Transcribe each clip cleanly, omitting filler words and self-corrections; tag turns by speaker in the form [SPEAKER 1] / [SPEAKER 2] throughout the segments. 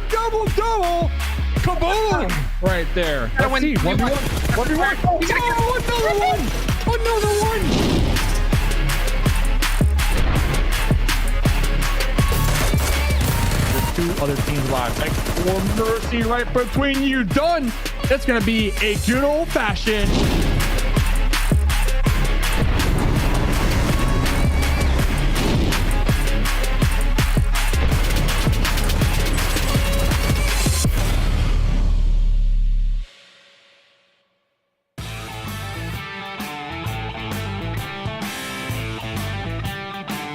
[SPEAKER 1] double. Kaboom! Right there. Let's see. 1v1. 1v1. Oh, another one. There's two other teams live. Thanks for mercy right between you. Done. That's going to be a good old-fashioned.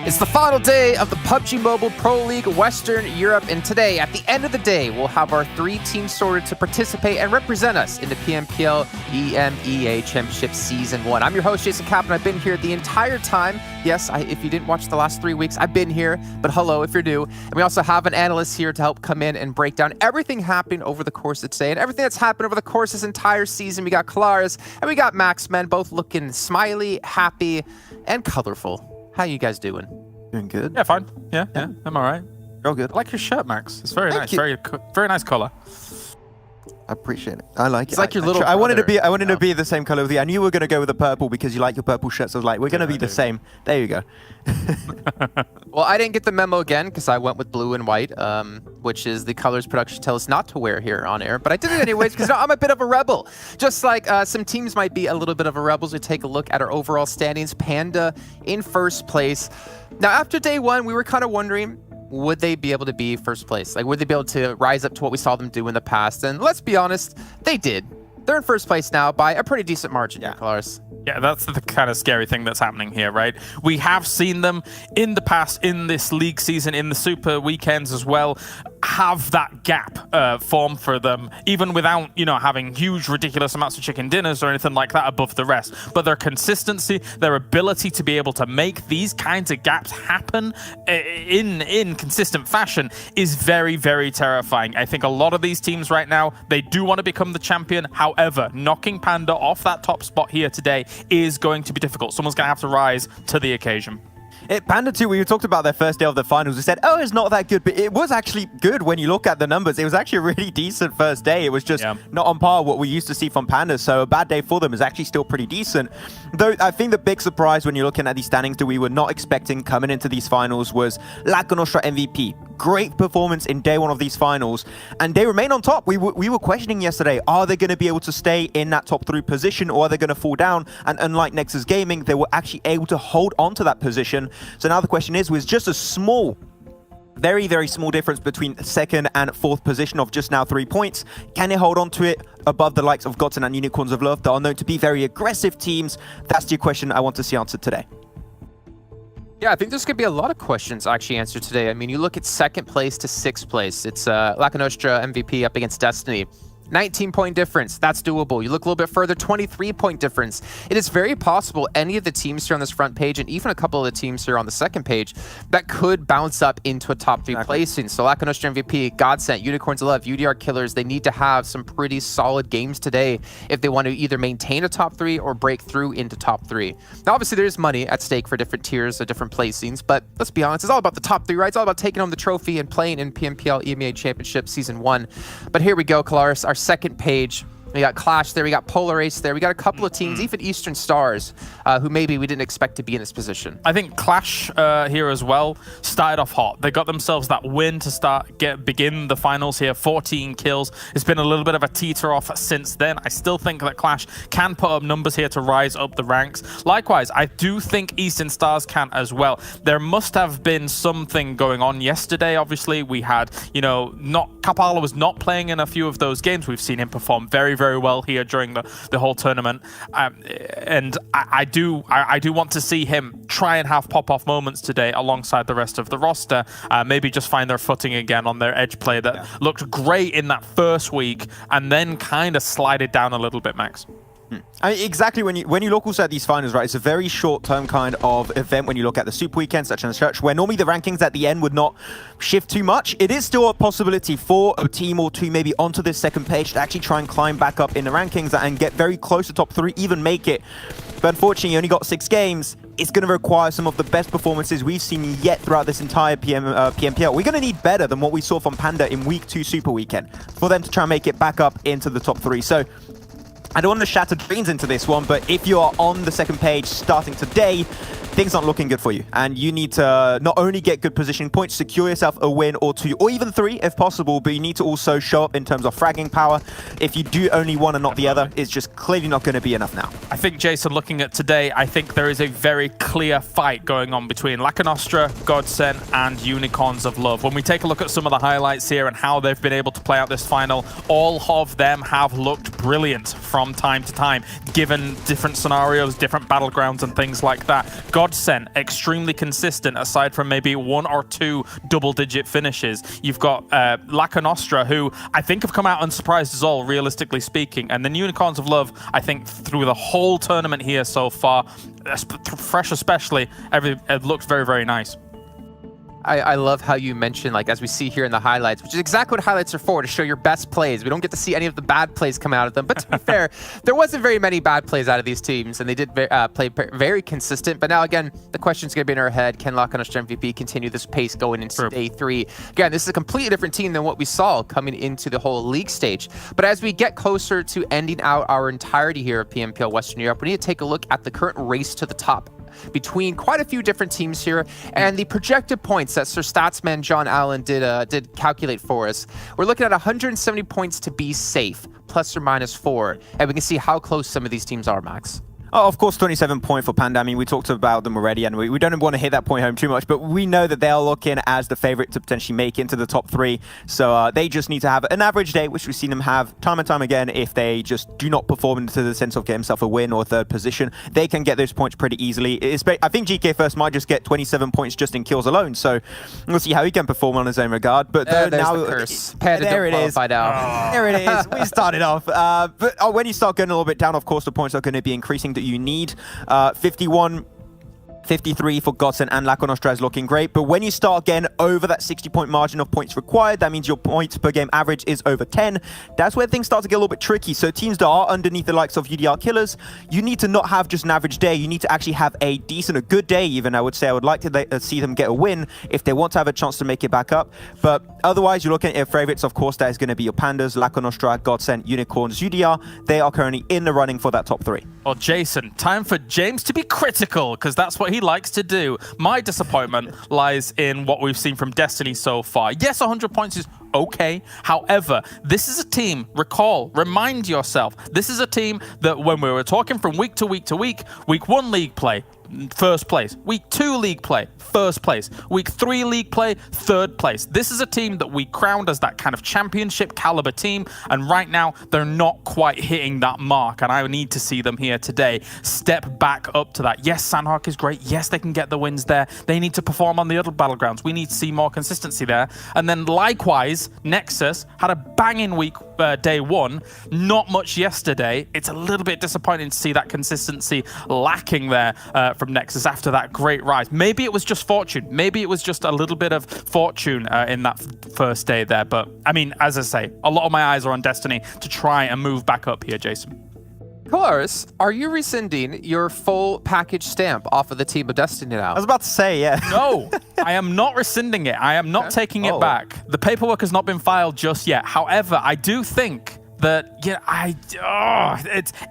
[SPEAKER 2] It's the final day of the PUBG Mobile Pro League Western Europe, and today, at the end of the day, we'll have our 3 teams sorted to participate and represent us in the PMPL EMEA Championship Season 1. I'm your host, Jason Kaplan. I've been here the entire time. Yes, if you didn't watch the last 3 weeks, I've been here, but hello if you're new. And we also have an analyst here to help come in and break down everything happening over the course of today and everything that's happened over the course of this entire season. We got Kalaris and we got Max, man, both looking smiley, happy, and colorful. How you guys doing?
[SPEAKER 3] Doing good.
[SPEAKER 4] Yeah, fine. Yeah, I'm all right.
[SPEAKER 3] All good.
[SPEAKER 4] I like your shirt, Max. It's very nice.
[SPEAKER 3] you.
[SPEAKER 4] Very nice color.
[SPEAKER 3] I appreciate it. I like it.
[SPEAKER 2] It's like your little.
[SPEAKER 3] I wanted to be the same color with you. I knew you were going to go with the purple because you like your purple shirts. So I was like, we're going to be the same. There you go.
[SPEAKER 2] Well, I didn't get the memo again because I went with blue and white, which is the colors production tells us not to wear here on air. But I did it anyways because I'm a bit of a rebel. Just like some teams might be a little bit of a rebel. We take a look at our overall standings. Panda in first place. Now, after day 1, we were kind of wondering, would they be able to be first place? Like, would they be able to rise up to what we saw them do in the past? And let's be honest, they did. They're in first place now by a pretty decent margin, Kalaris.
[SPEAKER 4] Yeah, that's the kind of scary thing that's happening here, right? We have seen them in the past, in this league season, in the super weekends as well, have that gap form for them, even without, having huge, ridiculous amounts of chicken dinners or anything like that above the rest. But their consistency, their ability to be able to make these kinds of gaps happen in consistent fashion is very, very terrifying. I think a lot of these teams right now, they do want to become the champion. However, knocking Panda off that top spot here today is going to be difficult. Someone's going to have to rise to the occasion.
[SPEAKER 3] Panda 2, we talked about their first day of the finals. We said, oh, it's not that good, but it was actually good when you look at the numbers. It was actually a really decent first day. It was just not on par what we used to see from Panda, so a bad day for them is actually still pretty decent. Though I think the big surprise when you're looking at these standings that we were not expecting coming into these finals was Lakonostra MVP. Great performance in day 1 of these finals, and they remain on top. We were questioning yesterday, are they going to be able to stay in that top 3 position, or are they going to fall down? And unlike NEXUS Gaming, they were actually able to hold on to that position. So now the question is, with just a small, very, very small difference between 2nd and 4th position of just now 3 points, can they hold on to it above the likes of GODSENT and Unicorns of Love that are known to be very aggressive teams? That's the question I want to see answered today.
[SPEAKER 2] Yeah, I think there's going to be a lot of questions actually answered today. I mean, you look at 2nd place to 6th place. It's Lakonostra MVP up against Destiny. 19-point difference, that's doable. You look a little bit further, 23-point difference. It is very possible any of the teams here on this front page, and even a couple of the teams here on the 2nd page, that could bounce up into a top 3 placing. So Lakonostra MVP, GODSENT, Unicorns of Love, UDR Killers, they need to have some pretty solid games today if they want to either maintain a top 3 or break through into top 3. Now, obviously, there's money at stake for different tiers of different placings, but let's be honest, it's all about the top 3, right? It's all about taking home the trophy and playing in PMPL EMEA Championship Season 1. But here we go, Kalaris, our 2nd page. We got Clash there, we got Polar Ace there, we got a couple of teams, even Eastern Stars, who maybe we didn't expect to be in this position.
[SPEAKER 4] I think Clash here as well started off hot. They got themselves that win to begin the finals here, 14 kills. It's been a little bit of a teeter off since then. I still think that Clash can put up numbers here to rise up the ranks. Likewise, I do think Eastern Stars can as well. There must have been something going on yesterday. Obviously, we had, Kapala was not playing in a few of those games. We've seen him perform very, very well here during the whole tournament, and I do want to see him try and have pop-off moments today alongside the rest of the roster. Maybe just find their footing again on their edge play that looked great in that first week, and then kind of slide it down a little bit, Max.
[SPEAKER 3] I mean, exactly. When you look also at these finals, right, it's a very short-term kind of event when you look at the Super Weekend, such and such, where normally the rankings at the end would not shift too much. It is still a possibility for a team or two maybe onto this 2nd page to actually try and climb back up in the rankings and get very close to top 3, even make it. But unfortunately, you only got 6 games. It's going to require some of the best performances we've seen yet throughout this entire PMPL. We're going to need better than what we saw from Panda in Week 2 Super Weekend for them to try and make it back up into the top 3. So I don't want to shatter dreams into this one, but if you are on the second page starting today, things aren't looking good for you. And you need to not only get good positioning points, secure yourself a win or 2, or even 3 if possible, but you need to also show up in terms of fragging power. If you do only one and not the other, it's just clearly not going to be enough now.
[SPEAKER 4] I think, Jason, looking at today, I think there is a very clear fight going on between Lakonostra, GODSENT, and Unicorns of Love. When we take a look at some of the highlights here and how they've been able to play out this final, all of them have looked brilliant from time to time, given different scenarios, different battlegrounds, and things like that. GODSENT, extremely consistent, aside from maybe 1 or 2 double-digit finishes. You've got Lakonostra, who I think have come out unsurprised as all, realistically speaking. And then Unicorns of Love, I think through the whole tournament here so far, fresh especially, it looks very, very nice.
[SPEAKER 2] I love how you mentioned, like, as we see here in the highlights, which is exactly what highlights are for, to show your best plays. We don't get to see any of the bad plays come out of them. But to be fair, there wasn't very many bad plays out of these teams, and they did play very consistent. But now, again, the question's going to be in our head. Can Lakonostra MVP continue this pace going into day 3? Again, this is a completely different team than what we saw coming into the whole league stage. But as we get closer to ending out our entirety here of PMPL Western Europe, we need to take a look at the current race to the top between quite a few different teams here, and the projected points that Sir Statsman John Allen did calculate for us. We're looking at 170 points to be safe, plus or minus 4, and we can see how close some of these teams are, Max.
[SPEAKER 3] Oh, of course, 27 point for Panda. I mean, we talked about them already, and we don't want to hit that point home too much, but we know that they're looking as the favorite to potentially make into the top 3. So they just need to have an average day, which we've seen them have time and time again. If they just do not perform into the sense of get himself a win or 3rd position, they can get those points pretty easily. I think GK First might just get 27 points just in kills alone. So we'll see how he can perform on his own regard. But now,
[SPEAKER 2] the curse. Panda there it is.
[SPEAKER 3] There it is. We started off. But when you start going a little bit down, of course, the points are going to be increasing that you need. 51, 53 for GODSENT and Lakonostra is looking great, but when you start getting over that 60-point margin of points required, that means your points per game average is over 10. That's where things start to get a little bit tricky. So teams that are underneath the likes of UDR Killers, you need to not have just an average day. You need to actually have a decent, a good day even. I would say I would like to see them get a win if they want to have a chance to make it back up. But otherwise, you're looking at your favorites. Of course, that is going to be your Pandas, Lakonostra, GODSENT, Unicorns, UDR. They are currently in the running for that top 3.
[SPEAKER 4] Well, Jason, time for James to be critical, because that's what he likes to do. My disappointment lies in what we've seen from Destiny so far. Yes, 100 points is okay. However, this is a team, remind yourself, this is a team that when we were talking from week to week to week 1 league play, 1st place. Week 2 league play, 1st place. Week 3 league play, 3rd place. This is a team that we crowned as that kind of championship caliber team, and right now they're not quite hitting that mark, and I need to see them here today step back up to that. Yes, Sanhok is great. Yes, they can get the wins there. They need to perform on the other battlegrounds. We need to see more consistency there. And then likewise, Nexus had a banging week day 1. Not much yesterday. It's a little bit disappointing to see that consistency lacking there from Nexus after that great rise. Maybe it was just fortune. Maybe it was just a little bit of fortune in that first day there. But, I mean, as I say, a lot of my eyes are on Destiny to try and move back up here, Jason.
[SPEAKER 2] Cars, are you rescinding your full package stamp off of the Team of Destiny now?
[SPEAKER 3] I was about to say, yeah.
[SPEAKER 4] No, I am not rescinding it. I am not taking it back. The paperwork has not been filed just yet. However, I do think that,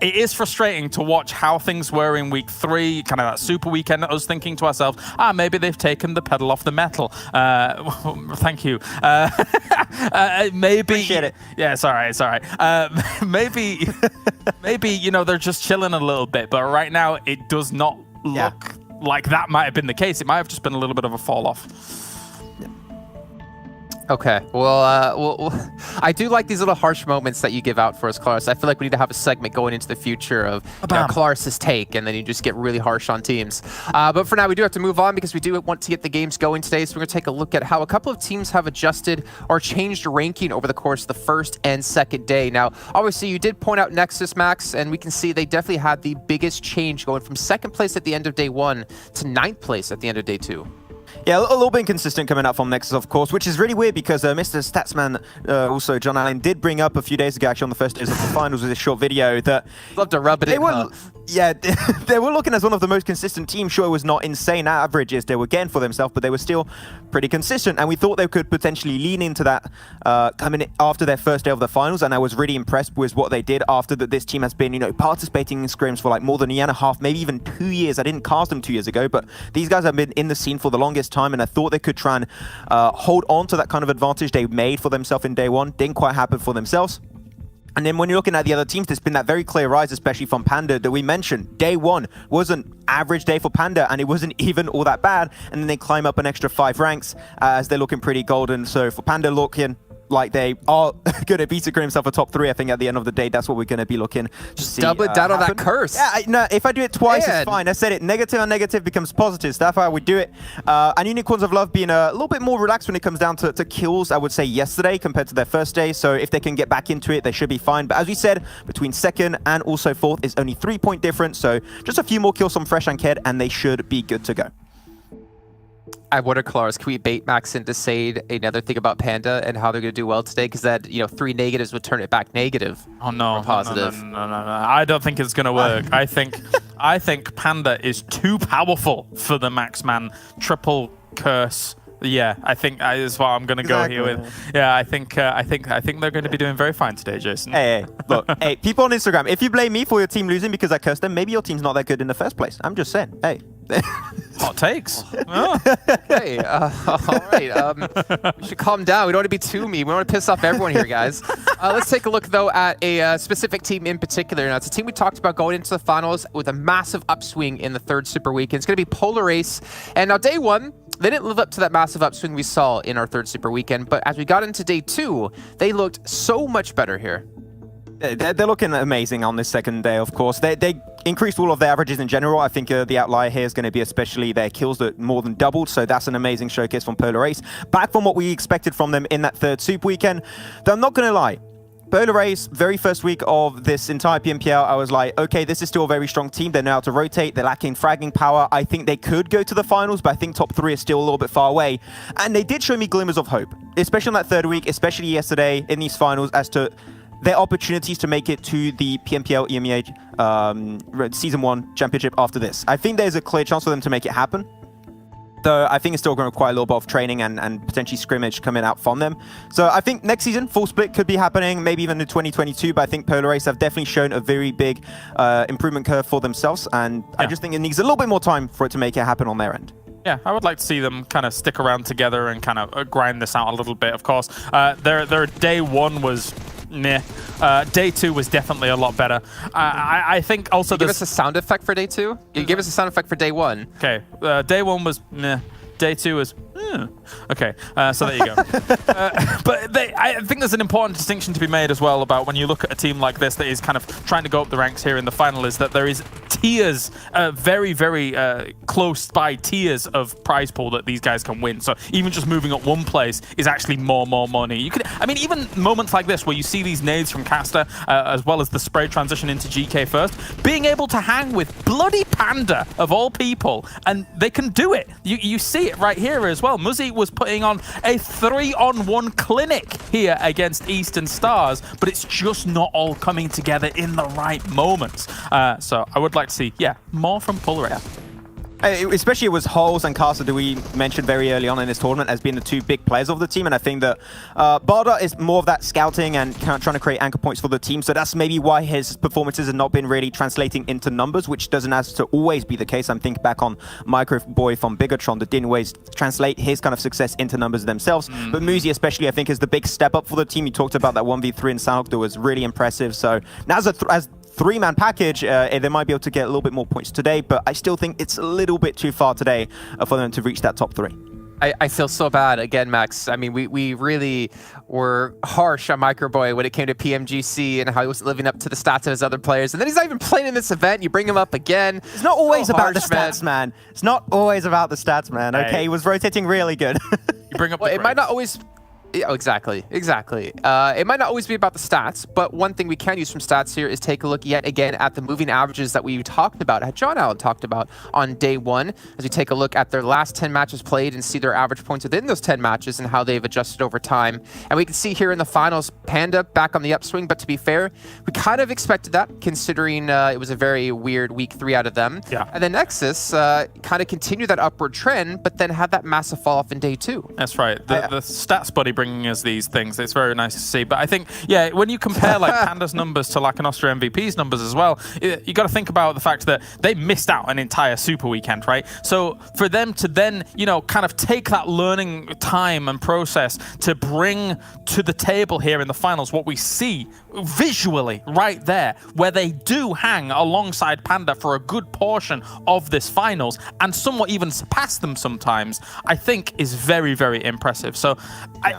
[SPEAKER 4] it is frustrating to watch how things were in week 3, kind of that super weekend. I was thinking to ourselves, maybe they've taken the pedal off the metal. Thank you. Maybe.
[SPEAKER 3] Appreciate it.
[SPEAKER 4] Yeah, it's all right. Maybe, they're just chilling a little bit. But right now, it does not look like that might have been the case. It might have just been a little bit of a fall off.
[SPEAKER 2] Okay, well, I do like these little harsh moments that you give out for us, Claris. I feel like we need to have a segment going into the future of Claris's take, and then you just get really harsh on teams. But for now, we do have to move on because we do want to get the games going today. So we're going to take a look at how a couple of teams have adjusted or changed ranking over the course of the 1st and 2nd day. Now, obviously, you did point out Nexus, Max, and we can see they definitely had the biggest change going from 2nd place at the end of day 1 to 9th place at the end of day 2.
[SPEAKER 3] Yeah, a little bit inconsistent coming up from Nexus, of course, which is really weird because Mr. Statsman, also John Allen, did bring up a few days ago, actually on the first days of the finals with this short video that...
[SPEAKER 2] Love to rub it in,
[SPEAKER 3] Yeah, they were looking as one of the most consistent teams. Sure, it was not insane averages they were getting for themselves, but they were still pretty consistent. And we thought they could potentially lean into that coming in after their first day of the finals. And I was really impressed with what they did after that. This team has been, participating in scrims for like more than a year and a half, maybe even 2 years. I didn't cast them 2 years ago, but these guys have been in the scene for the longest time. And I thought they could try and hold on to that kind of advantage they made for themselves in day one. Didn't quite happen for themselves. And then when you're looking at the other teams, there's been that very clear rise, especially from Panda, that we mentioned. Day one was an average day for Panda, and it wasn't even all that bad. And then they climb up an extra 5 ranks as they're looking pretty golden. So for Panda looking like they are going to be securing themselves a top 3, I think at the end of the day, that's what we're going to be looking to see.
[SPEAKER 2] Double down on that curse.
[SPEAKER 3] Yeah, no, if I do it twice, it's fine. I said it, negative and negative becomes positive. So that's how we do it. And Unicorns of Love being a little bit more relaxed when it comes down to kills, I would say yesterday compared to their first day. So if they can get back into it, they should be fine. But as we said, between second and also fourth is only 3-point difference. So just a few more kills from Fresh and Ked, and they should be good to go.
[SPEAKER 2] I wonder, Claus, can we bait Max into saying another thing about Panda and how they're going to do well today? Because that, 3 negatives would turn it back negative.
[SPEAKER 4] Oh no,
[SPEAKER 2] positive.
[SPEAKER 4] No. I don't think it's going to work. I think Panda is too powerful for the Maxman triple curse. Yeah, I think is what I'm going to go here with. Yeah, I think they're going to be doing very fine today, Jason.
[SPEAKER 3] Hey, look, hey, people on Instagram, if you blame me for your team losing because I cursed them, maybe your team's not that good in the first place. I'm just saying. Hey.
[SPEAKER 4] Hot takes.
[SPEAKER 2] Oh. Hey, all right. We should calm down. We don't want to be too mean. We don't want to piss off everyone here, guys. Let's take a look, though, at a specific team in particular. Now, it's a team we talked about going into the finals with a massive upswing in the third Super Weekend. It's going to be Polar Ace. And now, day one, they didn't live up to that massive upswing we saw in our third Super Weekend. But as we got into day two, they looked so much better here.
[SPEAKER 3] They're looking amazing on this second day, of course. They increased all of their averages in general. I think the outlier here is going to be especially their kills that more than doubled. So that's an amazing showcase from Polar Ace. Back from what we expected from them in that third Super Weekend. Though I'm not going to lie. Polar Ace, very first week of this entire PMPL, I was like, okay, this is still a very strong team. They know how to rotate. They're lacking fragging power. I think they could go to the finals, but I think top 3 is still a little bit far away. And they did show me glimmers of hope, especially on that third week, especially yesterday in these finals, as to their opportunities to make it to the PMPL EMEA Season 1 Championship after this. I think there's a clear chance for them to make it happen. Though I think it's still going to require a little bit of training and potentially scrimmage coming out from them. So I think next season, full split could be happening, maybe even in 2022. But I think Polar Ace have definitely shown a very big improvement curve for themselves. And I just think it needs a little bit more time for it to make it happen on their end.
[SPEAKER 4] Yeah, I would like to see them kind of stick around together and kind of grind this out a little bit, of course. Their day one was meh. Day two was definitely a lot better. I think also
[SPEAKER 2] give us a sound effect for day two? You give us a sound effect for day one.
[SPEAKER 4] Okay, day one was meh. Day two is okay, so there you go. But I think there's an important distinction to be made as well about when you look at a team like this that is kind of trying to go up the ranks here in the final, is that there is tiers, very, very close by tiers of prize pool that these guys can win. So even just moving up one place is actually more money. You could, I mean, even moments like this where you see these nades from Caster, as well as the spray transition into GK first, being able to hang with bloody Panda of all people, and they can do it. You see it right here as well. Muzzy was putting on a 3-on-1 clinic here against Eastern Stars, but it's just not all coming together in the right moments. So I would like to see, more from Polar Ace.
[SPEAKER 3] Especially it was Holes and Caster that we mentioned very early on in this tournament as being the 2 big players of the team, and I think that Barda is more of that scouting and kind of trying to create anchor points for the team, so that's maybe why his performances have not been really translating into numbers, which doesn't have to always be the case. I'm thinking back on Micro Boy from Bigatron that didn't always translate his kind of success into numbers themselves, but Muzi especially I think is the big step up for the team. You talked about that 1v3 in Sanhok that was really impressive, so now as 3-man package, they might be able to get a little bit more points today, but I still think it's a little bit too far today for them to reach that top 3.
[SPEAKER 2] I feel so bad again, Max. I mean, we really were harsh on Microboy when it came to PMGC and how he wasn't living up to the stats of his other players. And then he's not even playing in this event. You bring him up again.
[SPEAKER 3] It's not always about the stats, man. It's not always about the stats, man. Okay, he was rotating really good.
[SPEAKER 4] You bring up
[SPEAKER 2] it might not always Oh, exactly. It might not always be about the stats, but one thing we can use from stats here is take a look yet again at the moving averages that we talked about, had John Allen talked about on day one, as we take a look at their last 10 matches played and see their average points within those 10 matches and how they've adjusted over time. And we can see here in the finals, Panda back on the upswing, but to be fair, we kind of expected that, considering it was a very weird week 3 out of them.
[SPEAKER 4] Yeah.
[SPEAKER 2] And then Nexus kind of continued that upward trend, but then had that massive fall off in day 2.
[SPEAKER 4] That's right. The stats buddy bringing us these things, it's very nice to see. But I think, yeah, when you compare like Panda's numbers to Lakonostra MVP's numbers as well, you got to think about the fact that they missed out an entire super weekend, right? So for them to then, you know, kind of take that learning time and process to bring to the table here in the finals what we see visually right there, where they do hang alongside Panda for a good portion of this finals and somewhat even surpass them sometimes, I think is very, very impressive. So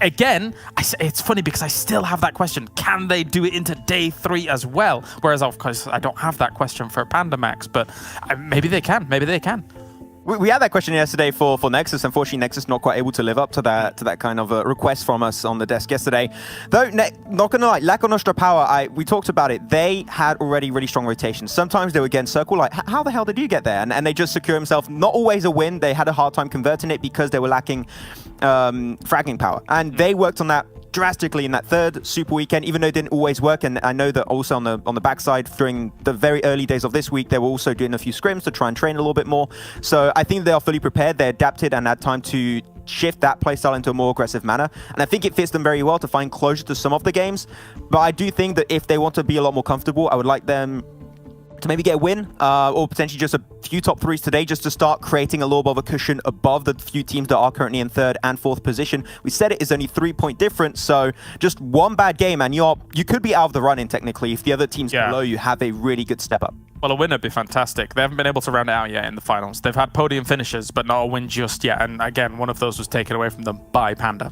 [SPEAKER 4] again, it's funny because I still have that question. Can they do it into day 3 as well? Whereas, of course, I don't have that question for Panda Max, but maybe they can. Maybe they can.
[SPEAKER 3] We had that question yesterday for Nexus. Unfortunately, Nexus not quite able to live up to that kind of request from us on the desk yesterday. Though, not gonna lie, Lakonostra Power, we talked about it. They had already really strong rotations. Sometimes they would get in circle, like, how the hell did you get there? And they just secure themselves. Not always a win. They had a hard time converting it because they were lacking fragging power. And they worked on that drastically in that 3rd super weekend, even though it didn't always work. And I know that also on the backside during the very early days of this week, they were also doing a few scrims to try and train a little bit more. So I think they are fully prepared. They adapted and had time to shift that playstyle into a more aggressive manner. And I think it fits them very well to find closure to some of the games. But I do think that if they want to be a lot more comfortable, I would like them to maybe get a win or potentially just a few top 3s today, just to start creating a little bit of a cushion above the few teams that are currently in 3rd and 4th position. We said it is only 3-point difference, so just one bad game and you could be out of the running technically if the other teams below you have a really good step up.
[SPEAKER 4] Well, a win would be fantastic. They haven't been able to round it out yet in the finals. They've had podium finishes, but not a win just yet. And again, one of those was taken away from them by Panda.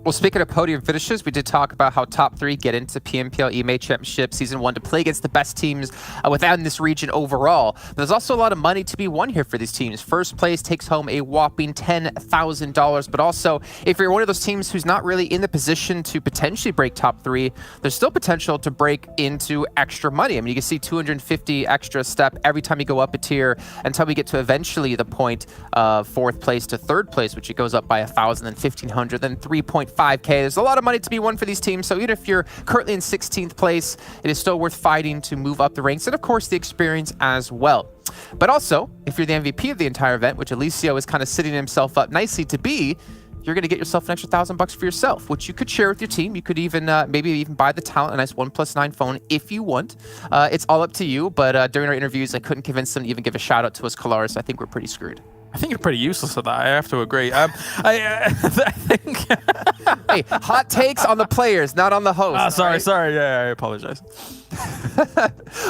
[SPEAKER 2] Well, speaking of podium finishes, we did talk about how top 3 get into PMPL EMA Championship Season 1 to play against the best teams within this region overall. There's also a lot of money to be won here for these teams. First place takes home a whopping $10,000, but also if you're one of those teams who's not really in the position to potentially break top 3, there's still potential to break into extra money. I mean, you can see 250 extra step every time you go up a tier until we get to eventually the point of 4th place to 3rd place, which it goes up by 1,000, then 1,500, then 3.5K. There's a lot of money to be won for these teams, so even if you're currently in 16th place, it is still worth fighting to move up the ranks, and of course the experience as well. But also, if you're the MVP of the entire event, which Alicio is kind of sitting himself up nicely to be, you're going to get yourself an extra $1,000 for yourself, which you could share with your team. You could even maybe even buy the talent a nice 1+9 phone if you want. It's all up to you, but during our interviews, I couldn't convince them to even give a shout out to us Kalaris, so I think we're pretty screwed.
[SPEAKER 4] I think you're pretty useless at that. I have to agree. I think.
[SPEAKER 2] Hey, hot takes on the players, not on the host.
[SPEAKER 4] Sorry. Yeah, I apologize.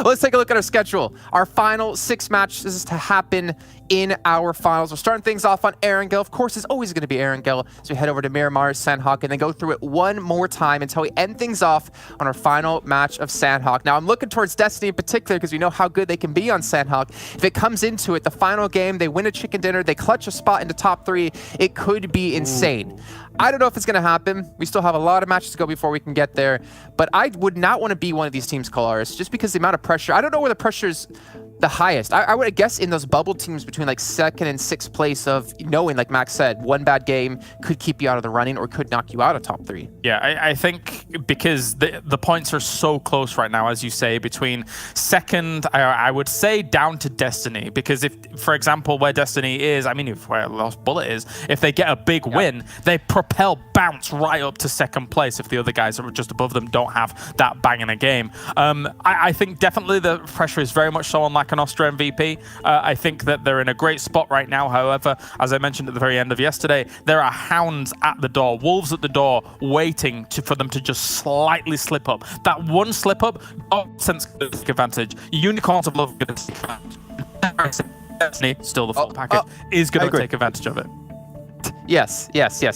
[SPEAKER 2] Let's take a look at our schedule. Our final 6 matches to happen in our finals. We're starting things off on Erangel. Of course, it's always going to be Erangel. So we head over to Miramar, Sanhok, and then go through it one more time until we end things off on our final match of Sanhok. Now, I'm looking towards Destiny in particular because we know how good they can be on Sanhok. If it comes into it, the final game, they win a chicken dinner, they clutch a spot into top 3, it could be insane. I don't know if it's going to happen. We still have a lot of matches to go before we can get there. But I would not want to be one of these teams, Kalaris, just because the amount of pressure. I don't know where the pressure is the highest. I would guess in those bubble teams between like 2nd and 6th place of knowing, like Max said, one bad game could keep you out of the running or could knock you out of top 3.
[SPEAKER 4] Yeah, I think because the points are so close right now, as you say, between 2nd, I would say down to Destiny. Because if, for example, where Destiny is, I mean, if where Lost Bullet is, if they get a big win, they bounce right up to 2nd place if the other guys that are just above them don't have that bang in a game. I think definitely the pressure is very much so on Lakonostra MVP. I think that they're in a great spot right now. However, as I mentioned at the very end of yesterday, there are hounds at the door, wolves at the door, waiting for them to just slightly slip up. That one slip up, GODSENT's going to take advantage. Unicorns of Love going to take advantage. Destiny, still the full package, is going to take advantage of it.
[SPEAKER 2] Yes,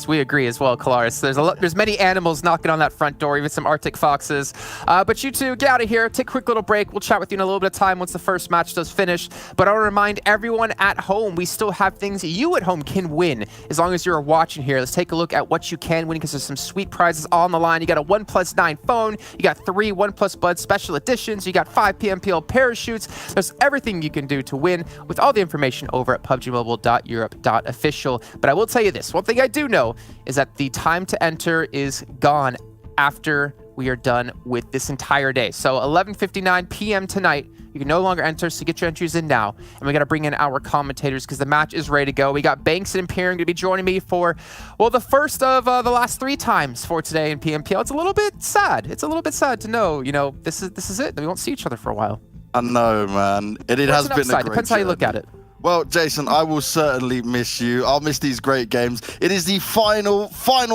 [SPEAKER 2] we agree as well, Kalaris. There's many animals knocking on that front door, even some Arctic foxes. But you two, get out of here, take a quick little break. We'll chat with you in a little bit of time once the first match does finish. But I want to remind everyone at home, we still have things you at home can win as long as you're watching here. Let's take a look at what you can win because there's some sweet prizes on the line. You got a 1+9 phone, you got 3 OnePlus Buds special editions, you got 5 PMPL parachutes. There's everything you can do to win with all the information over at PUBGMOBILE.Europe.official. But I will tell you this, one thing I do know is that the time to enter is gone after we are done with this entire day. So 11:59 p.m. tonight, you can no longer enter, so get your entries in now. And we got to bring in our commentators because the match is ready to go. We got Banks and Imperium going to be joining me for, well, the first of the last 3 times for today in PMPL. It's a little bit sad. It's a little bit sad to know, you know, this is it. We won't see each other for a while.
[SPEAKER 5] I know, man. It has been a great
[SPEAKER 2] Depends how you look at it.
[SPEAKER 5] Well, Jason, I will certainly miss you. I'll miss these great games. It is the final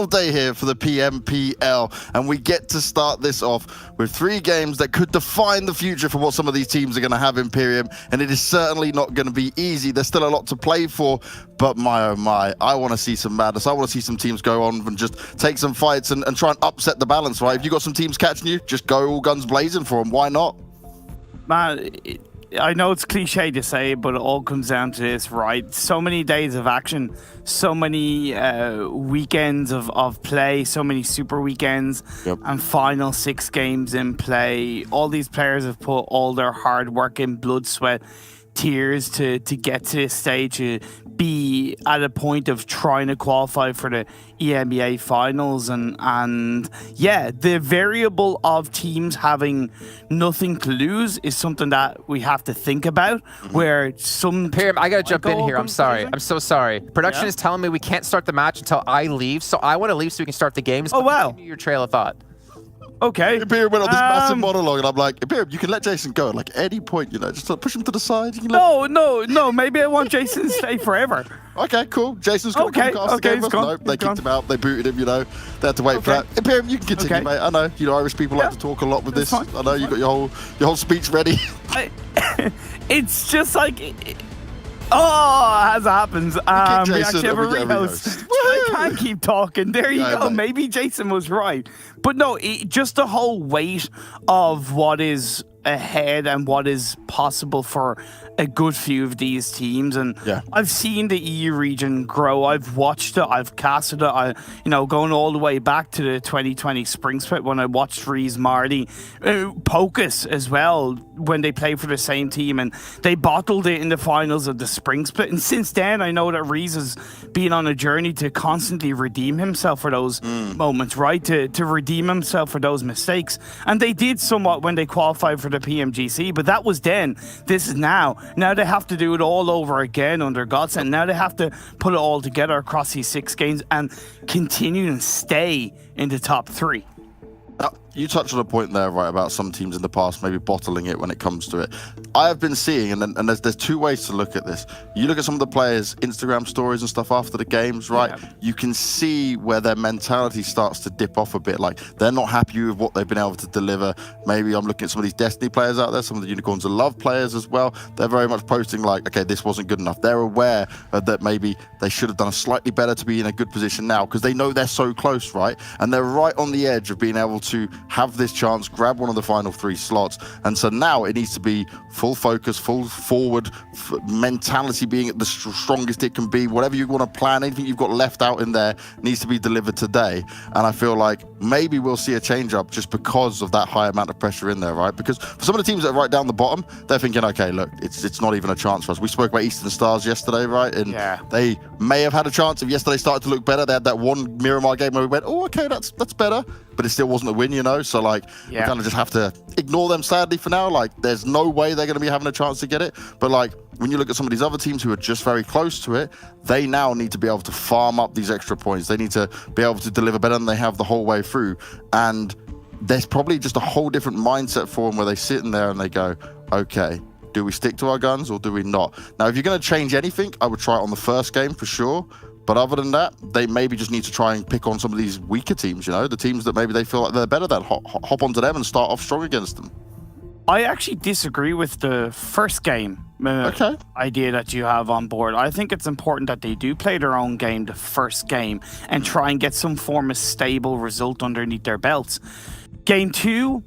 [SPEAKER 5] day here for the PMPL, and we get to start this off with 3 games that could define the future for what some of these teams are going to have in Imperium, and it is certainly not going to be easy. There's still a lot to play for, but my oh my, I want to see some madness. I want to see some teams go on and just take some fights and try and upset the balance, right? If you got some teams catching you, just go all guns blazing for them. Why not?
[SPEAKER 6] Man, I know it's cliche to say, but it all comes down to this, right? So many days of action, so many weekends of play, so many super weekends, and final 6 games in play. All these players have put all their hard work in, blood, sweat, tears to get to this stage, to be at a point of trying to qualify for the EMEA finals, and yeah, the variable of teams having nothing to lose is something that we have to think about. Where some
[SPEAKER 2] Imperium, I gotta jump in here. I'm sorry. I'm so sorry. Production is telling me we can't start the match until I leave, so I want to leave so we can start the games.
[SPEAKER 6] Oh wow!
[SPEAKER 2] Continue your trail of thought.
[SPEAKER 6] Okay.
[SPEAKER 5] Imperium went on this massive monologue, and I'm like, Imperium, you can let Jason go at like any point, you know, just push him to the side. You can
[SPEAKER 6] No. Maybe I want Jason to stay forever.
[SPEAKER 5] Okay, cool. Jason's got to come cast the game. No, they kicked him out. They booted him, you know. They had to wait for that. Imperium, you can continue, mate. I know, you know, Irish people like to talk a lot with this.
[SPEAKER 6] Fine.
[SPEAKER 5] I know you got your whole speech ready.
[SPEAKER 6] It's just like... as it happens, we actually have a rehost. I can't keep talking. There you go. Mate. Maybe Jason was right. But no, just the whole weight of what is ahead and what is possible for a good few of these teams. And I've seen the EU region grow. I've watched it. I've casted it. Going all the way back to the 2020 Spring Split when I watched Reese Marty, Pocus as well, when they played for the same team, and they bottled it in the finals of the Spring Split. And since then, I know that Reese has been on a journey to constantly redeem himself for those moments, right? To redeem himself for those mistakes. And they did somewhat when they qualified for the PMGC, but that was then. This is now. Now they have to do it all over again under GODSENT. Now they have to put it all together across these 6 games and continue and stay in the top 3.
[SPEAKER 5] You touched on a point there, right, about some teams in the past maybe bottling it when it comes to it. I have been seeing, and there's 2 ways to look at this. You look at some of the players' Instagram stories and stuff after the games, right? Yeah. You can see where their mentality starts to dip off a bit. Like, they're not happy with what they've been able to deliver. Maybe I'm looking at some of these Destiny players out there, some of the Unicorns of Love players as well. They're very much posting like, okay, this wasn't good enough. They're aware that maybe they should have done slightly better to be in a good position now, because they know they're so close, right? And they're right on the edge of being able to have this chance, grab one of the final 3 slots. And so now it needs to be full focus, full forward, mentality being at the strongest it can be. Whatever you want to plan, anything you've got left out in there needs to be delivered today. And I feel like maybe we'll see a change up just because of that high amount of pressure in there, right? Because for some of the teams that are right down the bottom, they're thinking, okay, look, it's not even a chance for us. We spoke about Eastern Stars yesterday, right? And they may have had a chance if yesterday started to look better. They had that one Miramar game where we went, oh, okay, that's better. But it still wasn't a win, you know? So, like, we kind of just have to ignore them, sadly, for now. Like, there's no way they're going to be having a chance to get it. But, like, when you look at some of these other teams who are just very close to it, they now need to be able to farm up these extra points. They need to be able to deliver better than they have the whole way through. And there's probably just a whole different mindset for them where they sit in there and they go, okay, do we stick to our guns or do we not? Now, if you're going to change anything, I would try it on the first game for sure. But other than that, they maybe just need to try and pick on some of these weaker teams, you know, the teams that maybe they feel like they're better than. Hop onto them and start off strong against them.
[SPEAKER 6] I actually disagree with the first game idea that you have on board. I think it's important that they do play their own game, the first game, and try and get some form of stable result underneath their belts. Game 2,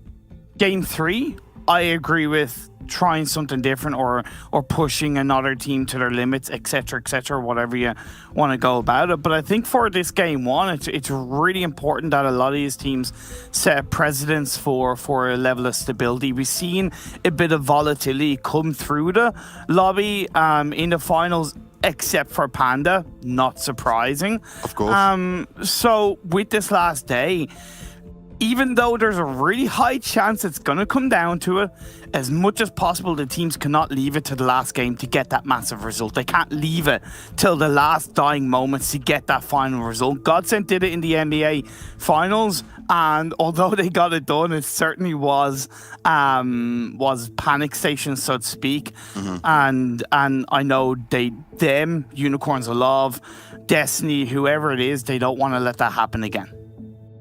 [SPEAKER 6] Game 3, I agree with trying something different or pushing another team to their limits, etc., whatever you want to go about it. But I think for this Game 1, it's really important that a lot of these teams set precedents for a level of stability. We've seen a bit of volatility come through the lobby in the finals, except for Panda. Not surprising.
[SPEAKER 5] Of course.
[SPEAKER 6] So with this last day, even though there's a really high chance it's going to come down to it, as much as possible, the teams cannot leave it to the last game to get that massive result. They can't leave it till the last dying moments to get that final result. GODSENT did it in the NBA finals, and although they got it done, it certainly was panic station, so to speak. And I know them, Unicorns of Love, Destiny, whoever it is, they don't want to let that happen again.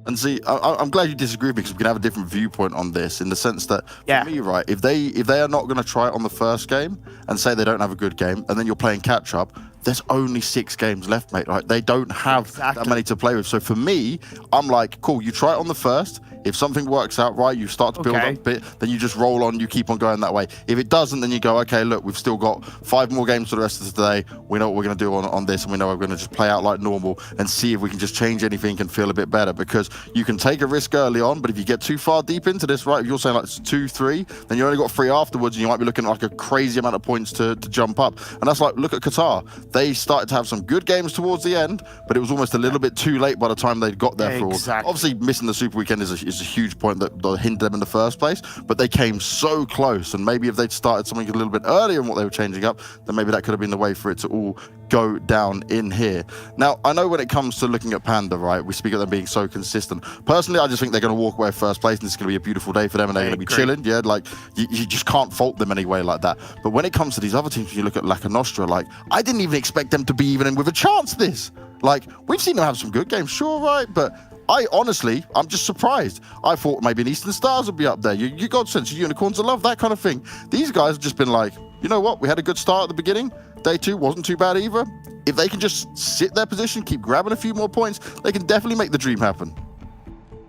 [SPEAKER 5] And see, I'm glad you disagree because we can have a different viewpoint on this in the sense that, for me, right, if they are not going to try it on the first game and say they don't have a good game, and then you're playing catch up, there's only 6 games left, mate. Right? They don't have that many to play with. So for me, I'm like, cool, you try it on the first. If something works out right, you start to build up a bit, then you just roll on, you keep on going that way. If it doesn't, then you go, okay, look, we've still got 5 more games for the rest of the day. We know what we're going to do on this, and we know we're going to just play out like normal and see if we can just change anything and feel a bit better. Because you can take a risk early on, but if you get too far deep into this, right, if you're saying like it's 2, 3, then you only got 3 afterwards, and you might be looking at like a crazy amount of points to jump up. And that's like, look at Qatar. They started to have some good games towards the end, but it was almost a little bit too late by the time they got there. Obviously, missing the Super Weekend is a huge point that hindered them in the first place, but they came so close, and maybe if they'd started something a little bit earlier in what they were changing up, then maybe that could have been the way for it to all go down in here. Now, I know when it comes to looking at Panda, right, we speak of them being so consistent. Personally, I just think they're going to walk away first place, and it's going to be a beautiful day for them, and they're going to be chilling. Yeah, like, you just can't fault them anyway like that. But when it comes to these other teams, when you look at Lakonostra, like, I didn't even expect them to be even in with a chance this. Like, we've seen them have some good games, sure, right, but I'm just surprised. I thought maybe an Eastern Stars would be up there. You GODSENT, Unicorns of Love, that kind of thing. These guys have just been like, you know what? We had a good start at the beginning. Day 2 wasn't too bad either. If they can just sit their position, keep grabbing a few more points, they can definitely make the dream happen.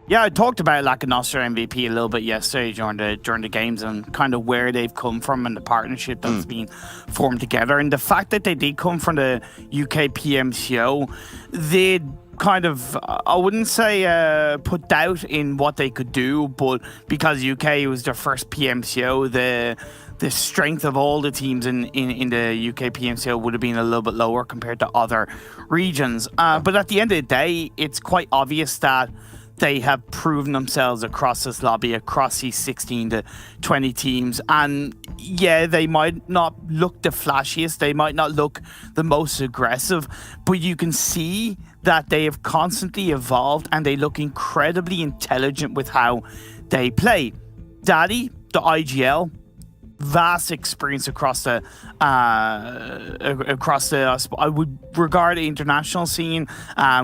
[SPEAKER 6] Yeah, I talked about Lakonostra MVP a little bit yesterday during the games and kind of where they've come from and the partnership that's been formed together. And the fact that they did come from the UK PMCO, they kind of, I wouldn't say put doubt in what they could do, but because UK was their first PMCO, the strength of all the teams in the UK PMCO would have been a little bit lower compared to other regions. But at the end of the day, it's quite obvious that they have proven themselves across this lobby, across these 16 to 20 teams. And yeah, they might not look the flashiest, they might not look the most aggressive, but you can see that they have constantly evolved and they look incredibly intelligent with how they play. Daddy, the IGL, vast experience across the I would regard the international scene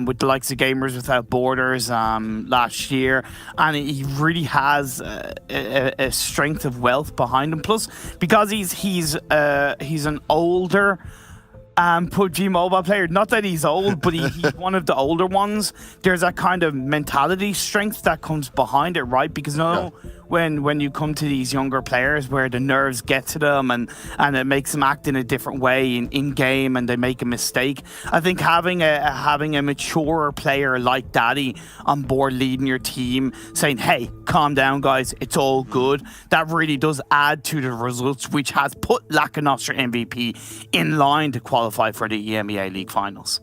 [SPEAKER 6] with the likes of Gamers Without Borders last year, and he really has a strength of wealth behind him. Plus, because he's an older PUBG Mobile player, not that he's old, but he's one of the older ones. There's that kind of mentality strength that comes behind it, right? Because when you come to these younger players where the nerves get to them and it makes them act in a different way in game and they make a mistake, I think having a mature player like Daddy on board leading your team, saying, hey, calm down guys, it's all good, that really does add to the results, which has put Lakonostra MVP in line to qualify for the EMEA League Finals.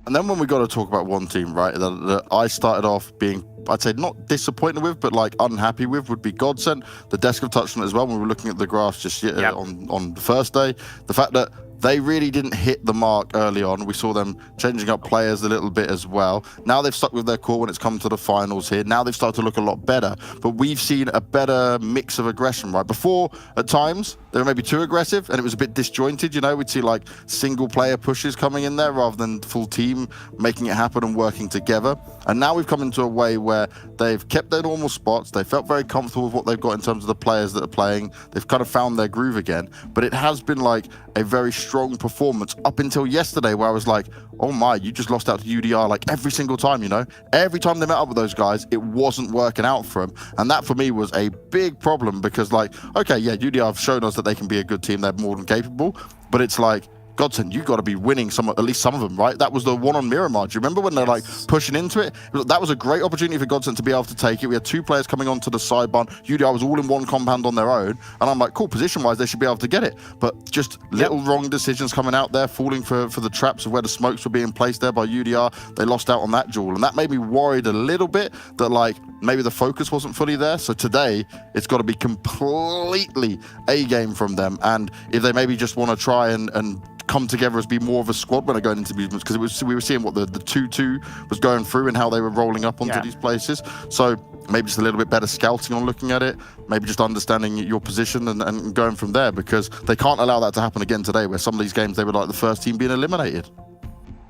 [SPEAKER 5] And then when we got to talk about one team, right, that I started off being, I'd say not disappointed with, but like unhappy with, would be GODSENT. The desk have touched on it as well when we were looking at the graphs just on the first day. The fact that they really didn't hit the mark early on. We saw them changing up players a little bit as well. Now they've stuck with their core when it's come to the finals here. Now they've started to look a lot better, but we've seen a better mix of aggression, right? Before, at times, they were maybe too aggressive and it was a bit disjointed, you know? We'd see like single player pushes coming in there rather than full team making it happen and working together. And now we've come into a way where they've kept their normal spots. They felt very comfortable with what they've got in terms of the players that are playing. They've kind of found their groove again, but it has been like a very strong performance up until yesterday where I was like, oh my, you just lost out to UDR like every single time, you know? Every time they met up with those guys, it wasn't working out for them. And that for me was a big problem because like, okay, yeah, UDR have shown us that they can be a good team. They're more than capable, but it's like, GODSENT, you've got to be winning at least some of them, right? That was the one on Miramar. Do you remember when they're like pushing into it? That was a great opportunity for GODSENT to be able to take it. We had two players coming onto the sidebar. UDR was all in one compound on their own. And I'm like, cool, position-wise, they should be able to get it. But just little wrong decisions coming out there, falling for the traps of where the smokes were being placed there by UDR. They lost out on that duel. And that made me worried a little bit that like maybe the focus wasn't fully there. So today, it's got to be completely A game from them. And if they maybe just want to try and come together as be more of a squad when they're going into these, because we were seeing what the 2-2 was going through and how they were rolling up onto these places. So maybe just a little bit better scouting on looking at it, maybe just understanding your position and going from there, because they can't allow that to happen again today where some of these games they were like the first team being eliminated.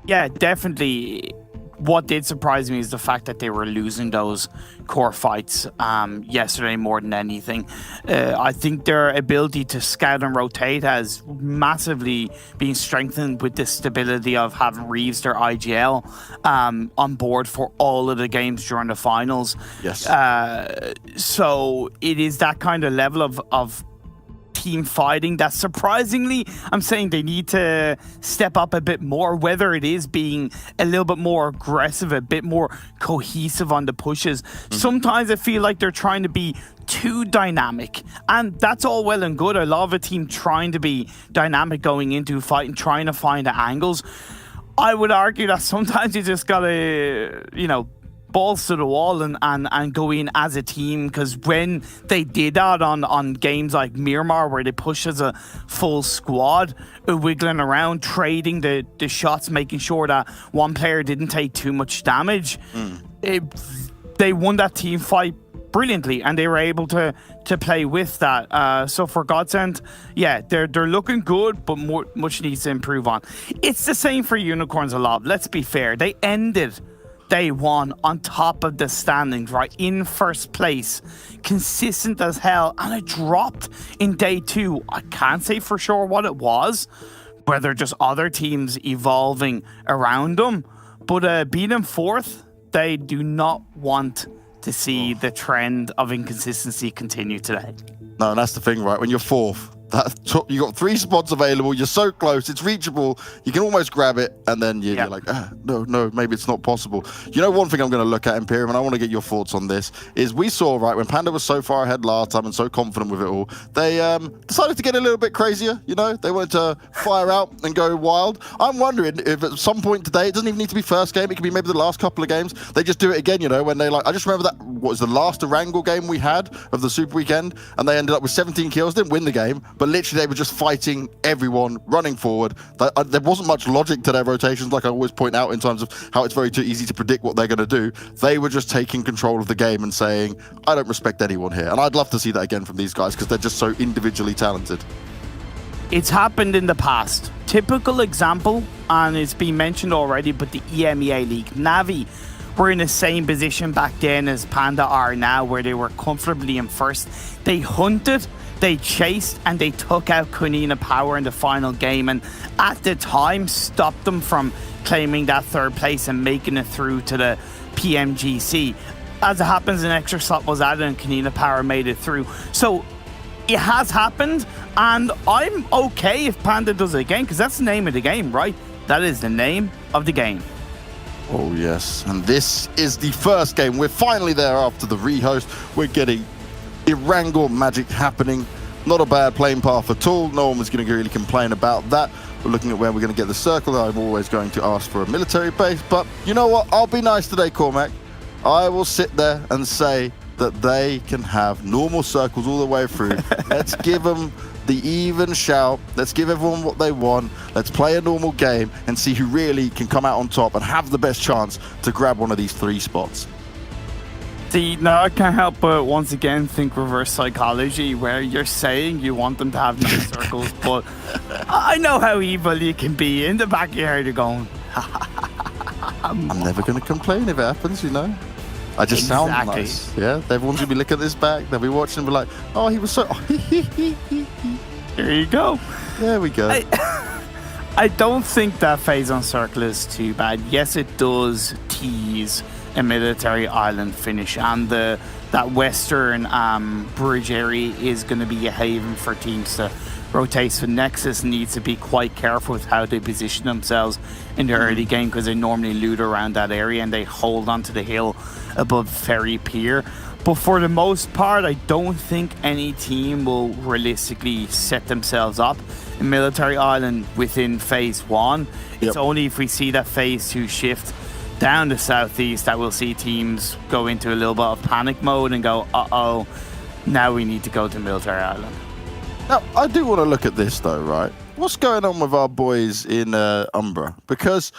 [SPEAKER 6] Yeah, definitely. What did surprise me is the fact that they were losing those core fights yesterday more than anything. I think their ability to scout and rotate has massively been strengthened with the stability of having Reeves, their IGL, on board for all of the games during the finals.
[SPEAKER 5] Yes.
[SPEAKER 6] So it is that kind of level of team fighting that surprisingly I'm saying they need to step up a bit more, whether it is being a little bit more aggressive, a bit more cohesive on the pushes. Sometimes I feel like they're trying to be too dynamic, and that's all well and good. I love a team trying to be dynamic going into a fight and trying to find the angles. I would argue that sometimes you just gotta, you know, balls to the wall and go in as a team, because when they did that on games like Miramar where they push as a full squad, wiggling around, trading the shots, making sure that one player didn't take too much damage, they won that team fight brilliantly, and they were able to play with that. So for GODSENT, yeah, they're looking good, but much needs to improve on. It's the same for Unicorns a lot. Let's be fair. They ended day one on top of the standings, right, in first place, consistent as hell, and it dropped in day two. I can't say for sure what it was, whether just other teams evolving around them, but being fourth, they do not want to see the trend of inconsistency continue today.
[SPEAKER 5] No, and that's the thing, right? When you're fourth, you got 3 spots available, you're so close, it's reachable, you can almost grab it, and then you're like, no, maybe it's not possible. You know, one thing I'm going to look at, Imperium, and I want to get your thoughts on this, is we saw, right, when Panda was so far ahead last time and so confident with it all, they decided to get a little bit crazier, you know? They wanted to fire out and go wild. I'm wondering if at some point today, it doesn't even need to be first game, it could be maybe the last couple of games, they just do it again, you know, when they like, I just remember that, what was the last Erangel game we had of the Super Weekend, and they ended up with 17 kills, didn't win the game, but literally they were just fighting everyone, running forward. There wasn't much logic to their rotations, like I always point out, in terms of how it's very too easy to predict what they're going to do. They were just taking control of the game and saying, I don't respect anyone here. And I'd love to see that again from these guys because they're just so individually talented.
[SPEAKER 6] It's happened in the past. Typical example, and it's been mentioned already, but the EMEA League. Navi were in the same position back then as Panda are now, where they were comfortably in first. They hunted, they chased, and they took out Kunina Power in the final game, and at the time stopped them from claiming that third place and making it through to the PMGC. As it happens, an extra slot was added and Kunina Power made it through. So it has happened, and I'm okay if Panda does it again, because that's the name of the game, right? That is the name of the game.
[SPEAKER 5] Oh yes, and this is the first game. We're finally there after the rehost. We're getting Erangel magic happening. Not a bad playing path at all. No one was going to really complain about that. We're looking at where we're going to get the circle. I'm always going to ask for a military base, but you know what? I'll be nice today, Cormac. I will sit there and say that they can have normal circles all the way through. Let's give them the even shout. Let's give everyone what they want. Let's play a normal game and see who really can come out on top and have the best chance to grab one of these 3 spots.
[SPEAKER 6] See, now I can't help but once again think reverse psychology, where you're saying you want them to have 9 circles, but I know how evil you can be. In the back of your head, you're going,
[SPEAKER 5] I'm never going to complain if it happens, you know? I just sound nice. Yeah, everyone's going to be looking at this back. They'll be watching and be like, oh, he was so...
[SPEAKER 6] There you go.
[SPEAKER 5] There we go.
[SPEAKER 6] I don't think that phase on circle is too bad. Yes, it does tease a military island finish, and that western bridge area is going to be a haven for teams to rotate. So Nexus needs to be quite careful with how they position themselves in the early game, because they normally loot around that area and they hold onto the hill above Ferry Pier. But for the most part, I don't think any team will realistically set themselves up in Military Island within Phase 1. It's only if we see that Phase 2 shift down the southeast that we'll see teams go into a little bit of panic mode and go, uh-oh, now we need to go to Military Island.
[SPEAKER 5] Now, I do want to look at this though, right? What's going on with our boys in Umbra? Because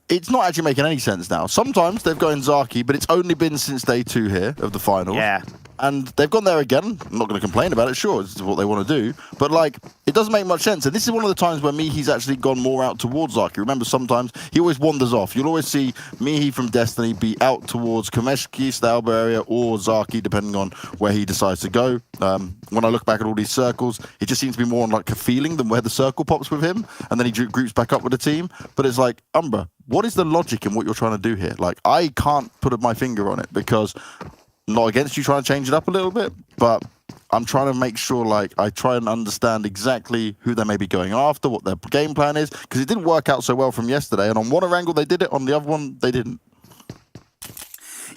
[SPEAKER 5] it's not actually making any sense now. Sometimes they've gone Zaki, but it's only been since day 2 here of the finals.
[SPEAKER 6] Yeah.
[SPEAKER 5] And they've gone there again. I'm not going to complain about it. Sure, it's what they want to do. But, like, it doesn't make much sense. And this is one of the times where Mihi's actually gone more out towards Zaki. Remember, sometimes he always wanders off. You'll always see Mihi from Destiny be out towards Komeshki, Stalber area, or Zaki, depending on where he decides to go. When I look back at all these circles, it just seems to be more on, like, a feeling than where the circle pops with him. And then he groups back up with the team. But it's like, Umbra, what is the logic in what you're trying to do here? Like, I can't put my finger on it, because... not against you trying to change it up a little bit, but I'm trying to make sure, like, I try and understand exactly who they may be going after, what their game plan is, because it didn't work out so well from yesterday. And on one Erangel they did it, on the other one they didn't.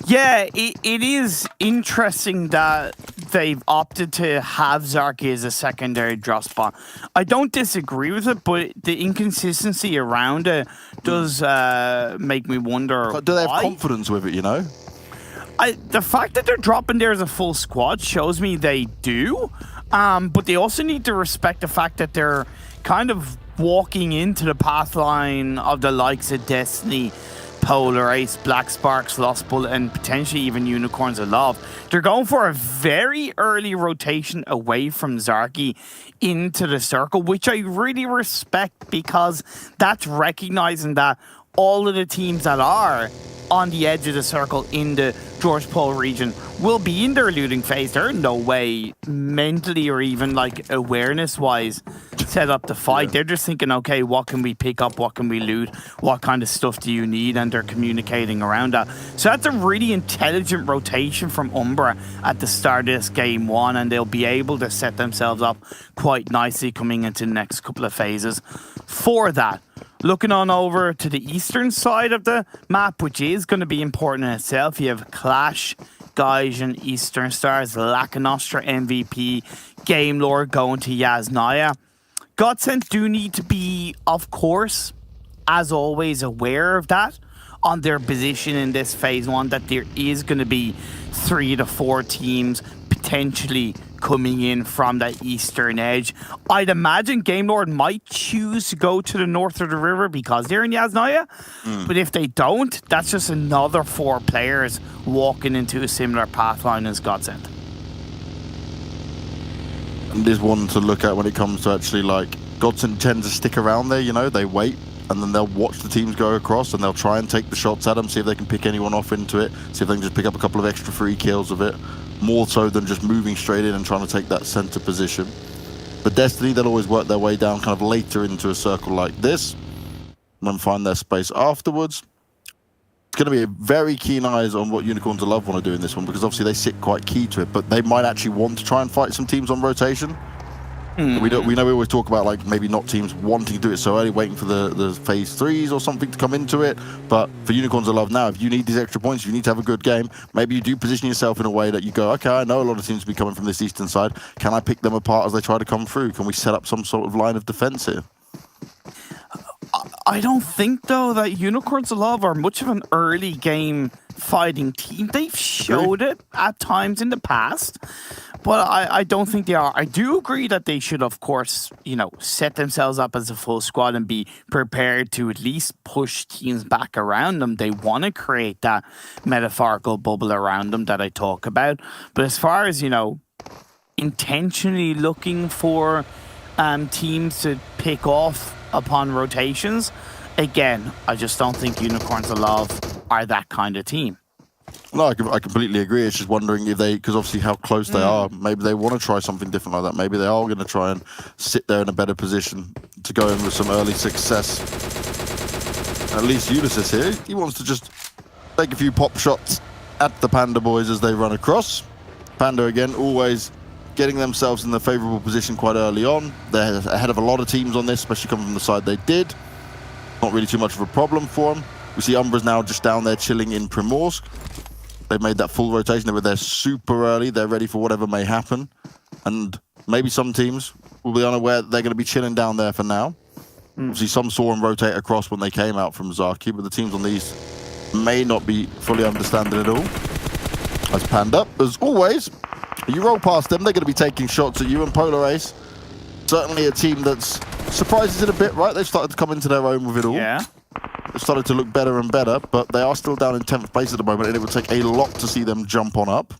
[SPEAKER 6] Yeah, it is interesting that they've opted to have Zarki as a secondary drop spot. I don't disagree with it, but the inconsistency around it does make me wonder.
[SPEAKER 5] But do they have confidence with it, you know?
[SPEAKER 6] The fact that they're dropping there as a full squad shows me they do, but they also need to respect the fact that they're kind of walking into the path line of the likes of Destiny, Polar Ace, Black Sparks, Lost Bullet, and potentially even Unicorns of Love. They're going for a very early rotation away from Zarki into the circle, which I really respect, because that's recognizing that all of the teams that are on the edge of the circle in the George Paul region will be in their looting phase. They're in no way mentally or even like awareness wise set up to fight. They're just thinking, okay, what can we pick up? What can we loot? What kind of stuff do you need? And they're communicating around that. So that's a really intelligent rotation from Umbra at the start of this game 1, and they'll be able to set themselves up quite nicely coming into the next couple of phases for that. Looking on over to the eastern side of the map, which is going to be important in itself, you have QLASH, Gaijin, Eastern Stars, Lakonostra MVP, Game Lord going to Yasnaya. GODSENT do need to be, of course, as always, aware of that on their position in this phase 1, that there is going to be 3 to 4 teams potentially coming in from that eastern edge. I'd imagine Game Lord might choose to go to the north of the river because they're in Yasnaya. But if they don't, that's just another 4 players walking into a similar pathline as GODSENT.
[SPEAKER 5] And there's one to look at when it comes to actually, like, GODSENT tend to stick around there, you know, they wait and then they'll watch the teams go across and they'll try and take the shots at them, see if they can pick anyone off into it, see if they can just pick up a couple of extra free kills of it, more so than just moving straight in and trying to take that center position. But Destiny, they'll always work their way down kind of later into a circle like this and then find their space afterwards. It's going to be a very keen eyes on what Unicorns of Love want to do in this one, because obviously they sit quite key to it, but they might actually want to try and fight some teams on rotation. We know we always talk about, like, maybe not teams wanting to do it so early, waiting for the phase 3s or something to come into it. But for Unicorns of Love now, if you need these extra points, you need to have a good game. Maybe you do position yourself in a way that you go, okay, I know a lot of teams will be coming from this eastern side. Can I pick them apart as they try to come through? Can we set up some sort of line of defense here?
[SPEAKER 6] I don't think, though, that Unicorns of Love are much of an early game fighting team. They've showed it at times in the past, Well, I don't think they are. I do agree that they should, of course, you know, set themselves up as a full squad and be prepared to at least push teams back around them. They want to create that metaphorical bubble around them that I talk about. But as far as, you know, intentionally looking for teams to pick off upon rotations, again, I just don't think Unicorns of Love are that kind of team.
[SPEAKER 5] No, I completely agree. It's just wondering if they, because obviously how close they are, maybe they want to try something different like that. Maybe they are going to try and sit there in a better position to go in with some early success. At least Ulysses here, he wants to just take a few pop shots at the Panda boys as they run across. Panda, again, always getting themselves in the favourable position quite early on. They're ahead of a lot of teams on this, especially coming from the side they did. Not really too much of a problem for them. We see Umbra's now just down there chilling in Primorsk. They've made that full rotation. They were there super early. They're ready for whatever may happen. And maybe some teams will be unaware that they're going to be chilling down there for now. Obviously, some saw them rotate across when they came out from Zaki, but the teams on these may not be fully understanding it all. As Panda, as always, you roll past them, they're going to be taking shots at you. And Polar Ace, certainly a team that's surprises it a bit, right? They've started to come into their own with it all.
[SPEAKER 6] Yeah.
[SPEAKER 5] They've started to look better and better, but they are still down in 10th place at the moment, and it would take a lot to see them jump on up.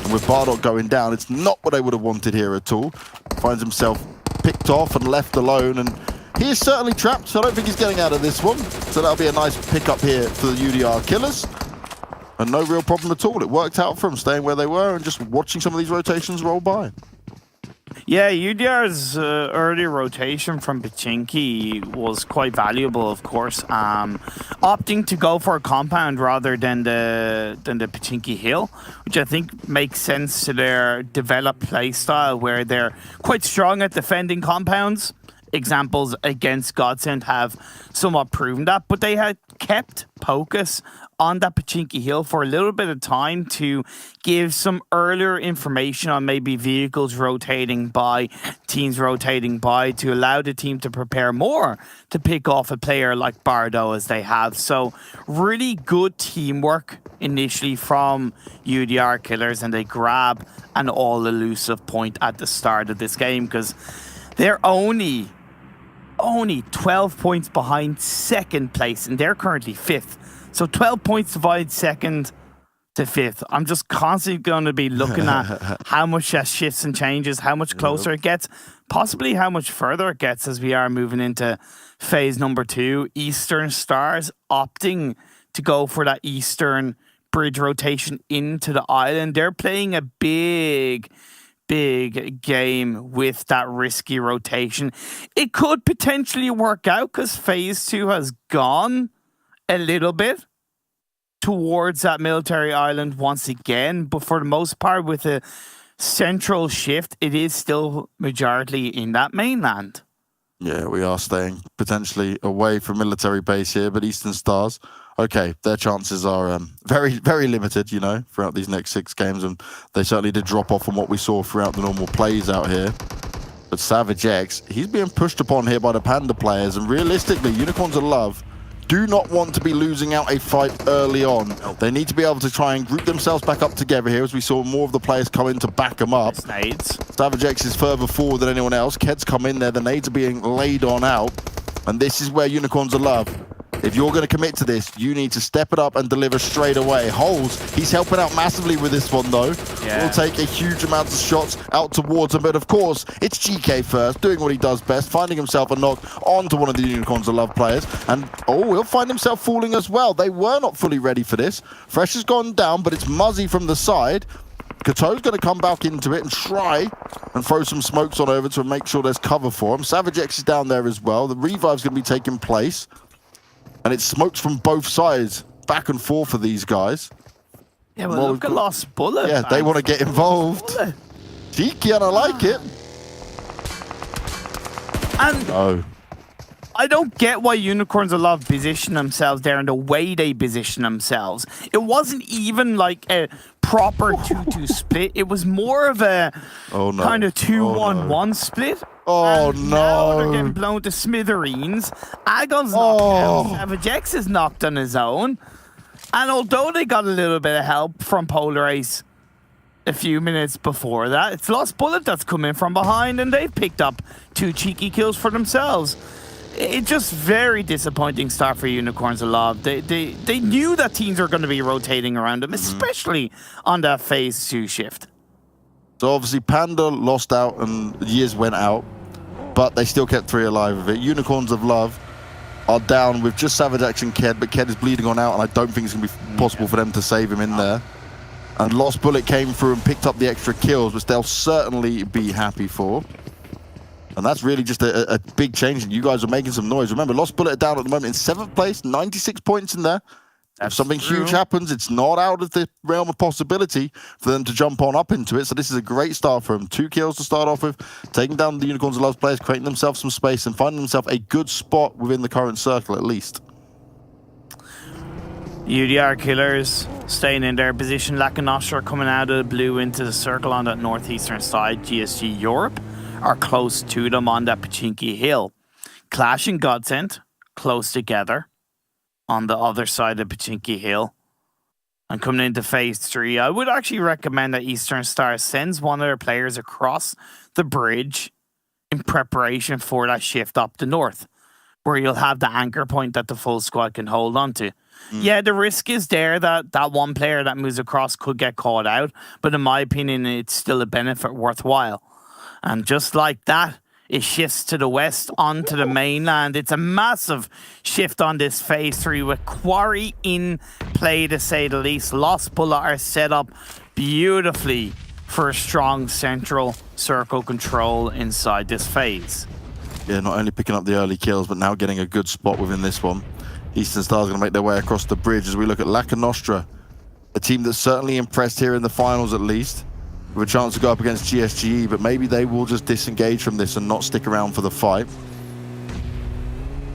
[SPEAKER 5] And with Bardock going down, it's not what they would have wanted here at all. Finds himself picked off and left alone, and he is certainly trapped, so I don't think he's getting out of this one. So that'll be a nice pickup here for the UDR Killers. And no real problem at all. It worked out for them, staying where they were and just watching some of these rotations roll by.
[SPEAKER 6] Yeah, UDR's early rotation from Pachinki was quite valuable, of course. Opting to go for a compound rather than the Pachinki Hill, which I think makes sense to their developed playstyle, where they're quite strong at defending compounds. Examples against GODSENT have somewhat proven that, but they had kept focus on that Pachinki Hill for a little bit of time to give some earlier information on maybe vehicles rotating by, teams rotating by, to allow the team to prepare more to pick off a player like Bardo as they have. So really good teamwork initially from UDR Killers, and they grab an all-elusive point at the start of this game because they're only 12 points behind second place, and they're currently 5th. So 12 points divide second to 5th. I'm just constantly going to be looking at how much that shifts and changes, how much closer it gets, possibly how much further it gets as we are moving into phase number 2. Eastern Stars opting to go for that Eastern bridge rotation into the island. They're playing a big game with that risky rotation. It could potentially work out because phase 2 has gone a little bit towards that military island once again, but for the most part with a central shift, it is still majority in that mainland.
[SPEAKER 5] Yeah, we are staying potentially away from military base here, but Eastern Stars, okay, their chances are very, very limited, you know, throughout these next 6 games, and they certainly did drop off from what we saw throughout the normal plays out here. But Savage X, he's being pushed upon here by the Panda players, and realistically, Unicorns of Love do not want to be losing out a fight early on. They need to be able to try and group themselves back up together here, as we saw more of the players come in to back them up.
[SPEAKER 6] Nades.
[SPEAKER 5] Savage X is further forward than anyone else. Ked's come in there, the nades are being laid on out, and this is where Unicorns of Love, if you're going to commit to this, you need to step it up and deliver straight away. Holes, he's helping out massively with this one, though.
[SPEAKER 6] Yeah.
[SPEAKER 5] Will take a huge amount of shots out towards him, but of course, it's GK first, doing what he does best, finding himself a knock onto one of the Unicorns of Love players, and he'll find himself falling as well. They were not fully ready for this. Fresh has gone down, but it's Muzzy from the side. Kato's going to come back into it and try and throw some smokes on over to make sure there's cover for him. Savage X is down there as well. The revive's going to be taking place. And it's smokes from both sides, back and forth for these guys.
[SPEAKER 6] Yeah, well, look at Lost Bullet.
[SPEAKER 5] Yeah, they want to get involved. Cheeky, and I like it.
[SPEAKER 6] And I don't get why Unicorns of Love position themselves there and the way they position themselves. It wasn't even like a proper 2-2 split. It was more of a kind of 2-1-1 split.
[SPEAKER 5] Oh,
[SPEAKER 6] and
[SPEAKER 5] no.
[SPEAKER 6] Now they're getting blown to smithereens. Agon's knocked out. Savage X is knocked on his own. And although they got a little bit of help from Polar Ace, a few minutes before that. It's Lost Bullet that's come in from behind, and they've picked up 2 cheeky kills for themselves. It's just very disappointing start for Unicorns of Love. They knew that teams were going to be rotating around them, especially on that phase 2 shift.
[SPEAKER 5] So obviously Panda lost out and Years went out, but they still kept 3 alive of it. Unicorns of Love are down with just Savage X and Ked, but Ked is bleeding on out, and I don't think it's going to be possible for them to save him in there. And Lost Bullet came through and picked up the extra kills, which they'll certainly be happy for. And that's really just a big change. You guys are making some noise. Remember, Lost Bullet are down at the moment in 7th place, 96 points in there. If something huge happens, it's not out of the realm of possibility for them to jump on up into it. So this is a great start for them. 2 kills to start off with, taking down the Unicorns of Love players, creating themselves some space and finding themselves a good spot within the current circle at least.
[SPEAKER 6] UDR killers staying in their position. Lakonostra coming out of the blue into the circle on that northeastern side. GSG Europe are close to them on that Pachinki Hill. Clash and GODSENT close together on the other side of Pachinki Hill. And coming into phase 3, I would actually recommend that Eastern Star sends one of their players across the bridge in preparation for that shift up the north, where you'll have the anchor point that the full squad can hold on to. Yeah, the risk is there that that one player that moves across could get caught out, but in my opinion, it's still a benefit worthwhile. And just like that, it shifts to the west onto the mainland. It's a massive shift on this phase 3 with Quarry in play, to say the least. Lost Bullet are set up beautifully for a strong central circle control inside this phase.
[SPEAKER 5] Yeah, not only picking up the early kills, but now getting a good spot within this one. Eastern Star's going to make their way across the bridge as we look at Lakonostra, a team that's certainly impressed here in the finals at least, with a chance to go up against GSGE, but maybe they will just disengage from this and not stick around for the fight.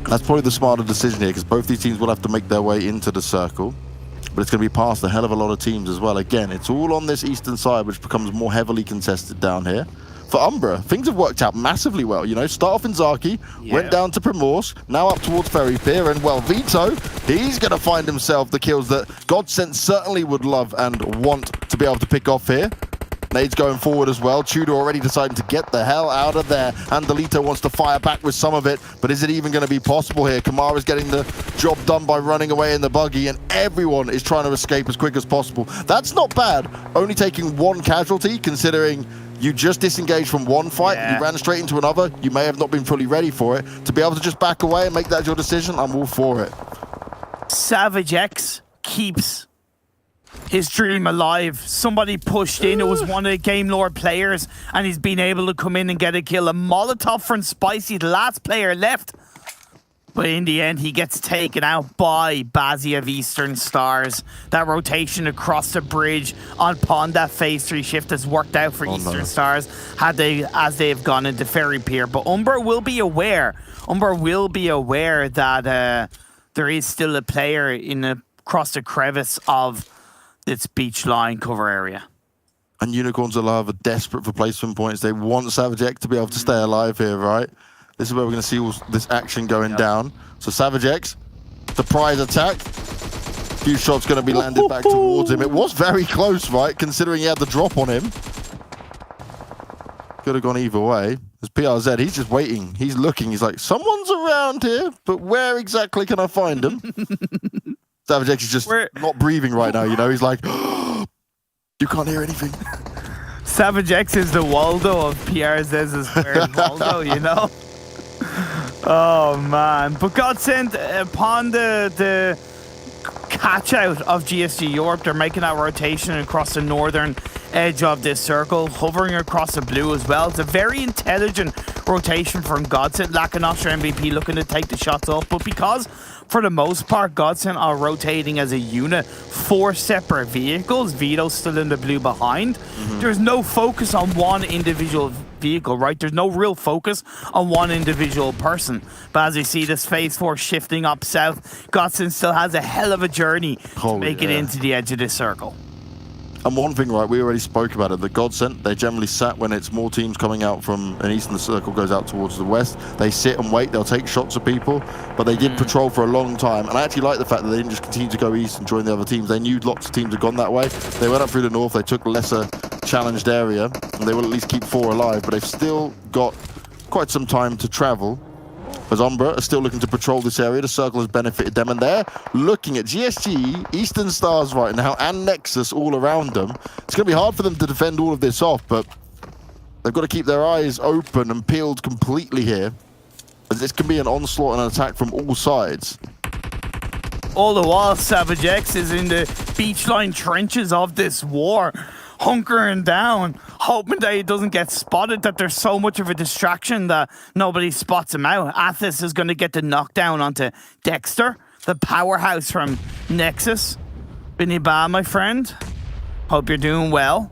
[SPEAKER 5] That's probably the smarter decision here, because both these teams will have to make their way into the circle, but it's going to be past a hell of a lot of teams as well. Again, it's all on this eastern side, which becomes more heavily contested down here. For Umbra, things have worked out massively well. You know, start off in Zaki, went down to Primorsk, now up towards Ferry Pier, and well, Vito, he's going to find himself the kills that GODSENT certainly would love and want to be able to pick off here. Nades going forward as well. Tudor already deciding to get the hell out of there. Andalito wants to fire back with some of it, but is it even going to be possible here? Kamara's getting the job done by running away in the buggy, and everyone is trying to escape as quick as possible. That's not bad. Only taking 1 casualty, considering you just disengaged from one fight, you ran straight into another, you may have not been fully ready for it. To be able to just back away and make that your decision, I'm all for it.
[SPEAKER 6] Savage X keeps his dream alive. Somebody pushed in, it was one of the Game Lord players, and he's been able to come in and get a kill. A Molotov from Spicy, the last player left. But in the end, he gets taken out by Bazzi of Eastern Stars. That rotation across the bridge on Panda phase 3 shift has worked out for Eastern Stars as they have gone into Ferry Pier. But Umbra will be aware. Umbra will be aware that there is still a player across the crevice of its beach line cover area.
[SPEAKER 5] And Unicorns of Love are desperate for placement points. They want Savage X to be able to stay alive here, right? This is where we're going to see all this action going down. So Savage X, surprise attack. Few shots going to be landed back towards him. It was very close, right? Considering he had the drop on him. Could have gone either way. There's PRZ, he's just waiting. He's looking. He's like, someone's around here, but where exactly can I find him? Savage X is just not breathing right now, you know? He's like, you can't hear anything.
[SPEAKER 6] Savage X is the Waldo of PRZ's squared Waldo, you know? Oh man, but GODSENT, upon the catch out of GSG Europe, they're making that rotation across the northern edge of this circle, hovering across the blue as well. It's a very intelligent rotation from GODSENT. Lakonostra MVP looking to take the shots off, but because for the most part GODSENT are rotating as a unit, 4 separate vehicles, Vito's still in the blue behind, there's no focus on one individual vehicle, right? There's no real focus on one individual person. But as you see this phase 4 shifting up south, GODSENT still has a hell of a journey to make it into the edge of this circle.
[SPEAKER 5] And one thing, right, we already spoke about it, the GODSENT, they generally sat when it's more teams coming out from an eastern circle goes out towards the west. They sit and wait, they'll take shots at people, but they did patrol for a long time. And I actually like the fact that they didn't just continue to go east and join the other teams. They knew lots of teams had gone that way. They went up through the north, they took lesser challenged area, and they will at least keep 4 alive, but they've still got quite some time to travel. As Umbra are still looking to patrol this area, the circle has benefited them, and they're looking at GSG, Eastern Stars right now, and Nexus all around them. It's going to be hard for them to defend all of this off, but they've got to keep their eyes open and peeled completely here, as this can be an onslaught and an attack from all sides.
[SPEAKER 6] All the while, Savage X is in the beachline trenches of this war, hunkering down, hoping that he doesn't get spotted, that there's so much of a distraction that nobody spots him out. Athos is going to get the knockdown onto Dexter, the powerhouse from Nexus. Binny Ba, my friend. Hope you're doing well.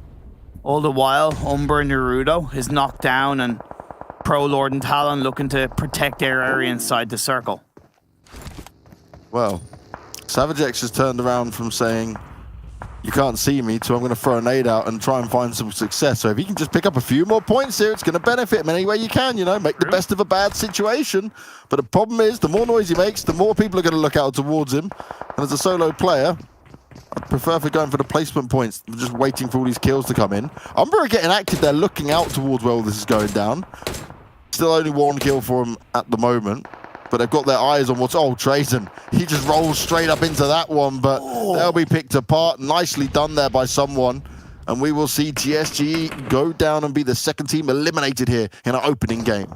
[SPEAKER 6] All the while, Umbra and Naruto is knocked down, and Pro Lord and Talon looking to protect their area inside the circle.
[SPEAKER 5] Well, Savage X has turned around from saying, "You can't see me," to "I'm going to throw a nade out and try and find some success." So if he can just pick up a few more points here, it's going to benefit him any way you can, you know, make the best of a bad situation. But the problem is, the more noise he makes, the more people are going to look out towards him. And as a solo player, I'd prefer for going for the placement points, just waiting for all these kills to come in. Umbra are getting active. They're looking out towards where all this is going down. Still only 1 kill for him at the moment. But they've got their eyes on what's... Oh, Trazen. He just rolls straight up into that one, but they'll be picked apart. Nicely done there by someone. And we will see GSG go down and be the second team eliminated here in our opening game.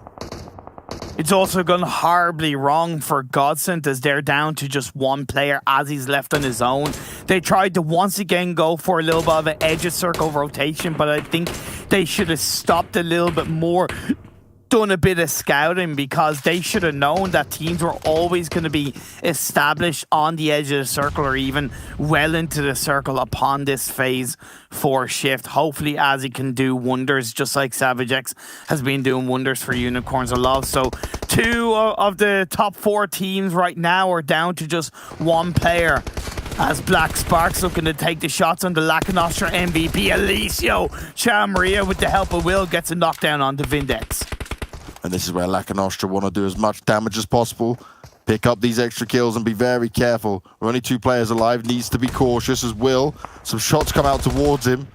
[SPEAKER 6] It's also gone horribly wrong for GODSENT, as they're down to just 1 player as he's left on his own. They tried to once again go for a little bit of an edge of circle rotation, but I think they should have stopped a little bit more, done a bit of scouting, because they should have known that teams were always going to be established on the edge of the circle, or even well into the circle upon this phase 4 shift. Hopefully Azzy can do wonders, just like Savage X has been doing wonders for Unicorns of Love. So 2 of the top 4 teams right now are down to just 1 player, as Black Sparks looking to take the shots on the Lakonostra MVP. Alicio Chamaria, with the help of Will, gets a knockdown on the Vindex.
[SPEAKER 5] And this is where Lakonostra want to do as much damage as possible. Pick up these extra kills and be very careful. We're only 2 players alive. Needs to be cautious as Will. Some shots come out towards him.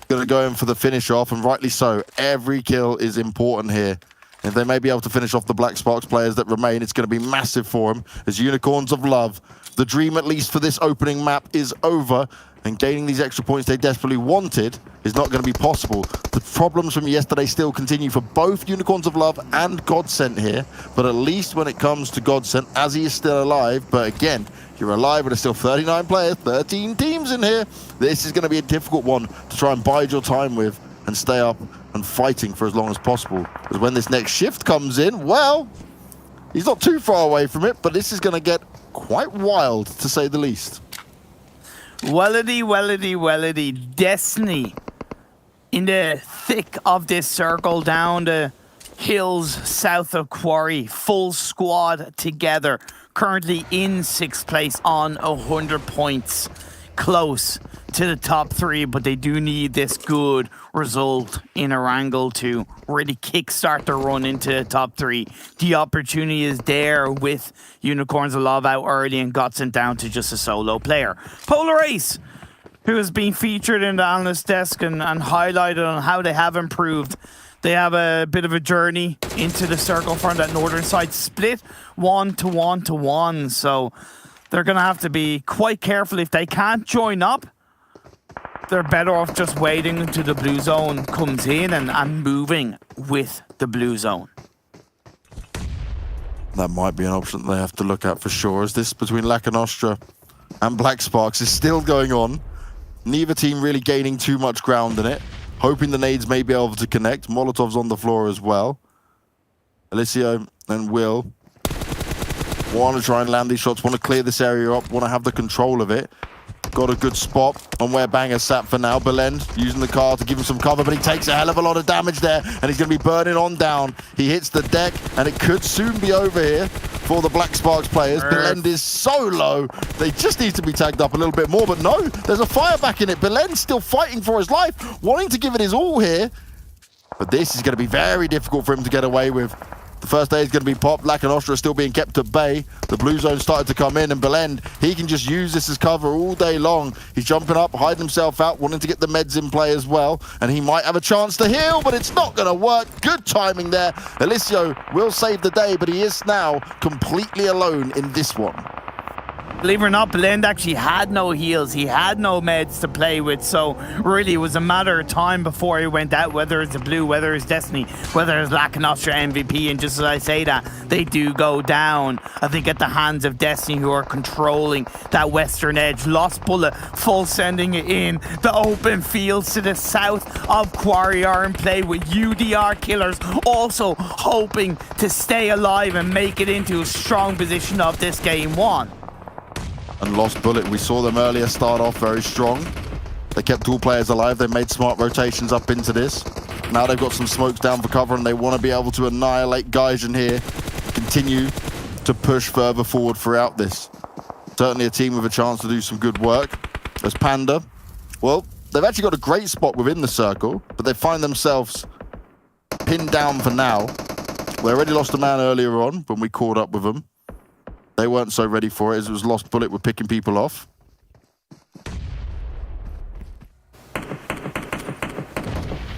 [SPEAKER 5] Going to go in for the finish off, and rightly so. Every kill is important here. If they may be able to finish off the Black Sparks players that remain, it's going to be massive for them. As Unicorns of Love, the dream, at least for this opening map, is over. And gaining these extra points they desperately wanted is not going to be possible. The problems from yesterday still continue for both Unicorns of Love and GODSENT here. But at least when it comes to GODSENT, Azzy is still alive. But again, you're alive, but there's still 39 players, 13 teams in here. This is going to be a difficult one to try and bide your time with and stay up and fighting for as long as possible. Because when this next shift comes in, well, he's not too far away from it, but this is going to get quite wild, to say the least.
[SPEAKER 6] Wellity. Destiny in the thick of this circle down the hills south of Quarry. Full squad together. Currently in 6th place on 100 points. Close to the top 3, but they do need this good result in Erangel to really kickstart the run into the top 3. The opportunity is there with Unicorns of Love out early and GODSENT down to just a solo player. Polar Ace, who has been featured in the analyst desk and highlighted on how they have improved. They have a bit of a journey into the circle from that northern side, split 1-to-1-to-1, so they're going to have to be quite careful. If they can't join up, they're better off just waiting until the blue zone comes in and moving with the blue zone.
[SPEAKER 5] That might be an option that they have to look at for sure, as this between Lakonostra and Black Sparks is still going on. Neither team really gaining too much ground in it. Hoping the nades may be able to connect. Molotov's on the floor as well. Alicio and Will want to try and land these shots, want to clear this area up, want to have the control of it. Got a good spot on where Banger sat for now. Belend using the car to give him some cover, but he takes a hell of a lot of damage there, and he's going to be burning on down. He hits the deck, and it could soon be over here for the Black Sparks players. Belend is so low. They just need to be tagged up a little bit more, but no, there's a fire back in it. Belend's still fighting for his life, wanting to give it his all here, but this is going to be very difficult for him to get away with. The first aid is going to be popped. Lakonostra is still being kept at bay. The blue zone started to come in, and Belend, he can just use this as cover all day long. He's jumping up, hiding himself out, wanting to get the meds in play as well, and he might have a chance to heal, but it's not going to work. Good timing there. Alicio will save the day, but he is now completely alone in this one.
[SPEAKER 6] Believe it or not, Belend actually had no heals. He had no meds to play with, so really it was a matter of time before he went out, whether it's the blue, whether it's Destiny, whether it's Lakonostra MVP, and just as I say that, they do go down, I think, at the hands of Destiny, who are controlling that western edge. Lost Bullet full sending it in. The open fields to the south of Quarry are in play, with UDR killers also hoping to stay alive and make it into a strong position of this game one.
[SPEAKER 5] And Lost Bullet, we saw them earlier start off very strong. They kept all players alive. They made smart rotations up into this. Now they've got some smokes down for cover, and they want to be able to annihilate Gaijin here. Continue to push further forward throughout this. Certainly a team with a chance to do some good work. As Panda, well, they've actually got a great spot within the circle, but they find themselves pinned down for now. They already lost a man earlier on when we caught up with them. They weren't so ready for it, as it was Lost Bullet were picking people off.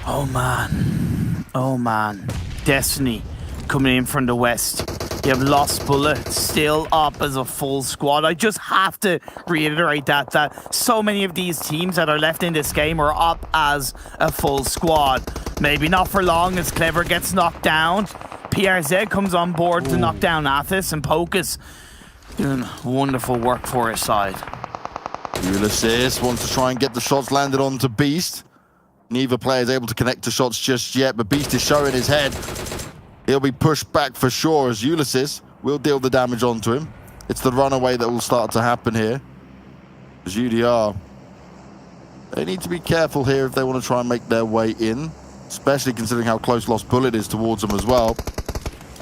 [SPEAKER 6] Oh man. Destiny coming in from the west. You have Lost Bullet still up as a full squad. I just have to reiterate that so many of these teams that are left in this game are up as a full squad. Maybe not for long, as Clever gets knocked down. PRZ comes on board to knock down Athos, and Pocus doing wonderful work for his side.
[SPEAKER 5] Ulysses wants to try and get the shots landed onto Beast. Neither player is able to connect to shots just yet, but Beast is showing his head. He'll be pushed back for sure, as Ulysses will deal the damage onto him. It's the runaway that will start to happen here. As UDR, they need to be careful here if they want to try and make their way in, especially considering how close Lost Bullet is towards them as well.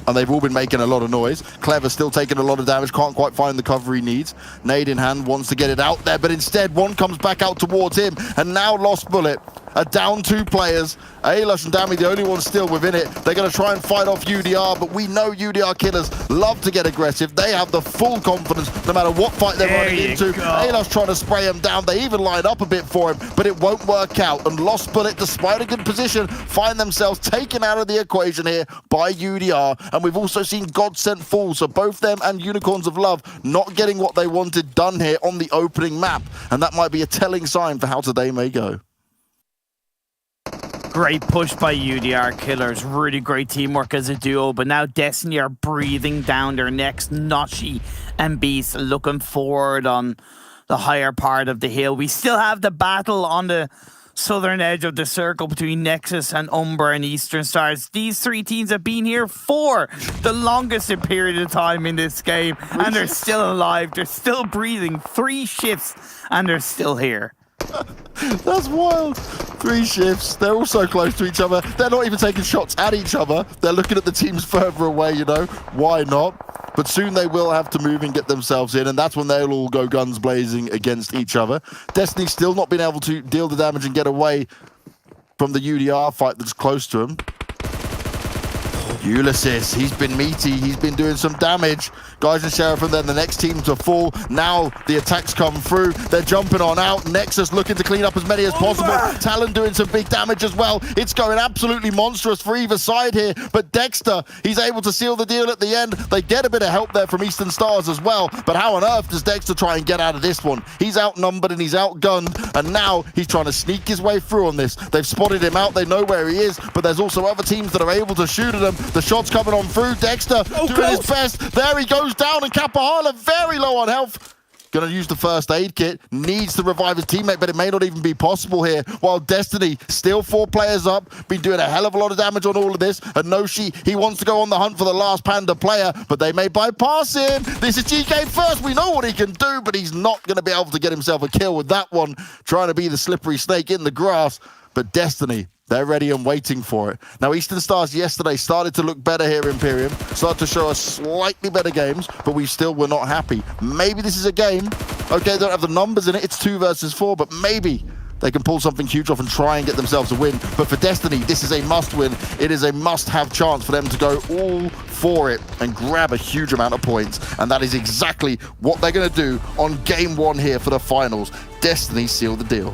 [SPEAKER 5] And they've all been making a lot of noise. Clever still taking a lot of damage, can't quite find the cover he needs. Nade in hand, wants to get it out there, but instead one comes back out towards him, and now Lost Bullet are down 2 players. Ailush and Dami, the only ones still within it. They're going to try and fight off UDR, but we know UDR killers love to get aggressive. They have the full confidence no matter what fight they're running into. Ailush trying to spray him down. They even line up a bit for him, but it won't work out. And Lost Bullet, despite a good position, find themselves taken out of the equation here by UDR. And we've also seen GODSENT fall, so both them and Unicorns of Love not getting what they wanted done here on the opening map. And that might be a telling sign for how today may go.
[SPEAKER 6] Great push by UDR killers. Really great teamwork as a duo. But now Destiny are breathing down their necks. Noshi and Beast looking forward on the higher part of the hill. We still have the battle on the southern edge of the circle between Nexus and Umbra and Eastern Stars. These 3 teams have been here for the longest period of time in this game. And they're still alive. They're still breathing. 3 shifts and they're still here.
[SPEAKER 5] That's wild. 3 shifts. They're all so close to each other. They're not even taking shots at each other. They're looking at the teams further away, you know. Why not? But soon they will have to move and get themselves in, and that's when they'll all go guns blazing against each other. Destiny's still not been able to deal the damage and get away from the UDR fight that's close to him. Ulysses, he's been meaty, he's been doing some damage. Gaijin Seraphim, then the next team to fall. Now the attacks come through, they're jumping on out. Nexus looking to clean up as many as possible. Talon doing some big damage as well. It's going absolutely monstrous for either side here, but Dexter, he's able to seal the deal at the end. They get a bit of help there from Eastern Stars as well, but how on earth does Dexter try and get out of this one? He's outnumbered and he's outgunned, and now he's trying to sneak his way through on this. They've spotted him out, they know where he is, but there's also other teams that are able to shoot at him. The shot's coming on through. Dexter doing his best. There he goes down, and Kapahala very low on health. Gonna use the first aid kit. Needs to revive his teammate, but it may not even be possible here. While Destiny, still 4 players up, been doing a hell of a lot of damage on all of this. And Noshi, he wants to go on the hunt for the last Panda player, but they may bypass him. This is GK first. We know what he can do, but he's not gonna be able to get himself a kill with that one. Trying to be the slippery snake in the grass. But Destiny, they're ready and waiting for it. Now, Eastern Stars yesterday started to look better here, Imperium. Started to show us slightly better games, but we still were not happy. Maybe this is a game. Okay, they don't have the numbers in it. It's 2 versus 4, but maybe they can pull something huge off and try and get themselves a win. But for Destiny, this is a must-win. It is a must-have chance for them to go all for it and grab a huge amount of points. And that is exactly what they're going to do on game 1 here for the finals. Destiny seal the deal.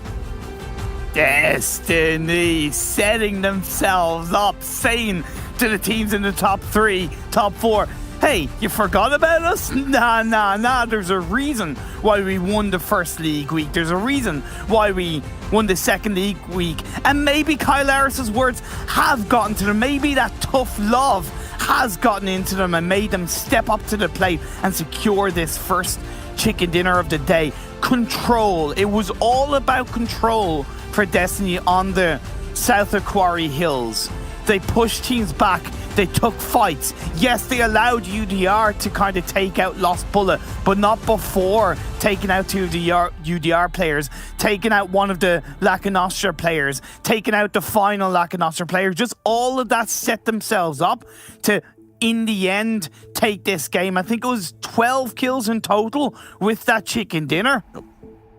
[SPEAKER 6] Destiny setting themselves up, saying to the teams in the top 3, top 4, hey, you forgot about us? Nah. There's a reason why we won the first league week. There's a reason why we won the second league week. And maybe Kyle Harris's words have gotten to them. Maybe that tough love has gotten into them and made them step up to the plate and secure this first chicken dinner of the day. Control. It was all about control for Destiny on the south of Quarry Hills. They pushed teams back. They took fights. Yes, they allowed UDR to kind of take out Lost Bullet, but not before taking out 2 of the UDR players, taking out one of the Lakonostra players, taking out the final Lakonostra player. Just all of that set themselves up to, in the end, take this game. I think it was 12 kills in total with that chicken dinner.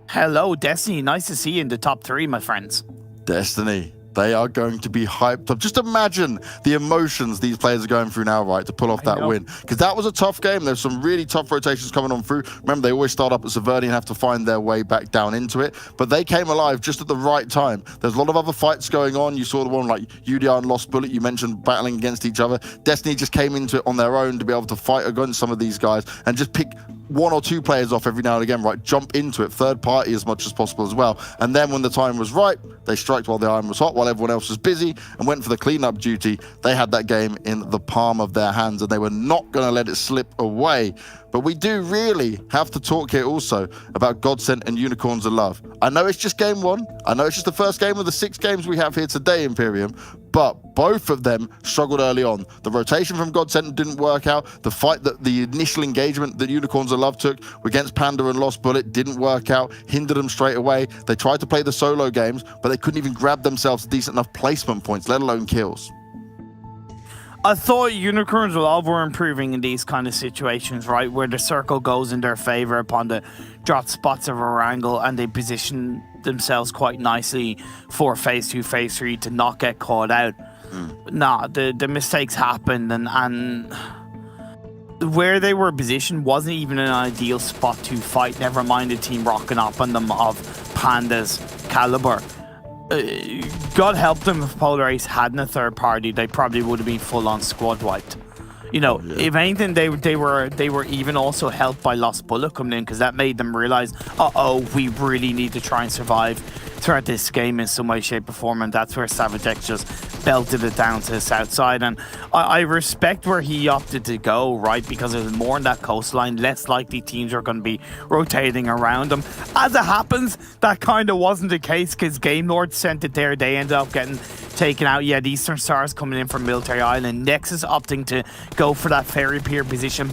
[SPEAKER 6] Hello, Destiny. Nice to see you in the top 3, my friends.
[SPEAKER 5] Destiny. They are going to be hyped up. Just imagine the emotions these players are going through now, right, to pull off that win. Because that was a tough game. There's some really tough rotations coming on through. Remember, they always start up at Severny and have to find their way back down into it. But they came alive just at the right time. There's a lot of other fights going on. You saw the one like UDR and Lost Bullet. You mentioned battling against each other. Destiny just came into it on their own to be able to fight against some of these guys and just pick 1 or 2 players off every now and again, right? Jump into it, third party as much as possible as well. And then when the time was right, they striked while the iron was hot, while everyone else was busy, and went for the cleanup duty. They had that game in the palm of their hands, and they were not going to let it slip away. But we do really have to talk here also about GODSENT and Unicorns of Love. I know it's just game 1. I know it's just the first game of the 6 games we have here today, Imperium, but both of them struggled early on. The rotation from GODSENT didn't work out. The fight, the initial engagement that Unicorns of Love took against Panda and Lost Bullet didn't work out, hindered them straight away. They tried to play the solo games, but they couldn't even grab themselves decent enough placement points, let alone kills.
[SPEAKER 6] I thought Unicorns of Love were improving in these kind of situations, right? Where the circle goes in their favor upon the drop spots of Erangel, and they position themselves quite nicely for phase 2, phase 3 to not get caught out. Nah, the mistakes happened, and where they were positioned wasn't even an ideal spot to fight, never mind a team rocking up on them of Panda's caliber. God help them if Polar Ace hadn't a third party, they probably would have been full-on squad wiped. You know, if anything, they were even also helped by Lost Bullet coming in, because that made them realize, we really need to try and survive throughout this game in some way, shape, or form, and that's where Savage X just belted it down to the south side. And I respect where he opted to go, right, because it was more on that coastline, less likely teams are going to be rotating around him. As it happens, that kind of wasn't the case, because Game Lord sent it there. They ended up getting taken out. You had Eastern Stars coming in from Military Island, NEXUS opting to go for that ferry pier position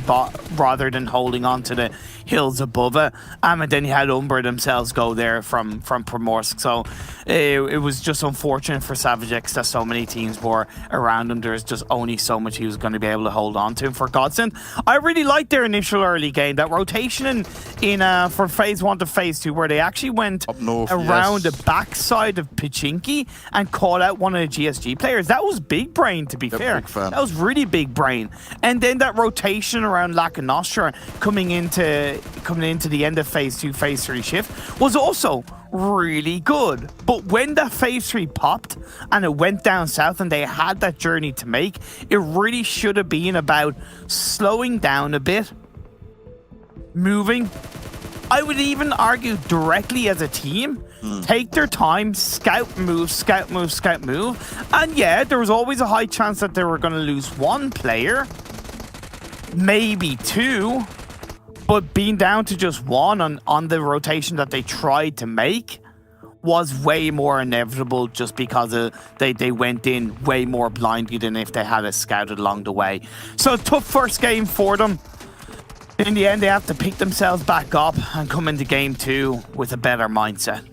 [SPEAKER 6] rather than holding on to the hills above it. And then you had Umbra themselves go there from Primorsk. So it was just unfortunate for Savage X that so many teams were around him. There's just only so much he was going to be able to hold on to. For GODSENT, I really liked their initial early game. That rotation in for phase 1 to phase 2, where they actually went
[SPEAKER 5] up north,
[SPEAKER 6] around the backside of Pachinki and caught out one of the GSG players. That was big brain, to be fair. That was really big brain. And then that rotation around Lakonostra coming into the end of phase 2, phase 3 shift was also really good. But when that phase 3 popped and it went down south and they had that journey to make, it really should have been about slowing down a bit, moving. I would even argue directly as a team, take their time, scout, move, scout, move, scout, move. And yeah, there was always a high chance that they were going to lose 1 player, maybe 2. But being down to just 1 on the rotation that they tried to make was way more inevitable, just because they went in way more blindly than if they had it scouted along the way. So tough first game for them. In the end, they have to pick themselves back up and come into game 2 with a better mindset.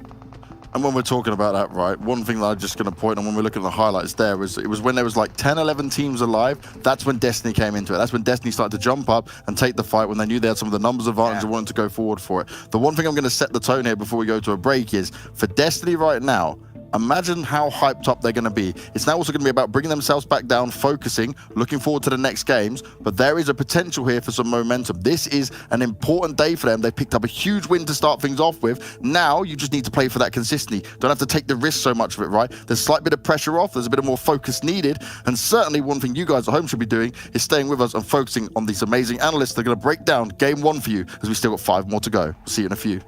[SPEAKER 5] And when we're talking about that, right, one thing that I'm just going to point on when we're looking at the highlights there was it was when there was like 10, 11 teams alive, that's when Destiny came into it. That's when Destiny started to jump up and take the fight when they knew they had some of the numbers advantage and wanted to go forward for it. The one thing I'm going to set the tone here before we go to a break is, for Destiny right now, imagine how hyped up they're going to be. It's now also going to be about bringing themselves back down, focusing, looking forward to the next games. But there is a potential here for some momentum. This is an important day for them. They picked up a huge win to start things off with. Now you just need to play for that consistency. Don't have to take the risk so much of it, right? There's a slight bit of pressure off. There's a bit of more focus needed. And certainly one thing you guys at home should be doing is staying with us and focusing on these amazing analysts. They're going to break down game 1 for you, as we still got 5 more to go. See you in a few.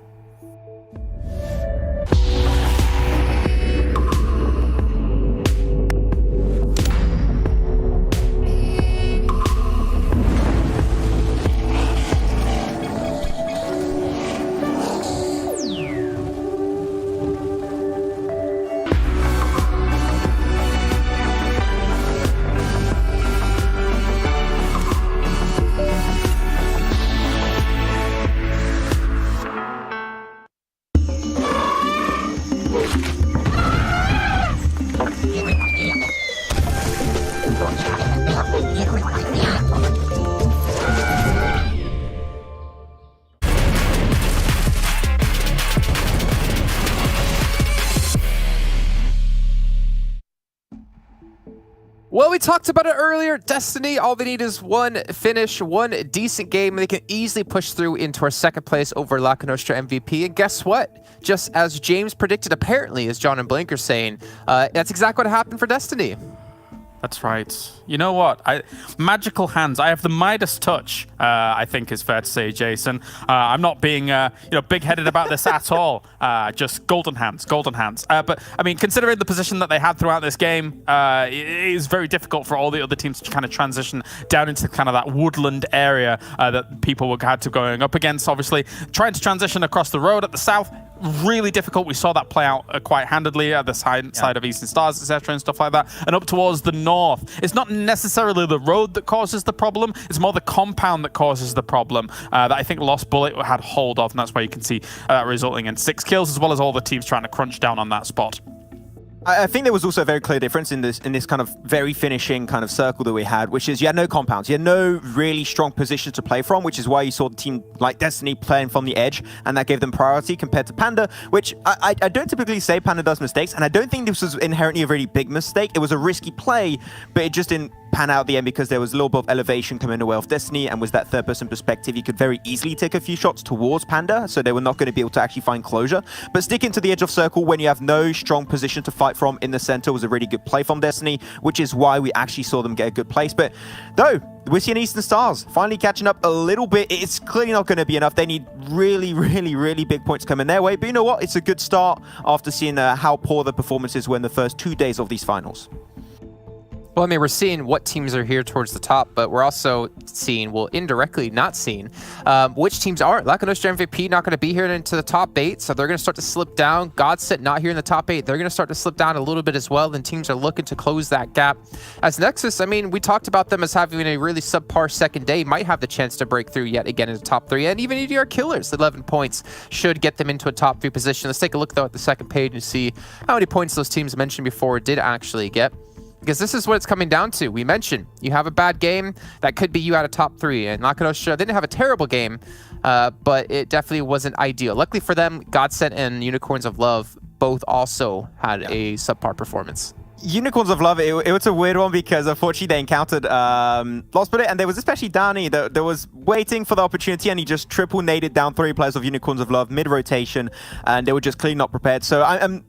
[SPEAKER 2] Well, we talked about it earlier. Destiny, all they need is one finish, one decent game, and they can easily push through into our second place over Lakonostra MVP. And guess what? Just as James predicted, apparently, as John and Blink are saying, that's exactly what happened for Destiny.
[SPEAKER 4] That's right. You know what? Magical hands. I have the Midas touch, I think is fair to say, Jason. I'm not being big-headed about this at all. Just golden hands, golden hands. But, I mean, considering the position that they had throughout this game, it is very difficult for all the other teams to kind of transition down into kind of that woodland area that people had to going up against. Obviously, trying to transition across the road at the south, really difficult. We saw that play out quite handedly at the side of Eastern Stars, etc. and stuff like that. And up towards the north, it's not necessarily the road that causes the problem. It's more the compound that causes the problem that I think Lost Bullet had hold of, and that's why you can see that resulting in 6 kills, as well as all the teams trying to crunch down on that spot.
[SPEAKER 3] I think there was also a very clear difference in this kind of very finishing kind of circle that we had, which is you had no compounds, you had no really strong positions to play from, which is why you saw the team like Destiny playing from the edge, and that gave them priority compared to Panda, which I don't typically say Panda does mistakes, and I don't think this was inherently a really big mistake. It was a risky play, but it just didn't pan out at the end because there was a little bit of elevation coming away off Destiny, and with that third-person perspective, you could very easily take a few shots towards Panda, so they were not going to be able to actually find closure. But sticking to the edge of circle when you have no strong position to fight from in the center was a really good play from Destiny, which is why we actually saw them get a good place. But though, we're seeing Eastern Stars finally catching up a little bit. It's clearly not going to be enough. They need really, really, really big points coming their way. But you know what? It's a good start after seeing how poor the performances were in the first 2 days of these finals.
[SPEAKER 2] Well, I mean, we're seeing what teams are here towards the top, but we're also seeing, well, indirectly not seeing, which teams are. Lakonostra MVP not going to be here into the top 8, so they're going to start to slip down. GODSENT not here in the top 8. They're going to start to slip down a little bit as well, and teams are looking to close that gap. As Nexus, I mean, we talked about them as having a really subpar second day, might have the chance to break through yet again into the top 3, and even EDR Killers, 11 points, should get them into a top 3 position. Let's take a look, though, at the second page and see how many points those teams mentioned before did actually get. Because this is what it's coming down to. We mentioned you have a bad game, that could be you out of top 3. And Lakonostra didn't have a terrible game, but it definitely wasn't ideal. Luckily for them, GODSENT and Unicorns of Love both also had a subpar performance.
[SPEAKER 3] Unicorns of Love, it was a weird one because unfortunately they encountered Lost Bullet, and there was especially Danny that was waiting for the opportunity, and he just triple naded down 3 players of Unicorns of Love mid-rotation, and they were just clearly not prepared. So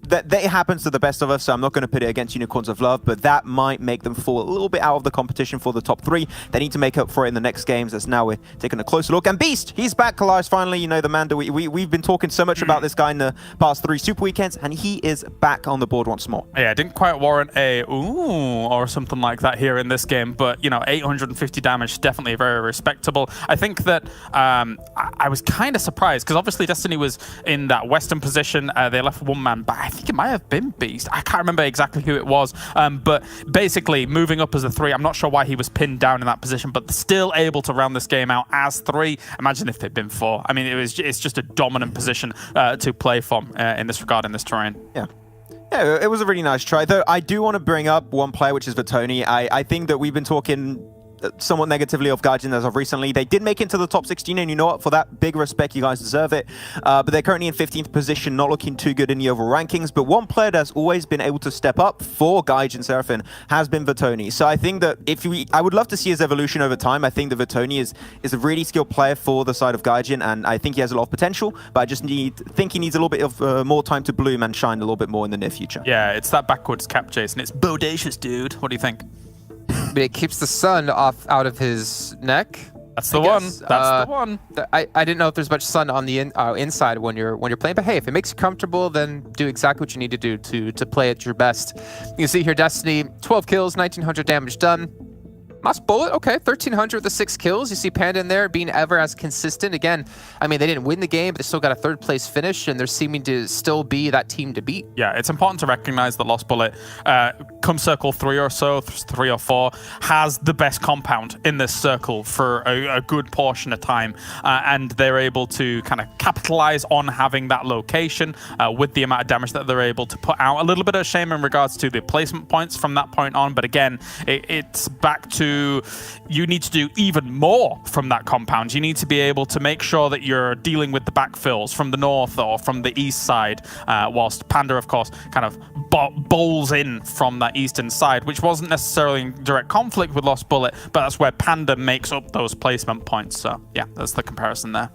[SPEAKER 3] that happens to the best of us, so I'm not going to put it against Unicorns of Love, but that might make them fall a little bit out of the competition for the top 3. They need to make up for it in the next games, as now we're taking a closer look. And Beast, he's back, Kalias, finally, you know, the man that we've been talking so much about this guy in the past 3 Super Weekends, and he is back on the board once more.
[SPEAKER 4] Yeah, didn't quite warrant warrant a ooh or something like that here in this game, but you know, 850 damage, definitely very respectable. I think that I was kind of surprised because obviously Destiny was in that Western position. They left one man back. I think it might have been Beast. I can't remember exactly who it was, but basically moving up as a 3. I'm not sure why he was pinned down in that position, but still able to round this game out as 3. Imagine if they'd been 4. I mean, it's just a dominant position to play from in this regard, in this terrain.
[SPEAKER 3] Yeah. Yeah, it was a really nice try. Though I do want to bring up one player, which is Vitoni. I think that we've been talking somewhat negatively of Gaijin as of recently. They did make it into the top 16, and you know what? For that, big respect, you guys deserve it. But they're currently in 15th position, not looking too good in the overall rankings. But one player that's always been able to step up for Gaijin Seraphim has been Vitoni. So I think that I would love to see his evolution over time. I think that Vitoni is a really skilled player for the side of Gaijin, and I think he has a lot of potential. But I just think he needs a little bit of more time to bloom and shine a little bit more in the near future.
[SPEAKER 4] Yeah, it's that backwards cap, Jason. It's bodacious, dude. What do you think?
[SPEAKER 2] But it keeps the sun out of his neck.
[SPEAKER 4] That's the one. That's the one.
[SPEAKER 2] I didn't know if there's much sun on the inside when you're playing, but hey, if it makes you comfortable, then do exactly what you need to do to play at your best. You can see here, Destiny, 12 kills, 1900 damage done. Moss Bullet, okay, 1,300 with the 6 kills. You see Panda in there being ever as consistent. Again, I mean, they didn't win the game, but they still got a 3rd place finish, and they're seeming to still be that team to beat.
[SPEAKER 4] Yeah, it's important to recognize that Lost Bullet, come circle 3 or so, 3 or 4, has the best compound in this circle for a good portion of time, and they're able to kind of capitalize on having that location with the amount of damage that they're able to put out. A little bit of shame in regards to the placement points from that point on, but again, it's back to you need to do even more from that compound. You need to be able to make sure that you're dealing with the backfills from the north or from the east side, whilst Panda, of course, kind of bowls in from that eastern side, which wasn't necessarily in direct conflict with Lost Bullet, but that's where Panda makes up those placement points. So yeah, that's the comparison there.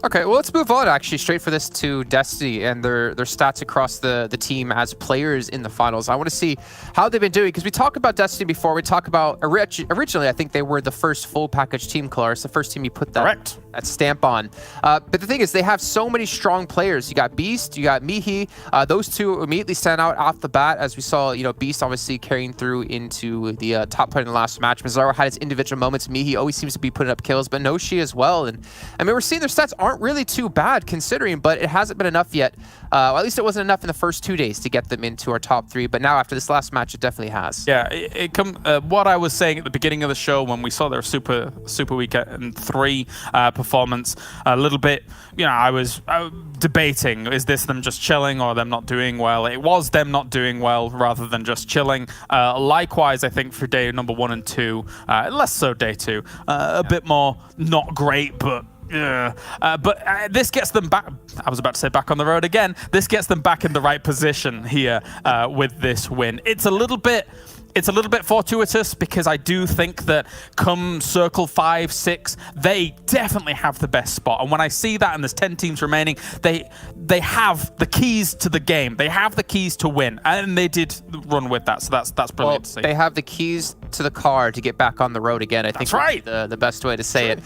[SPEAKER 2] Okay, well, let's move on, actually, straight for this to Destiny and their stats across the team as players in the finals. I want to see how they've been doing, because we talked about Destiny before. We talked about, originally, I think they were the first full package team, Clarus, the first team you put that stamp on. But the thing is, they have so many strong players. You got Beast, you got Mihi. Those two immediately stand out off the bat, as we saw, you know, Beast obviously carrying through into the top point in the last match. Mazzaro had his individual moments. Mihi always seems to be putting up kills, but Noshi as well. And I mean, we're seeing their stats aren't really too bad considering, but it hasn't been enough yet. Well, at least it wasn't enough in the first 2 days to get them into our top 3, but now after this last match, it definitely has.
[SPEAKER 4] Yeah, what I was saying at the beginning of the show when we saw their Super Weekend 3 performance, a little bit, you know, I was debating, is this them just chilling or them not doing well? It was them not doing well rather than just chilling. Likewise, I think for day number 1 and 2, less so day 2, a bit more not great, but this gets them back. I was about to say back on the road again. This gets them back in the right position here with this win. It's a little bit fortuitous because I do think that come circle 5, 6, they definitely have the best spot. And when I see that and there's 10 teams remaining, they have the keys to the game. They have the keys to win, and they did run with that. So that's brilliant to see.
[SPEAKER 2] They have the keys to the car to get back on the road again. I think that's the best way to say it.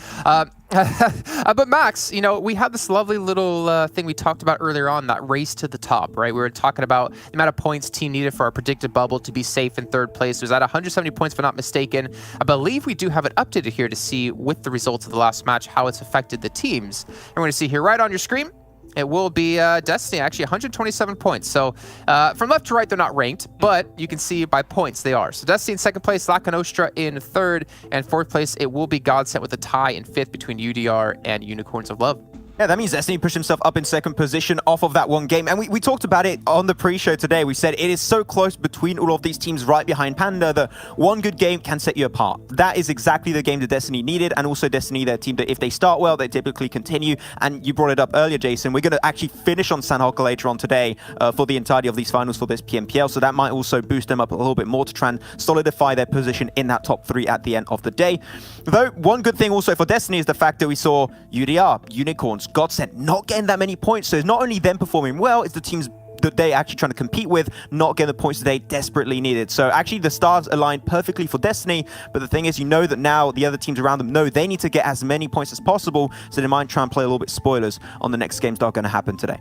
[SPEAKER 2] But Max, you know, we had this lovely little thing we talked about earlier on, that race to the top, right? We were talking about the amount of points team needed for our predicted bubble to be safe in 3rd place. It was at 170 points, if I'm not mistaken. I believe we do have it updated here to see with the results of the last match how it's affected the teams. And we're going to see here right on your screen. It will be Destiny, actually 127 points. So from left to right, they're not ranked, but you can see by points they are. So Destiny in 2nd place, Lakonostra in 3rd, and 4th place, it will be GODSENT with a tie in 5th between UDR and Unicorns of Love.
[SPEAKER 3] Yeah, that means Destiny pushed himself up in 2nd position off of that one game. And we talked about it on the pre-show today. We said it is so close between all of these teams right behind Panda that one good game can set you apart. That is exactly the game that Destiny needed. And also Destiny, their team, that if they start well, they typically continue. And you brought it up earlier, Jason. We're going to actually finish on Sanhok later on today for the entirety of these finals for this PMPL. So that might also boost them up a little bit more to try and solidify their position in that top 3 at the end of the day. Though, one good thing also for Destiny is the fact that we saw UDR, Unicorns, GODSENT not getting that many points. So it's not only them performing well, it's the teams that they're actually trying to compete with not getting the points that they desperately needed. So actually the stars aligned perfectly for Destiny, but the thing is, you know that now the other teams around them know they need to get as many points as possible, so they might try and play a little bit spoilers on the next games that are going to happen today.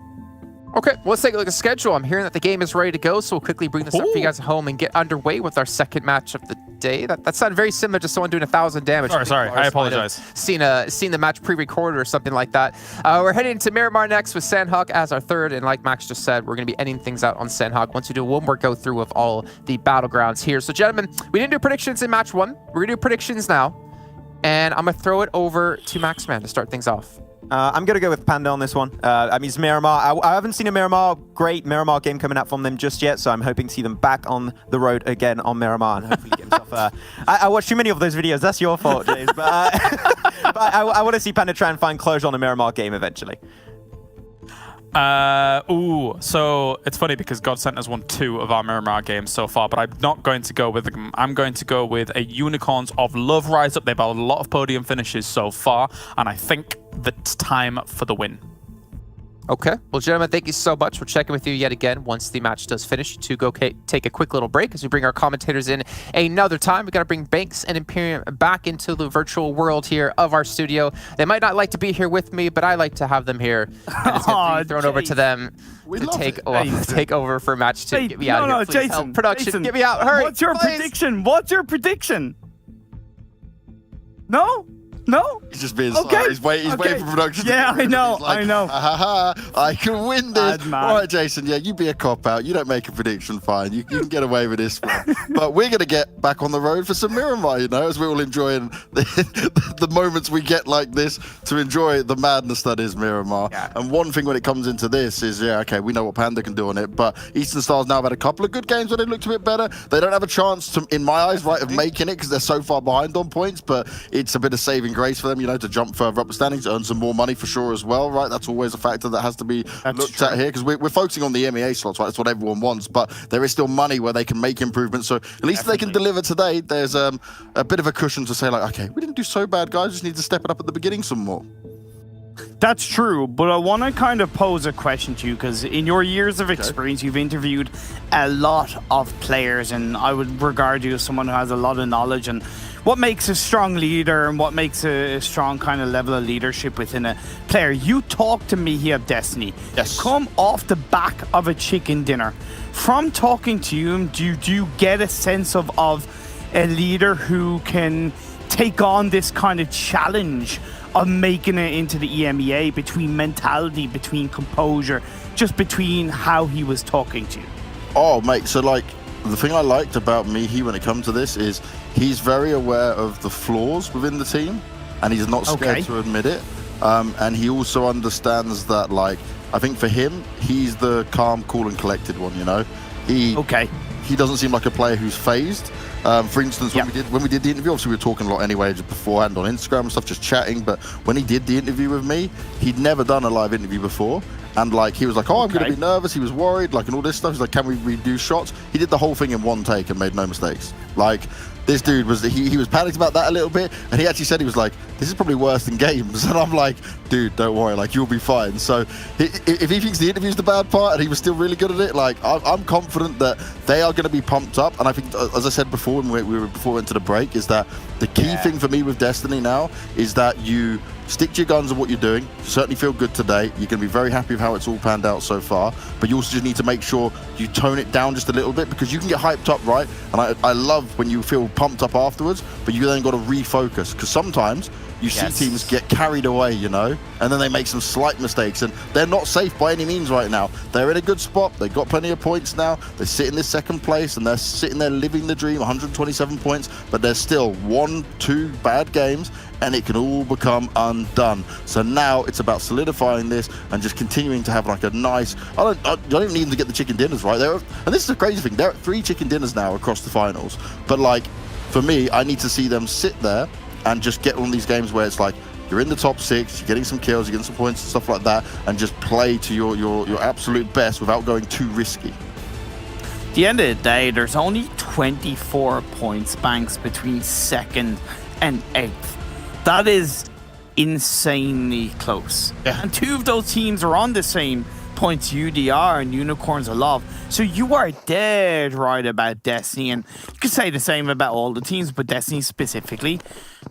[SPEAKER 2] Okay, well, let's take a look at the schedule. I'm hearing that the game is ready to go, so we'll quickly bring this up for you guys at home and get underway with our second match of the day. That sounded very similar to someone doing 1,000 damage.
[SPEAKER 4] Sorry, I apologize.
[SPEAKER 2] Seen the match pre-recorded or something like that. We're heading to Miramar next with Sanhok as our third, and like Max just said, we're going to be ending things out on Sanhok once we do one more go through of all the battlegrounds here. So, gentlemen, we didn't do predictions in match 1. We're going to do predictions now, and I'm going to throw it over to Maxman to start things off.
[SPEAKER 3] I'm going to go with Panda on this one. I mean, it's Miramar. I haven't seen a great Miramar game coming out from them just yet, so I'm hoping to see them back on the road again on Miramar and hopefully get himself... I watched too many of those videos. That's your fault, James. But, but I want to see Panda try and find closure on a Miramar game eventually.
[SPEAKER 4] So it's funny because GODSENT has won 2 of our Miramar games so far, but I'm not going to go with them. I'm going to go with a Unicorns of Love Rise Up. They've had a lot of podium finishes so far, and I think that's time for the win.
[SPEAKER 2] Okay. Well, gentlemen, thank you so much for checking with you yet again. Once the match does finish, to go take a quick little break as we bring our commentators in another time. We got to bring Banks and Imperium back into the virtual world here of our studio. They might not like to be here with me, but I like to have them here. And it's going to be thrown over to them to take over for match 2. Get me out of here, please.
[SPEAKER 6] Jason,
[SPEAKER 2] Production,
[SPEAKER 6] Jason,
[SPEAKER 2] get me out. Hurry,
[SPEAKER 6] What's your prediction? What's your prediction? No? No?
[SPEAKER 5] He's just being sorry. He's waiting for production.
[SPEAKER 6] Yeah, I know.
[SPEAKER 5] Like,
[SPEAKER 6] I know.
[SPEAKER 5] I can win this. All right, Jason. Yeah, you be a cop out. You don't make a prediction. Fine. You can get away with this one. But we're gonna get back on the road for some Miramar. You know, as we're all enjoying the moments we get like this to enjoy the madness that is Miramar. Yeah. And one thing when it comes into this is, okay, we know what Panda can do on it, but Eastern Stars now have had a couple of good games where they looked a bit better. They don't have a chance to, in my eyes, right, of making it because they're so far behind on points. But it's a bit of saving grace for them, you know, to jump further up the standings, earn some more money for sure as well, right? That's always a factor that has to be looked at here because we're focusing on the MEA slots, right? That's what everyone wants, but there is still money where they can make improvements. So at least if they can deliver today, there's a bit of a cushion to say like, okay, we didn't do so bad, guys. Just need to step it up at the beginning some more.
[SPEAKER 6] That's true, but I want to kind of pose a question to you because in your years of experience, you've interviewed a lot of players, and I would regard you as someone who has a lot of knowledge and what makes a strong leader and what makes a strong kind of level of leadership within a player. You talk to me here of Destiny.
[SPEAKER 5] Yes.
[SPEAKER 6] Come off the back of a chicken dinner. From talking to you, do you get a sense of a leader who can take on this kind of challenge of making it into the EMEA, between mentality, between composure, just between how he was talking to you?
[SPEAKER 5] Oh, mate, so like the thing I liked about Mihi when it comes to this is he's very aware of the flaws within the team and he's not scared to admit it. And he also understands that, like, I think for him, he's the calm, cool and collected one, you know? He doesn't seem like a player who's phased. For instance, when we did the interview, obviously we were talking a lot anyway just beforehand on Instagram and stuff, just chatting. But when he did the interview with me, he'd never done a live interview before. And like he was like, oh, I'm going to be nervous. He was worried, like, and all this stuff. He's like, can we redo shots? He did the whole thing in one take and made no mistakes. Like, this dude was, he was panicked about that a little bit. And he actually said, he was like, this is probably worse than games. And I'm like, dude, don't worry, like, you'll be fine. So if he thinks the interview's the bad part and he was still really good at it, like, I'm confident that they are going to be pumped up. And I think, as I said before, when we went to the break, is that the key thing for me with Destiny now is that you stick to your guns on what you're doing. You certainly feel good today. You're going to be very happy with how it's all panned out so far. But you also just need to make sure you tone it down just a little bit because you can get hyped up, right? And I love when you feel pumped up afterwards, but you then got to refocus because sometimes you see teams get carried away, you know, and then they make some slight mistakes and they're not safe by any means right now. They're in a good spot. They've got plenty of points now. They sit in this second place and they're sitting there living the dream, 127 points, but there's still 1-2 bad games and it can all become undone. So now it's about solidifying this and just continuing to have like a nice, I don't even need them to get the chicken dinners right there. And this is the crazy thing. There are 3 chicken dinners now across the finals. But like, for me, I need to see them sit there and just get one of these games where it's like, you're in the top 6, you're getting some kills, you're getting some points and stuff like that, and just play to your absolute best without going too risky.
[SPEAKER 6] At the end of the day, there's only 24 points banks between 2nd and 8th. That is insanely close. Yeah. And 2 of those teams are on the same points UDR and Unicorns of Love. So you are dead right about Destiny, and you could say the same about all the teams, but Destiny specifically,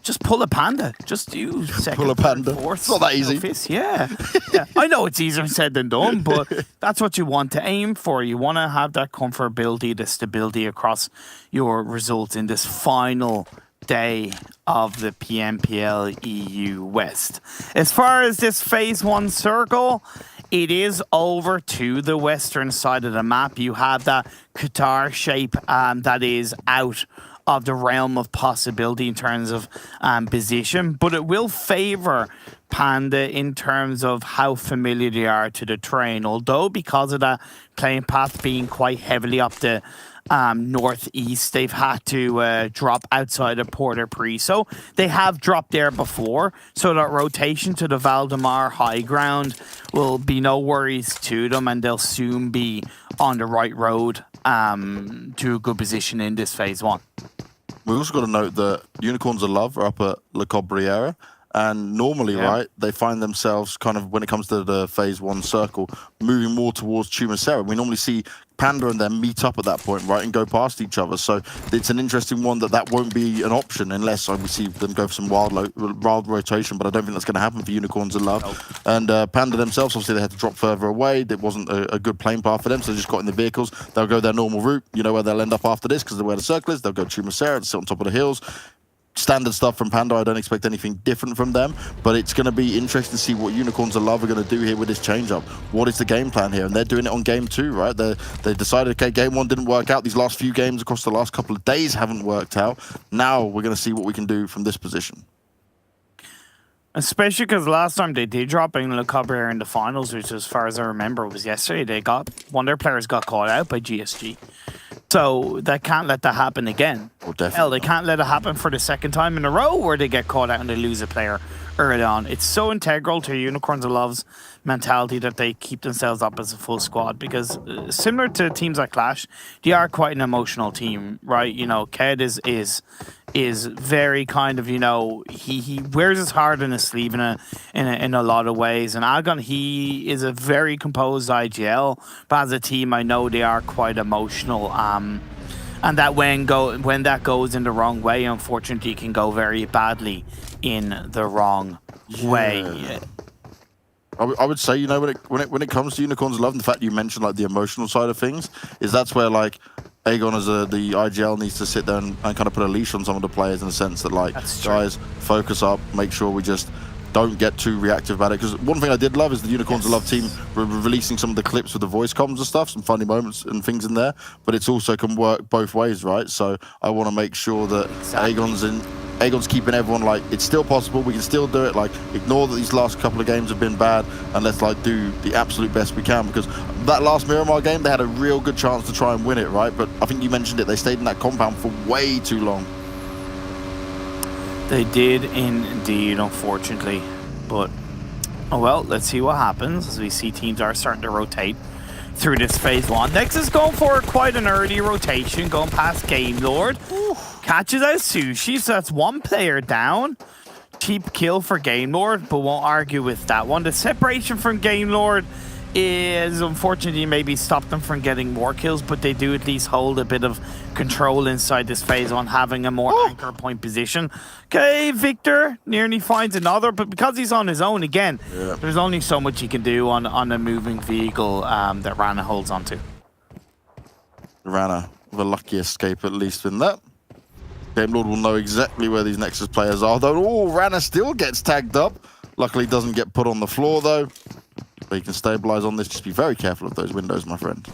[SPEAKER 6] just pull a Panda. Just do second,
[SPEAKER 5] Pull a Panda.
[SPEAKER 6] third, fourth.
[SPEAKER 5] It's not that easy.
[SPEAKER 6] Yeah. Yeah. I know it's easier said than done, but that's what you want to aim for. You want to have that comfortability, the stability across your results in this final day of the PMPL EU West. As far as this phase 1 circle, it is over to the western side of the map. You have that Qatar shape that is out of the realm of possibility in terms of position, but it will favor Panda in terms of how familiar they are to the terrain, although because of that playing path being quite heavily up the northeast, they've had to drop outside of Port-au-Prince. So they have dropped there before, so that rotation to the Valdemar high ground will be no worries to them, and they'll soon be on the right road to a good position in this phase 1.
[SPEAKER 5] We've also got to note that Unicorns of Love are up at La Cabrera, and normally, right, they find themselves kind of, when it comes to the phase 1 circle, moving more towards Chumacera. We normally see Panda and them meet up at that point, right, and go past each other. So it's an interesting one that won't be an option unless we see them go for some wild rotation, but I don't think that's going to happen for Unicorns of Love. Nope. And Panda themselves, obviously, they had to drop further away. It wasn't a good playing path for them, so they just got in the vehicles. They'll go their normal route. You know where they'll end up after this because of where the circle is. They'll go Chumacera and sit on top of the hills. Standard stuff from Panda. I don't expect anything different from them, but it's going to be interesting to see what Unicorns of Love are going to do here with this change-up. What is the game plan here? And they're doing it on game 2, right? They decided, okay, game 1 didn't work out. These last few games across the last couple of days haven't worked out. Now we're going to see what we can do from this position.
[SPEAKER 6] Especially because last time they did drop in Le Cabrera in the finals, which as far as I remember was yesterday, one of their players got caught out by GSG. So they can't let that happen again.
[SPEAKER 5] Oh, definitely.
[SPEAKER 6] Hell, they can't let it happen for the second time in a row where they get caught out and they lose a player early on. It's so integral to Unicorns of Love's mentality that they keep themselves up as a full squad, because similar to teams like Clash, they are quite an emotional team, right? You know, Ked is very kind of, you know, he wears his heart in his sleeve in a lot of ways, and Agon, he is a very composed IGL, but as a team I know they are quite emotional, and that when that goes in the wrong way, unfortunately it can go very badly in the wrong way.
[SPEAKER 5] I would say, you know, when it comes to Unicorns of Love, and the fact you mentioned like the emotional side of things, is that's where like Aegon as the IGL needs to sit there and kind of put a leash on some of the players in the sense that like, guys, focus up, make sure we just don't get too reactive about it. Because one thing I did love is the Unicorns of Love team releasing some of the clips with the voice comms and stuff, some funny moments and things in there, but it's also can work both ways, right? So I want to make sure that Aegon's keeping everyone like, it's still possible, we can still do it, like ignore that these last couple of games have been bad and let's like do the absolute best we can, because that last Miramar game they had a real good chance to try and win it, right? But I think you mentioned it, they stayed in that compound for way too long.
[SPEAKER 6] They did indeed, unfortunately, but oh well, let's see what happens as we see teams are starting to rotate through this phase 1. NEXUS going for quite an early rotation, going past Game Lord. Catches out Sushi, so that's one player down. Cheap kill for Game Lord, but won't argue with that one. The separation from Game Lord is unfortunately maybe stopped them from getting more kills, but they do at least hold a bit of control inside this phase 1, having a more anchor point position. Okay, Victor nearly finds another, but because he's on his own again, there's only so much he can do on a moving vehicle that Rana holds onto.
[SPEAKER 5] Rana with a lucky escape at least in that. Game Lord will know exactly where these NEXUS players are, though. Rana still gets tagged up. Luckily doesn't get put on the floor though. But you can stabilize on this. Just be very careful of those windows, my friend.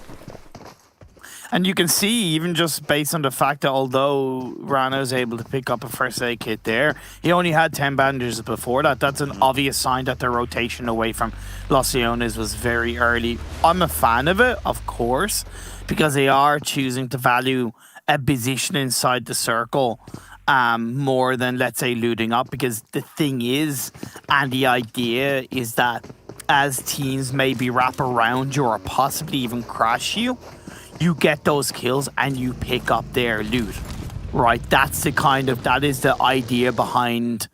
[SPEAKER 6] And you can see, even just based on the fact that although Rana is able to pick up a first aid kit there, he only had 10 bandages before that. That's an obvious sign that the rotation away from Los Leones was very early. I'm a fan of it, of course, because they are choosing to value a position inside the circle more than, let's say, looting up. Because the thing is, and the idea is that as teams maybe wrap around you or possibly even crash you, you get those kills and you pick up their loot, right? That is the idea behind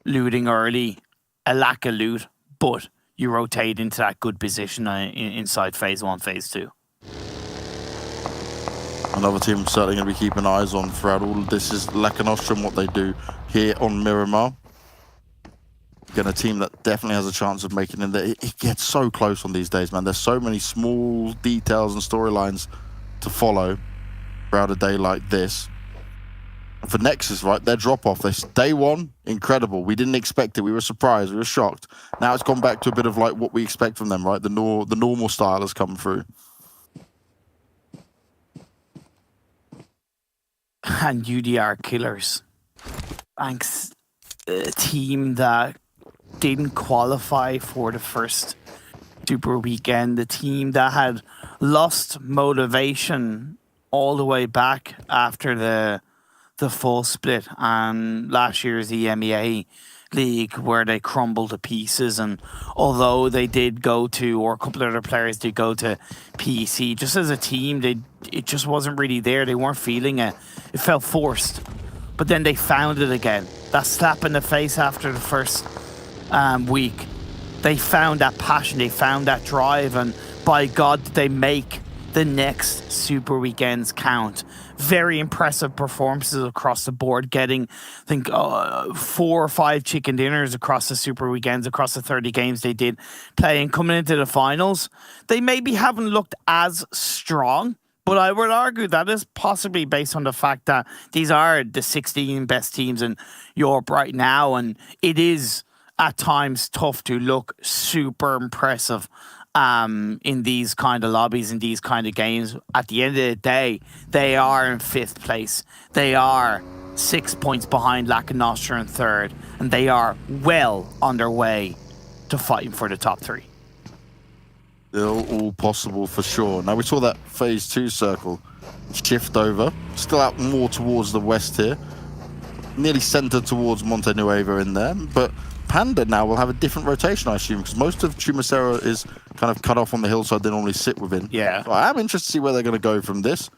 [SPEAKER 6] looting early, a lack of loot, but you rotate into that good position inside phase 1, phase 2.
[SPEAKER 5] Another team I'm certainly going to be keeping eyes on throughout all of this is Lakonostra and what they do here on Miramar. Again, a team that definitely has a chance of making it in there. It gets so close on these days, man. There's so many small details and storylines to follow throughout a day like this. And for Nexus, right, their drop-off, day one, incredible. We didn't expect it. We were surprised. We were shocked. Now it's gone back to a bit of like what we expect from them, right? The normal style has come through.
[SPEAKER 6] And UDR killers. Thanks, a team that didn't qualify for the first Super Weekend. The team that had lost motivation all the way back after the full split and last year's EMEA League, where they crumbled to pieces. And although they did go to, or a couple of other players did go to PEC, just as a team, it just wasn't really there. They weren't feeling it. It felt forced. But then they found it again. That slap in the face after the first week. They found that passion. They found that drive. And by God, did they make the next Super Weekends count. Very impressive performances across the board, getting, I think, 4 or 5 chicken dinners across the Super Weekends, across the 30 games they did play. And coming into the finals, they maybe haven't looked as strong, but I would argue that is possibly based on the fact that these are the 16 best teams in Europe right now, and it is at times tough to look super impressive in these kind of lobbies, in these kind of games. At the end of the day, they are in 5th place. They are 6 points behind Lakonostra in 3rd, and they are well on their way to fighting for the top 3.
[SPEAKER 5] Still all possible for sure. Now, we saw that phase 2 circle shift over, still out more towards the west here, nearly centered towards Montenuevo in there, but Panda now will have a different rotation, I assume, because most of Chumacera is kind of cut off on the hillside they normally sit within.
[SPEAKER 6] Yeah.
[SPEAKER 5] So I am interested to see where they're going to go from this.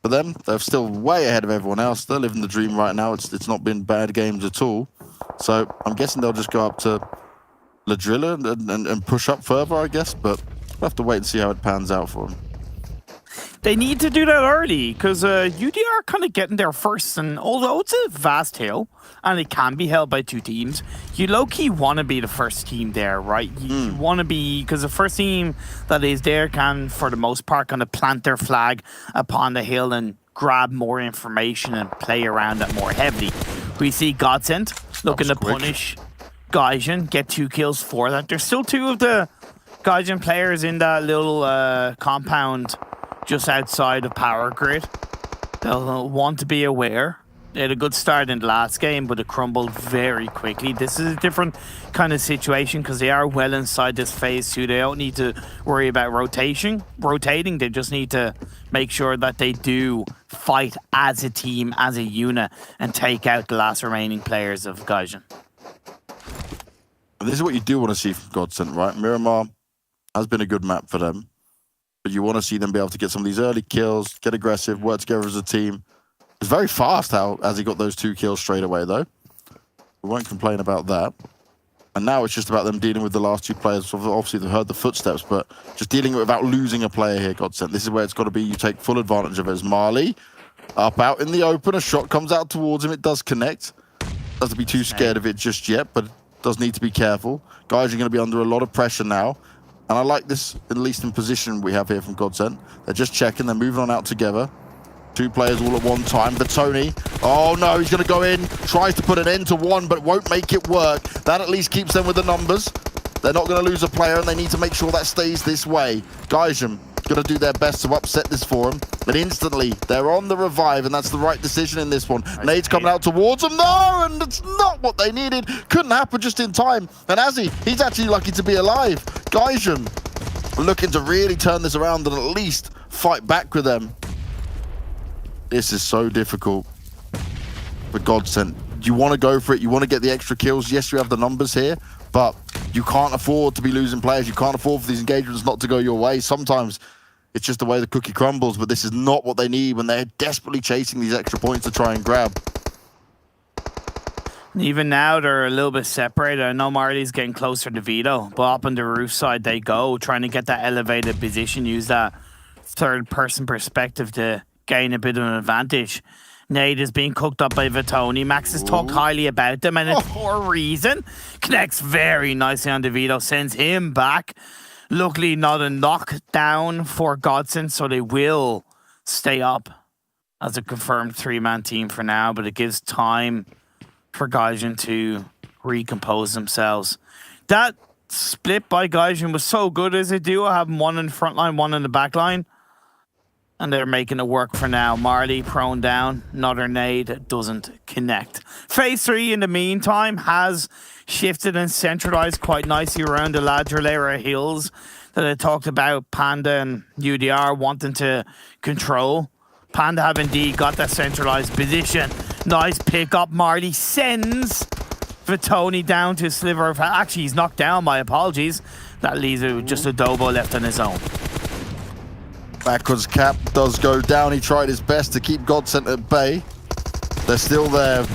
[SPEAKER 5] For them, they're still way ahead of everyone else. They're living the dream right now. It's not been bad games at all. So I'm guessing they'll just go up to La Drilla and push up further, I guess, but we'll have to wait and see how it pans out for them.
[SPEAKER 6] They need to do that early, because UDR kind of getting there first, and although it's a vast hill and it can be held by 2 teams, you low-key want to be the first team there, right? You want to be, because the first team that is there can, for the most part, kind of plant their flag upon the hill and grab more information and play around it more heavily. We see GODSENT looking to punish Gaijin, get 2 kills for that. There's still 2 of the Gaijin players in that little compound just outside of Power Grid. They'll want to be aware. They had a good start in the last game, but it crumbled very quickly. This is a different kind of situation because they are well inside this phase 2. They don't need to worry about rotating. They just need to make sure that they do fight as a team, as a unit, and take out the last remaining players of Gaijin.
[SPEAKER 5] This is what you do want to see from GODSENT, right? Miramar has been a good map for them, but you want to see them be able to get some of these early kills, get aggressive, work together as a team. It's very fast as he got those 2 kills straight away, though. We won't complain about that. And now it's just about them dealing with the last 2 players. Obviously, they've heard the footsteps, but just dealing without losing a player here, GODSENT. This is where it's got to be. You take full advantage of it. As Marley up out in the open, a shot comes out towards him. It does connect. Doesn't be too scared of it just yet, but does need to be careful. Guys are going to be under a lot of pressure now. And I like this, at least in position we have here from GODSENT. They're just checking. They're moving on out together. 2 players all at one time. The Tony. Oh no, he's going to go in. Tries to put an end to 1, but won't make it work. That at least keeps them with the numbers. They're not going to lose a player, and they need to make sure that stays this way. Gaijin going to do their best to upset this for him. But instantly, they're on the revive, and that's the right decision in this one. Nade's coming out towards them. No, and it's not what they needed. Couldn't happen just in time. And he's actually lucky to be alive. Gaijin looking to really turn this around and at least fight back with them. This is so difficult for GODSENT. You want to go for it. You want to get the extra kills. Yes, you have the numbers here, but you can't afford to be losing players. You can't afford for these engagements not to go your way. Sometimes it's just the way the cookie crumbles, but this is not what they need when they're desperately chasing these extra points to try and grab.
[SPEAKER 6] Even now, they're a little bit separated. I know Marley's getting closer to Vito, but up on the roof side they go, trying to get that elevated position, use that third-person perspective to gain a bit of an advantage. Nade is being cooked up by Vitoni. Max has talked highly about them, and it's for a reason. Connects very nicely on Vito, sends him back. Luckily, not a knockdown for GODSENT, so they will stay up as a confirmed 3-man team for now, but it gives time for Gaijin to recompose themselves. That split by Gaijin was so good as a duo, having one in the front line, one in the back line. And they're making it work for now. Marley prone down, another nade doesn't connect. Phase 3 in the meantime has shifted and centralized quite nicely around the Ladrillera Hills that I talked about. Panda and UDR wanting to control. Panda have indeed got that centralized position. Nice pick up. Marley sends Vitoni down to a sliver of... Actually, he's knocked down. My apologies. That leaves it with just a Dobo left on his own.
[SPEAKER 5] Backwards cap does go down. He tried his best to keep GODSENT at bay. They're still there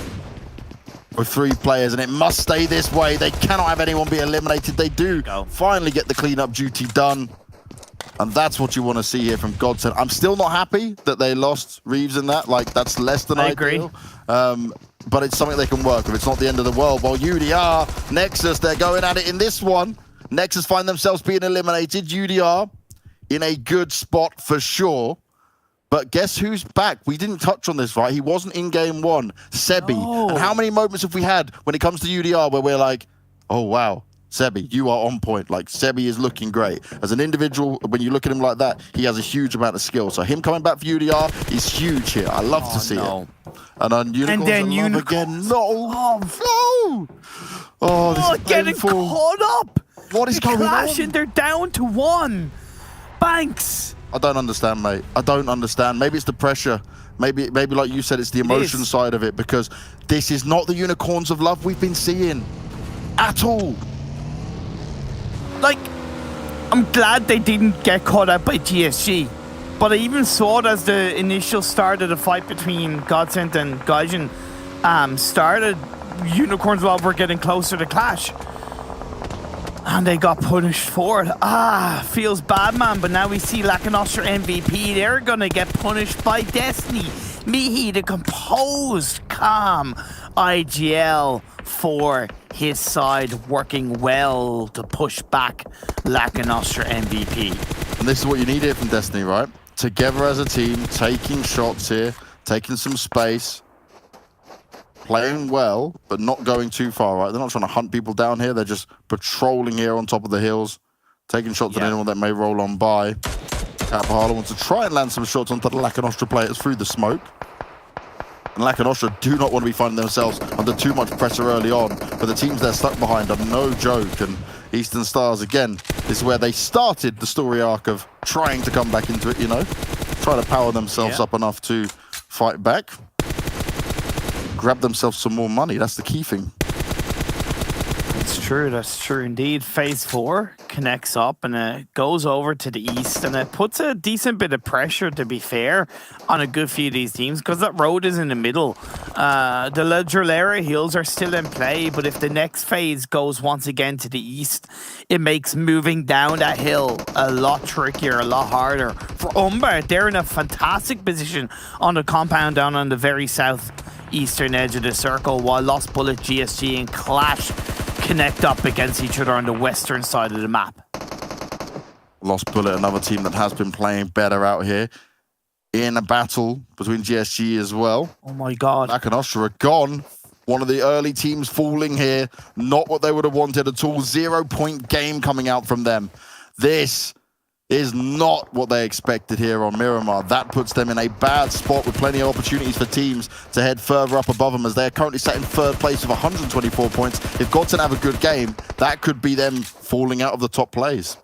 [SPEAKER 5] with 3 players, and it must stay this way. They cannot have anyone be eliminated. They do finally get the cleanup duty done. And that's what you want to see here from GODSENT. I'm still not happy that they lost Reeves in that. Like, that's less than ideal. But it's something they can work with. It's not the end of the world. While UDR, NEXUS, they're going at it in this one. NEXUS find themselves being eliminated. UDR in a good spot for sure. But guess who's back? We didn't touch on this, right? He wasn't in game 1. Sebi. No. And how many moments have we had when it comes to UDR where we're like, oh, wow. Sebi, you are on point. Like, Sebi is looking great. As an individual, when you look at him like that, he has a huge amount of skill. So him coming back for UDR is huge here. I love to see it. And on Unicorns again. No. No. Oh, this is
[SPEAKER 6] getting caught up.
[SPEAKER 5] What is going on?
[SPEAKER 6] And they're down to 1. Banks.
[SPEAKER 5] I don't understand, mate. I don't understand. Maybe it's the pressure. Maybe like you said, it's the emotion side of it, because this is not the Unicorns of love we've been seeing at all.
[SPEAKER 6] Like, I'm glad they didn't get caught out by GSG, but I even saw it as the initial start of the fight between GODSENT and Gaijin started. Unicorns were getting closer to Clash, and they got punished for it. Feels bad, man, but now we see Lakonostra MVP. They're gonna get punished by Destiny. Mihi, the composed, calm IGL for his side, working well to push back Lakonostra MVP.
[SPEAKER 5] And this is what you need here from Destiny, right? Together as a team, taking shots here, taking some space, playing well, but not going too far, right? They're not trying to hunt people down here. They're just patrolling here on top of the hills, taking shots at anyone that may roll on by. Capahalo wants to try and land some shots onto the Lakonostra players through the smoke. And Lakonostra do not want to be finding themselves under too much pressure early on, but the teams they're stuck behind are no joke. And Eastern Stars, again, this is where they started the story arc of trying to come back into it, you know? Try to power themselves up enough to fight back. Grab themselves some more money, that's the key thing.
[SPEAKER 6] That's true indeed. Phase 4 connects up and it goes over to the east, and it puts a decent bit of pressure, to be fair, on a good few of these teams, because that road is in the middle. The Ladrillera Hills are still in play, but if the next phase goes once again to the east, it makes moving down that hill a lot trickier, a lot harder. For Umbra, they're in a fantastic position on the compound down on the very southeastern edge of the circle, while Lost Bullet, GSG and Clash connect up against each other on the western side of the map.
[SPEAKER 5] Lost Bullet, another team that has been playing better out here in a battle between GSG as well.
[SPEAKER 6] Oh my god.
[SPEAKER 5] Lakonostra are gone. One of the early teams falling here. Not what they would have wanted at all. 0-point game coming out from them. This is not what they expected here on Miramar. That puts them in a bad spot with plenty of opportunities for teams to head further up above them, as they are currently sat in 3rd place with 124 points. If GODSENT have a good game, that could be them falling out of the top place.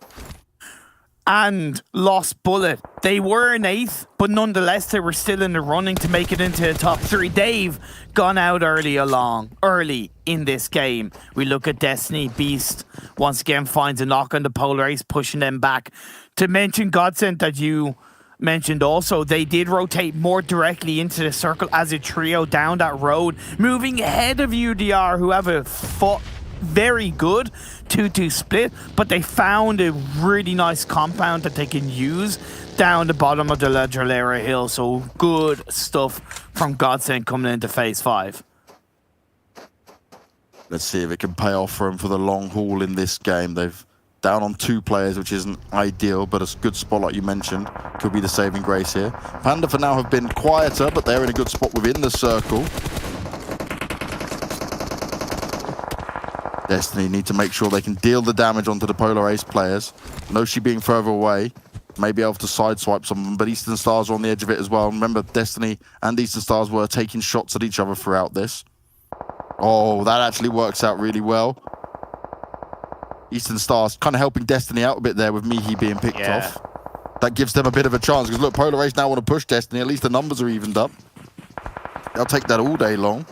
[SPEAKER 6] And Lost Bullet, they were in 8th, but nonetheless they were still in the running to make it into the top 3. They've gone out early in this game. We look at Destiny. Beast once again finds a knock on the Polar Ace, pushing them back. To mention GODSENT that you mentioned also, they did rotate more directly into the circle as a trio down that road, moving ahead of UDR, who have a very good 2-2 split, but they found a really nice compound that they can use down the bottom of the La Drillera Hill. So good stuff from GODSENT coming into phase 5.
[SPEAKER 5] Let's see if it can pay off for them for the long haul in this game. They've down on 2 players, which isn't ideal, but a good spot like you mentioned could be the saving grace here. Panda for now have been quieter, but they're in a good spot within the circle. Destiny need to make sure they can deal the damage onto the Polar Ace players. Noshi being further away, may be able to sideswipe some of them, but Eastern Stars are on the edge of it as well. Remember, Destiny and Eastern Stars were taking shots at each other throughout this. Oh, that actually works out really well. Eastern Stars kind of helping Destiny out a bit there with Mihi being picked off. That gives them a bit of a chance, because look, Polar Ace now want to push Destiny. At least the numbers are evened up. They'll take that all day long.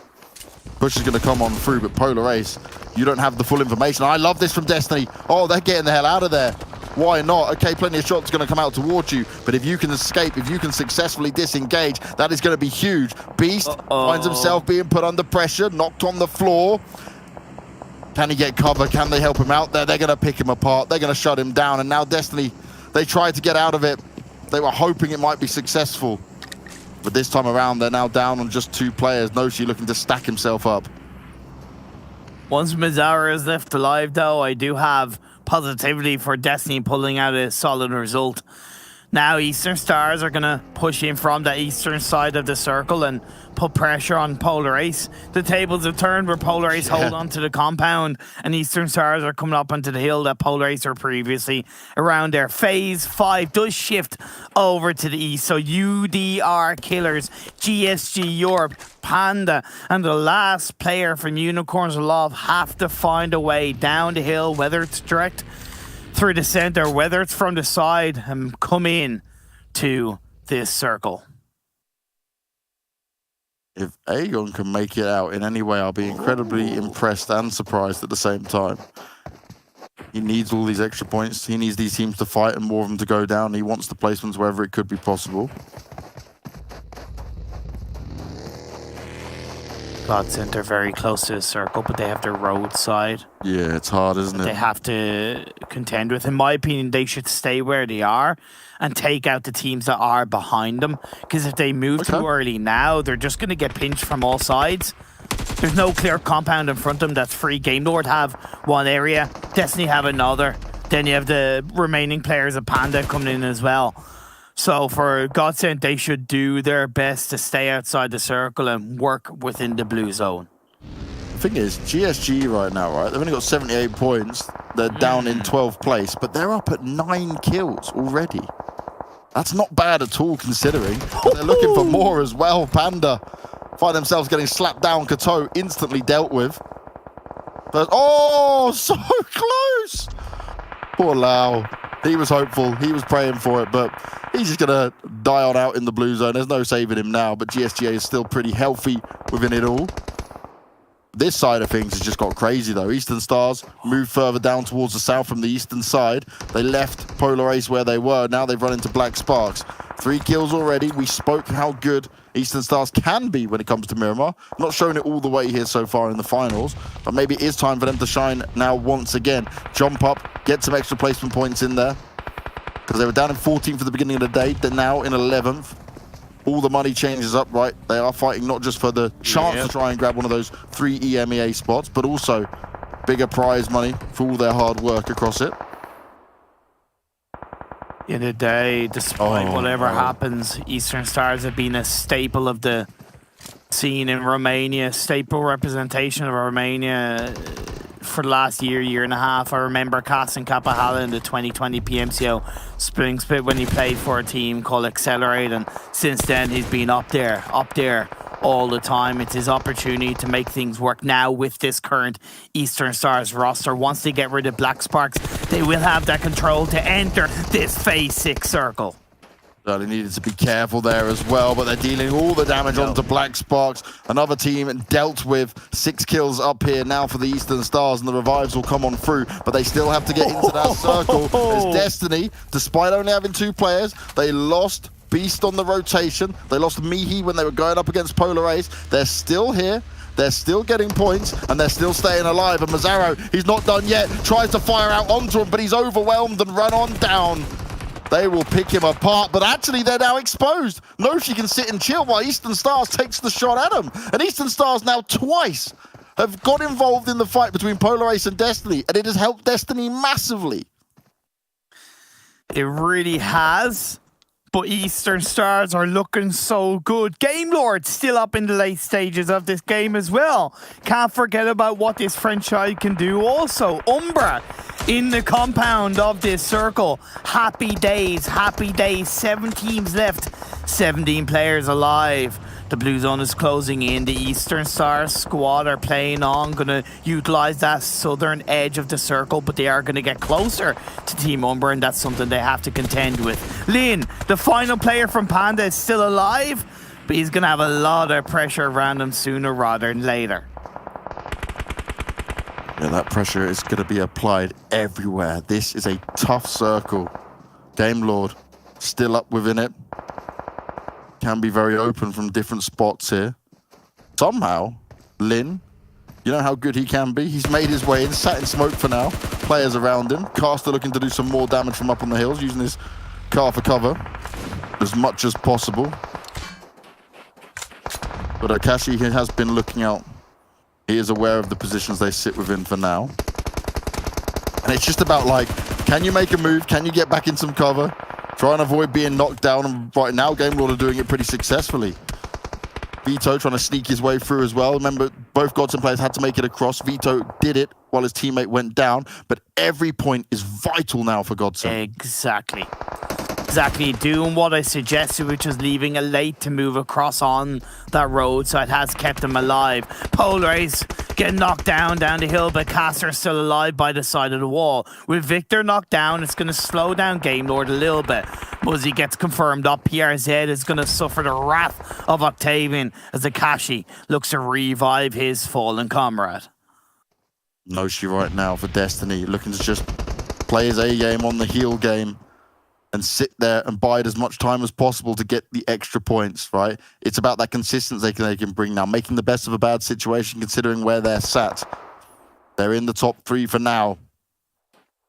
[SPEAKER 5] Push is going to come on through, but Polar Ace, you don't have the full information. I love this from Destiny. Oh, they're getting the hell out of there. Why not? Okay, plenty of shots going to come out towards you, but if you can escape, if you can successfully disengage, that is going to be huge. Beast finds himself being put under pressure, knocked on the floor. Can he get cover? Can they help him out there? They're going to pick him apart. They're going to shut him down, and now Destiny, they tried to get out of it. They were hoping it might be successful. But this time around, they're now down on just 2 players. Noshi looking to stack himself up.
[SPEAKER 6] Once Mizara is left alive, though, I do have positivity for Destiny pulling out a solid result. Now Eastern Stars are going to push in from the eastern side of the circle and put pressure on Polar Ace. The tables have turned where Polar Ace hold on to the compound and Eastern Stars are coming up onto the hill that Polar Ace were previously around there. Phase 5 does shift over to the east. So UDR Killers, GSG Europe, Panda, and the last player from Unicorns of Love have to find a way down the hill, whether it's direct through the center, whether it's from the side, and come in to this circle.
[SPEAKER 5] If Aegon can make it out in any way, I'll be incredibly impressed and surprised at the same time. He needs all these extra points. He needs these teams to fight and more of them to go down. He wants the placements wherever it could be possible.
[SPEAKER 6] GODSENT are very close to the circle, but they have their roadside.
[SPEAKER 5] Yeah, it's hard, isn't it?
[SPEAKER 6] They have to contend with. In my opinion, they should stay where they are and take out the teams that are behind them. Because if they move too early now, they're just going to get pinched from all sides. There's no clear compound in front of them that's free. Game Lord have one area, Destiny have another. Then you have the remaining players of Panda coming in as well. So for GODSENT, they should do their best to stay outside the circle and work within the blue zone.
[SPEAKER 5] The thing is, GSG right now, right? They've only got 78 points. They're down in 12th place, but they're up at 9 kills already. That's not bad at all, considering. They're looking for more as well. Panda find themselves getting slapped down. Kato instantly dealt with. But, oh, so close! Poor Lau. He was hopeful. He was praying for it, but he's just going to die on out in the blue zone. There's no saving him now, but GSGA is still pretty healthy within it all. This side of things has just got crazy, though. Eastern Stars moved further down towards the south from the eastern side. They left Polar Ace where they were. Now they've run into Black Sparks. 3 kills already. We spoke how good Eastern Stars can be when it comes to Miramar. Not showing it all the way here so far in the finals, but maybe it is time for them to shine now once again. Jump up, get some extra placement points in there, because they were down in 14th at the beginning of the day. They're now in 11th. All the money changes up, right? They are fighting not just for the chance to try and grab one of those 3 EMEA spots, but also bigger prize money for all their hard work across it.
[SPEAKER 6] In the day, despite whatever happens, Eastern Stars have been a staple of the scene in Romania, staple representation of Romania for the last year and a half. I remember Kasin Kapahala in the 2020 PMCO Spring Split when he played for a team called Accelerate, and since then he's been up there all the time. It's his opportunity to make things work now with this current Eastern Stars roster. Once they get rid of Black Sparks, they will have that control to enter this phase 6 circle.
[SPEAKER 5] So they needed to be careful there as well, but they're dealing all the damage onto Black Sparks. Another team dealt with 6 kills up here now for the Eastern Stars, and the revives will come on through, but they still have to get into that circle. As Destiny, despite only having 2 players, they lost beast on the rotation. They lost Mihi when they were going up against Polar Ace. They're still here. They're still getting points, and they're still staying alive. And Mazzaro, he's not done yet. Tries to fire out onto him, but he's overwhelmed and run on down. They will pick him apart, but actually they're now exposed. Noshi can sit and chill while Eastern Stars takes the shot at him. And Eastern Stars now twice have got involved in the fight between Polar Ace and Destiny, and it has helped Destiny massively.
[SPEAKER 6] It really has. But Eastern Stars are looking so good. Game Lord still up in the late stages of this game as well. Can't forget about what this franchise can do also. Umbra in the compound of this circle. Happy days, happy days. 7 teams left, 17 players alive. The blue zone is closing in. The Eastern Stars squad are playing on, going to utilize that southern edge of the circle, but they are going to get closer to Team Umbra, and that's something they have to contend with. Lin, the final player from Panda, is still alive, but he's going to have a lot of pressure around him sooner rather than later.
[SPEAKER 5] Yeah, that pressure is going to be applied everywhere. This is a tough circle. Game Lord still up within it. Can be very open from different spots here. Somehow, Lin, you know how good he can be. He's made his way in, sat in smoke for now. Players around him. Caster looking to do some more damage from up on the hills, using his car for cover as much as possible. But Akashi, he has been looking out. He is aware of the positions they sit within for now. And it's just about, like, can you make a move? Can you get back in some cover? Try and avoid being knocked down, and right now Game Lord are doing it pretty successfully. Vito trying to sneak his way through as well. Remember, both GODSENT players had to make it across. Vito did it while his teammate went down, but every point is vital now for GODSENT.
[SPEAKER 6] Exactly. Exactly, doing what I suggested, which was leaving a late to move across on that road, so it has kept them alive. Polar Ace getting knocked down the hill, but Caster is still alive by the side of the wall. With Victor knocked down, it's going to slow down Game Lord a little bit. Muzzy gets confirmed up. PRZ is going to suffer the wrath of Octavian as Akashi looks to revive his fallen comrade.
[SPEAKER 5] Noshi right now for Destiny, looking to just play his A game on the heal game and sit there and bide as much time as possible to get the extra points, right? It's about that consistency they can bring now, making the best of a bad situation considering where they're sat. They're in the top 3 for now,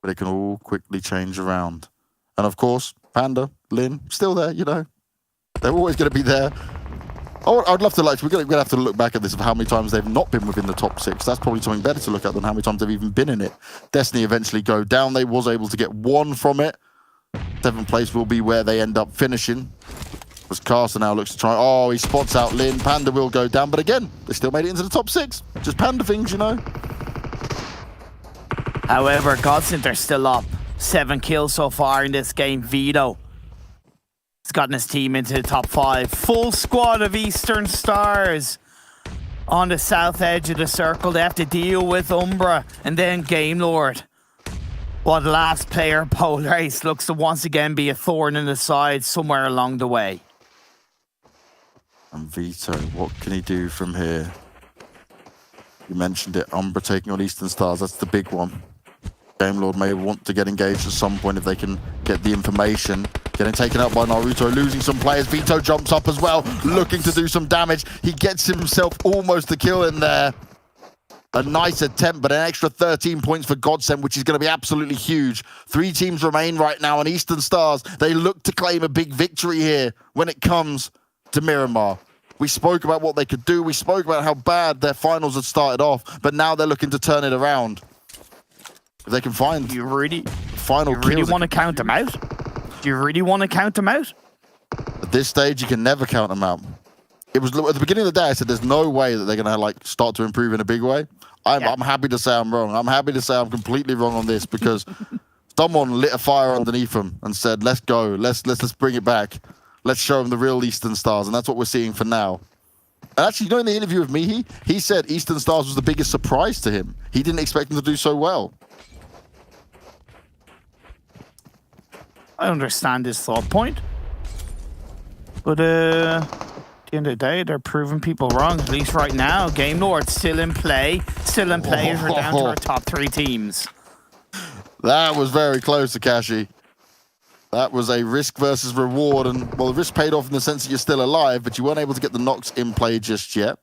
[SPEAKER 5] but it can all quickly change around. And of course, Panda, Lin, still there, you know. They're always going to be there. Oh, I'd love to, like, we're going to have to look back at this of how many times they've not been within the top 6. That's probably something better to look at than how many times they've even been in it. Destiny eventually go down. They was able to get 1 from it. 7th place will be where they end up finishing. As Caster now looks to try. Oh, he spots out Lin. Panda will go down, but again, they still made it into the top 6. Just Panda things, you know.
[SPEAKER 6] However, GODSENT are still up. 7 kills so far in this game. Vito has gotten his team into the top 5. Full squad of Eastern Stars on the south edge of the circle. They have to deal with Umbra and then Game Lord. While the last player, Polar Ace, looks to once again be a thorn in the side somewhere along the way.
[SPEAKER 5] And Vito, what can he do from here? You mentioned it, Umbra taking on Eastern Stars, that's the big one. Game Lord may want to get engaged at some point if they can get the information. Getting taken out by Naruto, losing some players. Vito jumps up as well, looking to do some damage. He gets himself almost a kill in there. A nice attempt, but an extra 13 points for GODSENT, which is going to be absolutely huge. 3 teams remain right now, and Eastern Stars, they look to claim a big victory here when it comes to Miramar. We spoke about what they could do. We spoke about how bad their finals had started off, but now they're looking to turn it around. If they can find
[SPEAKER 6] you really
[SPEAKER 5] want
[SPEAKER 6] to count them out? Do you really want to count them out?
[SPEAKER 5] At this stage, you can never count them out. It was at the beginning of the day, I said there's no way that they're going to like start to improve in a big way. I'm happy to say I'm wrong. I'm happy to say I'm completely wrong on this because someone lit a fire underneath them and said, let's go. Let's bring it back. Let's show them the real Eastern Stars. And that's what we're seeing for now. And actually, you know, in the interview with Mihi, he said Eastern Stars was the biggest surprise to him. He didn't expect them to do so well.
[SPEAKER 6] I understand his thought point. But, at the end of the day, they're proving people wrong, at least right now. Game Lord still in play. Still in play as we're down to our top 3 teams.
[SPEAKER 5] That was very close, Akashi. That was a risk versus reward, and well, the risk paid off in the sense that you're still alive, but you weren't able to get the knocks in play just yet.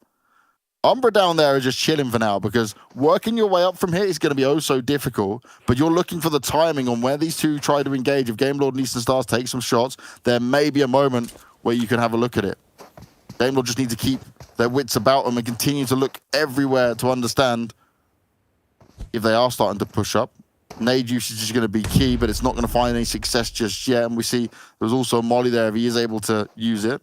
[SPEAKER 5] Umbra down there are just chilling for now, because working your way up from here is going to be oh so difficult, but you're looking for the timing on where these two try to engage. If Game Lord and Eastern Stars take some shots, there may be a moment where you can have a look at it. Game Lord just need to keep their wits about them and continue to look everywhere to understand if they are starting to push up. Nade usage is going to be key, but it's not going to find any success just yet. And we see there's also Molly there if he is able to use it.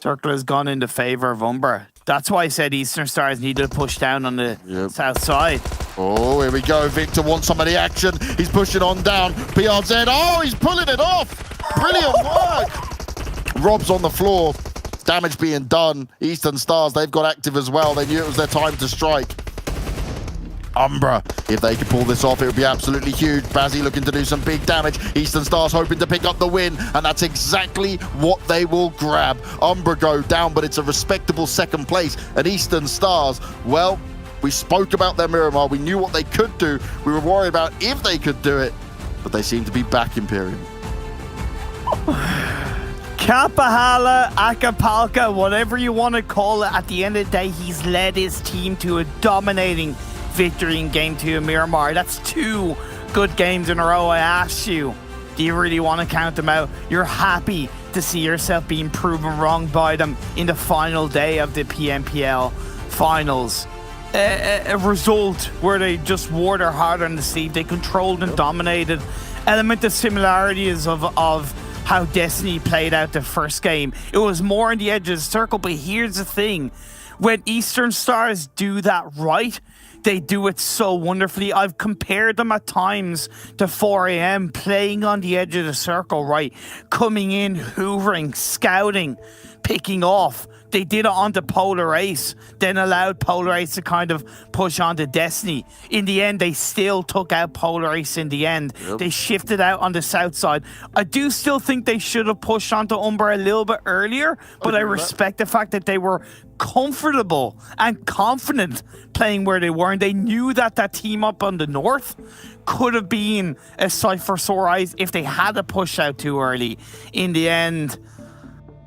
[SPEAKER 6] Circle has gone into favor of Umbra. That's why I said Eastern Stars needed to push down on the south side.
[SPEAKER 5] Oh, here we go. Victor wants some of the action. He's pushing on down. PRZ. Oh, he's pulling it off. Brilliant work. Rob's on the floor. Damage being done. Eastern Stars, they've got active as well. They knew it was their time to strike. Umbra, if they could pull this off, it would be absolutely huge. Bazzi looking to do some big damage. Eastern Stars hoping to pick up the win, and that's exactly what they will grab. Umbra go down, but it's a respectable second place. And Eastern Stars, well, we spoke about their Miramar. We knew what they could do. We were worried about if they could do it, but they seem to be back, Imperium.
[SPEAKER 6] Kapahala, Akapalka, whatever you want to call it, at the end of the day, he's led his team to a dominating victory in Game 2 of Miramar. That's 2 good games in a row. I asked you, do you really want to count them out? You're happy to see yourself being proven wrong by them in the final day of the PMPL finals. A result where they just wore their heart on the sleeve. They controlled and dominated. Element of similarities of how Destiny played out the first game. It was more on the edge of the circle, but here's the thing. When Eastern Stars do that right, they do it so wonderfully. I've compared them at times to 4 AM, playing on the edge of the circle, right? Coming in, hoovering, scouting, picking off. They did it onto Polar Ace, then allowed Polar Ace to kind of push onto Destiny. In the end, they still took out Polar Ace in the end. Yep. They shifted out on the south side. I do still think they should have pushed onto Umbra a little bit earlier, but I respect the fact that they were comfortable and confident playing where they were, and they knew that that team up on the north could have been a sight for sore eyes if they had to push out too early. In the end,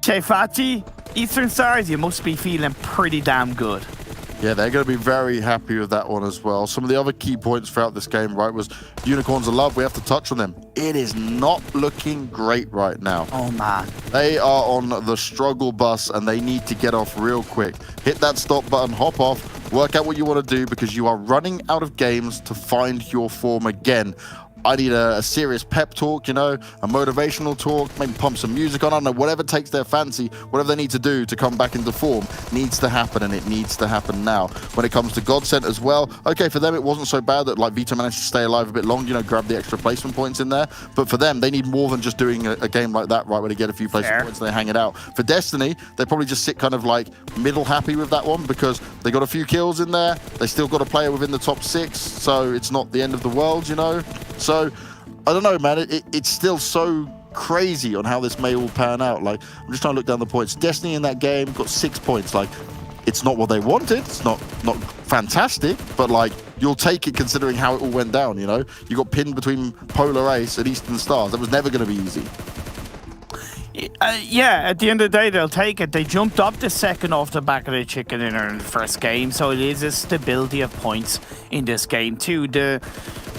[SPEAKER 6] Cheifachi, Eastern Stars, you must be feeling pretty damn good.
[SPEAKER 5] Yeah, they're going to be very happy with that one as well. Some of the other key points throughout this game, right, was Unicorns of Love. We have to touch on them. It is not looking great right now.
[SPEAKER 6] Oh, man.
[SPEAKER 5] They are on the struggle bus, and they need to get off real quick. Hit that stop button, hop off, work out what you want to do, because you are running out of games to find your form again. I need a serious pep talk, you know, a motivational talk, maybe pump some music on, I don't know, whatever takes their fancy, whatever they need to do to come back into form needs to happen, and it needs to happen now. When it comes to GODSENT as well, okay, for them it wasn't so bad that like Vito managed to stay alive a bit long, you know, grab the extra placement points in there, but for them, they need more than just doing a game like that, right, where they get a few placement points and they hang it out. For Destiny, they probably just sit kind of like middle happy with that one, because they got a few kills in there, they still got a player within the top 6, so it's not the end of the world, you know. So, I don't know, man. It's still so crazy on how this may all pan out. Like, I'm just trying to look down the points. Destiny in that game got 6 points. Like, it's not what they wanted. It's not fantastic, but like, you'll take it considering how it all went down, you know? You got pinned between Polar Ace and Eastern Stars. That was never going to be easy.
[SPEAKER 6] Yeah, at the end of the day, they'll take it. They jumped up the second off the back of the chicken dinner in the first game, so it is a stability of points in this game too. The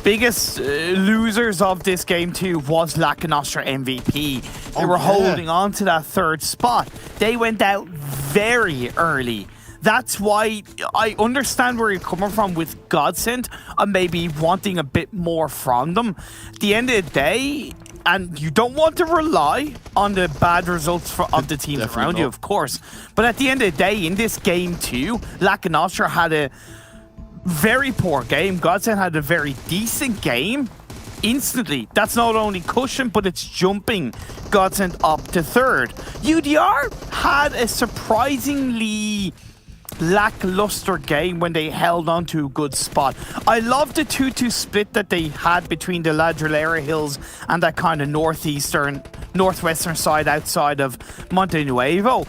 [SPEAKER 6] biggest losers of this game too was Lakonostra MVP. They were holding on to that 3rd spot. They went out very early. That's why I understand where you're coming from with GODSENT and maybe wanting a bit more from them. At the end of the day, and you don't want to rely on the bad results of the teams around you, of course. But at the end of the day, in this game too, Lakonostra had a very poor game. GODSENT had a very decent game. Instantly, that's not only cushion, but it's jumping GODSENT up to 3rd. UDR had a surprisingly lackluster game when they held on to a good spot. I love the 2-2 split that they had between the Ladrillera Hills and that kind of northwestern side outside of Monte Nuevo.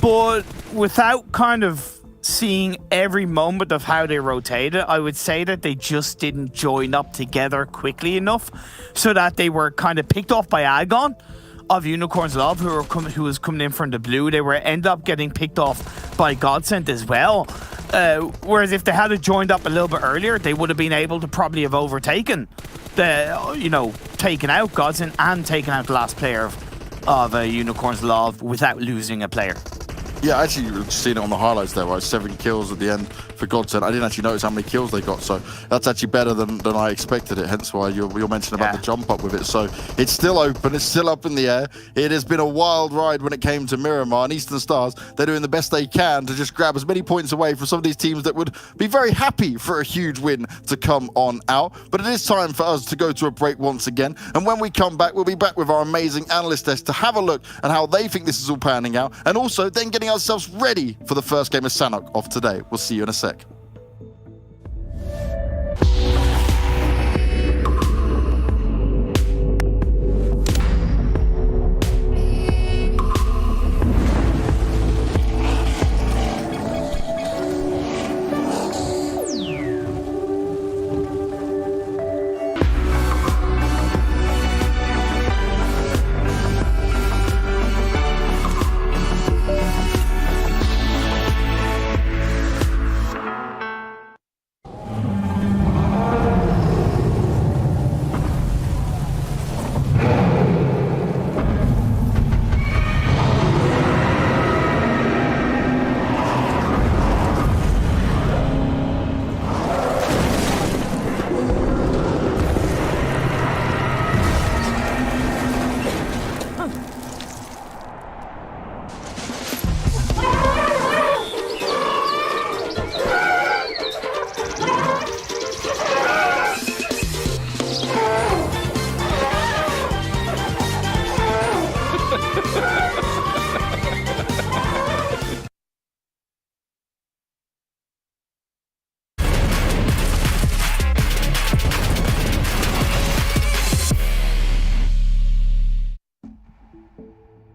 [SPEAKER 6] But without kind of seeing every moment of how they rotated, I would say that they just didn't join up together quickly enough so that they were kind of picked off by Agon of Unicorns Love, who was coming in from the blue. They were end up getting picked off by GODSENT as well. Whereas if they had joined up a little bit earlier, they would have been able to probably have overtaken taken out GODSENT and taken out the last player of Unicorns Love without losing a player.
[SPEAKER 5] Yeah, actually, you've seen it on the highlights there, right? 7 kills at the end for GODSENT. I didn't actually notice how many kills they got, so that's actually better than I expected it, hence why you're mentioning about the jump up with it. So it's still open, it's still up in the air. It has been a wild ride when it came to Miramar, and Eastern Stars, they're doing the best they can to just grab as many points away from some of these teams that would be very happy for a huge win to come on out. But it is time for us to go to a break once again, and when we come back, we'll be back with our amazing analyst desk to have a look at how they think this is all panning out, and also then getting ourselves ready for the first game of Sanhok of today. We'll see you in a sec.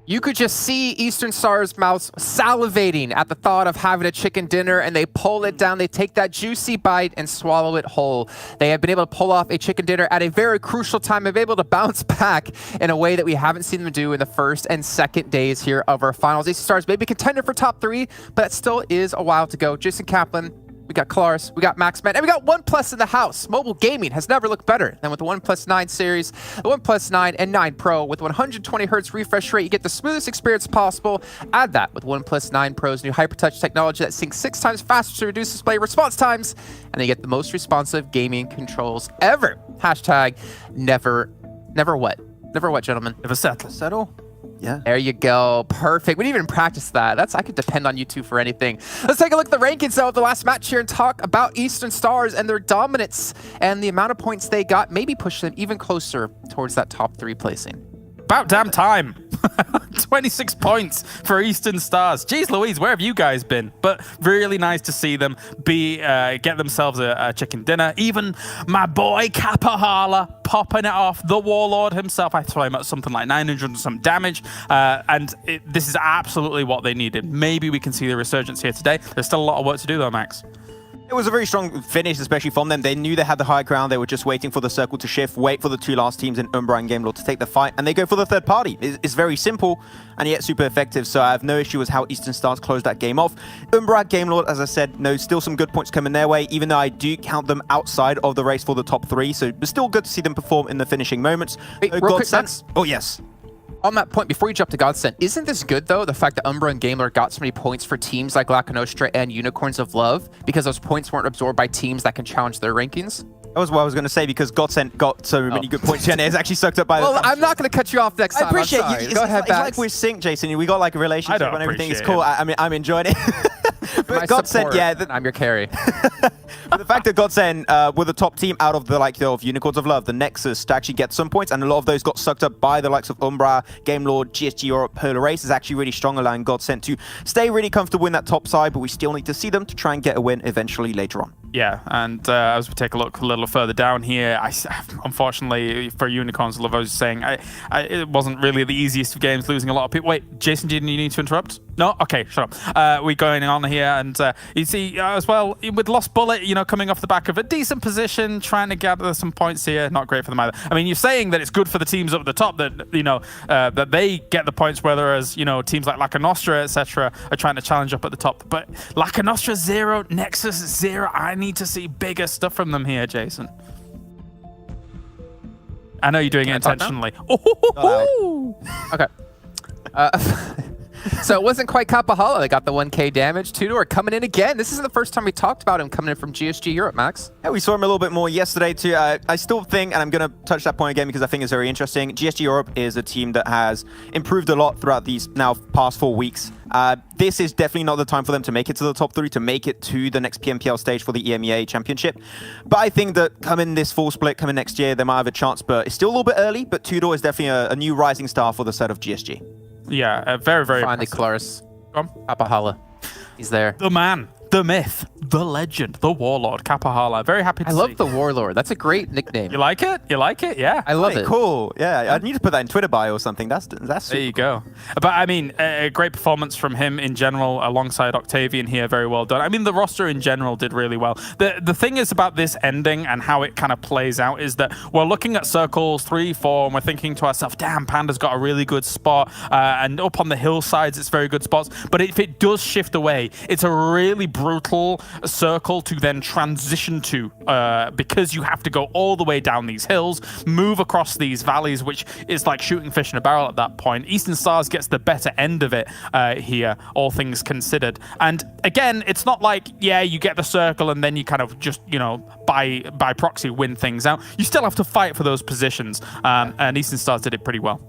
[SPEAKER 2] You could just see Eastern Stars' mouths salivating at the thought of having a chicken dinner, and they pull it down. They take that juicy bite and swallow it whole. They have been able to pull off a chicken dinner at a very crucial time. They've been able to bounce back in a way that we haven't seen them do in the first and second days here of our finals. Eastern Stars may be contender for top 3, but that still is a while to go. Jason Kaplan, we got Klaris, we got Maxman, and we got OnePlus in the house. Mobile gaming has never looked better than with the OnePlus 9 series, the OnePlus 9 and 9 Pro. With 120 Hz refresh rate, you get the smoothest experience possible. Add that with OnePlus 9 Pro's new HyperTouch technology that syncs 6 times faster to reduce display response times, and you get the most responsive gaming controls ever. Hashtag never what? Never what, gentlemen?
[SPEAKER 4] Never settle.
[SPEAKER 3] Settle? Yeah.
[SPEAKER 2] There you go. Perfect. We didn't even practice that. I could depend on you two for anything. Let's take a look at the rankings though of the last match here and talk about Eastern Stars and their dominance and the amount of points they got. Maybe push them even closer towards that top 3 placing.
[SPEAKER 4] About damn time. 26 points for Eastern Stars. Jeez Louise, where have you guys been? But really nice to see them get themselves a chicken dinner. Even my boy Kapahala popping it off. The Warlord himself. I throw him at something like 900 and some damage. This is absolutely what they needed. Maybe we can see the resurgence here today. There's still a lot of work to do though, Max.
[SPEAKER 3] It was a very strong finish, especially from them. They knew they had the high ground. They were just waiting for the circle to shift, wait for the 2 last teams in Umbra and GameLord to take the fight, and they go for the third party. It's very simple and yet super effective, so I have no issue with how Eastern Stars closed that game off. Umbra, GameLord, as I said, no, still some good points coming their way, even though I do count them outside of the race for the top 3, so it's still good to see them perform in the finishing moments.
[SPEAKER 2] Wait, real quick, Max.
[SPEAKER 3] Oh, yes.
[SPEAKER 2] On that point, before you jump to GODSENT, isn't this good, though, the fact that Umbra and GameLord got so many points for teams like Lakonostra and Unicorns of Love, because those points weren't absorbed by teams that can challenge their rankings?
[SPEAKER 3] That was what I was going to say, because GODSENT got so many good points, and it's actually sucked up by
[SPEAKER 2] Well, I'm not going to cut you off next time.
[SPEAKER 3] I appreciate you.
[SPEAKER 2] Go ahead,
[SPEAKER 3] it's like we're synced, Jason. We got like a relationship and everything. It's cool. I mean, I'm enjoying it. But GODSENT, yeah.
[SPEAKER 2] I'm your carry.
[SPEAKER 3] But the fact that GODSENT were the top team out of the likes of Unicorns of Love, the Nexus, to actually get some points, and a lot of those got sucked up by the likes of Umbra, GameLord, GSG Europe, Polar Race is actually really strong, allowing GODSENT to stay really comfortable in that top side, but we still need to see them to try and get a win eventually later on.
[SPEAKER 4] Yeah, and as we take a look a little further down here, unfortunately for Unicorns, I was saying it wasn't really the easiest of games, losing a lot of people. Wait, Jason, did you need to interrupt? No? Okay, shut up. We're going on here, and you see as well, with Lost Bullet, you know, coming off the back of a decent position, trying to gather some points here. Not great for them either. I mean, you're saying that it's good for the teams up at the top that, you know, that they get the points, whereas, you know, teams like Lakonostra, etc., are trying to challenge up at the top. But Lakonostra 0, NEXUS 0, I need to see bigger stuff from them here, Jason. I know you're doing it intentionally.
[SPEAKER 2] Okay. So it wasn't quite Kapahala that got the 1K damage. Tudor coming in again. This isn't the first time we talked about him coming in from GSG Europe, Max.
[SPEAKER 3] Yeah, we saw him a little bit more yesterday too. I still think, and I'm going to touch that point again because I think it's very interesting, GSG Europe is a team that has improved a lot throughout these now past 4 weeks. This is definitely not the time for them to make it to the top 3, to make it to the next PMPL stage for the EMEA Championship. But I think that coming this full split, coming next year, they might have a chance, but it's still a little bit early. But Tudor is definitely a new rising star for the set of GSG.
[SPEAKER 4] Yeah, very, very
[SPEAKER 2] Finally, Claris. Kapahala. He's there.
[SPEAKER 4] The man, the myth, the legend, the warlord, Kapahala. Very happy to see.
[SPEAKER 2] I love the warlord. That's a great nickname.
[SPEAKER 4] You like it? You like it? Yeah.
[SPEAKER 2] I love it.
[SPEAKER 3] Cool. Yeah, I need to put that in Twitter bio or something. That's
[SPEAKER 4] there you go. But I mean, a great performance from him in general, alongside Octavian here. Very well done. I mean, the roster in general did really well. The thing is about this ending and how it kind of plays out is that we're looking at circles 3, 4, and we're thinking to ourselves, damn, Panda's got a really good spot, and up on the hillsides, it's very good spots. But if it does shift away, it's a really brutal circle to then transition to, because you have to go all the way down these hills, move across these valleys, which is like shooting fish in a barrel at that point. Eastern Stars gets the better end of it here, all things considered. And again, it's not like, yeah, you get the circle and then you kind of just, you know, by proxy win things out. You still have to fight for those positions, and Eastern Stars did it pretty well.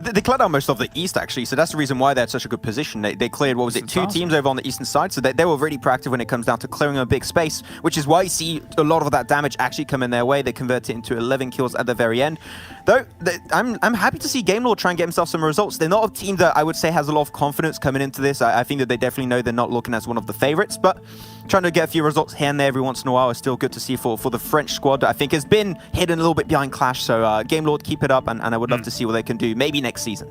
[SPEAKER 3] They cleared out most of the east, actually, so that's the reason why they had such a good position. They cleared, what was it, 2 teams over on the eastern side, so they were really proactive when it comes down to clearing a big space, which is why you see a lot of that damage actually come in their way. They convert it into 11 kills at the very end. Though, I'm happy to see GameLord try and get himself some results. They're not a team that I would say has a lot of confidence coming into this. I think that they definitely know they're not looking as one of the favorites, but trying to get a few results here and there every once in a while is still good to see for the French squad. I think has been hidden a little bit behind Clash, so GameLord, keep it up, and I would love to see what they can do, maybe next season.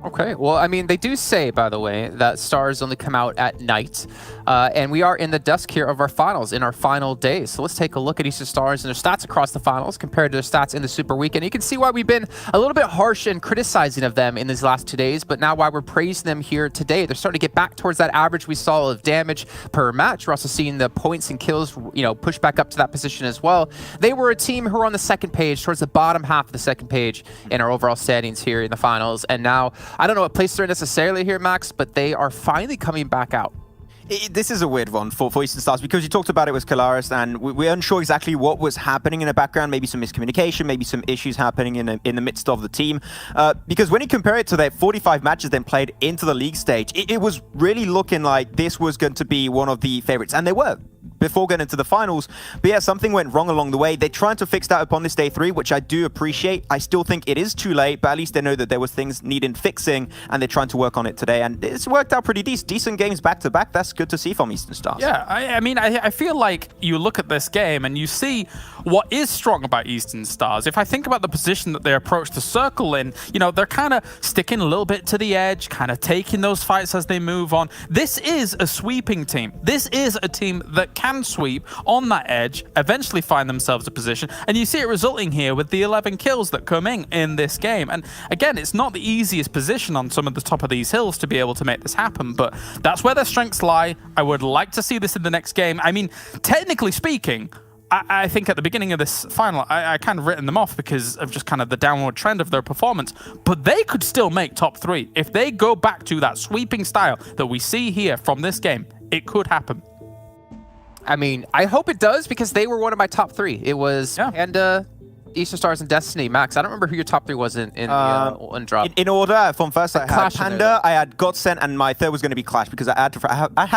[SPEAKER 2] Okay, well, I mean, they do say, by the way, that stars only come out at night, and we are in the dusk here of our finals, in our final day. So let's take a look at Eastern Stars and their stats across the finals compared to their stats in the Super Weekend. You can see why we've been a little bit harsh and criticizing of them in these last 2 days, but now why we're praising them here today. They're starting to get back towards that average we saw of damage per match. We're also seeing the points and kills, you know, push back up to that position as well. They were a team who were on the second page, towards the bottom half of the second page in our overall standings here in the finals, and now I don't know what place they're in necessarily here, Max, but they are finally coming back out.
[SPEAKER 3] This is a weird one for Eastern Stars because you talked about it with Kalaris, and we're unsure exactly what was happening in the background. Maybe some miscommunication, maybe some issues happening in the midst of the team. Because when you compare it to their 45 matches then played into the league stage, it was really looking like this was going to be one of the favorites, and they were before getting into the finals. But yeah, something went wrong along the way. They're trying to fix that upon this day 3, which I do appreciate. I still think it is too late, but at least they know that there was things needing fixing, and they're trying to work on it today. And it's worked out pretty decent games back to back. That's good to see from Eastern Stars.
[SPEAKER 4] Yeah, I mean, I feel like you look at this game and you see what is strong about Eastern Stars. If I think about the position that they approach the circle in, you know, they're kind of sticking a little bit to the edge, kind of taking those fights as they move on. This is a sweeping team. This is a team that can sweep on that edge, eventually find themselves a position, and you see it resulting here with the 11 kills that come in this game. And again, it's not the easiest position on some of the top of these hills to be able to make this happen, but that's where their strengths lie. I would like to see this in the next game. I mean, technically speaking, I think at the beginning of this final, I kind of written them off because of just kind of the downward trend of their performance, but they could still make top 3. If they go back to that sweeping style that we see here from this game, it could happen.
[SPEAKER 2] I mean, I hope it does because they were one of my top 3. It was Panda, Eastern Stars and Destiny. Max, I don't remember who your top 3 was in drop.
[SPEAKER 3] In order, from first I had
[SPEAKER 2] Clash in
[SPEAKER 3] Panda,
[SPEAKER 2] there,
[SPEAKER 3] I had GODSENT, and my third was going to be Clash because I had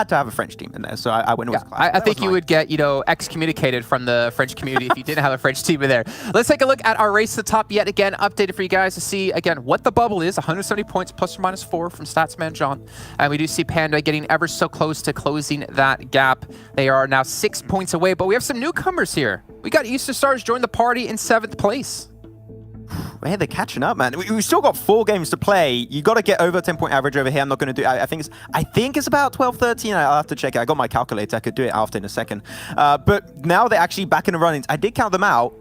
[SPEAKER 3] to have a French team in there, so I went with Clash.
[SPEAKER 2] I think you would get, excommunicated from the French community if you didn't have a French team in there. Let's take a look at our race to the top yet again, updated for you guys to see, again, what the bubble is. 170 points, ±4 from Statsman John. And we do see Panda getting ever so close to closing that gap. They are now 6 points away, but we have some newcomers here. We got Eastern Stars join the party in 7th place.
[SPEAKER 3] Man, they're catching up, man. We've still got 4 games to play. You got to get over 10-point average over here. I'm not going to do. I think it's about 12, 13. I'll have to check it. I got my calculator. I could do it after in a second. But now they're actually back in the run-ins. I did count them out.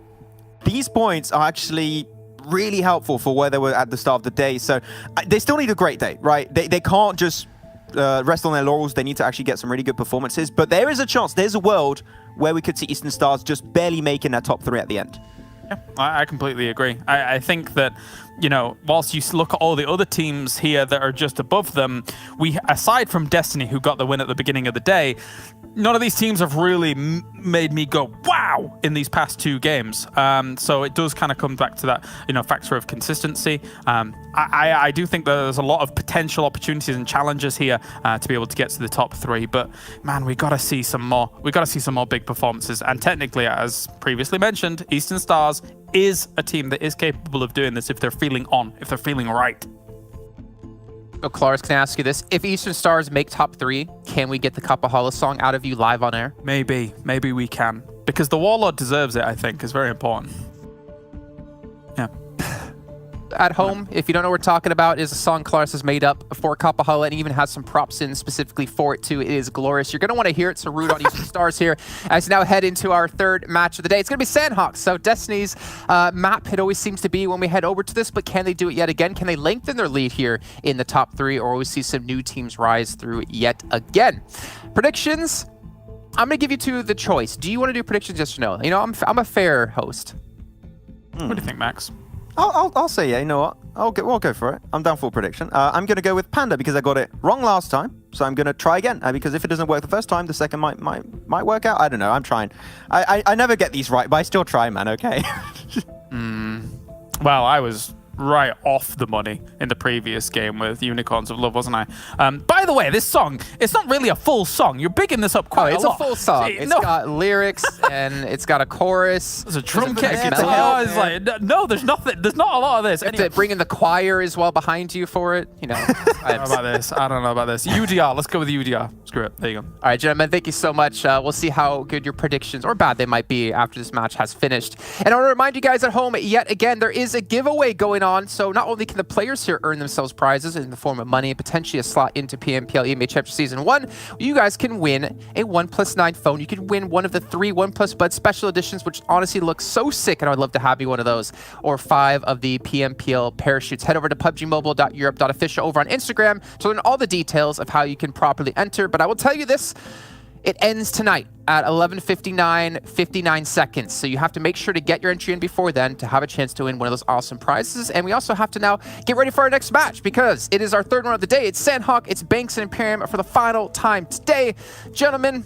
[SPEAKER 3] These points are actually really helpful for where they were at the start of the day. So they still need a great day, right? They can't just rest on their laurels. They need to actually get some really good performances. But there is a chance. There's a world where we could see Eastern Stars just barely making that top 3 at the end.
[SPEAKER 4] Yeah, I completely agree. I think that, whilst you look at all the other teams here that are just above them, aside from Destiny, who got the win at the beginning of the day, none of these teams have really made me go, wow, in these past 2 games. So it does kind of come back to that, factor of consistency. I do think that there's a lot of potential opportunities and challenges here to be able to get to the top 3. But man, we got to see some more. We got to see some more big performances. And technically, as previously mentioned, Eastern Stars is a team that is capable of doing this if they're feeling on, if they're feeling right.
[SPEAKER 2] So, Clars, can I ask you this? If Eastern Stars make top 3, can we get the Kapahala song out of you live on air?
[SPEAKER 4] Maybe we can. Because the Warlord deserves it, I think, is very important. Yeah.
[SPEAKER 2] At home, if you don't know what we're talking about, is a song Clars has made up for Kapahala and even has some props in specifically for it too. It is glorious. You're going to want to hear it, so root on Eastern Stars here as we now head into our 3rd match of the day. It's going to be Sanhok. So Destiny's map, it always seems to be when we head over to this, but can they do it yet again? Can they lengthen their lead here in the top 3, or will we see some new teams rise through yet again? Predictions, I'm going to give you 2 the choice. Do you want to do predictions, yes or no? I'm a fair host.
[SPEAKER 4] What do you think, Max?
[SPEAKER 3] I'll say yeah. You know what? We'll go for it. I'm down for a prediction. I'm going to go with Panda because I got it wrong last time, so I'm going to try again. Because if it doesn't work the first time, the second might work out. I don't know. I'm trying. I never get these right, but I still try, man. Okay.
[SPEAKER 4] Well, I was right off the money in the previous game with Unicorns of Love, wasn't I? By the way, this song, it's not really a full song. You're bigging this up quite a lot.
[SPEAKER 2] It's a full song. It's got lyrics and it's got a chorus.
[SPEAKER 4] There's a drum kit, guitar. It's like, no, there's nothing. There's not a lot of this.
[SPEAKER 2] Anyway. Bringing the choir as well behind you for it. I
[SPEAKER 4] don't know about this. UDR. Let's go with UDR. Screw it. There you go.
[SPEAKER 2] All right, gentlemen, thank you so much. We'll see how good your predictions, or bad they might be, after this match has finished. And I want to remind you guys at home, yet again, there is a giveaway going on. So not only can the players here earn themselves prizes in the form of money and potentially a slot into PMPL EMEA Champion Season 1, you guys can win a 1+9 phone. You can win one of the 3 1+ Bud special editions, which honestly looks so sick, and I'd love to have you one of those, or 5 of the PMPL parachutes. Head over to PUBGMOBILE.Europe.official over on Instagram to learn all the details of how you can properly enter. But I will tell you this, it ends tonight at 11:59 seconds. So you have to make sure to get your entry in before then to have a chance to win one of those awesome prizes. And we also have to now get ready for our next match because it is our 3rd one of the day. It's Sanhok, it's Banks and Imperium for the final time today. Gentlemen,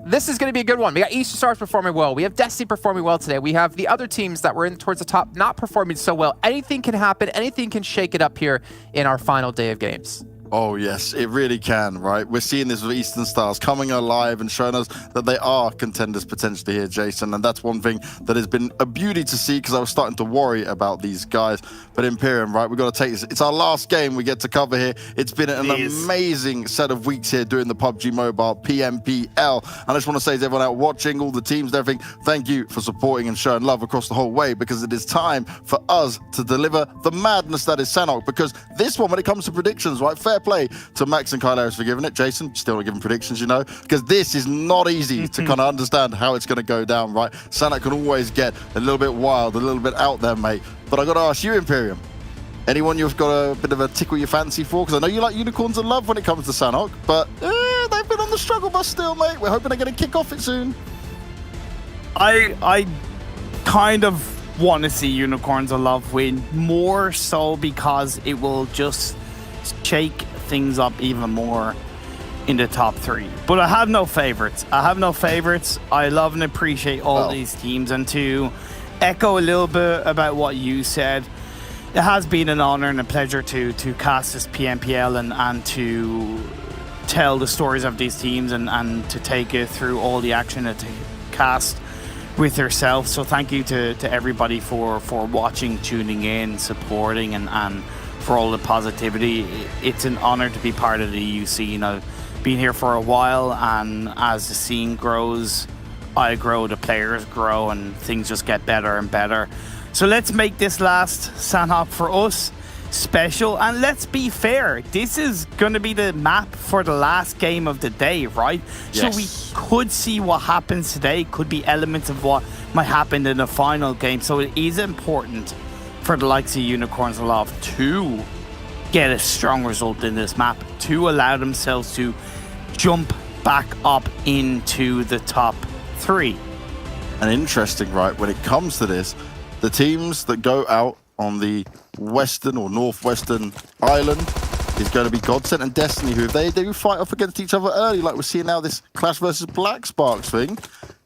[SPEAKER 2] this is going to be a good one. We got Eastern Stars performing well. We have Destiny performing well today. We have the other teams that were in towards the top not performing so well. Anything can happen. Anything can shake it up here in our final day of games.
[SPEAKER 5] Oh, yes, it really can, right? We're seeing this with Eastern Stars coming alive and showing us that they are contenders potentially here, Jason. And that's one thing that has been a beauty to see because I was starting to worry about these guys. But Imperium, right, we've got to take this. It's our last game we get to cover here. It's been an amazing set of weeks here doing the PUBG Mobile PMPL. And I just want to say to everyone out watching, all the teams and everything, thank you for supporting and showing love across the whole way because it is time for us to deliver the madness that is Sanhok. Because this one, when it comes to predictions, right, fair play to Max and Kylaris for giving it. Jason, still not giving predictions, because this is not easy to kind of understand how it's going to go down, right? Sanhok can always get a little bit wild, a little bit out there, mate. But I got to ask you, Imperium, anyone you've got a bit of a tickle your fancy for? Because I know you like Unicorns of Love when it comes to Sanhok, but they've been on the struggle bus still, mate. We're hoping they're going to kick off it soon.
[SPEAKER 6] I kind of want to see Unicorns of Love win, more so because it will just shake things up even more in the top 3. But I have no favorites. I love and appreciate all these teams, and to echo a little bit about what you said. It has been an honor and a pleasure to cast this PMPL and to tell the stories of these teams and to take it through all the action that they cast with yourself. So thank you to everybody for watching, tuning in, supporting, and for all the positivity. It's an honor to be part of the EU scene. I've been here for a while, and as the scene grows, I grow, the players grow, and things just get better and better. So let's make this last Sanhok for us special, and let's be fair, this is going to be the map for the last game of the day, right?
[SPEAKER 5] Yes.
[SPEAKER 6] So we could see what happens today, could be elements of what might happen in the final game. So it is important for the likes of Unicorns Aloft to get a strong result in this map, to allow themselves to jump back up into the top 3.
[SPEAKER 5] And interesting, right, when it comes to this, the teams that go out on the western or northwestern island is going to be GODSENT and Destiny, who if they do fight off against each other early, like we're seeing now this Clash versus Black Sparks thing,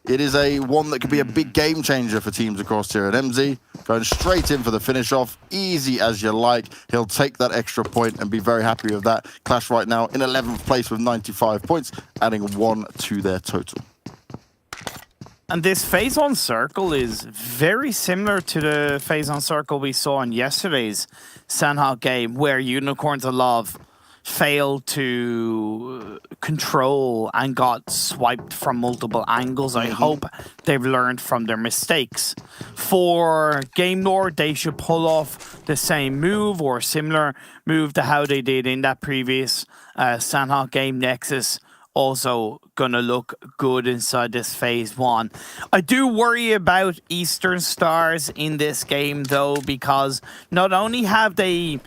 [SPEAKER 5] it is one that could be a big game changer for teams across here. And MZ going straight in for the finish off, easy as you like. He'll take that extra point and be very happy with that. Clash right now in 11th place with 95 points, adding 1 to their total.
[SPEAKER 6] And this phase-on circle is very similar to the phase-on circle we saw in yesterday's Sanhok game, where Unicorns Aloft failed to control and got swiped from multiple angles. I hope they've learned from their mistakes. For Game Lord, they should pull off the same move or similar move to how they did in that previous Sanhok game. Nexus also gonna look good inside this phase 1. I do worry about Eastern Stars in this game though, because not only have they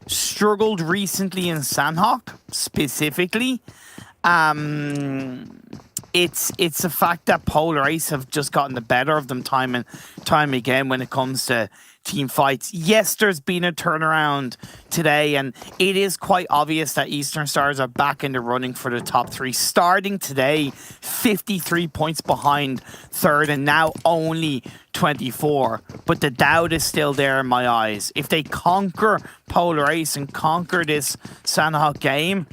[SPEAKER 6] struggled recently in Sanhok specifically, it's the fact that Polar Ace have just gotten the better of them time and time again when it comes to team fights. Yes, there's been a turnaround today, and it is quite obvious that Eastern Stars are back in the running for the top 3. Starting today, 53 points behind third, and now only 24. But the doubt is still there in my eyes. If they conquer Polar Ace and conquer this Sanhok game,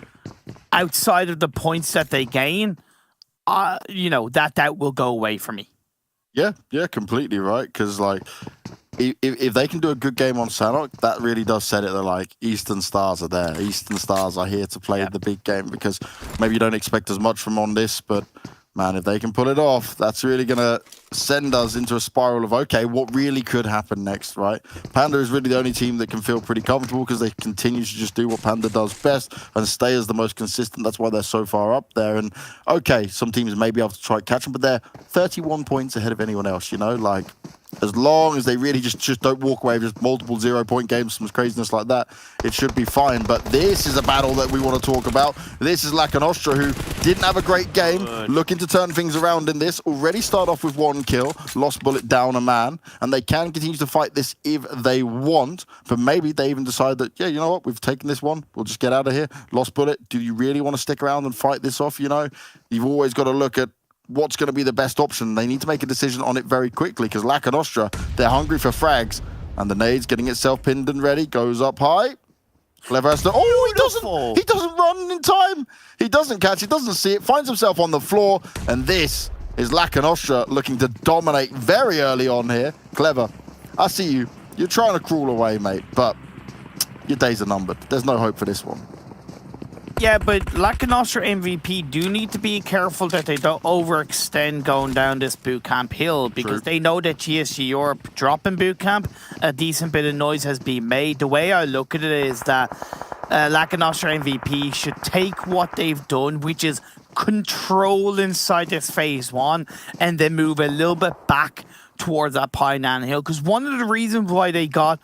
[SPEAKER 6] outside of the points that they gain, that doubt will go away for me.
[SPEAKER 5] Yeah, completely right. Because like, if they can do a good game on Sanhok, that really does set it. They're like, Eastern Stars are there. Eastern Stars are here to play the big game, because maybe you don't expect as much from on this, but man, if they can pull it off, that's really going to send us into a spiral of, okay, what really could happen next, right? Panda is really the only team that can feel pretty comfortable because they continue to just do what Panda does best and stay as the most consistent. That's why they're so far up there. And okay, some teams may be able to try to catch them, but they're 31 points ahead of anyone else, like, as long as they really just don't walk away with just multiple 0-point games, some craziness like that, it should be fine. But this is a battle that we want to talk about. This is Lakonostra, who didn't have a great game, looking to turn things around in this. Already start off with 1 kill, lost bullet down a man, and they can continue to fight this if they want. But maybe they even decide that, yeah, you know what, we've taken this one, we'll just get out of here. Lost bullet, do you really want to stick around and fight this off? You've always got to look at what's going to be the best option. They need to make a decision on it very quickly, because Lakonostra, they're hungry for frags, and the nade's getting itself pinned and ready, goes up high. Clever has to, he doesn't run in time. He doesn't catch, he doesn't see it, finds himself on the floor, and this is Lakonostra looking to dominate very early on here. Clever, I see you. You're trying to crawl away, mate, but your days are numbered. There's no hope for this one.
[SPEAKER 6] Yeah, but Lakonostra MVP do need to be careful that they don't overextend going down this bootcamp hill, because they know that GSG Europe dropping bootcamp, a decent bit of noise has been made. The way I look at it is that Lakonostra MVP should take what they've done, which is control inside this phase 1, and then move a little bit back towards that Painan Hill, because one of the reasons why they got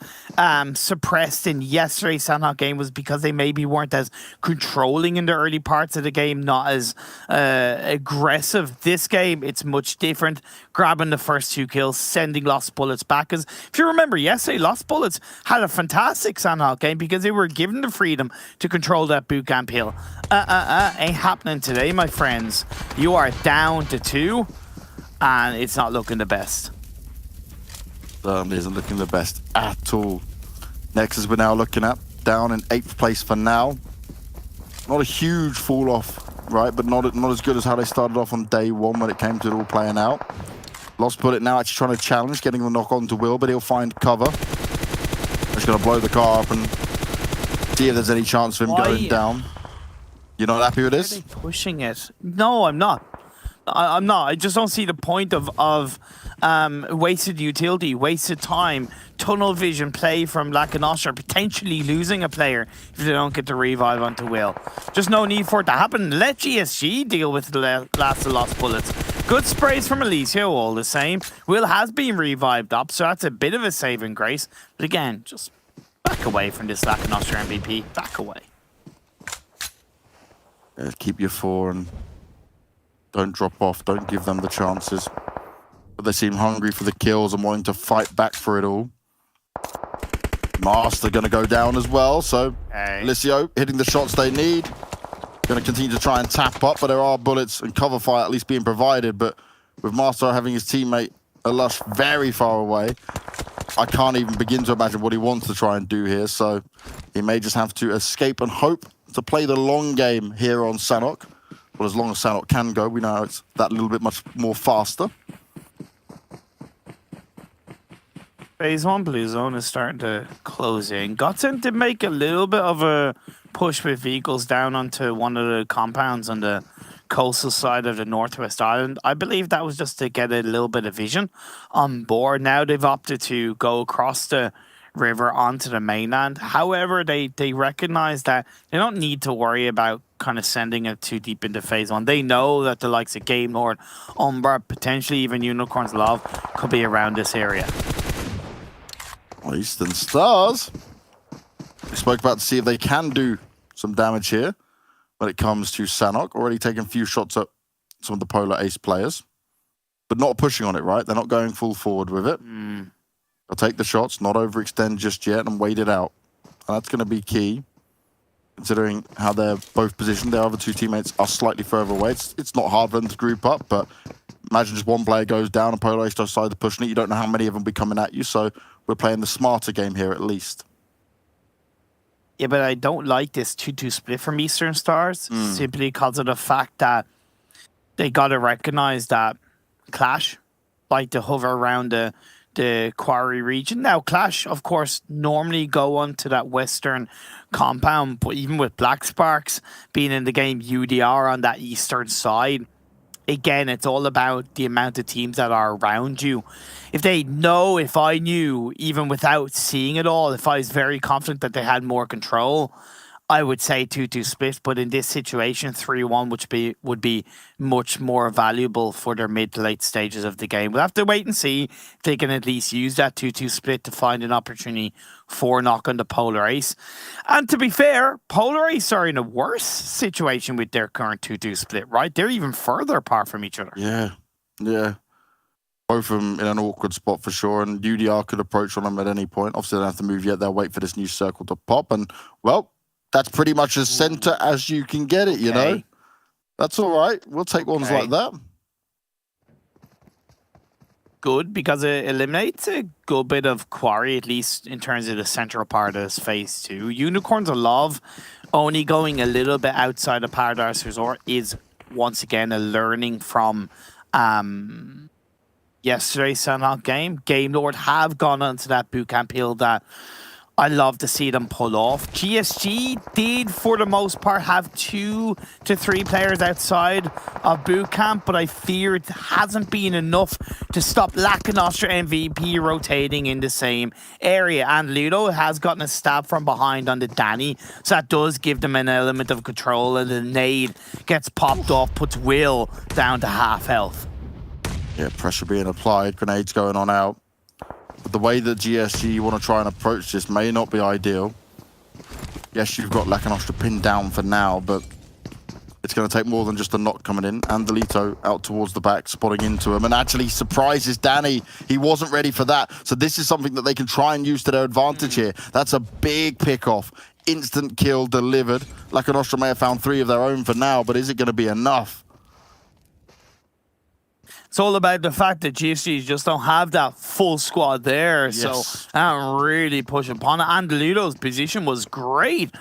[SPEAKER 6] suppressed in yesterday's Sanhok game was because they maybe weren't as controlling in the early parts of the game, not as aggressive. This game, it's much different, grabbing the first 2 kills, sending Lost Bullets back. Because if you remember yesterday, Lost Bullets had a fantastic Sanhok game because they were given the freedom to control that bootcamp hill. Ain't happening today, my friends. You are down to 2, and it's not looking the best.
[SPEAKER 5] Certainly isn't looking the best at all. Nexus we're now looking at, down in 8th place for now. Not a huge fall off, right? But not as good as how they started off on day one when it came to it all playing out. Lost Bullet now actually trying to challenge, getting the knock on to Will, but he'll find cover. Just going to blow the car up and see if there's any chance of him going down. You're not happy with this?
[SPEAKER 6] Are they pushing it? No, I'm not. I'm not. I just don't see the point of wasted utility, wasted time, tunnel vision play from Lakonostra, potentially losing a player if they don't get the revive onto Will. Just no need for it to happen. Let GSG deal with the last of Lost Bullets. Good sprays from Alicia, all the same. Will has been revived up, so that's a bit of a saving grace. But again, just back away from this Lakonostra MVP. Back away.
[SPEAKER 5] Yeah, keep your 4 and don't drop off. Don't give them the chances. But they seem hungry for the kills and wanting to fight back for it all. Master going to go down as well. So Alicio hitting the shots they need. Going to continue to try and tap up, but there are bullets and cover fire at least being provided. But with Master having his teammate Lush very far away, I can't even begin to imagine what he wants to try and do here. So he may just have to escape and hope to play the long game here on Sanhok. Well, as long as Sanhok can go, we know it's that little bit much more faster.
[SPEAKER 6] Phase 1 blue zone is starting to close in. GODSENT did make a little bit of a push with vehicles down onto one of the compounds on the coastal side of the Northwest Island. I believe that was just to get a little bit of vision on board. Now they've opted to go across the river onto the mainland. However, they recognize that they don't need to worry about kind of sending it too deep into phase 1. They know that the likes of Game Lord, Umbra, potentially even Unicorn's Love could be around this area.
[SPEAKER 5] Eastern Stars. We spoke about to see if they can do some damage here when it comes to Sanhok. Already taking a few shots at some of the Polar Ace players, but not pushing on it, right? They're not going full forward with it. They'll take the shots, not overextend just yet, and wait it out. And that's going to be key, considering how they're both positioned. Their other two teammates are slightly further away. It's not hard for them to group up, but imagine just one player goes down and Polar Ace decides to push it. You don't know how many of them will be coming at you, so we're playing the smarter game here at least.
[SPEAKER 6] Yeah, but I don't like this 2-2 split from Eastern Stars, simply because of the fact that they got to recognize that Clash like to hover around the quarry region. Now, Clash, of course, normally go onto that western compound, but even with Black Sparks being in the game, UDR on that eastern side, again, it's all about the amount of teams that are around you. If I knew, even without seeing it all, if I was very confident that they had more control, I would say 2-2 split. But in this situation, 3-1 would be much more valuable for their mid to late stages of the game. We'll have to wait and see if they can at least use that 2-2 split to find an opportunity for knock on the Polar Ace. And to be fair, Polar Ace are in a worse situation with their current 2-2 split, right? They're even further apart from each other.
[SPEAKER 5] Yeah. Both of them in an awkward spot for sure, and UDR could approach on them at any point. Obviously, they don't have to move yet. They'll wait for this new circle to pop, and, well, that's pretty much as center as you can get it, you know? That's all right. We'll take ones like that.
[SPEAKER 6] Good, because it eliminates a good bit of quarry, at least in terms of the central part of this phase 2. Unicorns of Love only going a little bit outside of Paradise Resort is, once again, a learning from yesterday's Sanhok game. Game Lord have gone onto that bootcamp hill that I love to see them pull off. GSG did, for the most part, have 2 to 3 players outside of bootcamp, but I fear it hasn't been enough to stop Lakonostra MVP rotating in the same area. And Ludo has gotten a stab from behind on the Danny, so that does give them an element of control, and the nade gets popped off, puts Will down to half health.
[SPEAKER 5] Yeah, pressure being applied, grenades going on out. But the way that GSG want to try and approach this may not be ideal. Yes, you've got Lakonostra pinned down for now, but it's going to take more than just a knock coming in. And Delito out towards the back, spotting into him, and actually surprises Danny. He wasn't ready for that. So this is something that they can try and use to their advantage here. That's a big pick-off. Instant kill delivered. Lakonostra may have found 3 of their own for now, but is it going to be enough?
[SPEAKER 6] It's all about the fact that GSG just don't have that full squad there.
[SPEAKER 5] Yes.
[SPEAKER 6] So I'm really pushing Panda. And Ludo's position was great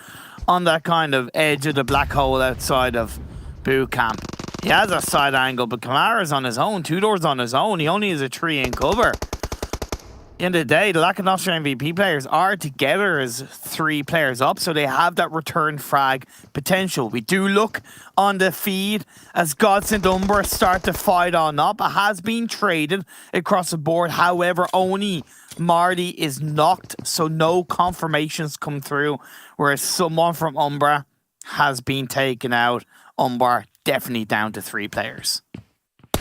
[SPEAKER 6] on that kind of edge of the black hole outside of boot camp. He has a side angle, but Kamara's on his own. 2 doors on his own. He only has a 3 in cover. End of the day, the Lakonostra MVP players are together as 3 players up, so they have that return frag potential. We do look on the feed as GODSENT Umbra start to fight on up. It has been traded across the board. However, only Marty is knocked, so no confirmations come through, whereas someone from Umbra has been taken out. Umbra definitely down to 3 players.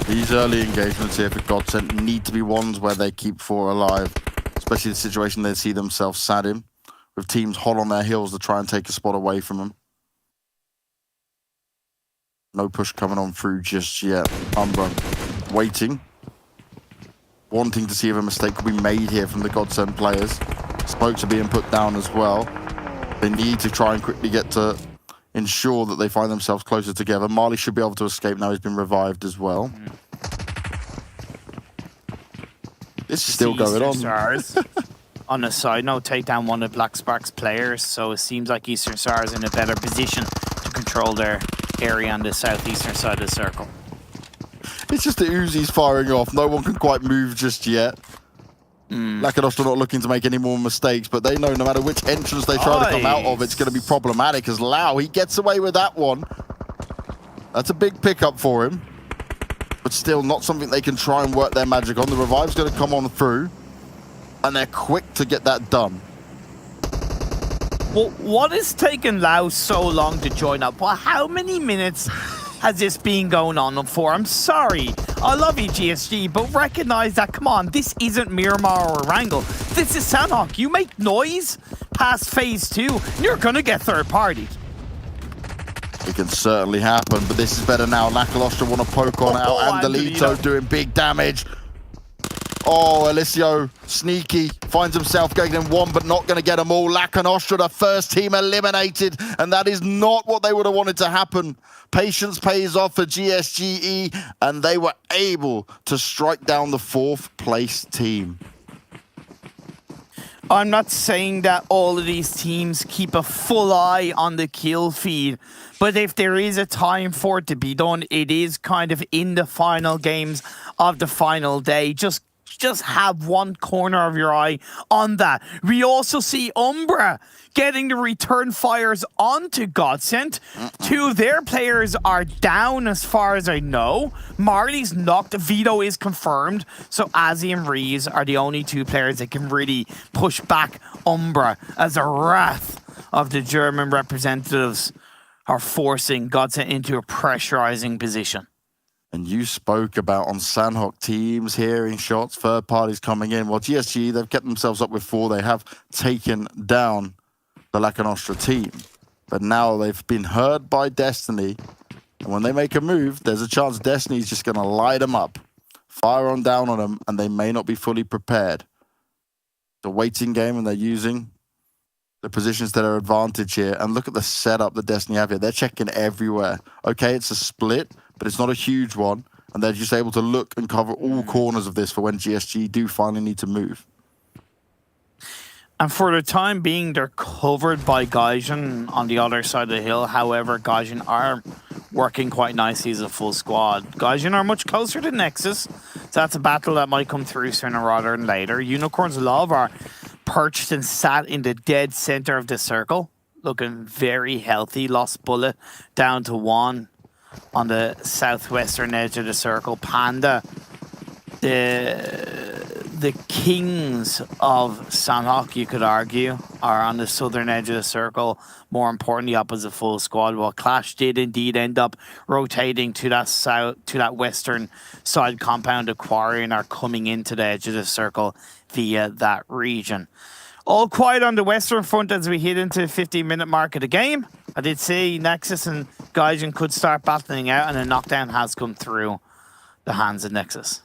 [SPEAKER 5] These early engagements here for GODSENT need to be ones where they keep 4 alive, especially the situation they see themselves sat in, with teams hot on their heels to try and take a spot away from them. No push coming on through just yet. Umbra waiting, wanting to see if a mistake could be made here from the GODSENT players. Smokes are being put down as well. They need to try and quickly get to ensure that they find themselves closer together. Marley should be able to escape now. He's been revived as well. This is still going on.
[SPEAKER 6] Stars. On a side note, take down one of Black Spark's players, so it seems like Eastern Stars in a better position to control their area on the southeastern side of the circle.
[SPEAKER 5] It's just the Uzi's firing off. No one can quite move just yet. Lakonostra not looking to make any more mistakes, but they know no matter which entrance they try to come out of, it's going to be problematic. As Lau, he gets away with that one. That's a big pickup for him, but still not something they can try and work their magic on. The revive's going to come on through, and they're quick to get that done.
[SPEAKER 6] Well, what is taking Lau so long to join up? Well, how many minutes has this been going on for? I'm sorry. I love you, GSG, but recognize that, come on, this isn't Miramar or Erangel. This is Sanhok. You make noise past phase 2, and you're going to get third party.
[SPEAKER 5] It can certainly happen, but this is better now. Lakonostra want to poke on out. Angelito doing big damage. Oh, Alicio, sneaky, finds himself getting in 1, but not going to get them all. Lakonostra, the first team eliminated, and that is not what they would have wanted to happen. Patience pays off for GSGE, and they were able to strike down the 4th place team.
[SPEAKER 6] I'm not saying that all of these teams keep a full eye on the kill feed, but if there is a time for it to be done, it is kind of in the final games of the final day. Just have one corner of your eye on that. We also see Umbra getting the return fires onto GODSENT. 2 of their players are down as far as I know. Marley's knocked. Vito is confirmed. So Azzy and Rees are the only 2 players that can really push back Umbra as the wrath of the German representatives are forcing GODSENT into a pressurizing position.
[SPEAKER 5] And you spoke about on Sanhok teams hearing shots, third parties coming in. Well, GSG, they've kept themselves up with 4. They have taken down the Lakonostra team. But now they've been heard by Destiny. And when they make a move, there's a chance Destiny's just going to light them up, fire on down on them, and they may not be fully prepared. The waiting game, and they're using the positions to their advantage here. And look at the setup that Destiny have here. They're checking everywhere. Okay, it's a split, but it's not a huge one. And they're just able to look and cover all corners of this for when GSG do finally need to move.
[SPEAKER 6] And for the time being, they're covered by Gaijin on the other side of the hill. However, Gaijin are working quite nicely as a full squad. Gaijin are much closer to Nexus, so that's a battle that might come through sooner rather than later. Unicorn's Love are perched and sat in the dead center of the circle, looking very healthy. Lost Bullet down to 1 on the southwestern edge of the circle. Panda, the kings of Sanhok, you could argue, are on the southern edge of the circle. More importantly, up as a full squad. Well, QLASH did indeed end up rotating to that western side compound of Quarry and are coming into the edge of the circle via that region. All quiet on the western front as we hit into the 15-minute mark of the game. I did say Nexus and Gaijin could start battling out, and a knockdown has come through the hands of Nexus.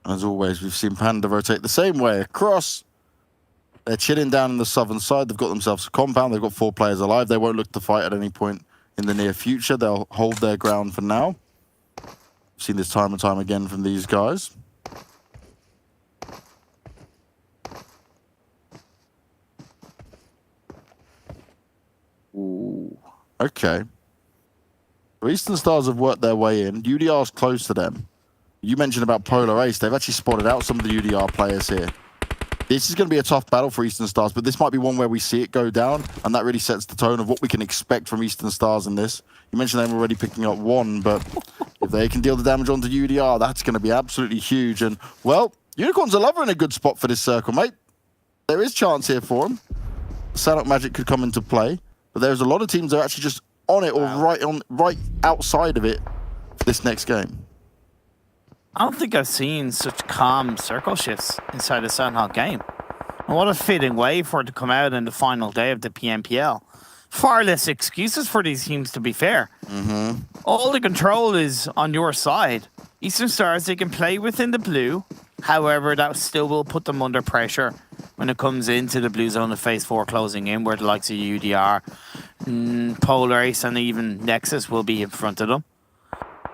[SPEAKER 5] As always, we've seen Panda rotate the same way across. They're chilling down in the southern side. They've got themselves a compound. They've got 4 players alive. They won't look to fight at any point in the near future. They'll hold their ground for now. Seen this time and time again from these guys. Ooh. Okay. Eastern Stars have worked their way in. UDR's close to them. You mentioned about Polar Ace. They've actually spotted out some of the UDR players here. This is going to be a tough battle for Eastern Stars, but this might be one where we see it go down, and that really sets the tone of what we can expect from Eastern Stars in this. You mentioned them already picking up one, but if they can deal the damage onto UDR, that's going to be absolutely huge. And, well, Unicorns are lover in a good spot for this circle, mate. There is chance here for them. Sanhok Magic could come into play, but there's a lot of teams that are actually just on it or right outside of it for this next game.
[SPEAKER 6] I don't think I've seen such calm circle shifts inside a Sanhok game. And what a fitting way for it to come out in the final day of the PMPL. Far less excuses for these teams, to be fair. All the control is on your side. Eastern Stars, they can play within the blue. However, that still will put them under pressure when it comes into the blue zone of phase 4 closing in, where the likes of UDR, Polar Ace, and even Nexus will be in front of them.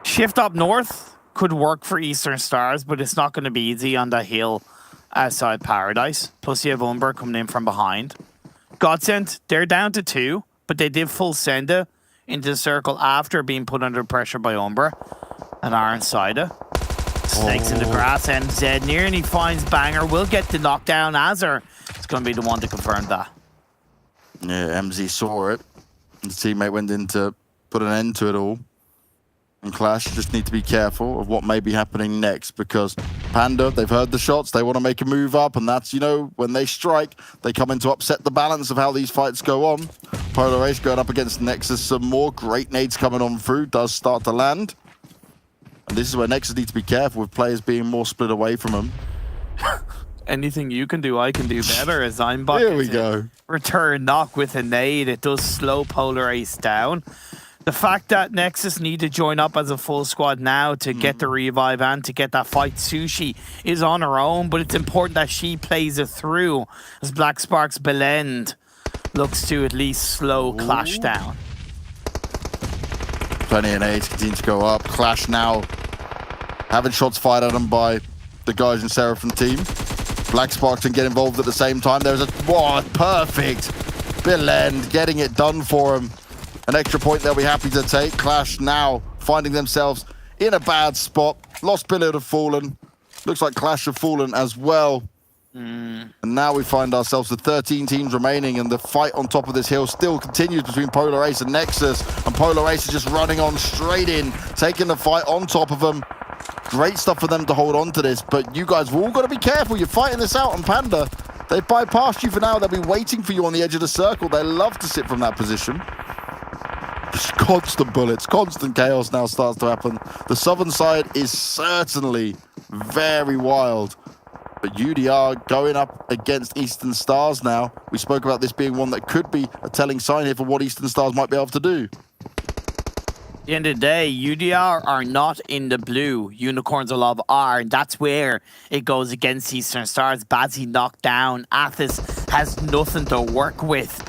[SPEAKER 6] Shift up north could work for Eastern Stars, but it's not going to be easy on the hill outside Paradise. Plus you have Umbra coming in from behind. GODSENT, they're down to 2, but they did full Senda into the circle after being put under pressure by Umbra and Aaron Sida. Snakes in the grass, MZ nearly finds Banger, will get the knockdown. Azar is going to be the one to confirm that.
[SPEAKER 5] Yeah, MZ saw it. His teammate went in to put an end to it all. And Clash just need to be careful of what may be happening next, because Panda, they've heard the shots, they want to make a move up, and that's, you know, when they strike, they come in to upset the balance of how these fights go on. Polar Ace going up against Nexus some more. Great nades coming on through, does start to land. And this is where Nexus needs to be careful with players being more split away from them.
[SPEAKER 6] Anything you can do, I can do better, as I'm back.
[SPEAKER 5] Here we go.
[SPEAKER 6] Return knock with a nade. It does slow Polar Ace down. The fact that Nexus need to join up as a full squad now to get the revive and to get that fight, Sushi is on her own, but it's important that she plays it through as Black Spark's Belend looks to at least slow Clash down.
[SPEAKER 5] Plenty of nades continue to go up. Clash now having shots fired at them by the Gaijin Seraphim team. Black Spark can get involved at the same time. There's a perfect Belend getting it done for him. An extra point they'll be happy to take. Clash now finding themselves in a bad spot. Lost Billet have fallen. Looks like Clash have fallen as well. And now we find ourselves with 13 teams remaining, and the fight on top of this hill still continues between Polar Ace and Nexus. And Polar Ace is just running on straight in, taking the fight on top of them. Great stuff for them to hold on to this, but you guys have all got to be careful. You're fighting this out on Panda. They've bypassed you for now. They'll be waiting for you on the edge of the circle. They love to sit from that position. Just constant bullets, constant chaos now starts to happen. The southern side is certainly very wild. But UDR going up against Eastern Stars now. We spoke about this being one that could be a telling sign here for what Eastern Stars might be able to do.
[SPEAKER 6] At the end of the day, UDR are not in the blue. Unicorns of Love are, and that's where it goes against Eastern Stars. Bazzi knocked down. Athos has nothing to work with.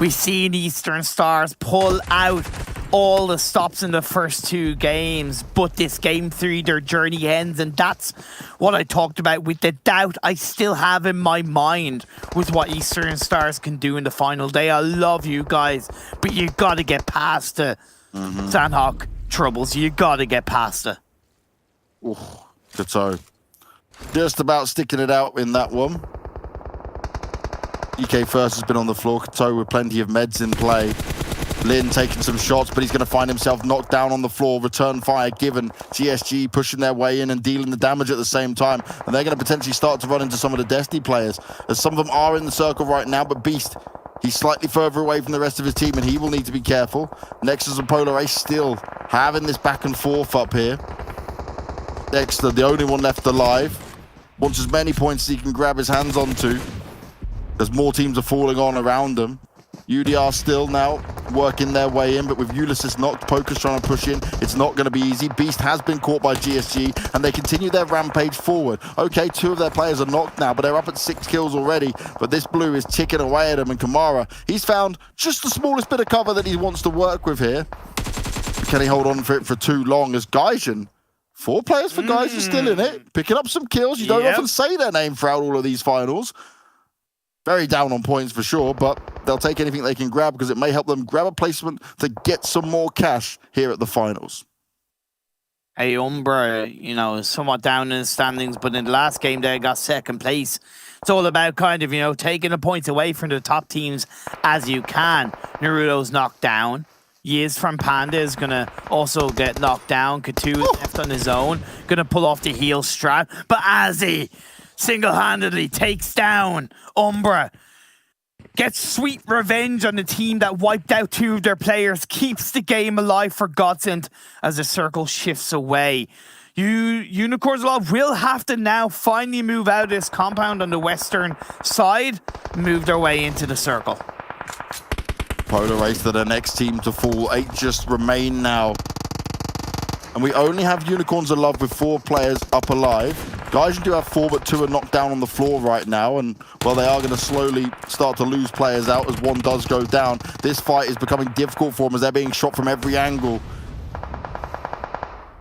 [SPEAKER 6] We've seen Eastern Stars pull out all the stops in the first 2 games, but this game 3, their journey ends, and that's what I talked about with the doubt I still have in my mind with what Eastern Stars can do in the final day. I love you guys, but you got to get past the Sanhok troubles. You got to get past it.
[SPEAKER 5] Kato just about sticking it out in that one. EK First has been on the floor. Kato with plenty of meds in play. Lin taking some shots, but he's going to find himself knocked down on the floor. Return fire given. GSG pushing their way in and dealing the damage at the same time. And they're going to potentially start to run into some of the Destiny players, as some of them are in the circle right now. But Beast, he's slightly further away from the rest of his team, and he will need to be careful. Nexus and Polar Ace still having this back and forth up here. Dexter, the only one left alive, wants as many points as he can grab his hands onto, as more teams are falling on around them. UDR still now working their way in, but with Ulysses knocked, Poker's trying to push in. It's not going to be easy. Beast has been caught by GSG, and they continue their rampage forward. Okay, 2 of their players are knocked now, but they're up at 6 kills already. But this blue is ticking away at him, and Kamara, he's found just the smallest bit of cover that he wants to work with here. Can he hold on for it for too long, as Gaijin 4 players for Gaijin still in it, picking up some kills. You don't often say their name throughout all of these finals. Very down on points for sure, but they'll take anything they can grab because it may help them grab a placement to get some more cash here at the finals.
[SPEAKER 6] Hey, Umbra, you know, somewhat down in the standings, but in the last game they got second place. It's all about kind of, you know, taking the points away from the top teams as you can. Naruto's knocked down. Yiz from Panda is going to also get knocked down. Katu is left on his own. Going to pull off the heel strat. But as he single-handedly takes down Umbra, gets sweet revenge on the team that wiped out 2 of their players, keeps the game alive for GODSENT as the circle shifts away. Unicorns Love will have to now finally move out of this compound on the western side, move their way into the circle.
[SPEAKER 5] Polar race to the next team to fall. 8 just remain now. And we only have Unicorns of Love with 4 players up alive. Gaijin do have 4, but 2 are knocked down on the floor right now. And, well, they are going to slowly start to lose players out as one does go down. This fight is becoming difficult for them as they're being shot from every angle.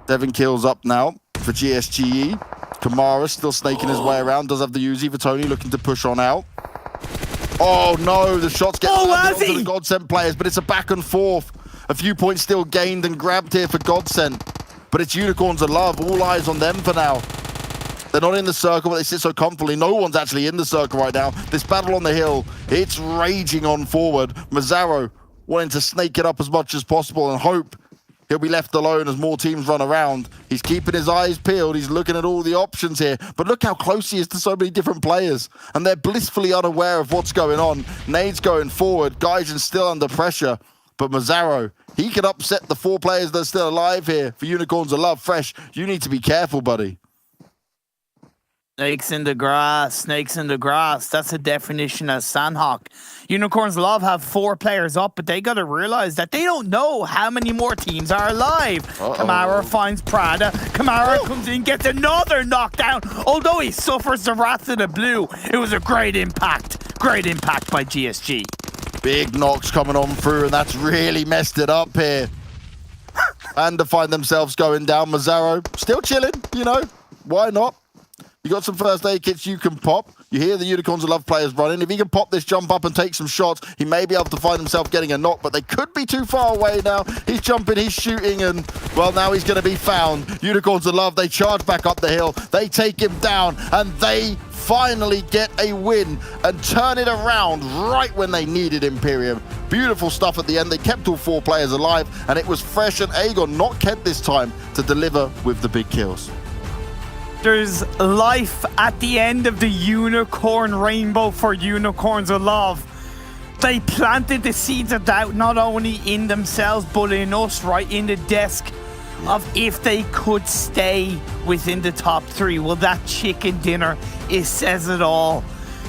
[SPEAKER 5] 7 kills up now for GSGE. Kamara still snaking his way around. Does have the Uzi for Tony looking to push on out. Oh, no, the shots get onto the GODSENT players, but it's a back and forth. A few points still gained and grabbed here for GODSENT. But it's Unicorns of Love. All eyes on them for now. They're not in the circle, but they sit so comfortably. No one's actually in the circle right now. This battle on the hill, it's raging on forward. Mazzaro wanting to snake it up as much as possible and hope he'll be left alone as more teams run around. He's keeping his eyes peeled. He's looking at all the options here. But look how close he is to so many different players. And they're blissfully unaware of what's going on. Nade's going forward. Gaijin's still under pressure. But Mazzaro, he can upset the 4 players that are still alive here for Unicorns of Love. Fresh, you need to be careful, buddy.
[SPEAKER 6] Snakes in the grass, snakes in the grass. That's the definition of Sanhok. Unicorns Love have 4 players up, but they got to realize that they don't know how many more teams are alive. Kamara finds Prada. Kamara comes in, gets another knockdown. Although he suffers the wrath of the blue, it was a great impact. Great impact by GSG.
[SPEAKER 5] Big knocks coming on through, and that's really messed it up here. And to find themselves going down. Mazzaro still chilling, you know. Why not? You got some first aid kits you can pop. You hear the Unicorns of Love players running. If he can pop this jump up and take some shots, he may be able to find himself getting a knock, but they could be too far away now. He's jumping, he's shooting, and, well, now he's going to be found. Unicorns of Love, they charge back up the hill. They take him down, and they finally get a win and turn it around right when they needed Imperium. Beautiful stuff at the end. They kept all 4 players alive, and it was Fresh and Aegon, not Kent this time, to deliver with the big kills.
[SPEAKER 6] There's life at the end of the unicorn rainbow for Unicorns of Love. They planted the seeds of doubt not only in themselves but in us, right in the desk, of if they could stay within the top 3. Well, that chicken dinner, it says it all.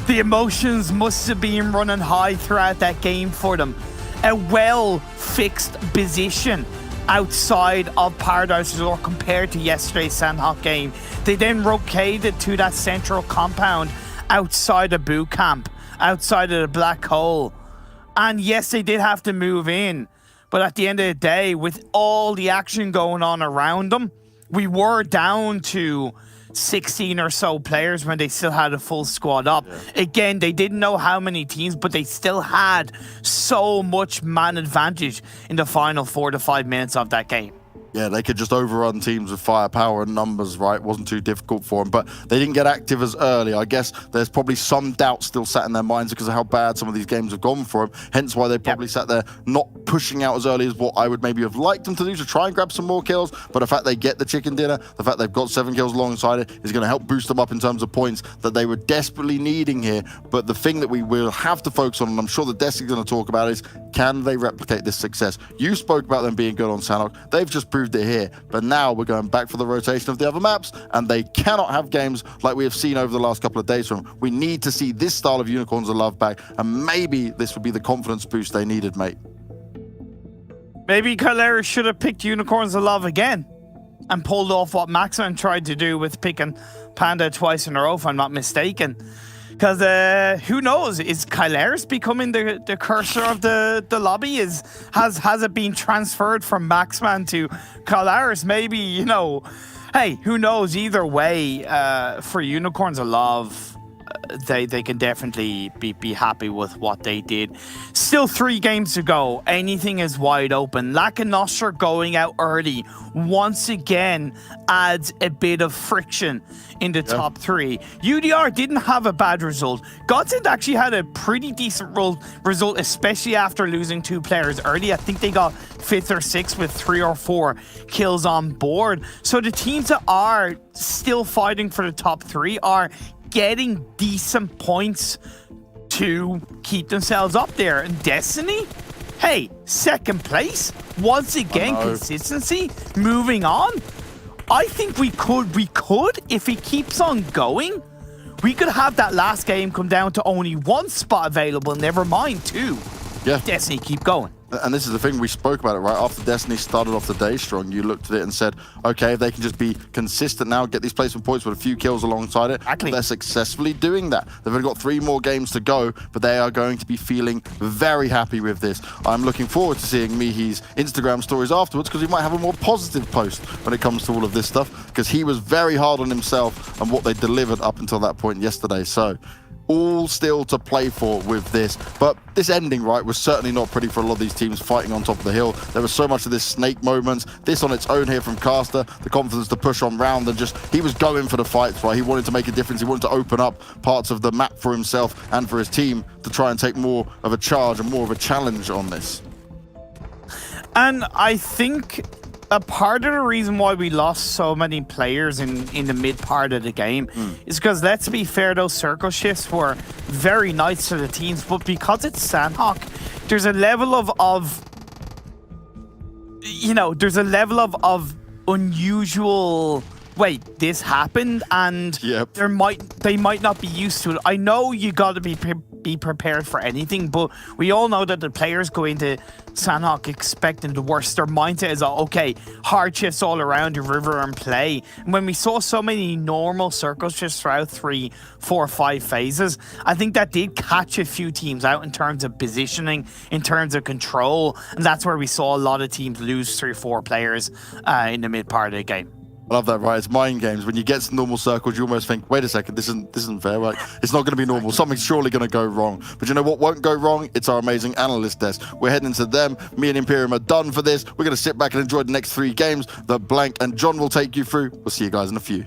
[SPEAKER 6] The emotions must have been running high throughout that game for them. A well-fixed position outside of Paradise Resort compared to yesterday's Sanhok game. They then rotated to that central compound outside of boot camp, outside of the black hole. And yes, they did have to move in, but at the end of the day, with all the action going on around them, we were down to 16 or so players when they still had a full squad up. Again, they didn't know how many teams, but they still had so much man advantage in the final 4 to 5 minutes of that game.
[SPEAKER 5] Yeah, they could just overrun teams with firepower and numbers, right? Wasn't too difficult for them, but they didn't get active as early. I guess there's probably some doubt still sat in their minds because of how bad some of these games have gone for them. Hence why they probably sat there not pushing out as early as what I would maybe have liked them to do to try and grab some more kills. But the fact they get the chicken dinner, the fact they've got 7 kills alongside it is going to help boost them up in terms of points that they were desperately needing here. But the thing that we will have to focus on, and I'm sure the desk is going to talk about, is can they replicate this success? You spoke about them being good on Sanhok. They've just proved it here. But now we're going back for the rotation of the other maps, and they cannot have games like we have seen over the last couple of days from them. We need to see this style of Unicorns of Love back, and maybe this would be the confidence boost they needed, mate.
[SPEAKER 6] Maybe Calera should have picked Unicorns of Love again and pulled off what Maxman tried to do with picking Panda twice in a row, if I'm not mistaken. Because who knows, is Kylaris becoming the cursor of the lobby? Has it been transferred from Maxman to Kylaris? Maybe, you know, hey, who knows? Either way, for Unicorns of Love, they can definitely be happy with what they did. Still 3 games to go. Anything is wide open. Lakonostra going out early once again adds a bit of friction in the top 3. UDR didn't have a bad result. GODSENT actually had a pretty decent result, especially after losing 2 players early. I think they got 5th or 6th with 3 or 4 kills on board. So the teams that are still fighting for the top 3 are getting decent points to keep themselves up there. And Destiny, hey, 2nd place. Once again, consistency, moving on. I think we could, if it keeps on going, we could have that last game come down to only 1 spot available, never mind 2.
[SPEAKER 5] Yeah.
[SPEAKER 6] Destiny keep going.
[SPEAKER 5] And this is the thing, we spoke about it, right? After Destiny started off the day strong, you looked at it and said, okay, if they can just be consistent now, get these placement points with a few kills alongside it, they're successfully doing that. They've only got 3 more games to go, but they are going to be feeling very happy with this. I'm looking forward to seeing Mihi's Instagram stories afterwards, because he might have a more positive post when it comes to all of this stuff, because he was very hard on himself and what they delivered up until that point yesterday. So all still to play for with this, but this ending, right, was certainly not pretty for a lot of these teams fighting on top of the hill. There was so much of this snake moments, this on its own here from Caster, the confidence to push on round, and just, he was going for the fights, right? He wanted to make a difference, he wanted to open up parts of the map for himself and for his team to try and take more of a charge and more of a challenge on this.
[SPEAKER 6] And I think a part of the reason why we lost so many players in the mid part of the game is because, let's be fair, those circle shifts were very nice to the teams, but because it's Sanhok, there's a level of unusual, wait, this happened, and they might not be used to it. I know you got to be prepared for anything, but we all know that the players go into Sanhok expecting the worst. Their mindset is, okay, hard shifts all around the river and play. And when we saw so many normal circle shifts throughout 3, 4, 5 phases, I think that did catch a few teams out in terms of positioning, in terms of control, and that's where we saw a lot of teams lose 3 or 4 players in the mid part of the game.
[SPEAKER 5] I love that, right? It's mind games. When you get to normal circles, you almost think, wait a second, this isn't fair, right? It's not going to be normal. Something's surely going to go wrong. But you know what won't go wrong? It's our amazing analyst desk. We're heading to them. Me and Imperium are done for this. We're going to sit back and enjoy the next 3 games that Blank and John will take you through. We'll see you guys in a few.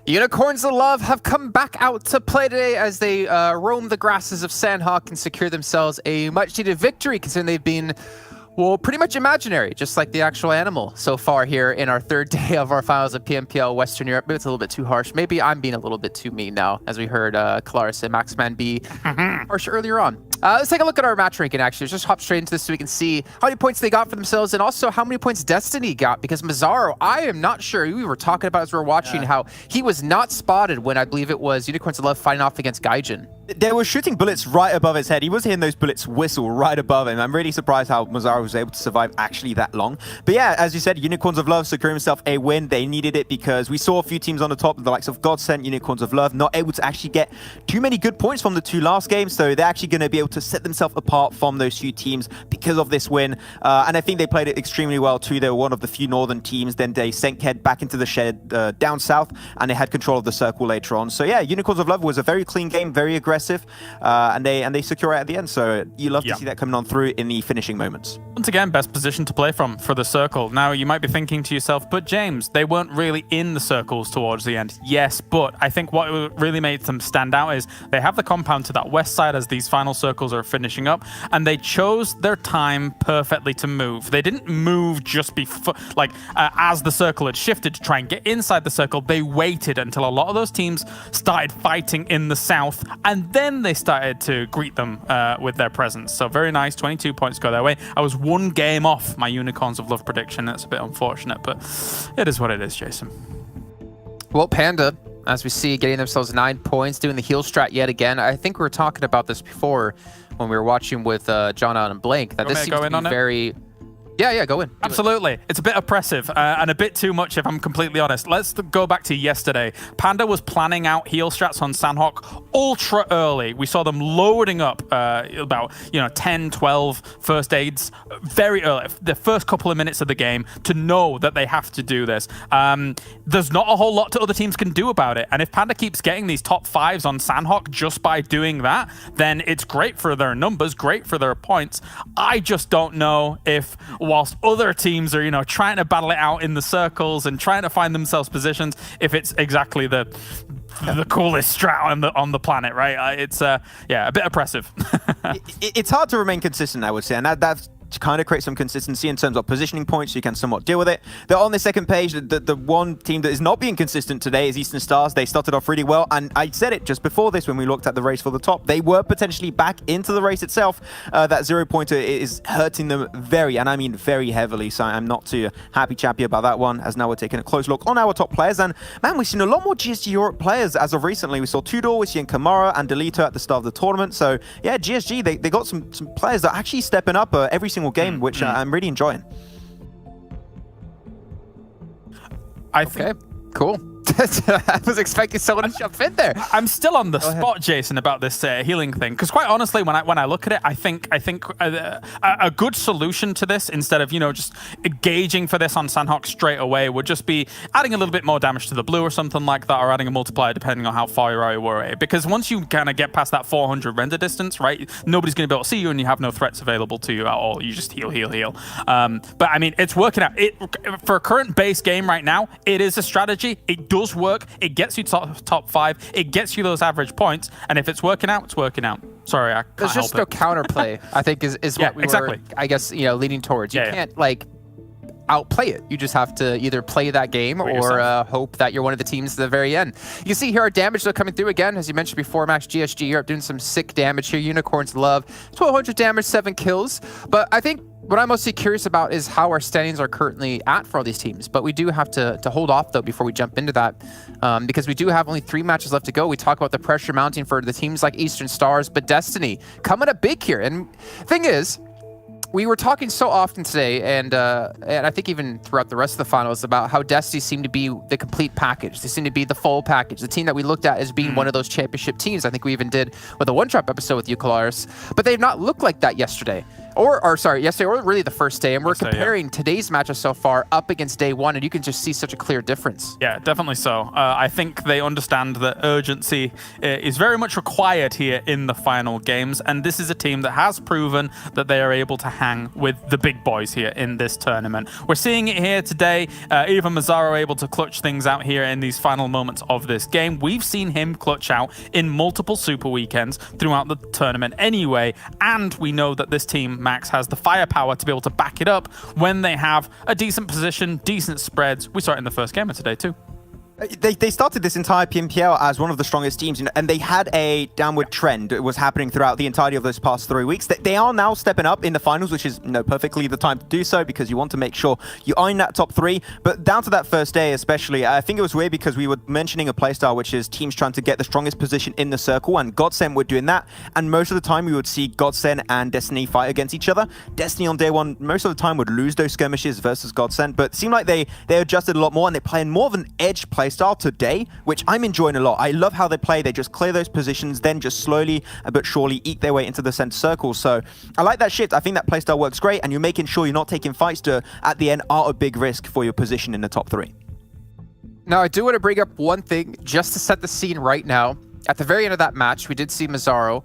[SPEAKER 2] Unicorns of Love have come back out to play today as they roam the grasses of Sanhok and secure themselves a much-needed victory, considering they've been, well, pretty much imaginary, just like the actual animal so far here in our 3rd day of our finals of PMPL Western Europe. Maybe it's a little bit too harsh. Maybe I'm being a little bit too mean now, as we heard Kalaris and Maxman be harsh earlier on. Let's take a look at our match ranking, actually. Let's just hop straight into this so we can see how many points they got for themselves and also how many points Destiny got, because Mazzaro, I am not sure. We were talking about as we were watching how he was not spotted when I believe it was Unicorns of Love fighting off against Gaijin.
[SPEAKER 3] They were shooting bullets right above his head. He was hearing those bullets whistle right above him. I'm really surprised how Mazzaro was able to survive actually that long. But yeah, as you said, Unicorns of Love securing himself a win. They needed it because we saw a few teams on the top, the likes of GODSENT, Unicorns of Love, not able to actually get too many good points from the 2 last games. So they're actually going to be able to set themselves apart from those few teams because of this win. And I think they played it extremely well too. They were one of the few northern teams. Then they sent Ked back into the shed down south, and they had control of the circle later on. So yeah, Unicorns of Love was a very clean game, very aggressive. impressive, and they secure it at the end. So you love to see that coming on through in the finishing moments.
[SPEAKER 4] Once again, best position to play from for the circle. Now, you might be thinking to yourself, but James, they weren't really in the circles towards the end. Yes, but I think what really made them stand out is they have the compound to that west side as these final circles are finishing up, and they chose their time perfectly to move. They didn't move just before, as the circle had shifted to try and get inside the circle. They waited until a lot of those teams started fighting in the south, and then they started to greet them with their presence. So very nice, 22 points go their way. I was one game off my Unicorns of Love prediction. That's a bit unfortunate, but it is what it is, Jason.
[SPEAKER 2] Well, Panda, as we see, getting themselves 9 points, doing the heal strat yet again. I think we were talking about this before when we were watching with John and Blank, that this seems to be very... Yeah, go in.
[SPEAKER 4] Absolutely. It's a bit oppressive and a bit too much, if I'm completely honest. Let's go back to yesterday. Panda was planning out heal strats on Sanhok ultra early. We saw them loading up about 10, 12 first aids very early, the first couple of minutes of the game, to know that they have to do this. There's not a whole lot other teams can do about it. And if Panda keeps getting these top 5s on Sanhok just by doing that, then it's great for their numbers, great for their points. I just don't know if, whilst other teams are, trying to battle it out in the circles and trying to find themselves positions, if it's exactly the coolest strat on the planet, right? It's a bit oppressive.
[SPEAKER 3] It's hard to remain consistent, I would say, and that's to kind of create some consistency in terms of positioning points so you can somewhat deal with it. They're on the second page. The one team that is not being consistent today is Eastern Stars. They started off really well, and I said it just before this when we looked at the race for the top. They were potentially back into the race itself. That 0-pointer is hurting them very, and I mean very heavily, so I'm not too happy-chappy about that one, as now we're taking a close look on our top players. And man, we've seen a lot more GSG Europe players as of recently. We saw Tudor, we're seeing Kamara and Delito at the start of the tournament. So yeah, GSG, they got some players that are actually stepping up every single game, which I'm really enjoying.
[SPEAKER 2] Okay, cool. I was expecting someone to jump in there.
[SPEAKER 4] I'm still on the spot, Jason, about this healing thing, because quite honestly, when I look at it, I think a good solution to this, instead of just engaging for this on Sanhok straight away, would just be adding a little bit more damage to the blue or something like that, or adding a multiplier depending on how far you are away. Because once you kind of get past that 400 render distance, right, nobody's going to be able to see you, and you have no threats available to you at all. You just heal. But I mean, it's working out. For a current base game right now, it is a strategy. It does work. It gets you top 5. It gets you those average points. And if it's working out, it's working out. Sorry, I can't
[SPEAKER 2] There's just no counterplay, I think, is what we were, I guess, leaning towards. You can't, outplay it. You just have to either play that game or hope that you're one of the teams at the very end. You can see here our damage though coming through again, as you mentioned before, Max. GSG Europe doing some sick damage here. Unicorns love 1,200 damage, 7 kills. But I think what I'm mostly curious about is how our standings are currently at for all these teams. But we do have to hold off, though, before we jump into that, because we do have only 3 matches left to go. We talk about the pressure mounting for the teams like Eastern Stars, but Destiny coming up big here. And thing is, we were talking so often today, and I think even throughout the rest of the finals, about how Destiny seemed to be the complete package. They seem to be the full package. The team that we looked at as being one of those championship teams. I think we even did with a one-drop episode with QLASH. But they've not looked like that yesterday. Yesterday, or really the first day. And we're comparing today's matches so far up against day one, and you can just see such a clear difference.
[SPEAKER 4] Yeah, definitely so. I think they understand that urgency is very much required here in the final games, and this is a team that has proven that they are able to hang with the big boys here in this tournament. We're seeing it here today. Even Mazzaro able to clutch things out here in these final moments of this game. We've seen him clutch out in multiple super weekends throughout the tournament anyway, and we know that this team, Max, has the firepower to be able to back it up when they have a decent position, decent spreads. We saw it in the first game of today too.
[SPEAKER 3] They started this entire PMPL as one of the strongest teams, and they had a downward trend. It was happening throughout the entirety of those past 3 weeks. They are now stepping up in the finals, which is perfectly the time to do so, because you want to make sure you are in that top 3. But down to that first day especially, I think it was weird because we were mentioning a playstyle which is teams trying to get the strongest position in the circle, and GODSENT were doing that. And most of the time we would see GODSENT and Destiny fight against each other. Destiny on day one most of the time would lose those skirmishes versus GODSENT, but it seemed like they adjusted a lot more, and they're playing more of an edge playstyle today, which I'm enjoying a lot. I love how they play. They just clear those positions, then just slowly but surely eke their way into the center circle. So I like that shift. I think that playstyle works great, and you're making sure you're not taking fights to, at the end, are a big risk for your position in the top 3.
[SPEAKER 2] Now, I do want to bring up one thing just to set the scene right now. at the very end of that match, we did see Mazzaro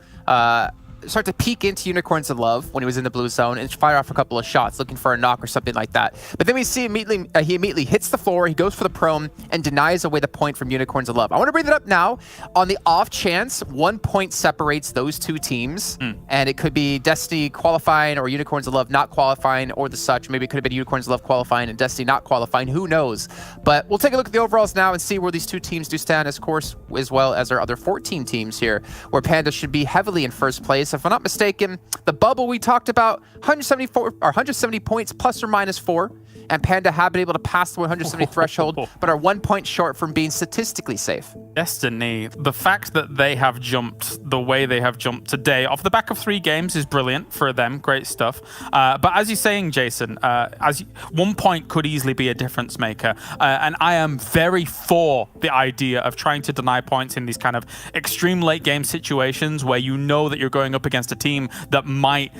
[SPEAKER 2] start to peek into Unicorns of Love when he was in the blue zone and fire off a couple of shots looking for a knock or something like that. But then we see immediately he immediately hits the floor, he goes for the prone and denies away the point from Unicorns of Love. I want to bring that up now on the off chance 1 point separates those two teams, and it could be Destiny qualifying or Unicorns of Love not qualifying or the such. Maybe it could have been Unicorns of Love qualifying and Destiny not qualifying. Who knows? But we'll take a look at the overalls now and see where these two teams do stand, of course, as well as our other 14 teams here, where Panda should be heavily in first place. If I'm not mistaken, the bubble we talked about, 170 points plus or minus 4, and Panda have been able to pass the 170 threshold, but are 1 point short from being statistically safe.
[SPEAKER 4] Destiny, the fact that they have jumped the way they have jumped today off the back of 3 games is brilliant for them. Great stuff. But as you're saying, Jason, 1 point could easily be a difference maker. And I am very for the idea of trying to deny points in these kind of extreme late game situations where you know that you're going up against a team that might,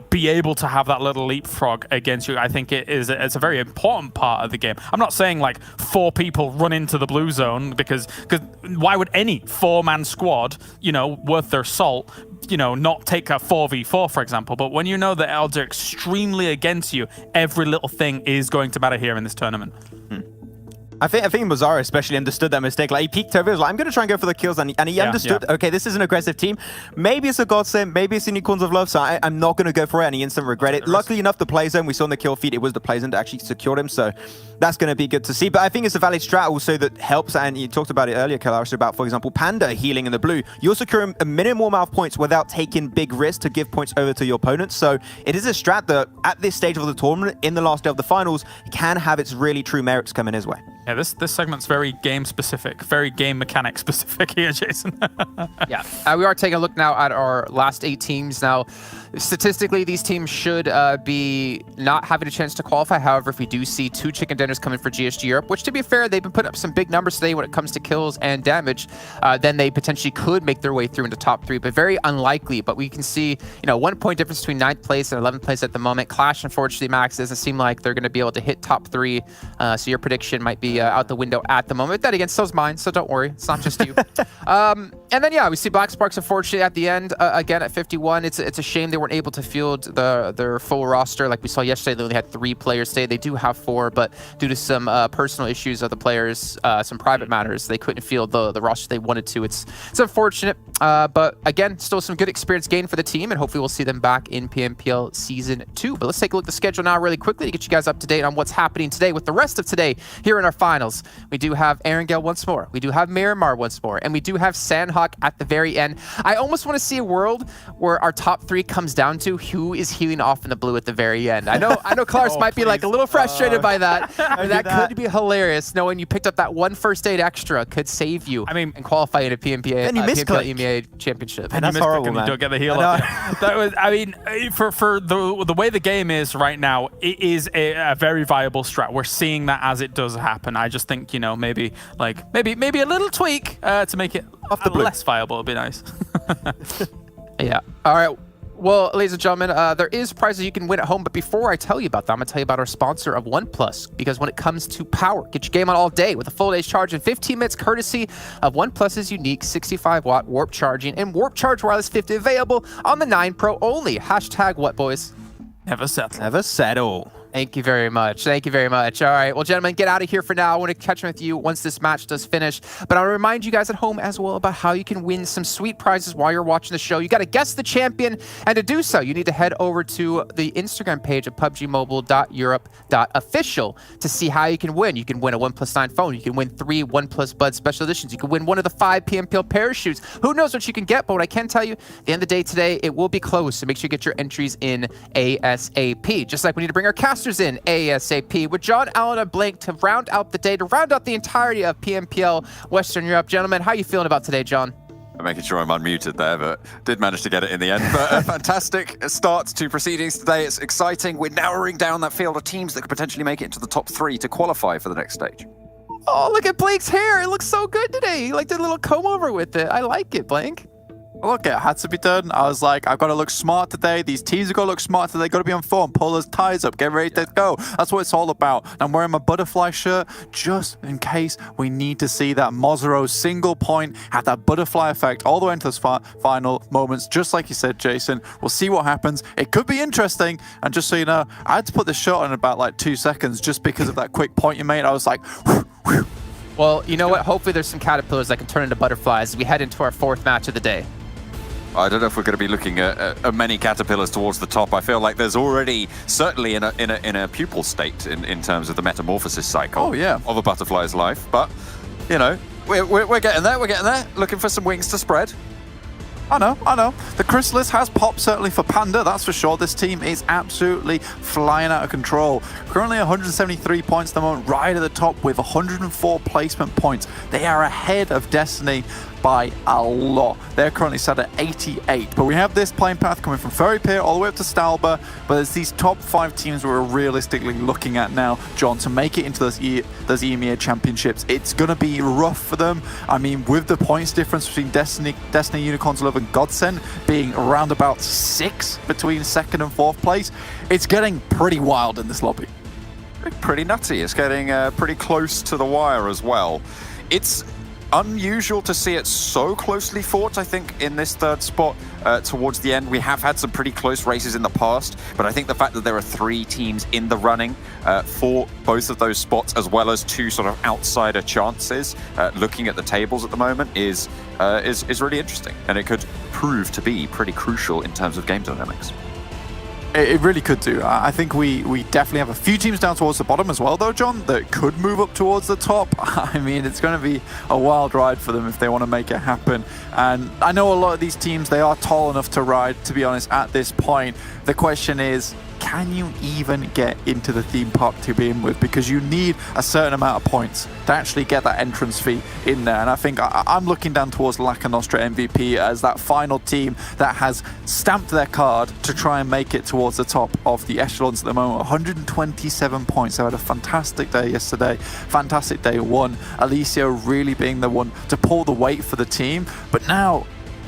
[SPEAKER 4] be able to have that little leapfrog against you. I think it's a very important part of the game. I'm not saying like 4 people run into the blue zone because why would any 4-man squad, worth their salt, not take a 4v4, for example. But when you know the odds are extremely against you, every little thing is going to matter here in this tournament.
[SPEAKER 3] I think Mazzaro especially understood that mistake. Like, he peeked over, he was like, I'm going to try and go for the kills, and he understood, okay, this is an aggressive team. Maybe it's a GODSENT, maybe it's Unicorns of Love, so I'm not going to go for it, and he instantly regret it. Luckily enough, the play zone, we saw in the kill feed, it was the play zone that actually secured him, so that's going to be good to see. But I think it's a valid strat also that helps, and you talked about it earlier, QLASH, about, for example, Panda healing in the blue. You're securing a minimal amount of points without taking big risks to give points over to your opponents, so it is a strat that, at this stage of the tournament, in the last day of the finals, can have its really true merits coming his way.
[SPEAKER 4] Yeah, this segment's very game specific, very game mechanic specific here, Jason.
[SPEAKER 2] Yeah, we are taking a look now at our last 8 teams. Now, statistically, these teams should be not having a chance to qualify. However, if we do see 2 chicken dinners coming for GSG Europe, which to be fair, they've been putting up some big numbers today when it comes to kills and damage, then they potentially could make their way through into top 3, but very unlikely. But we can see, 1 point difference between 9th place and 11th place at the moment. Clash, unfortunately, Max, doesn't seem like they're going to be able to hit top 3. So your prediction might be out the window at the moment. That again, so's mine, so don't worry. It's not just you. And then, yeah, we see Black Sparks, unfortunately, at the end, again, at 51. It's a shame they weren't able to field their full roster. Like we saw yesterday, they only had 3 players today. They do have 4, but due to some personal issues of the players, some private matters, they couldn't field the roster they wanted to. It's unfortunate, but again, still some good experience gained for the team, and hopefully we'll see them back in PMPL Season 2. But let's take a look at the schedule now really quickly to get you guys up to date on what's happening today with the rest of today here in our finals. We do have Erangel once more. We do have Miramar once more. And we do have Sanhok at the very end. I almost want to see a world where our top 3 comes down to who is healing off in the blue at the very end. I know Clarks might be like a little frustrated by that. That could be hilarious, knowing you picked up that 1 first aid extra could save you and qualify in a PMPL EMEA championship.
[SPEAKER 3] And that's horrible, man.
[SPEAKER 4] You don't get the heal up. That was, for the way the game is right now, it is a very viable strat. We're seeing that as it does happen. I just think, maybe a little tweak to make it less viable would be nice.
[SPEAKER 2] Yeah. All right. Well, ladies and gentlemen, there is prizes you can win at home, but before I tell you about that, I'm going to tell you about our sponsor of OnePlus, because when it comes to power, get your game on all day with a full day's charge in 15 minutes, courtesy of OnePlus's unique 65-watt warp charging and warp charge wireless 50 available on the 9 Pro only. Hashtag what, boys?
[SPEAKER 4] Never settle.
[SPEAKER 3] Never settle.
[SPEAKER 2] Thank you very much. Thank you very much. All right. Well, gentlemen, get out of here for now. I want to catch up with you once this match does finish. But I'll remind you guys at home as well about how you can win some sweet prizes while you're watching the show. You got to guess the champion. And to do so, you need to head over to the Instagram page of PUBGMOBILE.Europe.official to see how you can win. You can win a 1+9 phone. You can win 3 OnePlus Buds special editions. You can win one of the 5 PMPL parachutes. Who knows what you can get? But what I can tell you, at the end of the day today, it will be closed. So make sure you get your entries in ASAP. Just like we need to bring our casters in ASAP with John Allen and Blank to round out the day, to round out the entirety of PMPL Western Europe. Gentlemen, how are you feeling about today, John?
[SPEAKER 7] I'm making sure I'm unmuted there, but did manage to get it in the end. But a fantastic start to proceedings today. It's exciting. We're narrowing down that field of teams that could potentially make it into the top 3 to qualify for the next stage.
[SPEAKER 2] Oh, look at Blake's hair. It looks so good today. He like did a little comb over with it. I like it, Blank.
[SPEAKER 8] Look, it had to be done. I was like, I've got to look smart today. These teams have got to look smart today. They've got to be on form. Pull those ties up. Get ready to go. That's what it's all about. I'm wearing my butterfly shirt just in case we need to see that Mozero single point have that butterfly effect all the way into those final moments. Just like you said, Jason, we'll see what happens. It could be interesting. And just so you know, I had to put the shot in about like 2 seconds just because of that quick point you made. I was like, whew, whew.
[SPEAKER 2] Well, you know what? Hopefully there's some caterpillars that can turn into butterflies as we head into our 4th match of the day.
[SPEAKER 7] I don't know if we're going to be looking at many caterpillars towards the top. I feel like there's already, certainly in a pupal state in terms of the metamorphosis cycle of a butterfly's life. But, you know, we're getting there, we're getting there. Looking for some wings to spread.
[SPEAKER 8] I know. The Chrysalis has popped, certainly for Panda, that's for sure. This team is absolutely flying out of control. Currently 173 points at the moment, right at the top with 104 placement points. They are ahead of Destiny by a lot. They're currently set at 88. But we have this playing path coming from Furry Pier all the way up to Stalber. But there's these top 5 teams we're realistically looking at now, John, to make it into those EMEA championships. It's going to be rough for them. I mean, with the points difference between Destiny Unicorns Love and GODSENT being around about 6 between 2nd and 4th place, it's getting pretty wild in this lobby.
[SPEAKER 7] Pretty nutty. It's getting pretty close to the wire as well. It's unusual to see it so closely fought, I think, in this 3rd spot towards the end. We have had some pretty close races in the past, but I think the fact that there are 3 teams in the running for both of those spots, as well as 2 sort of outsider chances, looking at the tables at the moment, is really interesting, and it could prove to be pretty crucial in terms of game dynamics.
[SPEAKER 8] It really could do. I think we definitely have a few teams down towards the bottom as well, though, John, that could move up towards the top. I mean, it's going to be a wild ride for them if they want to make it happen. And I know a lot of these teams, they are tall enough to ride, to be honest, at this point. The question is, can you even get into the theme park to begin with? Because you need a certain amount of points to actually get that entrance fee in there. And I think I'm looking down towards Lakonostra MVP as that final team that has stamped their card to try and make it towards the top of the echelons at the moment. 127 points. They had a fantastic day yesterday. Fantastic day 1. Alicia really being the one to pull the weight for the team. But now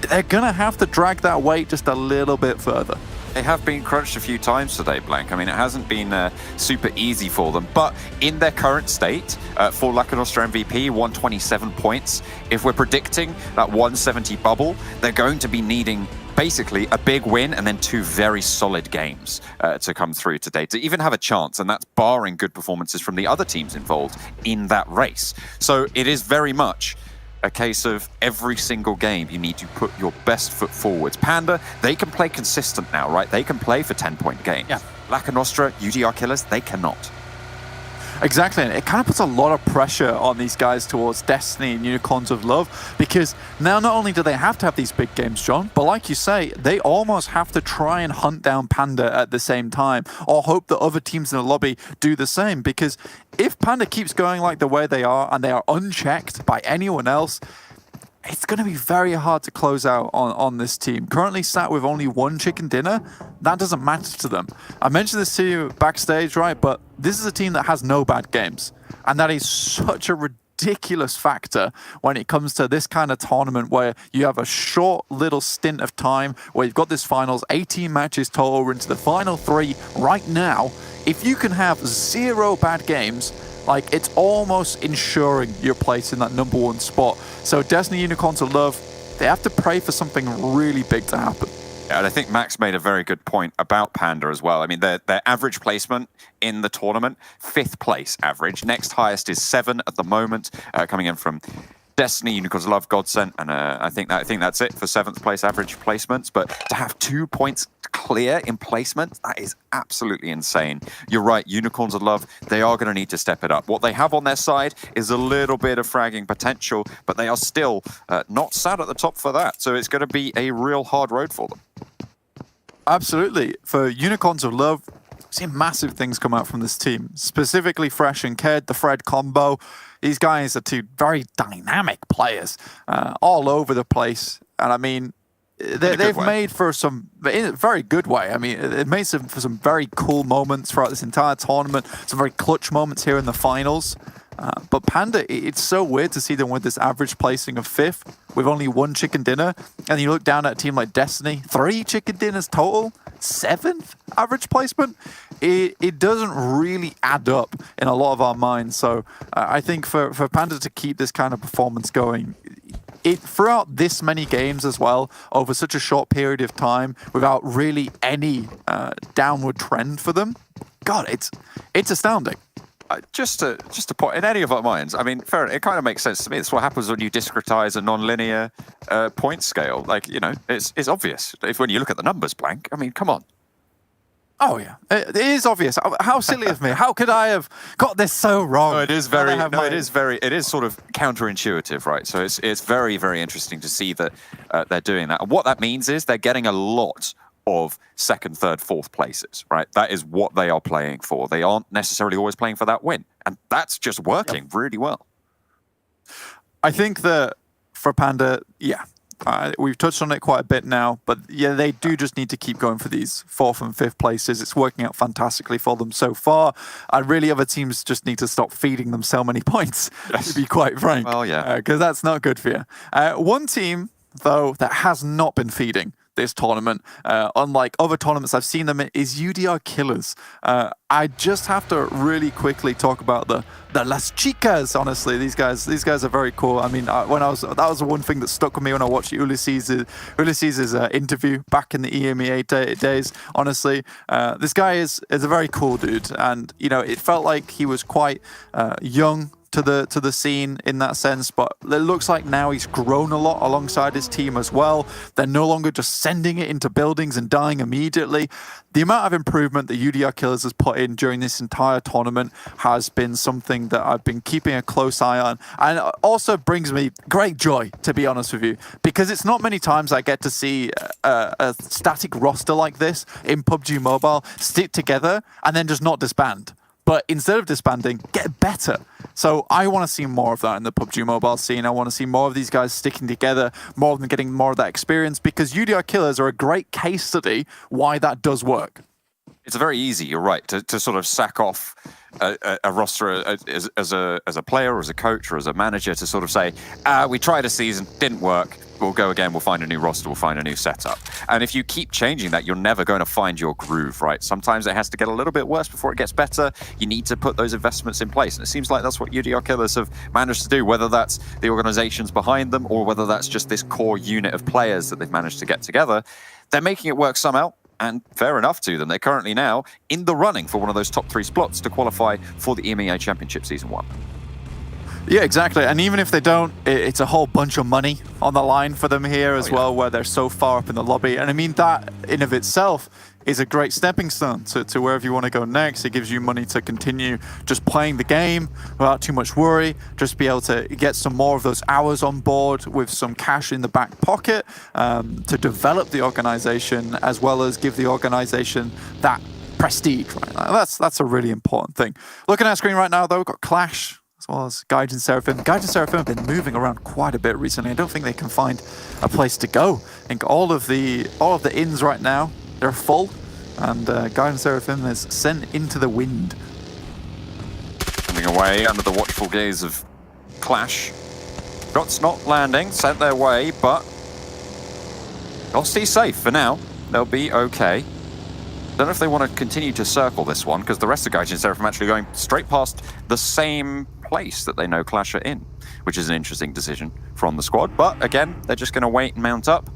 [SPEAKER 8] they're going to have to drag that weight just a little bit further.
[SPEAKER 7] They have been crunched a few times today, Blank. I mean, it hasn't been super easy for them, but in their current state, for Lakonostra MVP, 127 points. If we're predicting that 170 bubble, they're going to be needing basically a big win and then 2 very solid games to come through today to even have a chance, and that's barring good performances from the other teams involved in that race. So it is very much a case of every single game you need to put your best foot forwards. Panda, they can play consistent now, right? They can play for 10-point games.
[SPEAKER 8] Yeah.
[SPEAKER 7] Lakonostra, UDR killers, they cannot.
[SPEAKER 8] Exactly, and it kind of puts a lot of pressure on these guys towards Destiny and Unicorns of Love, because now not only do they have to have these big games, John, but like you say, they almost have to try and hunt down Panda at the same time, or hope that other teams in the lobby do the same, because if Panda keeps going like the way they are, and they are unchecked by anyone else, it's going to be very hard to close out on this team. Currently sat with only 1 chicken dinner, that doesn't matter to them. I mentioned this to you backstage, right? But this is a team that has no bad games. And that is such a ridiculous factor when it comes to this kind of tournament where you have a short little stint of time where you've got this finals, 18 matches total, we're into the final 3 right now. If you can have 0 bad games, like, it's almost ensuring your place in that #1 spot. So Destiny Unicorns of Love, they have to pray for something really big to happen.
[SPEAKER 7] Yeah, and I think Max made a very good point about Panda as well. I mean, their average placement in the tournament, 5th place average. Next highest is 7 at the moment, coming in from Destiny, Unicorns of Love, GODSENT, and I think that's it for 7th place average placements. But to have 2 points clear in placement, that is absolutely insane. You're right, Unicorns of Love, they are going to need to step it up. What they have on their side is a little bit of fragging potential, but they are still not sat at the top for that. So it's going to be a real hard road for them.
[SPEAKER 8] Absolutely. For Unicorns of Love, we've seen massive things come out from this team, specifically Fresh and Ked, the Fred combo. These guys are 2 very dynamic players all over the place. And I mean, they've made for some, in a very good way. I mean, it made for some very cool moments throughout this entire tournament, some very clutch moments here in the finals. But Panda, it's so weird to see them with this average placing of 5th with only 1 chicken dinner. And you look down at a team like Destiny, 3 chicken dinners total, 7th average placement. It doesn't really add up in a lot of our minds. So I think for Panda to keep this kind of performance going, throughout this many games as well, over such a short period of time, without really any downward trend for them, God, it's astounding.
[SPEAKER 7] Just to point in any of our minds, I mean, fair, it kind of makes sense to me. It's what happens when you discretize a non-linear point scale. Like, you know, it's obvious. When you look at the numbers, Blank, I mean, come on.
[SPEAKER 8] Oh yeah, it is obvious. How silly of me! How could I have got this so wrong?
[SPEAKER 7] No, it is very. No, it is sort of counterintuitive, right? So it's very, very interesting to see that they're doing that. And what that means is they're getting a lot of 2nd, 3rd, 4th places, right? That is what they are playing for. They aren't necessarily always playing for that win, and that's just working really well.
[SPEAKER 8] I think that for Panda, yeah. We've touched on it quite a bit now, but yeah, they do just need to keep going for these 4th and 5th places. It's working out fantastically for them so far. And really, other teams just need to stop feeding them so many points, to be quite frank.
[SPEAKER 7] Well, yeah.
[SPEAKER 8] Because that's not good for you. One team, though, that has not been feeding this tournament, unlike other tournaments I've seen them in, is UDR Killers. I just have to really quickly talk about the Las Chicas. Honestly, these guys are very cool. I mean, that was the one thing that stuck with me when I watched Ulysses's interview back in the EMEA days. Honestly, this guy is a very cool dude, and you know, it felt like he was quite young to the scene in that sense, but it looks like now he's grown a lot alongside his team as well. They're no longer just sending it into buildings and dying immediately. The amount of improvement that UDR Killers has put in during this entire tournament has been something that I've been keeping a close eye on, and it also brings me great joy, to be honest with you, because it's not many times I get to see a static roster like this in PUBG Mobile stick together and then just not disband. But instead of disbanding, get better. So I want to see more of that in the PUBG Mobile scene. I want to see more of these guys sticking together, more of them getting more of that experience, because UDR Killers are a great case study why that does work.
[SPEAKER 7] It's very easy, you're right, to sort of sack off a roster as a player or as a coach or as a manager to sort of say, we tried a season, didn't work, we'll go again, we'll find a new roster, we'll find a new setup. And if you keep changing that, you're never going to find your groove, right? Sometimes it has to get a little bit worse before it gets better. You need to put those investments in place. And it seems like that's what UDR Killers have managed to do, whether that's the organizations behind them or whether that's just this core unit of players that they've managed to get together. They're making it work somehow. And fair enough to them. They're currently now in the running for one of those top 3 spots to qualify for the EMEA Championship Season 1.
[SPEAKER 8] Yeah, exactly. And even if they don't, it's a whole bunch of money on the line for them here as well, where they're so far up in the lobby. And I mean, that in of itself is a great stepping stone to wherever you want to go next. It gives you money to continue just playing the game without too much worry, just be able to get some more of those hours on board with some cash in the back pocket to develop the organization, as well as give the organization that prestige. Right? That's a really important thing. Looking at the screen right now, though, we've got Clash as well as Gaijin Seraphim. Gaijin Seraphim have been moving around quite a bit recently. I don't think they can find a place to go. I think all of the inns right now, they're full, and Gaijin Seraphim is sent into the wind.
[SPEAKER 7] Coming away under the watchful gaze of Clash. Shots not landing, sent their way, but Gosty's safe for now. They'll be okay. Don't know if they want to continue to circle this one, because the rest of Gaijin Seraphim actually going straight past the same place that they know Clash are in, which is an interesting decision from the squad. But again, they're just going to wait and mount up.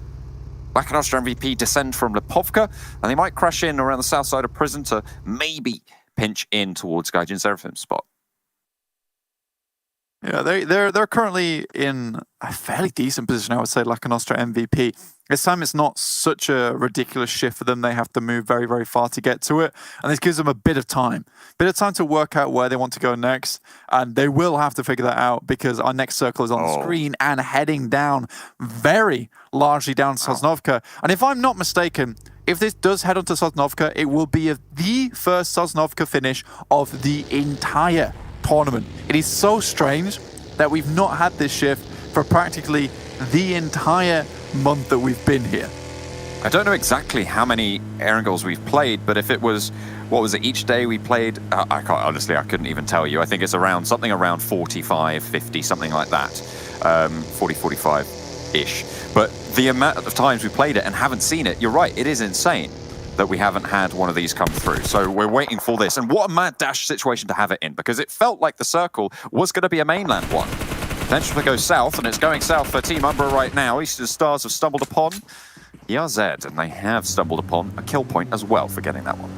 [SPEAKER 7] Lakonostra MVP descend from Lipovka, and they might crash in around the south side of Prison to maybe pinch in towards Gaijin Seraphim's spot.
[SPEAKER 8] Yeah, they're currently in a fairly decent position, I would say, Lakonostra MVP. This time it's not such a ridiculous shift for them. They have to move very, very far to get to it. And this gives them a bit of time to work out where they want to go next. And they will have to figure that out, because our next circle is on the screen and heading down very largely down to Sosnovka. And if I'm not mistaken, if this does head on to Sosnovka, it will be the first Sosnovka finish of the entire tournament. It is so strange that we've not had this shift for practically the entire month that we've been here.
[SPEAKER 7] I don't know exactly how many Erangels we've played, but if it was, what was it, each day we played, I can't, honestly, I couldn't even tell you. I think it's around, something around 45, 50, something like that. 40, 45-ish. But the amount of times we played it and haven't seen it, you're right, it is insane that we haven't had one of these come through. So we're waiting for this. And what a mad dash situation to have it in, because it felt like the circle was going to be a mainland one. Potential to go south, and it's going south for Team Umbra right now. Eastern Stars have stumbled upon ERZ, and they have stumbled upon a kill point as well for getting that one.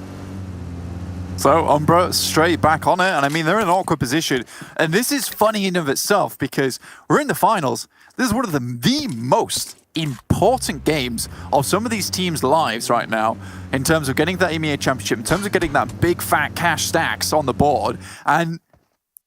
[SPEAKER 8] So Umbra straight back on it, and I mean, they're in an awkward position. And this is funny in of itself, because we're in the finals. This is one of the most important games of some of these teams' lives right now in terms of getting that EMEA Championship, in terms of getting that big fat cash stacks on the board. And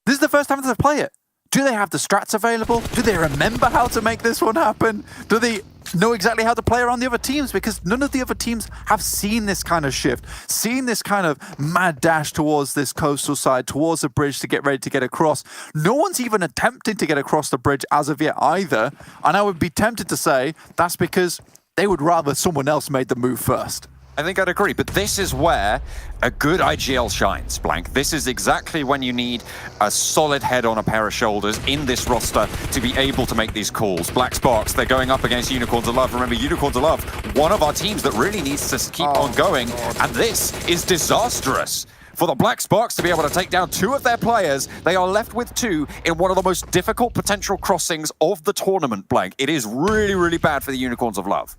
[SPEAKER 8] this is the first time that they play it. Do they have the strats available? Do they remember how to make this one happen? Do they know exactly how to play around the other teams? Because none of the other teams have seen this kind of shift, seen this kind of mad dash towards this coastal side, towards the bridge to get ready to get across. No one's even attempting to get across the bridge as of yet either. And I would be tempted to say that's because they would rather someone else made the move first.
[SPEAKER 7] I think I'd agree, but this is where a good IGL shines, Blank. This is exactly when you need a solid head on a pair of shoulders in this roster to be able to make these calls. Black Sparks, they're going up against Unicorns of Love. Remember, Unicorns of Love, one of our teams that really needs to keep on going, and this is disastrous. For the Black Sparks to be able to take down 2 of their players, they are left with 2 in one of the most difficult potential crossings of the tournament, Blank. It is really, really bad for the Unicorns of Love.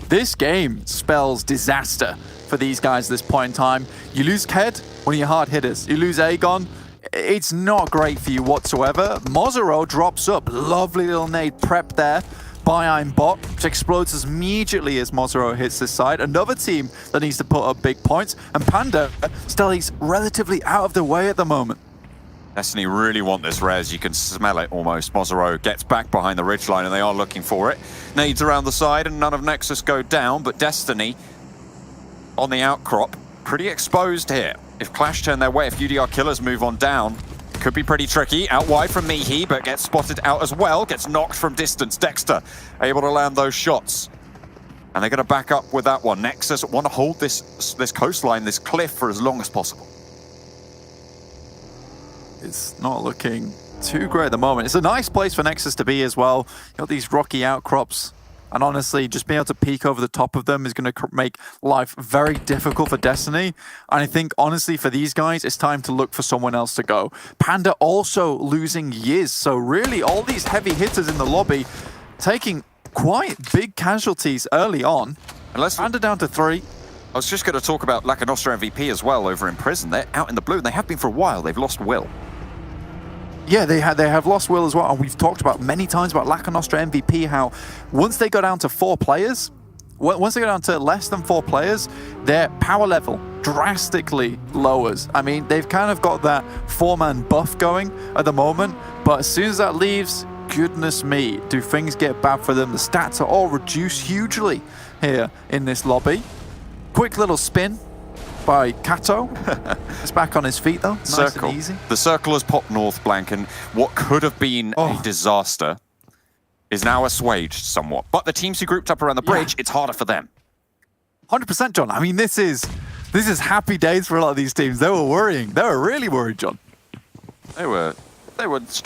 [SPEAKER 8] This game spells disaster for these guys at this point in time. You lose Ked, one of your hard hitters. You lose Aegon. It's not great for you whatsoever. Mozero drops up. Lovely little nade prep there by Aimbot, which explodes as immediately as Mozero hits this side. Another team that needs to put up big points. And Panda still is relatively out of the way at the moment.
[SPEAKER 7] Destiny really want this res, you can smell it almost. Mozero gets back behind the ridgeline and they are looking for it. Nades around the side and none of Nexus go down, but Destiny on the outcrop, pretty exposed here. If Clash turn their way, if UDR killers move on down, could be pretty tricky. Out wide from Mihi, but gets spotted out as well, gets knocked from distance. Dexter able to land those shots. And they're gonna back up with that one. Nexus want to hold this coastline, this cliff for as long as possible.
[SPEAKER 8] It's not looking too great at the moment. It's a nice place for Nexus to be as well. You got these rocky outcrops, and honestly, just being able to peek over the top of them is going to make life very difficult for Destiny. And I think, honestly, for these guys, it's time to look for someone else to go. Panda also losing Yiz, so really all these heavy hitters in the lobby taking quite big casualties early on.
[SPEAKER 7] Unless
[SPEAKER 8] Panda down to 3.
[SPEAKER 7] I was just going to talk about Lakonostra MVP as well over in prison. They're out in the blue, and they have been for a while. They've lost Will.
[SPEAKER 8] Yeah, they have lost Will as well, and we've talked about many times about Lakonostra MVP, how once they go down to 4 players, once they go down to less than 4 players, their power level drastically lowers. I mean, they've kind of got that 4-man buff going at the moment, but as soon as that leaves, goodness me, do things get bad for them. The stats are all reduced hugely here in this lobby. Quick little spin by Kato. It's back on his feet though. Nice and easy.
[SPEAKER 7] The circle has popped north, Blank, and what could have been a disaster is now assuaged somewhat. But the teams who grouped up around the bridge, it's harder for them.
[SPEAKER 8] 100%, John. I mean, this is happy days for a lot of these teams. They were worrying. They were really worried, John.
[SPEAKER 7] They were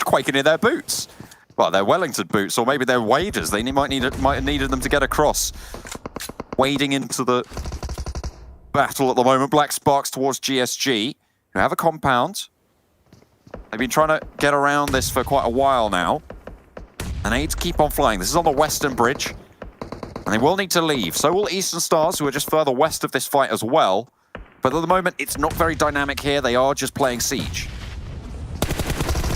[SPEAKER 7] quaking in their boots. Well, their Wellington boots, or maybe their waders. They might have needed them to get across. Wading into the battle at the moment. Black Sparks towards GSG, who have a compound. They've been trying to get around this for quite a while now. And aids keep on flying. This is on the Western Bridge. And they will need to leave. So will Eastern Stars, who are just further west of this fight as well. But at the moment, it's not very dynamic here. They are just playing Siege.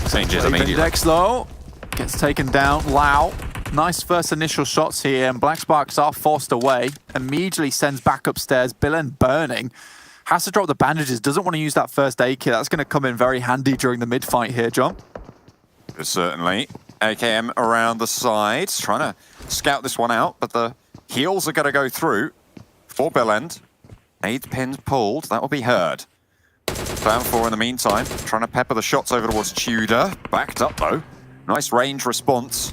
[SPEAKER 7] Changes immediately.
[SPEAKER 8] Dex low. Gets taken down. Lau. Nice first initial shots here, and Black Sparks are forced away. Immediately sends back upstairs. Billen burning. Has to drop the bandages. Doesn't want to use that first aid kit. That's going to come in very handy during the mid-fight here, John.
[SPEAKER 7] Certainly. AKM around the sides, trying to scout this one out, but the heals are going to go through for Billend. 8 pins pulled. That will be heard. Down 4 in the meantime. Trying to pepper the shots over towards Tudor. Backed up, though. Nice range response.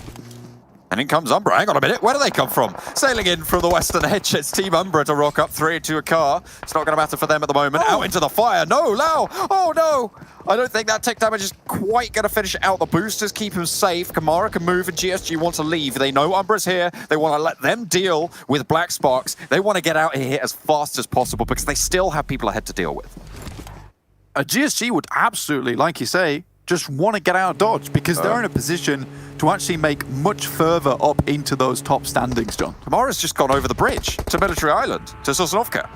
[SPEAKER 7] And in comes Umbra. Hang on a minute, where do they come from? Sailing in from the western edge, it's Team Umbra to rock up 3 into a car. It's not going to matter for them at the moment. Out into the fire. No, Lau! Oh no! I don't think that tick damage is quite going to finish out. The boosters keep him safe. Kamara can move and GSG want to leave. They know Umbra's here. They want to let them deal with Black Sparks. They want to get out of here as fast as possible because they still have people ahead to deal with.
[SPEAKER 8] A GSG would absolutely, like you say, just want to get out of dodge because they're in a position to actually make much further up into those top standings, John.
[SPEAKER 7] Kamara's just gone over the bridge to Military Island, to Sosnovka.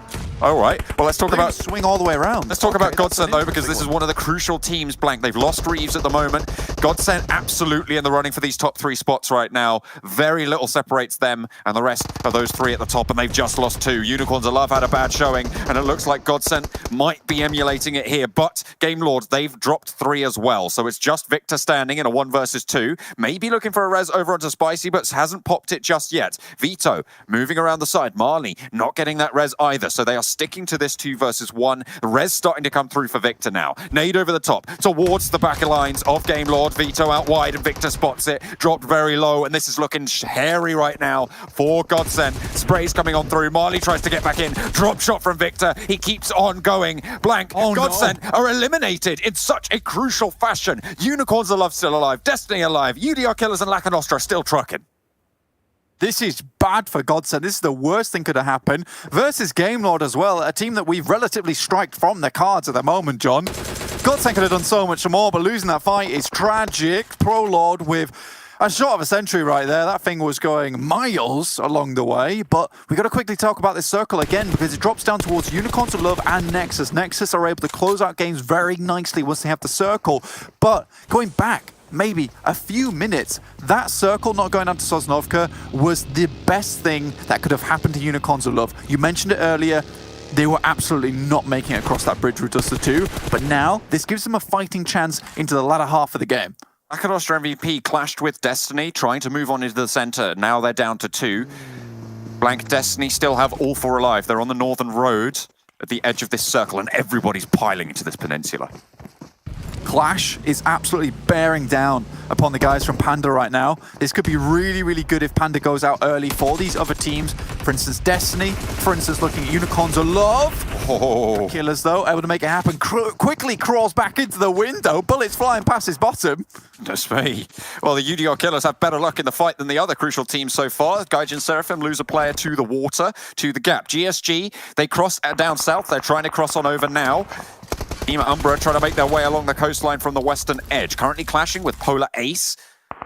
[SPEAKER 7] All right, well, let's talk about...
[SPEAKER 8] swing all the way around.
[SPEAKER 7] Let's talk about GODSENT, though, because this is one of the crucial teams, Blank. They've lost Reeves at the moment. GODSENT absolutely in the running for these top 3 spots right now. Very little separates them and the rest of those 3 at the top, and they've just lost 2. Unicorns of Love had a bad showing, and it looks like GODSENT might be emulating it here, but Game Lord, they've dropped 3 as well, so it's just Victor standing in a 1 versus 2. Maybe looking for a res over onto Spicy, but hasn't popped it just yet. Vito moving around the side. Marley not getting that res either, so they are sticking to this 2 versus 1. The res starting to come through for Victor now. Nade over the top towards the back lines of Game Lord. Vito out wide and Victor spots it. Dropped very low, and this is looking hairy right now for GODSENT. Spray's coming on through. Marley tries to get back in. Drop shot from Victor. He keeps on going. Blank. GODSENT are eliminated in such a crucial fashion. Unicorns of Love still alive. Destiny alive. UDR Killers and Lakonostra still trucking.
[SPEAKER 8] This is bad for GODSENT. This is the worst thing could have happened. Versus Game Lord as well, a team that we've relatively striked from their cards at the moment, John. GODSENT could have done so much more, but losing that fight is tragic. Pro Lord with a shot of a century right there. That thing was going miles along the way, but we got to quickly talk about this circle again because it drops down towards Unicorns of Love and NEXUS. NEXUS are able to close out games very nicely once they have the circle, but going back maybe a few minutes, that circle not going down to Sosnovka was the best thing that could have happened to Unicorns of Love. You mentioned it earlier, they were absolutely not making it across that bridge with Duster 2, but now this gives them a fighting chance into the latter half of the game.
[SPEAKER 7] Lakonostra MVP clashed with Destiny, trying to move on into the center. Now they're down to 2. Blank Destiny still have all 4 alive. They're on the northern road at the edge of this circle, and everybody's piling into this peninsula.
[SPEAKER 8] Clash is absolutely bearing down upon the guys from Panda right now. This could be really, really good if Panda goes out early for these other teams. For instance, Destiny. For instance, looking at Unicorns of Love.
[SPEAKER 7] Oh.
[SPEAKER 8] Killers, though, able to make it happen. Quickly crawls back into the window. Bullets flying past his bottom.
[SPEAKER 7] That's me. Well, the UDR Killers have better luck in the fight than the other crucial teams so far. Gaijin Seraphim lose a player to the water, to the gap. GSG, they cross down south. They're trying to cross on over now. Team Umbra trying to make their way along the coastline from the western edge. Currently clashing with Polar Ace.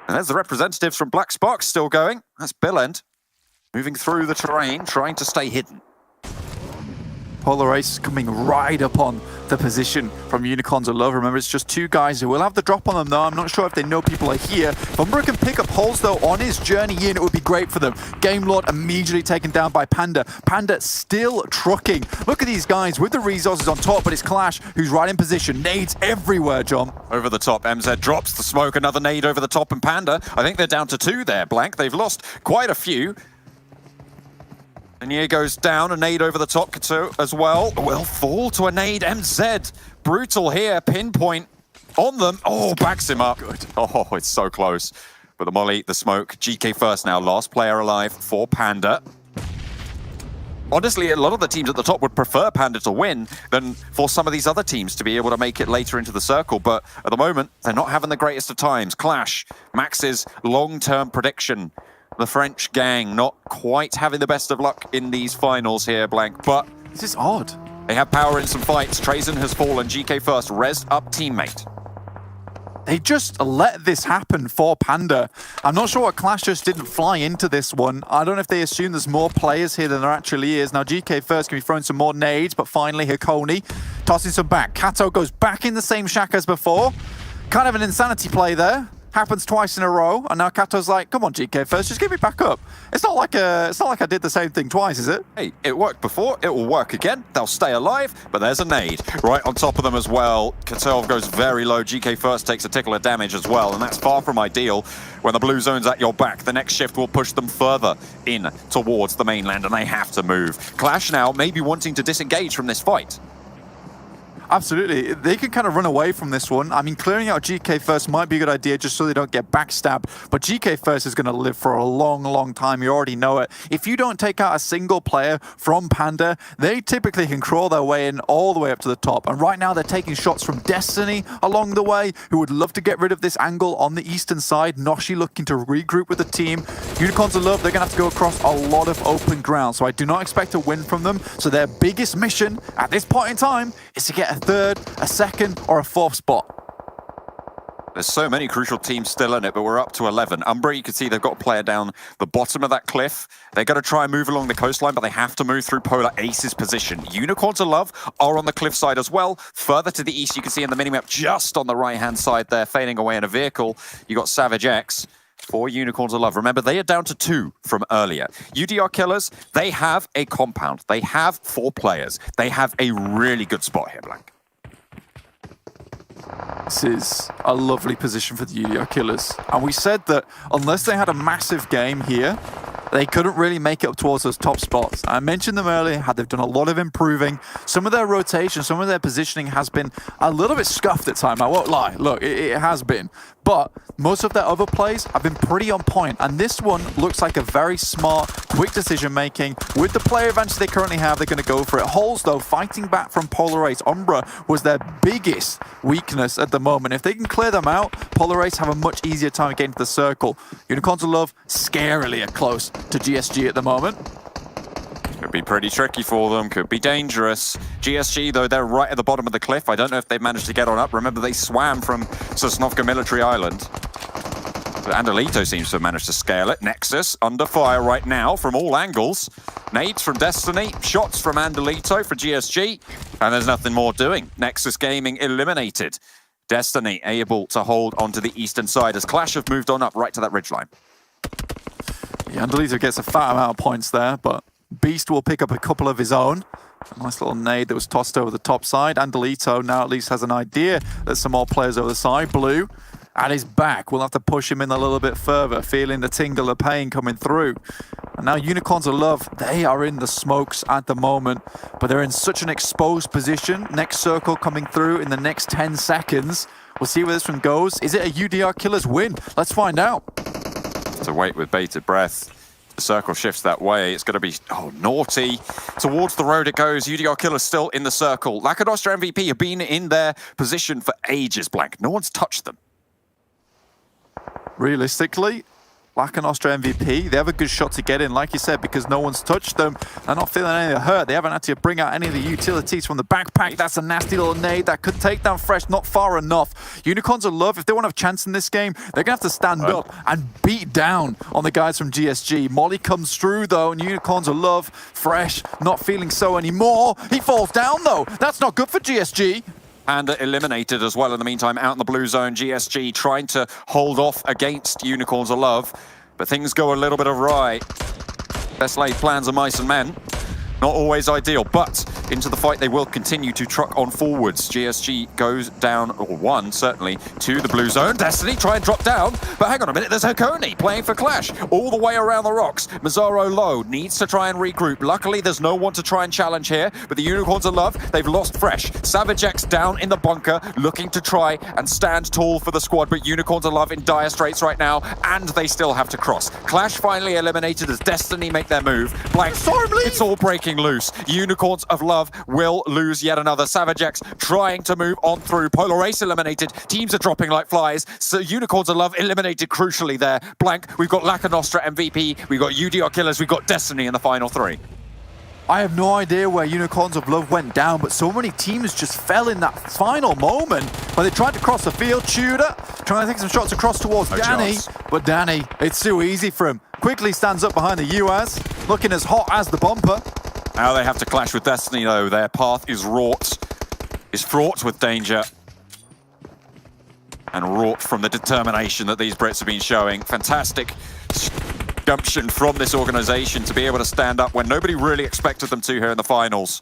[SPEAKER 7] And there's the representatives from Black Sparks still going. That's Billend. Moving through the terrain, trying to stay hidden.
[SPEAKER 8] Polar Ace coming right up on the position from Unicorns of Love. Remember, it's just 2 guys who will have the drop on them, though. I'm not sure if they know people are here. If Umbra can pick up holes, though, on his journey in, it would be great for them. Game Lord immediately taken down by Panda. Panda still trucking. Look at these guys with the resources on top, but it's Clash who's right in position. Nades everywhere, John.
[SPEAKER 7] Over the top, MZ drops the smoke. Another nade over the top, and Panda, I think they're down to 2 there, Blank. They've lost quite a few. And here goes down, a nade over the top as well. Will fall to a nade, MZ. Brutal here, pinpoint on them. Oh, backs him up. Good. Oh, it's so close. But the molly, the smoke. GK first now, last player alive for Panda. Honestly, a lot of the teams at the top would prefer Panda to win than for some of these other teams to be able to make it later into the circle. But at the moment, they're not having the greatest of times. Clash, Max's long-term prediction. The French gang not quite having the best of luck in these finals here, Blank, but
[SPEAKER 8] this is odd.
[SPEAKER 7] They have power in some fights. Trazen has fallen. GK first, rezzed up teammate.
[SPEAKER 8] They just let this happen for Panda. I'm not sure what Clash just didn't fly into this one. I don't know if they assume there's more players here than there actually is. Now, GK first can be throwing some more nades, but finally, Hikoni tossing some back. Kato goes back in the same shack as before. Kind of an insanity play there. Happens twice in a row, and now Kato's like, come on, GK first, just get me back up. It's not like I did the same thing twice, is it?
[SPEAKER 7] Hey, it worked before, it will work again. They'll stay alive, but there's a nade right on top of them as well. Kato goes very low. GK first takes a tickle of damage as well, and that's far from ideal. When the blue zone's at your back, the next shift will push them further in towards the mainland, and they have to move. Clash now maybe wanting to disengage from this fight.
[SPEAKER 8] Absolutely. They can kind of run away from this one. I mean, clearing out GK first might be a good idea just so they don't get backstabbed. But GK first is going to live for a long, long time. You already know it. If you don't take out a single player from Panda, they typically can crawl their way in all the way up to the top. And right now they're taking shots from Destiny along the way, who would love to get rid of this angle on the eastern side. Noshi looking to regroup with the team. Unicorns of Love, they're going to have to go across a lot of open ground. So I do not expect a win from them. So their biggest mission at this point in time is to get a third, a second, or a fourth spot.
[SPEAKER 7] There's so many crucial teams still in it, but we're up to 11. Umbra, you can see they've got a player down the bottom of that cliff. They're going to try and move along the coastline, but they have to move through Polar Ace's position. Unicorns of Love are on the cliffside as well. Further to the east, you can see in the minimap just on the right-hand side there, fading away in a vehicle. You got Savage X for Unicorns of Love. Remember, they are down to 2 from earlier. UDR Killers, they have a compound. They have 4 players. They have a really good spot here, Blank.
[SPEAKER 8] This is a lovely position for the UDR Killers. And we said that unless they had a massive game here, they couldn't really make it up towards those top spots. I mentioned them earlier, how they've done a lot of improving. Some of their rotation, some of their positioning has been a little bit scuffed at times. I won't lie. Look, it has been. But most of their other plays have been pretty on point. And this one looks like a very smart, quick decision-making. With the player advantage they currently have, they're going to go for it. Holes, though, fighting back from Polar Ace. Umbra was their biggest weakness at the moment. If they can clear them out, Polar Ace have a much easier time getting to the circle. Unicorns of Love, scarily close to GSG at the moment.
[SPEAKER 7] Could be pretty tricky for them, could be dangerous. GSG, though, they're right at the bottom of the cliff. I don't know if they've managed to get on up. Remember, they swam from Sosnovka Military Island. But Andalito seems to have managed to scale it. Nexus under fire right now from all angles. Nades from Destiny, shots from Andalito for GSG, and there's nothing more doing. Nexus Gaming eliminated. Destiny able to hold onto the eastern side as Clash have moved on up right to that ridgeline.
[SPEAKER 8] Yeah, Andalito gets a fat amount of points there, but Beast will pick up a couple of his own. A nice little nade that was tossed over the top side. Andalito now at least has an idea that some more players over the side. Blue at his back. We'll have to push him in a little bit further, feeling the tingle of pain coming through. And now Unicorns of Love, they are in the smokes at the moment, but they're in such an exposed position. Next circle coming through in the next 10 seconds. We'll see where this one goes. Is it a UDR Killers win? Let's find out.
[SPEAKER 7] To wait with bated breath. The circle shifts that way. It's going to be, naughty. Towards the road it goes. UDR Killers still in the circle. Lakonostra MVP have been in their position for ages, Blank. No one's touched them.
[SPEAKER 8] Realistically, Lakonostra MVP, they have a good shot to get in, like you said, because no one's touched them. They're not feeling any of the hurt. They haven't had to bring out any of the utilities from the backpack. That's a nasty little nade that could take down Fresh, not far enough. Unicorns of Love, if they want to have a chance in this game, they're going to have to stand up and beat down on the guys from GSG. Molly comes through, though, and Unicorns of Love, Fresh, not feeling so anymore. He falls down, though. That's not good for GSG.
[SPEAKER 7] Panda eliminated as well in the meantime out in the blue zone. GSG trying to hold off against Unicorns of Love, but things go a little bit awry. Best laid plans of mice and men. Not always ideal, but into the fight they will continue to truck on forwards. GSG goes down, or one certainly, to the blue zone. Destiny try and drop down, but hang on a minute, there's Hakoni playing for Clash all the way around the rocks. Mazzaro low, needs to try and regroup. Luckily, there's no one to try and challenge here, but the Unicorns of Love, they've lost Fresh. Savage X down in the bunker, looking to try and stand tall for the squad, but Unicorns of Love in dire straits right now, and they still have to cross. Clash finally eliminated as Destiny make their move. Blank, it's all breaking loose. Unicorns of Love will lose yet another. Savage X trying to move on through. Polar Ace eliminated. Teams are dropping like flies. So Unicorns of Love eliminated crucially there. Blank, we've got Lakonostra MVP, we've got UDR Killers, we've got Destiny in the final 3.
[SPEAKER 8] I have no idea where Unicorns of Love went down, but so many teams just fell in that final moment when they tried to cross the field. Tudor trying to take some shots across towards Danny, but Danny, it's too easy for him. Quickly stands up behind the UAS, looking as hot as the bumper.
[SPEAKER 7] Now they have to clash with Destiny, though. Their path is fraught with danger. And wrought from the determination that these Brits have been showing. Fantastic gumption from this organization to be able to stand up when nobody really expected them to here in the finals.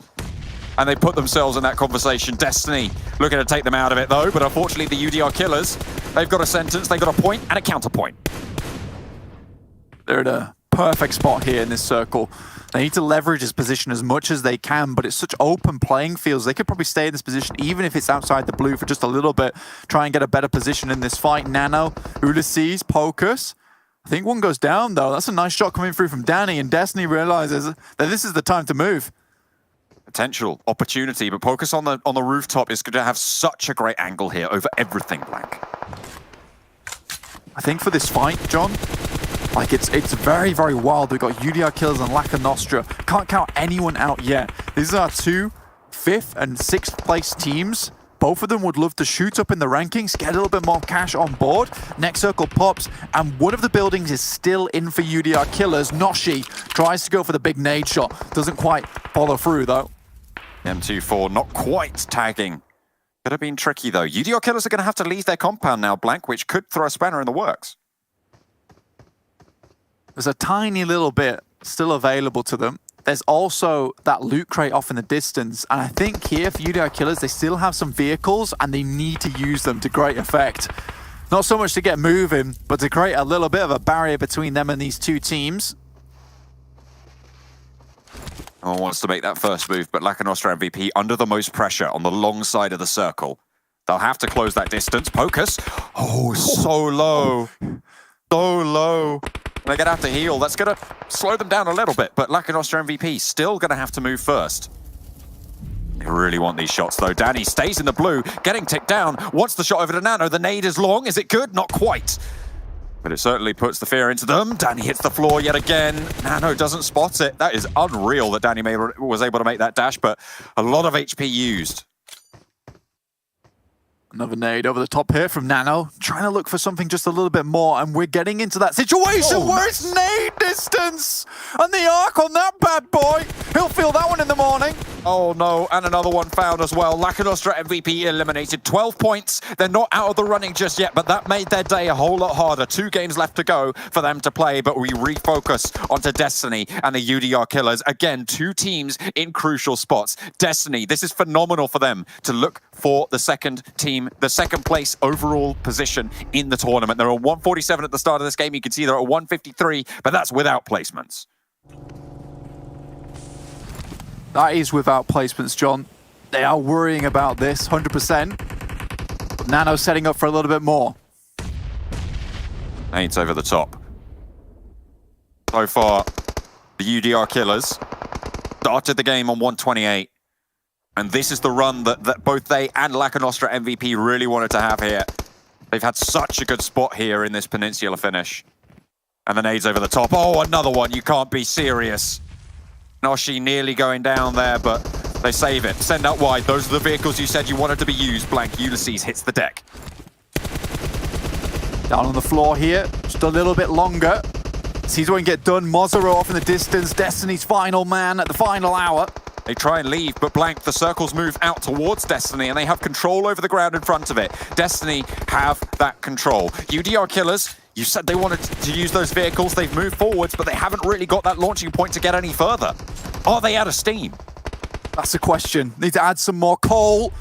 [SPEAKER 7] And they put themselves in that conversation. Destiny looking to take them out of it, though. But unfortunately, the UDR Killers, they've got a sentence, they've got a point and a counterpoint.
[SPEAKER 8] They're at a perfect spot here in this circle. They need to leverage his position as much as they can, but it's such open playing fields. They could probably stay in this position, even if it's outside the blue, for just a little bit. Try and get a better position in this fight. Nano, Ulysses, Pocus. I think one goes down, though. That's a nice shot coming through from Danny, and Destiny realizes that this is the time to move.
[SPEAKER 7] Potential opportunity, but Pocus on the rooftop is going to have such a great angle here over everything, Blank.
[SPEAKER 8] I think for this fight, John, like it's very, very wild. We've got UDR Killers and Lakonostra. Can't count anyone out yet. These are 2 5th and 6th place teams. Both of them would love to shoot up in the rankings, get a little bit more cash on board. Next circle pops, and one of the buildings is still in for UDR Killers. Noshi tries to go for the big nade shot. Doesn't quite follow through, though.
[SPEAKER 7] M24 not quite tagging. Could have been tricky, though. UDR Killers are going to have to leave their compound now, Blank, which could throw a spanner in the works.
[SPEAKER 8] There's a tiny little bit still available to them. There's also that loot crate off in the distance. And I think here for UDR Killers, they still have some vehicles and they need to use them to great effect. Not so much to get moving, but to create a little bit of a barrier between them and these two teams.
[SPEAKER 7] No one wants to make that first move, but Lakonostra MVP under the most pressure on the long side of the circle. They'll have to close that distance. Pocus. Oh, so low. So low. They get out to heal. That's going to slow them down a little bit, but Lakonostra MVP still going to have to move first. They really want these shots, though. Danny stays in the blue, getting ticked down. Wants the shot over to Nano. The nade is long. Is it good? Not quite. But it certainly puts the fear into them. Danny hits the floor yet again. Nano doesn't spot it. That is unreal that Danny was able to make that dash, but a lot of HP used.
[SPEAKER 8] Another nade over the top here from Nano. Trying to look for something just a little bit more, and we're getting into that situation where it's nade distance! And the arc on that bad boy! He'll feel that one in the morning.
[SPEAKER 7] Oh no, and another one found as well. Lakonostra MVP eliminated. 12 points. They're not out of the running just yet, but that made their day a whole lot harder. 2 games left to go for them to play, but we refocus onto Destiny and the UDR Killers. Again, 2 teams in crucial spots. Destiny, this is phenomenal for them to look for the second team, the second place overall position in the tournament. They're on 147 at the start of this game. You can see they're at 153, but that's without placements.
[SPEAKER 8] That is without placements, John. They are worrying about this, 100%. But Nano setting up for a little bit more.
[SPEAKER 7] Nades over the top. So far, the UDR Killers started the game on 128. And this is the run that both they and Lakonostra MVP really wanted to have here. They've had such a good spot here in this Peninsula finish. And the nades over the top. Oh, another one. You can't be serious. Noshi nearly going down there, but they save it. Send out wide. Those are the vehicles you said you wanted to be used. Blank. Ulysses hits the deck.
[SPEAKER 8] Down on the floor here. Just a little bit longer. Sees one get done. Mozero off in the distance. Destiny's final man at the final hour.
[SPEAKER 7] They try and leave, but Blank, the circles move out towards Destiny, and they have control over the ground in front of it. Destiny have that control. UDR Killers, you said they wanted to use those vehicles. They've moved forwards, but they haven't really got that launching point to get any further. Are they out of steam?
[SPEAKER 8] That's the question. Need to add some more coal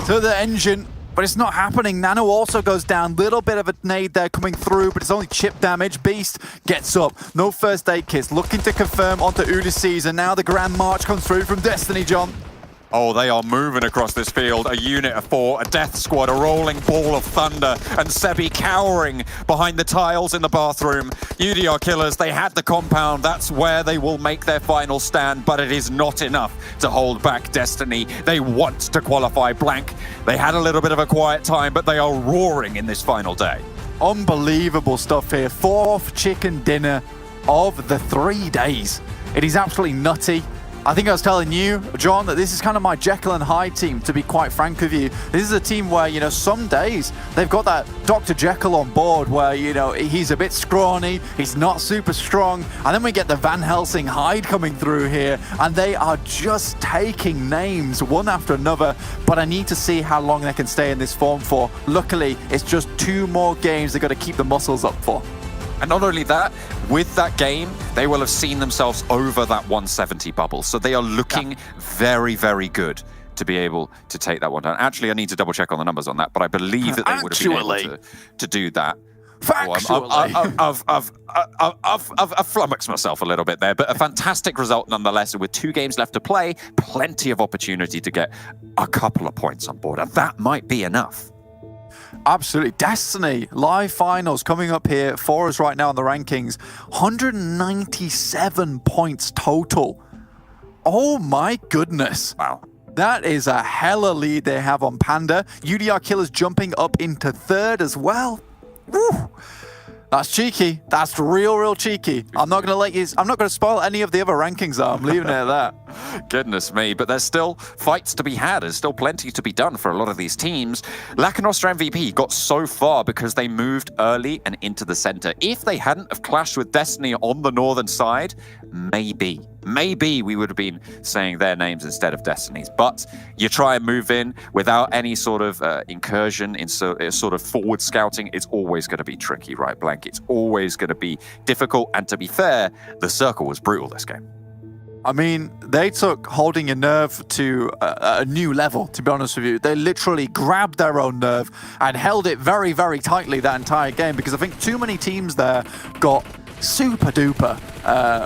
[SPEAKER 8] to the engine, but it's not happening. Nano also goes down. Little bit of a nade there coming through, but it's only chip damage. Beast gets up. No first aid kits. Looking to confirm onto Ulysses, and now the Grand March comes through from Destiny, John.
[SPEAKER 7] Oh, they are moving across this field. A unit of 4, a death squad, a rolling ball of thunder, and Sebi cowering behind the tiles in the bathroom. UDR Killers, they had the compound. That's where they will make their final stand, but it is not enough to hold back Destiny. They want to qualify. Blank. They had a little bit of a quiet time, but they are roaring in this final day.
[SPEAKER 8] Unbelievable stuff here. 4th chicken dinner of the 3 days. It is absolutely nutty. I think I was telling you, John, that this is kind of my Jekyll and Hyde team, to be quite frank with you. This is a team where, you know, some days they've got that Dr. Jekyll on board where, you know, he's a bit scrawny, he's not super strong, and then we get the Van Helsing Hyde coming through here, and they are just taking names one after another, but I need to see how long they can stay in this form for. Luckily, it's just 2 more games they've got to keep the muscles up for.
[SPEAKER 7] And not only that, with that game, they will have seen themselves over that 170 bubble. So they are looking very, very good to be able to take that one down. Actually, I need to double check on the numbers on that, but I believe that they would have been able to do that. I've flummoxed myself a little bit there, but a fantastic result nonetheless. With 2 games left to play, plenty of opportunity to get a couple of points on board, and that might be enough.
[SPEAKER 8] Absolutely. Destiny, live finals coming up here for us right now in the rankings. 197 points total. Oh my goodness.
[SPEAKER 7] Wow.
[SPEAKER 8] That is a hella lead they have on Panda. UDR Killers jumping up into 3rd as well. Woo. That's cheeky. That's real cheeky. I'm not going to spoil any of the other rankings though. I'm leaving it at that.
[SPEAKER 7] Goodness me, but there's still fights to be had. There's still plenty to be done for a lot of these teams. Lakonostra MVP got so far because they moved early and into the center. If they hadn't have clashed with Destiny on the northern side, maybe we would have been saying their names instead of Destiny's. But you try and move in without any sort of incursion in sort of forward scouting, it's always going to be tricky, right, Blank? It's always going to be difficult. And to be fair, the circle was brutal this game.
[SPEAKER 8] I mean, they took holding your nerve to a new level, to be honest with you. They literally grabbed their own nerve and held it very, very tightly that entire game, because I think too many teams there got super duper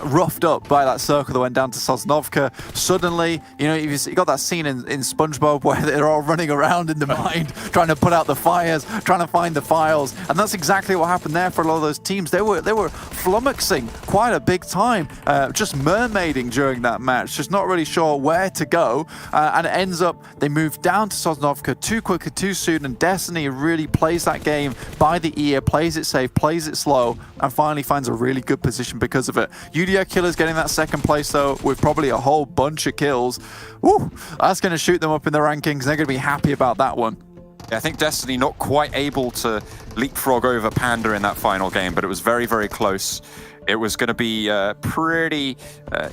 [SPEAKER 8] roughed up by that circle that went down to Sosnovka. Suddenly, you know, you got that scene in SpongeBob where they're all running around in the mine trying to put out the fires, trying to find the files, and that's exactly what happened there for a lot of those teams. They were flummoxing quite a big time, just mermaiding during that match, just not really sure where to go, and it ends up they move down to Sosnovka too quickly, too soon, and Destiny really plays that game by the ear, plays it safe, plays it slow, and finally finds a really good position because of it. UDR Killers getting that 2nd place though, with probably a whole bunch of kills. Woo, that's going to shoot them up in the rankings. They're going to be happy about that one.
[SPEAKER 7] Yeah, I think Destiny not quite able to leapfrog over Panda in that final game, but it was very, very close. It was going to be pretty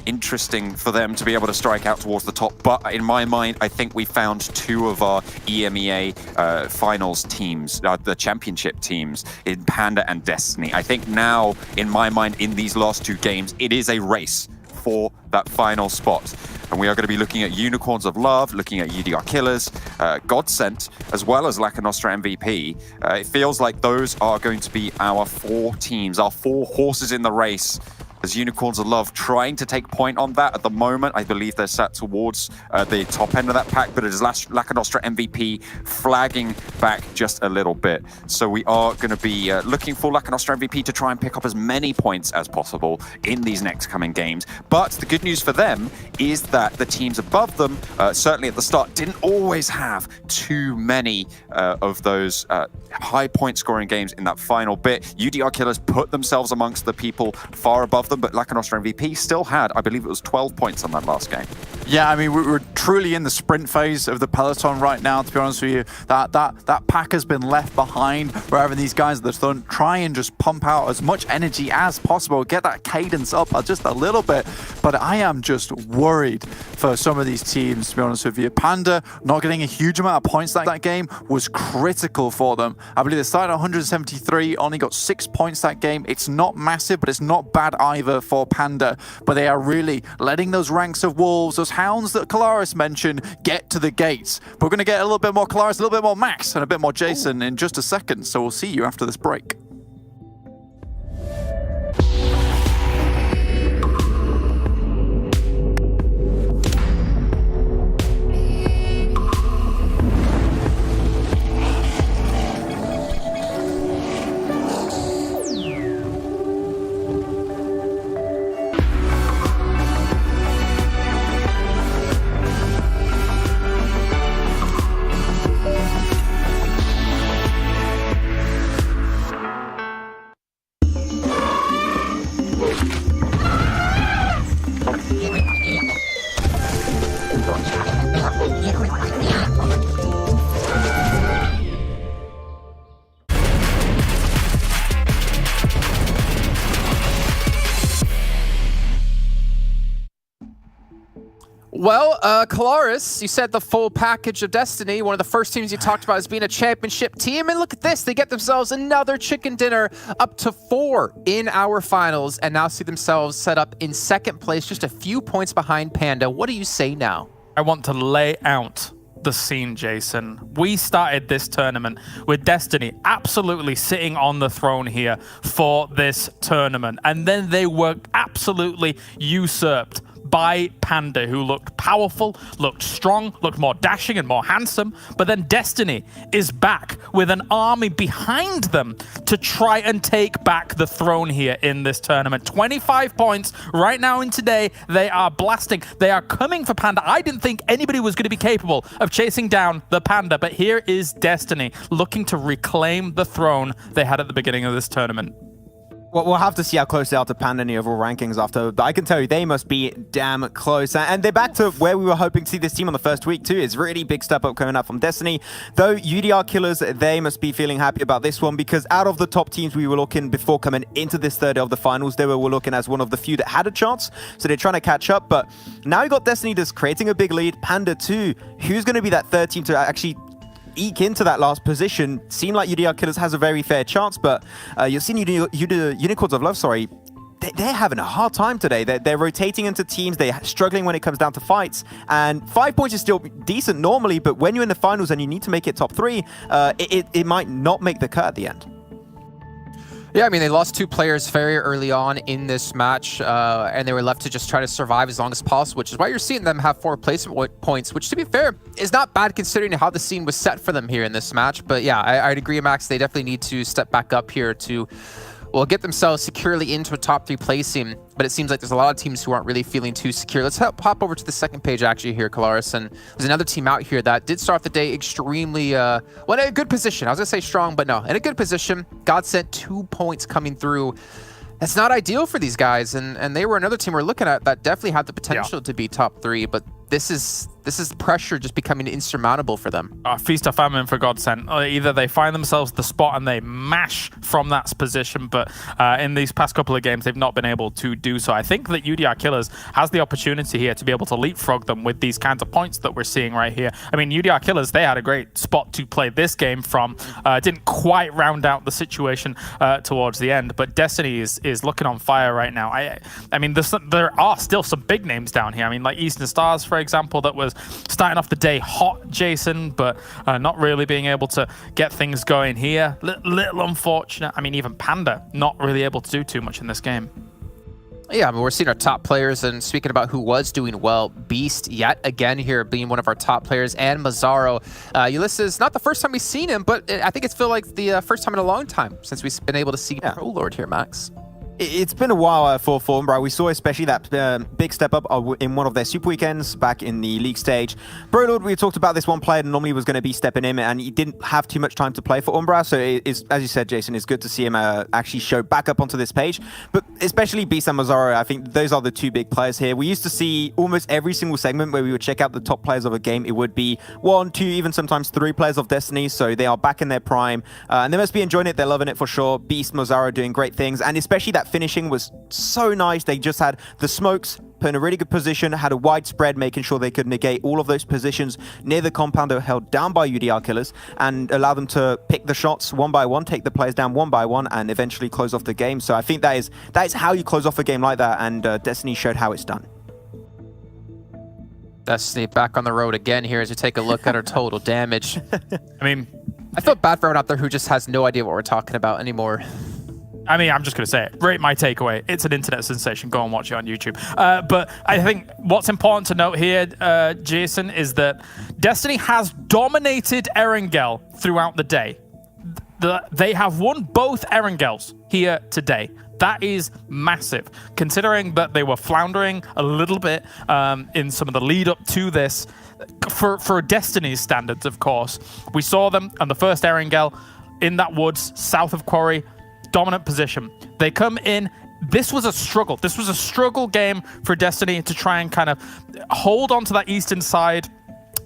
[SPEAKER 7] interesting for them to be able to strike out towards the top. But in my mind, I think we found 2 of our EMEA finals teams, the championship teams in Panda and Destiny. I think now, in my mind, in these last 2 games, it is a race for that final spot. And we are going to be looking at Unicorns of Love, looking at UDR Killers, GODSENT, as well as Lakonostra MVP. It feels like those are going to be our 4 teams, our 4 horses in the race. As Unicorns of Love trying to take point on that at the moment. I believe they're sat towards the top end of that pack, but it is Lakonostra MVP flagging back just a little bit. So we are going to be looking for Lakonostra MVP to try and pick up as many points as possible in these next coming games. But the good news for them is that the teams above them, certainly at the start, didn't always have too many of those high point scoring games in that final bit. UDR Killers put themselves amongst the people far above them, but Lakonostra MVP still had, I believe it was 12 points on that last game.
[SPEAKER 8] Yeah, I mean, we're truly in the sprint phase of the peloton right now, to be honest with you. That pack has been left behind. We're having these guys that try and just pump out as much energy as possible, get that cadence up just a little bit. But I am just worried for some of these teams, to be honest with you. Panda not getting a huge amount of points that game was critical for them. I believe they started at 173, only got 6 points that game. It's not massive, but it's not bad either for Panda. But they are really letting those ranks of wolves, those hounds that Kalaris mentioned, get to the gates. But we're going to get a little bit more Kalaris, a little bit more Max, and a bit more Jason in just a second. So we'll see you after this break.
[SPEAKER 2] Well, Kalaris, you said the full package of Destiny. One of the first teams you talked about as being a championship team. And look at this. They get themselves another chicken dinner, up to 4 in our finals, and now see themselves set up in 2nd place, just a few points behind Panda. What do you say now?
[SPEAKER 4] I want to lay out the scene, Jason. We started this tournament with Destiny absolutely sitting on the throne here for this tournament, and then they were absolutely usurped by Panda, who looked powerful, looked strong, looked more dashing and more handsome. But then Destiny is back with an army behind them to try and take back the throne here in this tournament. 25 points right now in today. They are blasting. They are coming for Panda. I didn't think anybody was going to be capable of chasing down the Panda, but here is Destiny looking to reclaim the throne they had at the beginning of this tournament.
[SPEAKER 3] Well, we'll have to see how close they are to Panda in the overall rankings after, but I can tell you they must be damn close. And they're back to where we were hoping to see this team on the first week too. It's really big step up coming up from Destiny. Though UDR Killers, they must be feeling happy about this one, because out of the top teams we were looking before coming into this third of the finals, they were looking as one of the few that had a chance. So they're trying to catch up. But now you got Destiny just creating a big lead. Panda too. Who's going to be that third team to actually eke into that last position? Seem like UDR Killers has a very fair chance, but you're seeing Unicorns of Love, sorry, they're having a hard time today. They're rotating into teams. They're struggling when it comes down to fights. And 5 points is still decent normally, but when you're in the finals and you need to make it top 3, it might not make the cut at the end.
[SPEAKER 2] Yeah, I mean, they lost 2 players very early on in this match, and they were left to just try to survive as long as possible, which is why you're seeing them have 4 placement points, which, to be fair, is not bad considering how the scene was set for them here in this match. But yeah, I'd agree, Max. They definitely need to step back up here to, well, get themselves securely into a top 3 placing. But it seems like there's a lot of teams who aren't really feeling too secure. Let's pop over to the second page actually here, Kalaris. And there's another team out here that did start the day extremely, well, in a good position. I was going to say strong, but no, in a good position. GODSENT 2 points coming through. That's not ideal for these guys. And they were another team we're looking at that definitely had the potential to be top 3. But this is pressure just becoming insurmountable for them.
[SPEAKER 4] Feast or famine for GODSENT. Either they find themselves the spot and they mash from that position, but in these past couple of games, they've not been able to do so. I think that UDR Killers has the opportunity here to be able to leapfrog them with these kinds of points that we're seeing right here. I mean, UDR Killers, they had a great spot to play this game from. Didn't quite round out the situation towards the end, but Destiny is looking on fire right now. I mean, there are still some big names down here. I mean, like Eastern Stars, for example, that was starting off the day hot, Jason, but not really being able to get things going here. Little unfortunate. I mean, even Panda not really able to do too much in this game.
[SPEAKER 2] Yeah, I mean, we're seeing our top players, and speaking about who was doing well, Beast yet again here being one of our top players, and Mazzaro. Ulysses, not the first time we've seen him, but I think it's feel like the first time in a long time since we've been able to see Pro Lord here, Max.
[SPEAKER 3] It's been a while for Umbra. We saw especially that big step up in one of their Super Weekends back in the league stage. Brolord, we talked about this one player that normally was going to be stepping in, and he didn't have too much time to play for Umbra. So, as you said, Jason, it's good to see him actually show back up onto this page. But especially Beast and Mazzaro, I think those are the 2 big players here. We used to see almost every single segment where we would check out the top players of a game. It would be 1, 2, even sometimes 3 players of Destiny. So they are back in their prime. And they must be enjoying it. They're loving it for sure. Beast, Mazzaro doing great things. And especially that finishing was so nice. They just had the smokes put in a really good position, had a wide spread, making sure they could negate all of those positions near the compound that were held down by UDR Killers and allow them to pick the shots one by one, take the players down one by one, and eventually close off the game. So I think that is how you close off a game like that, and Destiny showed how it's done.
[SPEAKER 2] Destiny back on the road again here as we take a look at our total damage.
[SPEAKER 4] I mean,
[SPEAKER 2] I feel bad for everyone out there who just has no idea what we're talking about anymore.
[SPEAKER 4] I mean, I'm just going to say it. Rate my takeaway. It's an internet sensation. Go and watch it on YouTube. But I think what's important to note here, Jason, is that Destiny has dominated Erangel throughout the day. They have won both Erangels here today. That is massive, considering that they were floundering a little bit in some of the lead up to this. For Destiny's standards, of course. We saw them on the first Erangel in that woods south of Quarry. Dominant position. They come in. This was a struggle. This was a struggle game for Destiny to try and kind of hold onto that eastern side,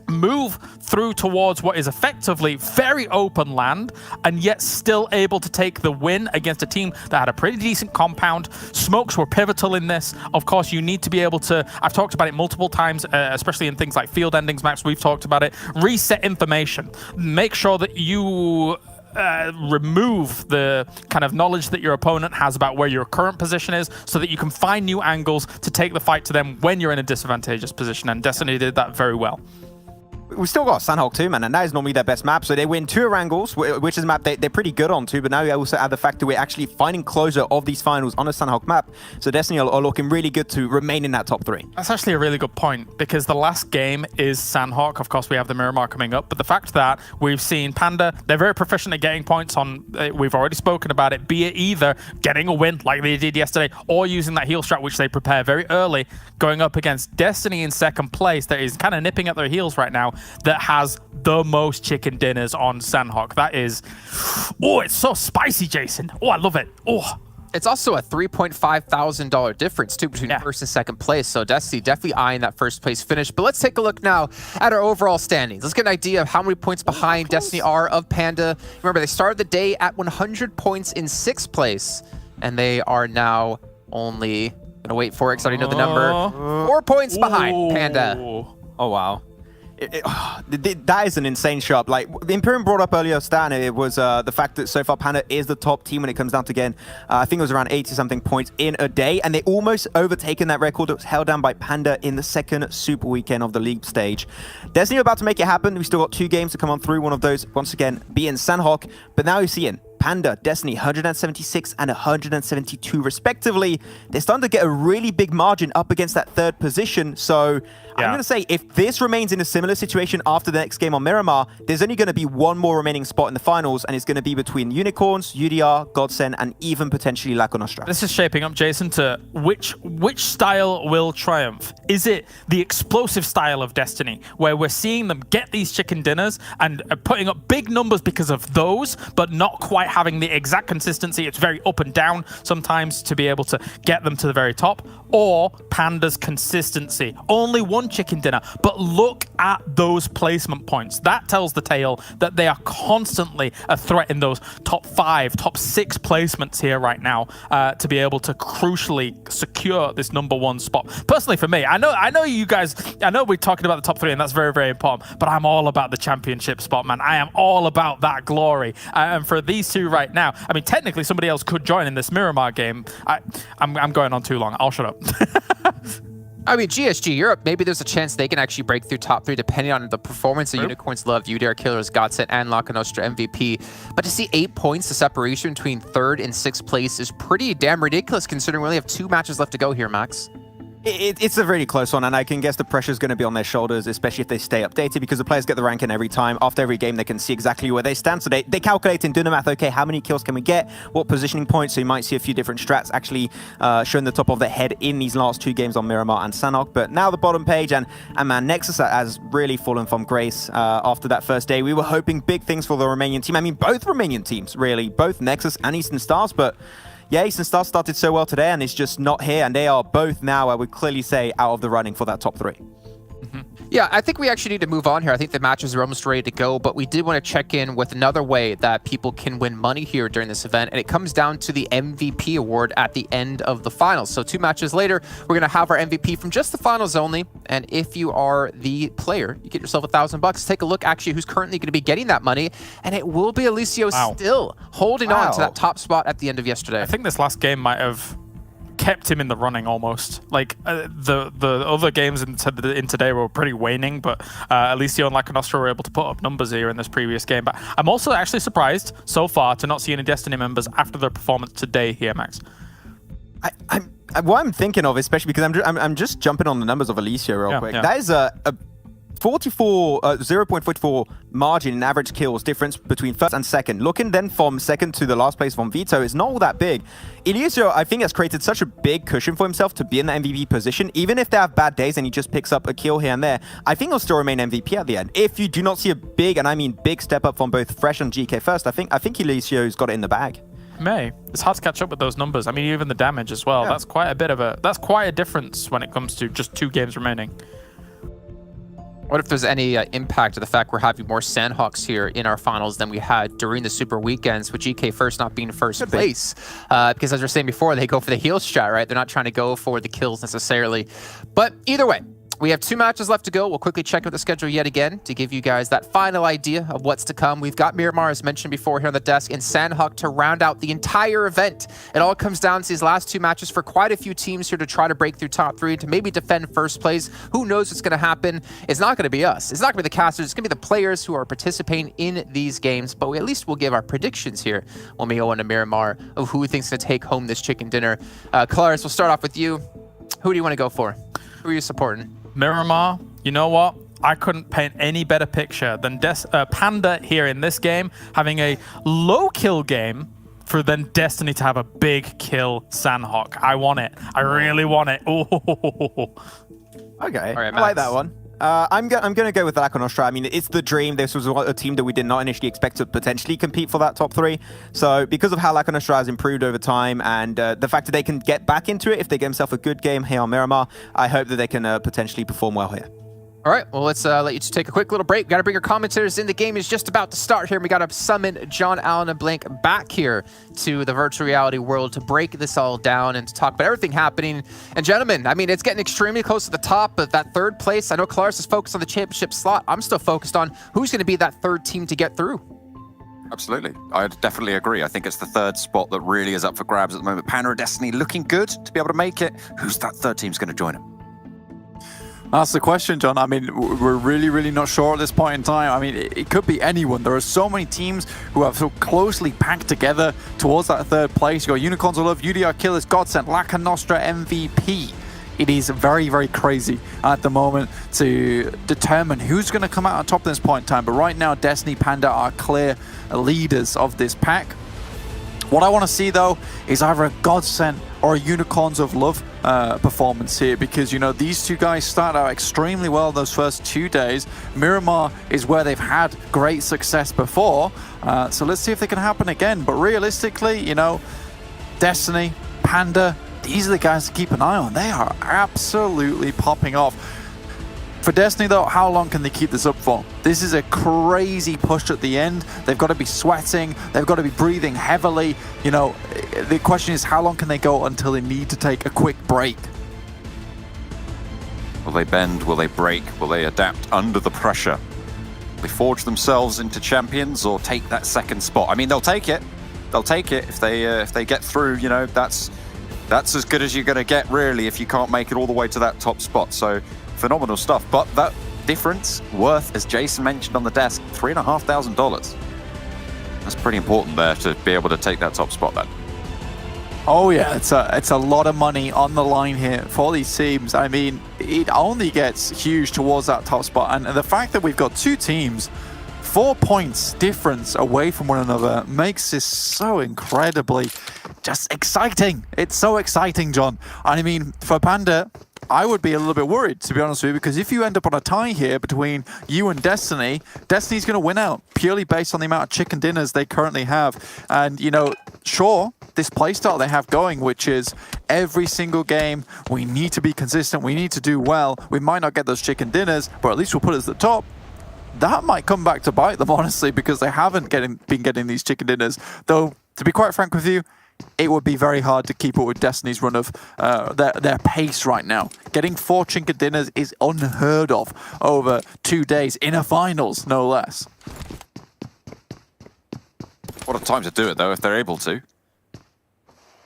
[SPEAKER 4] move through towards what is effectively very open land, and yet still able to take the win against a team that had a pretty decent compound. Smokes were pivotal in this. Of course, you need to be able to, I've talked about it multiple times, especially in things like field endings, Max, we've talked about it. Reset information. Make sure that you remove the kind of knowledge that your opponent has about where your current position is so that you can find new angles to take the fight to them when you're in a disadvantageous position, and Destiny did that very well.
[SPEAKER 3] We still got Sanhok too, man, and that is normally their best map. So they win 2 Erangels, which is a map they're pretty good on too, but now we also add the fact that we're actually finding closure of these finals on a Sanhok map. So Destiny are looking really good to remain in that top 3.
[SPEAKER 4] That's actually a really good point, because the last game is Sanhok. Of course, we have the Miramar coming up, but the fact that we've seen Panda, they're very proficient at getting points on, we've already spoken about it, be it either getting a win like they did yesterday, or using that heal strat, which they prepare very early, going up against Destiny in second place, that is kind of nipping at their heels right now, that has the most chicken dinners on Sanhok. That is, oh, it's so spicy, Jason. Oh, I love it. Oh.
[SPEAKER 2] It's also a $3,500 difference, too, between first and second place. So Destiny definitely eyeing that first place finish. But let's take a look now at our overall standings. Let's get an idea of how many points behind Destiny are of Panda. Remember, they started the day at 100 points in 6th place, and they are now only, gonna wait for it because I already know the number, 4 points behind Panda.
[SPEAKER 3] Oh, wow. That is an insane shot. Like Imperium brought up earlier, Stan, it was the fact that so far Panda is the top team when it comes down to, again, I think it was around 80-something points in a day, and they almost overtaken that record that was held down by Panda in the second super weekend of the league stage. Destiny are about to make it happen. We still got 2 games to come on through. One of those, once again, being Sanhok, but now you're seeing Panda, Destiny, 176 and 172 respectively. They're starting to get a really big margin up against that 3rd position. So I'm going to say, if this remains in a similar situation after the next game on Miramar, there's only going to be 1 more remaining spot in the finals, and it's going to be between Unicorns, UDR, GODSENT, and even potentially Lakonostra.
[SPEAKER 4] This is shaping up, Jason, to which style will triumph. Is it the explosive style of Destiny, where we're seeing them get these chicken dinners and putting up big numbers because of those, but not quite having the exact consistency? It's very up and down sometimes to be able to get them to the very top. Or Panda's consistency, only 1 chicken dinner, but look at those placement points. That tells the tale that they are constantly a threat in those top 5, top 6 placements here right now, to be able to crucially secure this #1 spot. Personally, for me, I know you guys, I know we're talking about the top 3, and that's very, very important, but I'm all about the championship spot, man. I am all about that glory. And for these 2 right now, I mean, technically somebody else could join in this Miramar game. I'm going on too long. I'll shut up.
[SPEAKER 2] I mean, GSG Europe, maybe there's a chance they can actually break through top 3 depending on the performance of Unicorns Love, UDR Killers, GODSENT, and Lakonostra MVP. But to see 8 points, the separation between 3rd and 6th place is pretty damn ridiculous considering we only have 2 matches left to go here, Max.
[SPEAKER 3] It's a really close one, and I can guess the pressure's going to be on their shoulders, especially if they stay updated, because the players get the ranking every time. After every game, they can see exactly where they stand. So they calculate and do the math, okay, how many kills can we get? What positioning points? So you might see a few different strats actually showing the top of their head in these last 2 games on Miramar and Sanhok. But now the bottom page, and man, Nexus has really fallen from grace after that first day. We were hoping big things for the Romanian team. I mean, both Romanian teams, really. Both Nexus and Eastern Stars, but yeah, Eastern Stars started so well today, and it's just not here. And they are both now, I would clearly say, out of the running for that top 3.
[SPEAKER 2] Yeah, I think we actually need to move on here. I think the matches are almost ready to go, but we did want to check in with another way that people can win money here during this event, and it comes down to the MVP award at the end of the finals. So 2 matches later, we're going to have our MVP from just the finals only, and if you are the player, you get yourself $1,000. Take a look actually who's currently going to be getting that money, and it will be Alicio still holding on to that top spot at the end of yesterday.
[SPEAKER 4] I think this last game might have kept him in the running almost. Like the other games in today were pretty waning, but Alicio and Lakonostra were able to put up numbers here in this previous game. But I'm also actually surprised so far to not see any Destiny members after their performance today here, Max.
[SPEAKER 3] What I'm thinking of, especially because I'm just jumping on the numbers of Alicio real quick. That is a 0.44 margin in average kills difference between 1st and 2nd. Looking then from 2nd to the last place from Vito is not all that big. Alicio, I think, has created such a big cushion for himself to be in the MVP position. Even if they have bad days and he just picks up a kill here and there, I think he'll still remain MVP at the end. If you do not see a big, and I mean big, step up from both Fresh and GK first, I think Alicio's got it in the bag.
[SPEAKER 4] It's hard to catch up with those numbers. I mean, even the damage as well. That's quite a difference when it comes to just 2 games remaining.
[SPEAKER 2] What if there's any impact of the fact we're having more Sanhoks here in our finals than we had during the Super Weekends, with GK first not being first place? Because as we were saying before, they go for the heal strat, right? They're not trying to go for the kills necessarily. But either way, We have 2 matches left to go. We'll quickly check out the schedule yet again to give you guys that final idea of what's to come. We've got Miramar, as mentioned before, here on the desk, and Sanhok to round out the entire event. It all comes down to these last 2 matches for quite a few teams here to try to break through top 3, to maybe defend first place. Who knows what's going to happen? It's not going to be us. It's not going to be the casters. It's going to be the players who are participating in these games. But at least we'll give our predictions here when we go into Miramar of who we think's going to take home this chicken dinner. Claris, we'll start off with you. Who do you want to go for? Who are you supporting?
[SPEAKER 4] Miramar, you know what? I couldn't paint any better picture than Panda here in this game, having a low kill game for then Destiny to have a big kill Sanhok. I want it. I really want it. Ooh.
[SPEAKER 3] Okay,
[SPEAKER 2] right,
[SPEAKER 3] I like that one. I'm going to go with Lakonostra. I mean, it's the dream. This was a team that we did not initially expect to potentially compete for that top 3. So because of how Lakonostra has improved over time and the fact that they can get back into it if they get themselves a good game here on Miramar, I hope that they can potentially perform well here.
[SPEAKER 2] All right, well, let's let you just take a quick little break. Got to bring your commentators in. The game is just about to start here. We got to summon John Allen and Blank back here to the virtual reality world to break this all down and to talk about everything happening. And gentlemen, I mean, it's getting extremely close to the top of that 3rd place. I know Claris is focused on the championship slot. I'm still focused on who's going to be that 3rd team to get through.
[SPEAKER 7] Absolutely. I definitely agree. I think it's the 3rd spot that really is up for grabs at the moment. Panda and Destiny looking good to be able to make it. Who's that 3rd team's going to join them?
[SPEAKER 8] That's the question, John. I mean, we're really not sure at this point in time. I mean, it could be anyone. There are so many teams who have so closely packed together towards that 3rd place. You got Unicorns of Love, UDR Killers, GODSENT, Lakonostra MVP. It is very crazy at the moment to determine who's going to come out on top at this point in time. But right now, Destiny, Panda are clear leaders of this pack. What I want to see, though, is either a GODSENT or a Unicorns of Love performance here, because, you know, these 2 guys started out extremely well those first 2 days. Miramar is where they've had great success before, so let's see if they can happen again. But realistically, you know, Destiny, Panda, these are the guys to keep an eye on. They are absolutely popping off. For Destiny, though, how long can they keep this up for? This is a crazy push at the end. They've got to be sweating. They've got to be breathing heavily. You know, the question is, how long can they go until they need to take a quick break?
[SPEAKER 7] Will they bend? Will they break? Will they adapt under the pressure? Will they forge themselves into champions or take that 2nd spot? I mean, they'll take it. They'll take it if they get through. You know, that's as good as you're going to get, really, if you can't make it all the way to that top spot. So phenomenal stuff. But that difference worth, as Jason mentioned on the desk, $3,500. That's pretty important there to be able to take that top spot then.
[SPEAKER 8] Oh yeah, it's a lot of money on the line here for these teams. I mean, it only gets huge towards that top spot, and the fact that we've got 2 teams 4 points difference away from one another makes this so incredibly just exciting. It's so exciting, John. And I mean, for Panda, I would be a little bit worried, to be honest with you, because if you end up on a tie here between you and Destiny, Destiny's going to win out purely based on the amount of chicken dinners they currently have. And, you know, sure, this playstyle they have going, which is every single game, we need to be consistent, we need to do well. We might not get those chicken dinners, but at least we'll put us at the top. That might come back to bite them, honestly, because they haven't been getting these chicken dinners. Though, to be quite frank with you, it would be very hard to keep up with Destiny's run of their pace right now. Getting 4 chicken dinners is unheard of over 2 days in a finals, no less.
[SPEAKER 7] What a time to do it, though, if they're able to.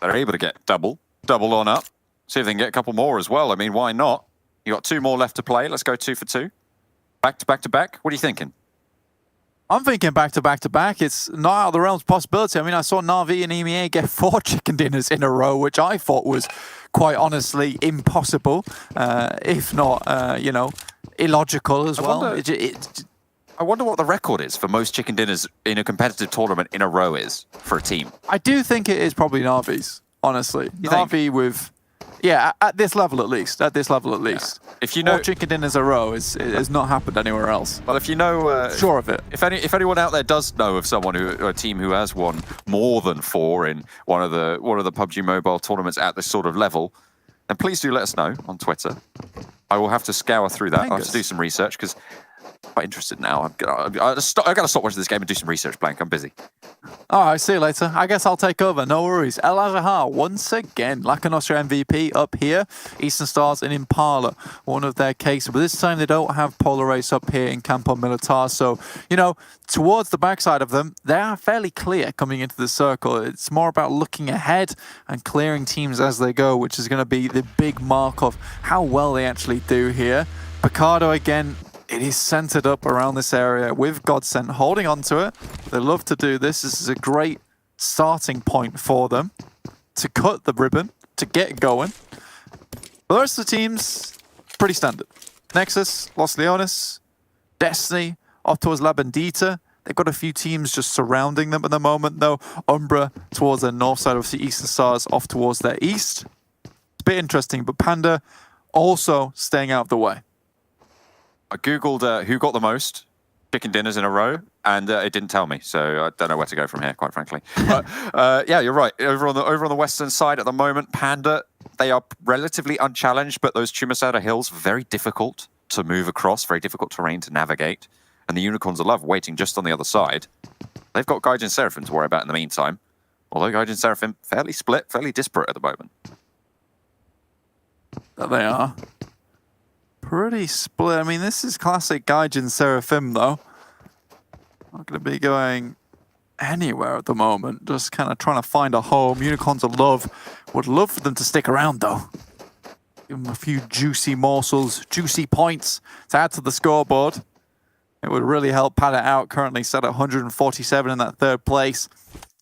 [SPEAKER 7] They're able to get double on up. See if they can get a couple more as well. I mean, why not? You got 2 more left to play. Let's go 2 for 2. Back to back to back. What are you thinking?
[SPEAKER 8] I'm thinking back to back to back. It's not out of the realms of possibility. I mean, I saw Na'Vi and EMEA get 4 chicken dinners in a row, which I thought was quite honestly impossible, if not, you know, illogical as well.
[SPEAKER 7] I wonder what the record is for most chicken dinners in a competitive tournament in a row is for a team.
[SPEAKER 8] I do think it is probably Na'Vi's, honestly. Na'Vi with... Yeah, at this level at least. At this level at least.
[SPEAKER 7] Yeah. If you know,
[SPEAKER 8] 4 chicken dinners a row has not happened anywhere else.
[SPEAKER 7] Well, if you know,
[SPEAKER 8] sure of it.
[SPEAKER 7] If anyone out there does know of someone or a team who has won more than 4 in one of the PUBG Mobile tournaments at this sort of level, then please do let us know on Twitter. I will have to scour through that. I have to do some research because I'm quite interested now. I've got to stop watching this game and do some research, Blank. I'm busy.
[SPEAKER 8] All right, see you later. I guess I'll take over. No worries. El Azahar, once again, Lakonostra MVP up here. Eastern Stars and Impala, one of their cases. But this time they don't have Polar Race up here in Campo Militar. So, you know, towards the backside of them, they are fairly clear coming into the circle. It's more about looking ahead and clearing teams as they go, which is going to be the big mark of how well they actually do here. Picardo again. It is centered up around this area with GODSENT holding on to it. They love to do this. This is a great starting point for them to cut the ribbon, to get going. The rest of the teams, pretty standard. Nexus, Los Leones, Destiny, off towards La Bandita. They've got a few teams just surrounding them at the moment, though. Umbra towards their north side, obviously Eastern Stars off towards their east. It's a bit interesting, but Panda also staying out of the way.
[SPEAKER 7] I googled who got the most chicken dinners in a row, and it didn't tell me, so I don't know where to go from here, quite frankly. But yeah, you're right. Over on the western side at the moment, Panda, they are relatively unchallenged, but those Chumasada hills very difficult to move across, very difficult terrain to navigate. And the Unicorns of Love waiting just on the other side. They've got Gaijin Seraphim to worry about in the meantime. Although Gaijin Seraphim fairly split, fairly disparate at the moment.
[SPEAKER 8] There they are. Pretty split. I mean, this is classic Gaijin Seraphim, though. Not going to be going anywhere at the moment. Just kind of trying to find a home. Unicorns of Love would love for them to stick around, though. Give them a few juicy morsels, juicy points to add to the scoreboard. It would really help pad it out. Currently set at 147 in that third place.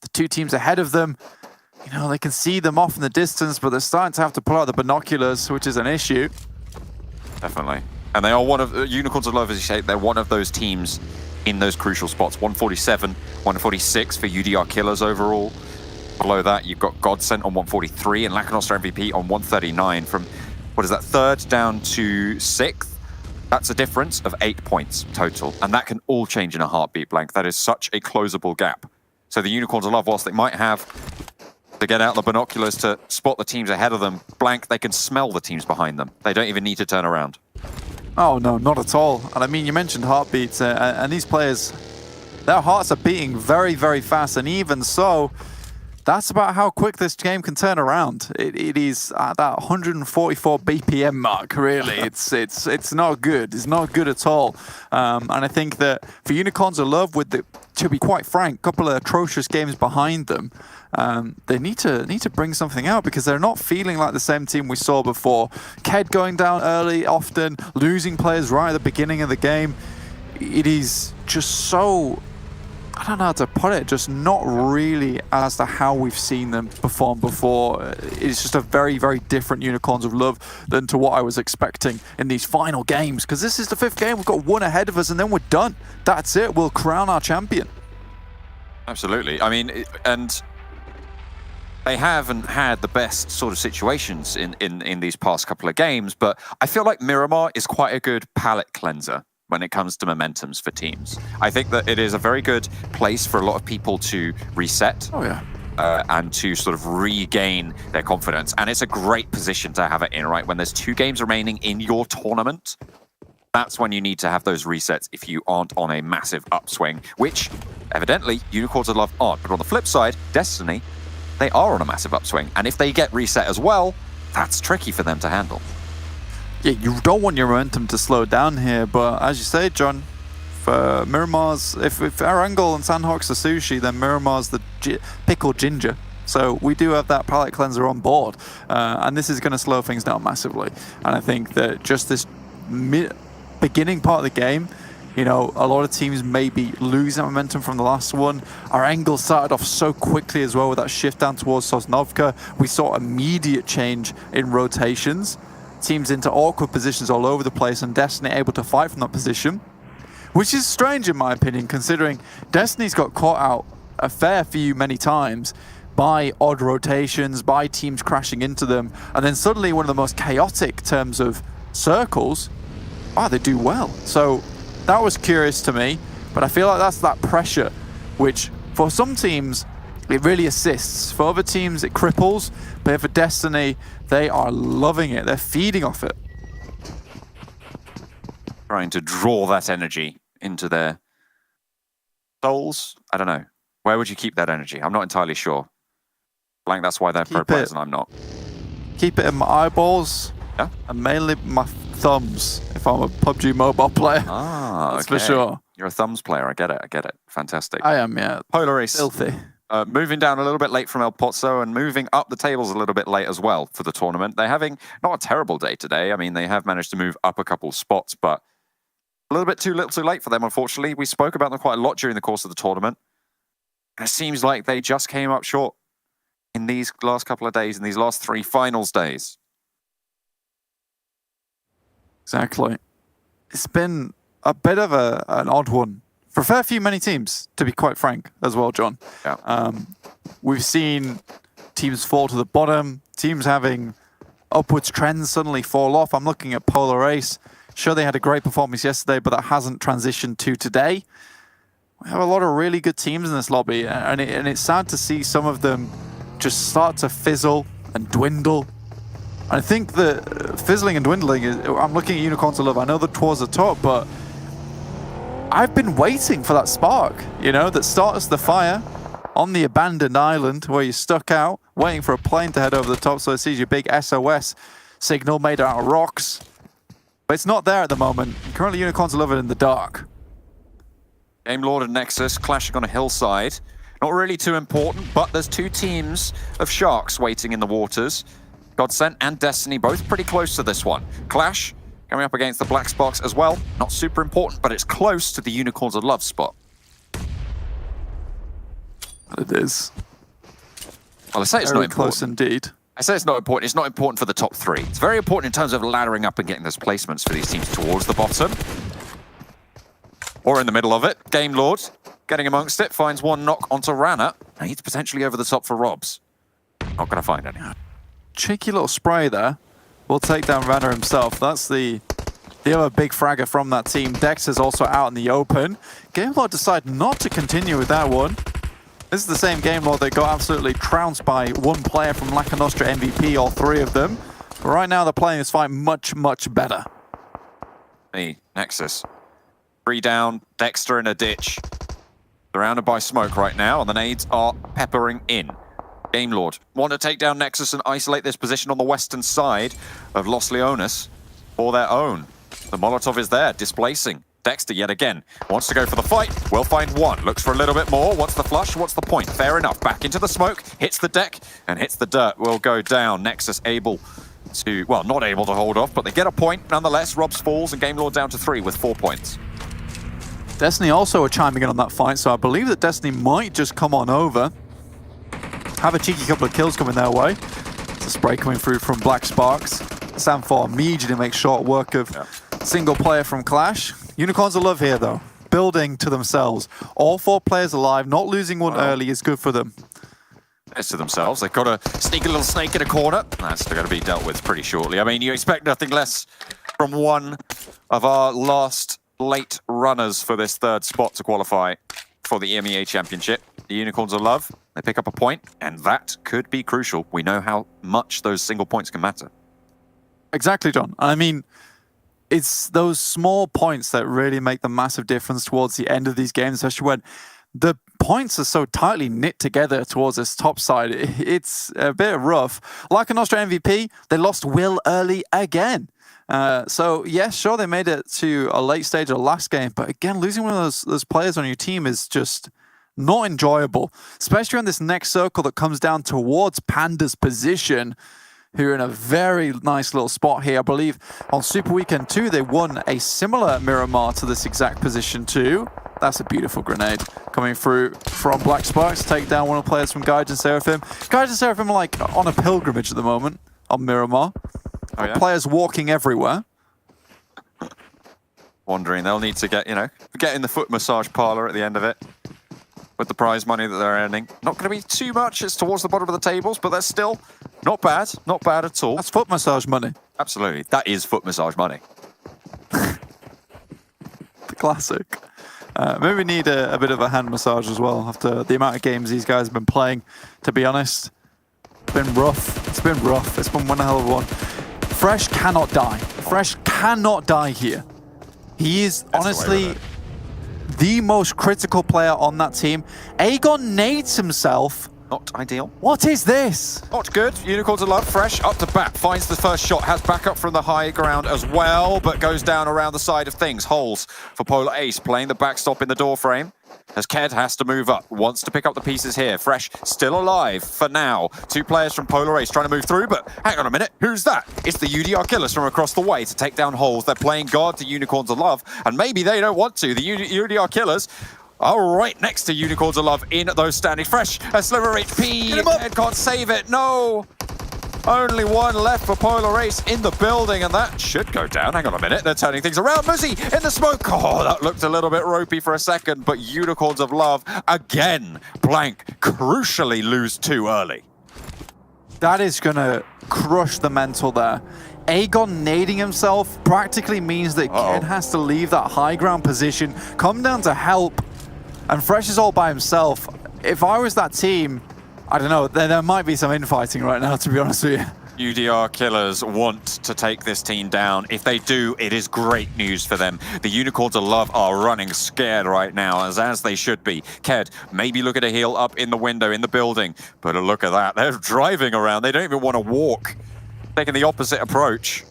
[SPEAKER 8] The two teams ahead of them, you know, they can see them off in the distance, but they're starting to have to pull out the binoculars, which is an issue.
[SPEAKER 7] Definitely. And they are one of Unicorns of Love, as you say, they're one of those teams in those crucial spots. 147, 146 for UDR Killers overall. Below that, you've got GODSENT on 143 and Lakonostra MVP on 139 from, what is that, third down to sixth? That's a difference of 8 points total. And that can all change in a heartbeat, Blank. That is such a closable gap. So the Unicorns of Love, whilst they might have to get out the binoculars to spot the teams ahead of them, Blank, they can smell the teams behind them. They don't even need to turn around.
[SPEAKER 8] Oh, no, not at all. And I mean, you mentioned heartbeats, and these players, their hearts are beating very, very fast. And even so, that's about how quick this game can turn around. It is at that 144 BPM mark, really. It's not good. It's not good at all. And I think that for Unicorns of Love, with the, to be quite frank, a couple of atrocious games behind them, they need to bring something out because they're not feeling like the same team we saw before. Ked going down early, often losing players right at the beginning of the game. It is just so, I don't know how to put it, just not really as to how we've seen them perform before. It's just a very, very different Unicorns of Love than to what I was expecting in these final games. Because this is the 5th game, we've got one ahead of us and then we're done. That's it, we'll crown our champion.
[SPEAKER 7] Absolutely. I mean, and they haven't had the best sort of situations in these past couple of games, but I feel like Miramar is quite a good palate cleanser when it comes to momentums for teams. I think that it is a very good place for a lot of people to reset.
[SPEAKER 8] Oh, yeah.
[SPEAKER 7] And to sort of regain their confidence. And it's a great position to have it in, right? When there's 2 games remaining in your tournament, that's when you need to have those resets if you aren't on a massive upswing, which evidently Unicorns of Love aren't. But on the flip side, Destiny, they are on a massive upswing. And if they get reset as well, that's tricky for them to handle.
[SPEAKER 8] Yeah, you don't want your momentum to slow down here, but as you say, John, for Miramar's, if Erangel and Sanhok's the sushi, then Miramar's the pickled ginger. So we do have that palate cleanser on board, and this is going to slow things down massively. And I think that just this beginning part of the game, you know, a lot of teams may be losing momentum from the last one. Erangel started off so quickly as well with that shift down towards Sosnovka. We saw immediate change in rotations. Teams into awkward positions all over the place, and Destiny able to fight from that position. Which is strange in my opinion, considering Destiny's got caught out a fair few many times by odd rotations, by teams crashing into them, and then suddenly one of the most chaotic terms of circles, they do well. So that was curious to me, but I feel like that's that pressure, which for some teams, it really assists. For other teams, it cripples, but for Destiny, they are loving it. They're feeding off it.
[SPEAKER 7] Trying to draw that energy into their souls. I don't know. Where would you keep that energy? I'm not entirely sure. Blank, that's why they're pro players and I'm not.
[SPEAKER 8] Keep it in my eyeballs.
[SPEAKER 7] Yeah.
[SPEAKER 8] And mainly my thumbs if I'm a PUBG Mobile player.
[SPEAKER 7] Ah,
[SPEAKER 8] that's
[SPEAKER 7] okay.
[SPEAKER 8] for sure.
[SPEAKER 7] You're a thumbs player. I get it. Fantastic.
[SPEAKER 8] I am, yeah.
[SPEAKER 7] Polar Ace.
[SPEAKER 8] Filthy.
[SPEAKER 7] Moving down a little bit late from El Pozzo and moving up the tables a little bit late as well for the tournament. They're having not a terrible day today. I mean, they have managed to move up a couple spots, but a little bit too little too late for them, unfortunately. We spoke about them quite a lot during the course of the tournament. And it seems like they just came up short in these last couple of days, in these last 3 finals days.
[SPEAKER 8] Exactly. It's been a bit of an odd one for a fair few many teams, to be quite frank, as well, John.
[SPEAKER 7] Yeah.
[SPEAKER 8] We've seen teams fall to the bottom, teams having upwards trends suddenly fall off. I'm looking at Polar Ace. Sure, they had a great performance yesterday, but that hasn't transitioned to today. We have a lot of really good teams in this lobby, and it's sad to see some of them just start to fizzle and dwindle. I think the fizzling and dwindling is, I'm looking at Unicorns of Love. I know they're towards the top, but I've been waiting for that spark, you know, that starts the fire on the abandoned island where you're stuck out, waiting for a plane to head over the top so it sees your big SOS signal made out of rocks. But it's not there at the moment. Currently, Unicorns of Love are in the dark.
[SPEAKER 7] Game Lord and Nexus clashing on a hillside. Not really too important, but there's 2 teams of sharks waiting in the waters. GODSENT and Destiny both pretty close to this one. Clash coming up against the Black Sparks as well. Not super important, but it's close to the Unicorns of Love spot.
[SPEAKER 8] It is.
[SPEAKER 7] Well, I say it's
[SPEAKER 8] Very
[SPEAKER 7] not
[SPEAKER 8] close
[SPEAKER 7] important.
[SPEAKER 8] indeed.
[SPEAKER 7] I say it's not important. It's not important for the top 3. It's very important in terms of laddering up and getting those placements for these teams towards the bottom. Or in the middle of it. Game Lord getting amongst it. Finds one knock onto Rana. And he's potentially over the top for Robs. Not going to find any.
[SPEAKER 8] Cheeky little spray there. Will take down Rana himself. That's the other big fragger from that team. Dex is also out in the open. Game Lord decide not to continue with that one. This is the same Game Lord that got absolutely trounced by one player from Lakonostra MVP, all 3 of them. But right now they're playing this fight much, much better.
[SPEAKER 7] Hey, Nexus. 3 down, Dexter in a ditch. Surrounded by smoke right now, and the nades are peppering in. Game Lord want to take down Nexus and isolate this position on the western side of Los Leones for their own. The Molotov is there, displacing. Dexter yet again wants to go for the fight. Will find one. Looks for a little bit more. What's the flush? What's the point? Fair enough. Back into the smoke. Hits the deck and hits the dirt. Will go down. Nexus able to, well, not able to hold off, but they get a point nonetheless. Robs falls and Game Lord down to 3 with 4 points.
[SPEAKER 8] Destiny also are chiming in on that fight, so I believe that Destiny might just come on over. Have a cheeky couple of kills coming their way. It's a spray coming through from Black Sparks. Sam4 immediately makes short work of single player from Clash. Unicorns of Love here, though. Building to themselves. All 4 players alive. Not losing one early is good for them.
[SPEAKER 7] It's to themselves. They've got to sneak a little snake in a corner. That's going to be dealt with pretty shortly. I mean, you expect nothing less from one of our last late runners for this 3rd spot to qualify for the EMEA Championship. The Unicorns of Love, they pick up a point, and that could be crucial. We know how much those single points can matter.
[SPEAKER 8] Exactly, John. I mean, it's those small points that really make the massive difference towards the end of these games, especially when the points are so tightly knit together towards this top side. It's a bit rough. Lakonostra MVP, they lost Will early again. So, yes, sure, they made it to a late stage of the last game, but again, losing one of those players on your team is just not enjoyable, especially on this next circle that comes down towards Panda's position, who are in a very nice little spot here. I believe on Super Weekend 2, they won a similar Miramar to this exact position too. That's a beautiful grenade coming through from Black Sparks. Take down one of the players from Gaijin Seraphim. Gaijin Seraphim are like on a pilgrimage at the moment on Miramar.
[SPEAKER 7] Oh, yeah?
[SPEAKER 8] Players walking everywhere.
[SPEAKER 7] Wondering, they'll need to get, you know, get in the foot massage parlor at the end of it with the prize money that they're earning. Not going to be too much. It's towards the bottom of the tables, but that's still not bad. Not bad at all.
[SPEAKER 8] That's foot massage money.
[SPEAKER 7] Absolutely. That is foot massage money.
[SPEAKER 8] The classic. Maybe we need a bit of a hand massage as well after the amount of games these guys have been playing, to be honest. It's been rough. It's been rough. It's been one hell of a one. Fresh cannot die. Fresh cannot die here. He is honestly the most critical player on that team. Aegon nades himself.
[SPEAKER 7] Not ideal.
[SPEAKER 8] What is this?
[SPEAKER 7] Not good. Unicorns of Love, fresh up to bat, finds the first shot, has backup from the high ground as well, but goes down around the side of things. Holes for Polar Ace, playing the backstop in the door frame. As Ked has to move up, wants to pick up the pieces here. Fresh still alive for now. 2 players from Polar Ace trying to move through, but hang on a minute, who's that? It's the UDR Killers from across the way to take down Holes. They're playing guard to Unicorns of Love, and maybe they don't want to. The UDR Killers are right next to Unicorns of Love in those standings. Fresh, a sliver HP, Ked can't save it, no! Only one left for Polar Ace in the building, and that should go down. Hang on a minute, they're turning things around. Muzzy in the smoke. Oh, that looked a little bit ropey for a second, but Unicorns of Love, again, blank, crucially lose 2 early.
[SPEAKER 8] That is going to crush the mental there. Aegon nading himself practically means that Ked has to leave that high ground position, come down to help, and Fresh is all by himself. If I was that team, I don't know, there might be some infighting right now, to be honest with you.
[SPEAKER 7] UDR Killers want to take this team down. If they do, it is great news for them. The Unicorns of Love are running scared right now, as they should be. Ked, maybe look at a heal up in the window, in the building. But a look at that, they're driving around. They don't even want to walk. Taking the opposite approach.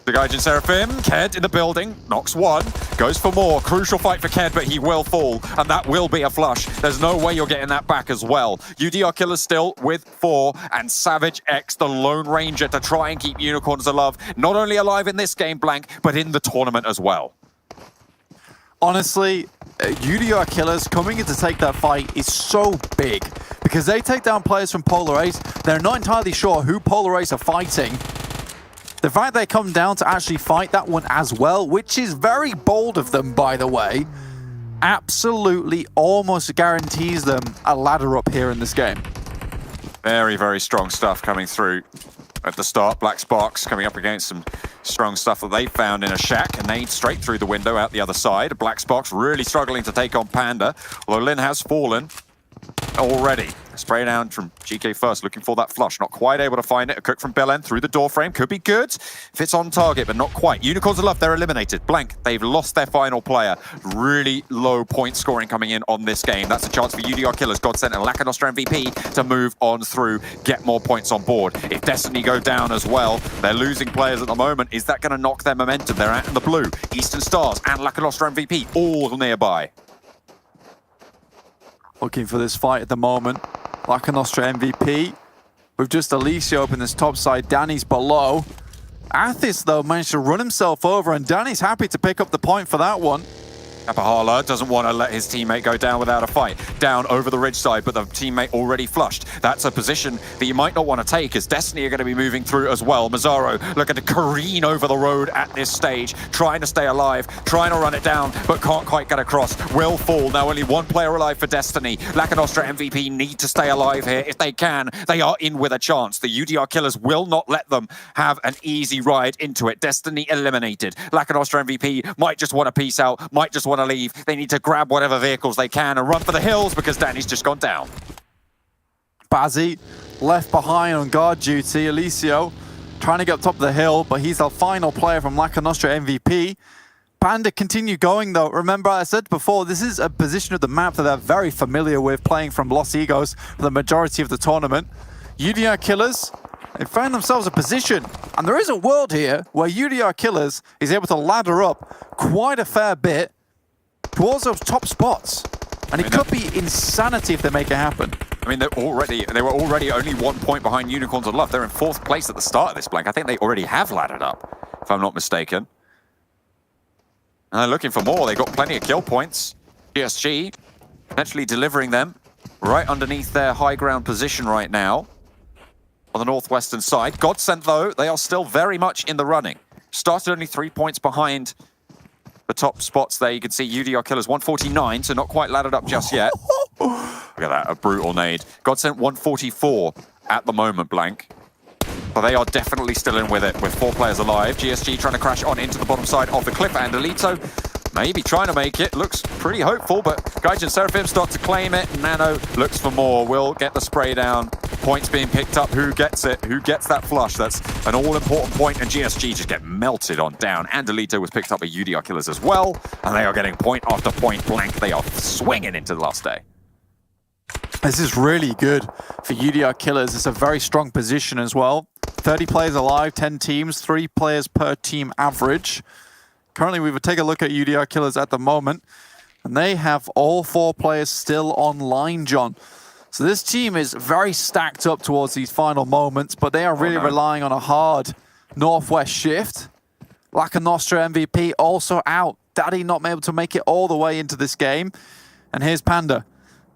[SPEAKER 7] The Gaijin Seraphim, Ked in the building, knocks 1, goes for more. Crucial fight for Ked, but he will fall, and that will be a flush. There's no way you're getting that back as well. UDR Killers still with 4, and Savage X, the Lone Ranger, to try and keep Unicorns of Love not only alive in this game, blank, but in the tournament as well.
[SPEAKER 8] Honestly, UDR Killers coming in to take that fight is so big, because they take down players from Polar Ace. They're not entirely sure who Polar Ace are fighting. The fact they come down to actually fight that one as well, which is very bold of them, by the way, absolutely almost guarantees them a ladder up here in this game.
[SPEAKER 7] Very, very strong stuff coming through at the start. Black Sparks coming up against some strong stuff that they found in a shack, and nade straight through the window out the other side. Black Sparks really struggling to take on Panda, although Lin has fallen already. Spray down from GK first, looking for that flush. Not quite able to find it. A cook from Belen through the door frame. Could be good if it's on target, but not quite. Unicorns of Love, they're eliminated. Blank, they've lost their final player. Really low point scoring coming in on this game. That's a chance for UDR Killers, GODSENT and Lakonostra MVP to move on through, get more points on board. If Destiny go down as well, they're losing players at the moment. Is that going to knock their momentum? They're out in the blue. Eastern Stars and Lakonostra MVP all nearby.
[SPEAKER 8] Looking for this fight at the moment. Lakonostra MVP with just Alicia up in this top side. Danny's below. Athis, though, managed to run himself over, and Danny's happy to pick up the point for that one.
[SPEAKER 7] Apahala doesn't want to let his teammate go down without a fight. Down over the ridge side, but the teammate already flushed. That's a position that you might not want to take, as Destiny are going to be moving through as well. Mazzaro looking to careen over the road at this stage, trying to stay alive, trying to run it down, but can't quite get across. Will fall. Now only 1 player alive for Destiny. Lakonostra MVP need to stay alive here. If they can, they are in with a chance. The UDR Killers will not let them have an easy ride into it. Destiny eliminated. Lakonostra MVP might just want to peace out, might just want to leave. They need to grab whatever vehicles they can and run for the hills, because Danny's just gone down.
[SPEAKER 8] Bazzi left behind on guard duty. Alicio trying to get up top of the hill, but he's the final player from Lakonostra MVP. Panda continue going, though. Remember, I said before, this is a position of the map that they're very familiar with, playing from Los Egos for the majority of the tournament. UDR Killers, they found themselves a position, and there is a world here where UDR Killers is able to ladder up quite a fair bit towards those top spots. And it could be insanity if they make it happen.
[SPEAKER 7] I mean, they were already only 1 point behind Unicorns of Love. They're in 4th place at the start of this blank. I think they already have laddered up, if I'm not mistaken. And they're looking for more. They got plenty of kill points. GSG potentially delivering them right underneath their high ground position right now on the northwestern side. GODSENT, though, they are still very much in the running. Started only 3 points behind the top spots there. You can see UDR Killers 149, so not quite laddered up just yet. Look at that, a brutal nade. GODSENT 144 at the moment, blank. But they are definitely still in with it, with 4 players alive. GSG trying to crash on into the bottom side of the cliff, and Alito maybe trying to make it. Looks pretty hopeful, but Gaijin Seraphim start to claim it. Nano looks for more, will get the spray down. points being picked up. Who gets it? Who gets that flush? That's an all-important point, and GSG just get melted on down. Andalito was picked up by UDR Killers as well, and they are getting point after point blank. They are swinging into the last day.
[SPEAKER 8] This is really good for UDR Killers. It's a very strong position as well. 30 players alive, 10 teams, 3 players per team average. Currently, we would take a look at UDR Killers at the moment, and they have all 4 players still online, John. So this team is very stacked up towards these final moments, but they are really relying on a hard northwest shift. Lakonostra MVP also out. Daddy not able to make it all the way into this game. And here's Panda.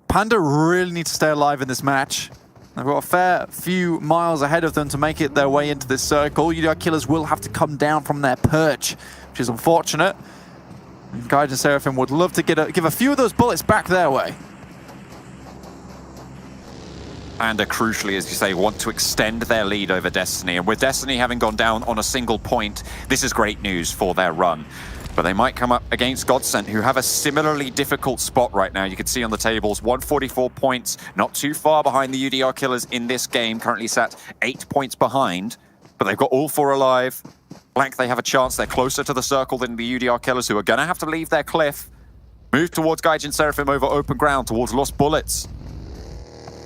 [SPEAKER 8] Panda really needs to stay alive in this match. They've got a fair few miles ahead of them to make it their way into this circle. UDR Killers will have to come down from their perch, which is unfortunate. And Gaijin Seraphim would love to give a few of those bullets back their way.
[SPEAKER 7] Panda, crucially, as you say, want to extend their lead over Destiny. And with Destiny having gone down on a single point, this is great news for their run. But they might come up against GODSENT, who have a similarly difficult spot right now. You can see on the tables, 144 points, not too far behind the UDR Killers in this game, currently sat 8 points behind. But they've got all 4 alive. Blank, they have a chance. They're closer to the circle than the UDR Killers, who are going to have to leave their cliff. Move towards Gaijin Seraphim over open ground, towards Lost Bullets.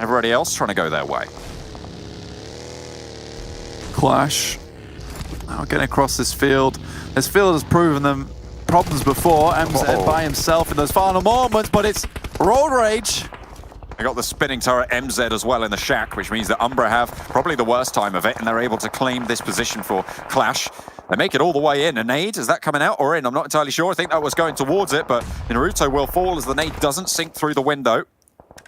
[SPEAKER 7] Everybody else trying to go their way.
[SPEAKER 8] QLASH now getting across this field. This field has proven them problems before. MZ by himself in those final moments, but it's road rage.
[SPEAKER 7] They got the spinning turret MZ as well in the shack, which means that Umbra have probably the worst time of it, and they're able to claim this position for QLASH. They make it all the way in. A nade, is that coming out or in? I'm not entirely sure. I think that was going towards it, but Naruto will fall as the nade doesn't sink through the window.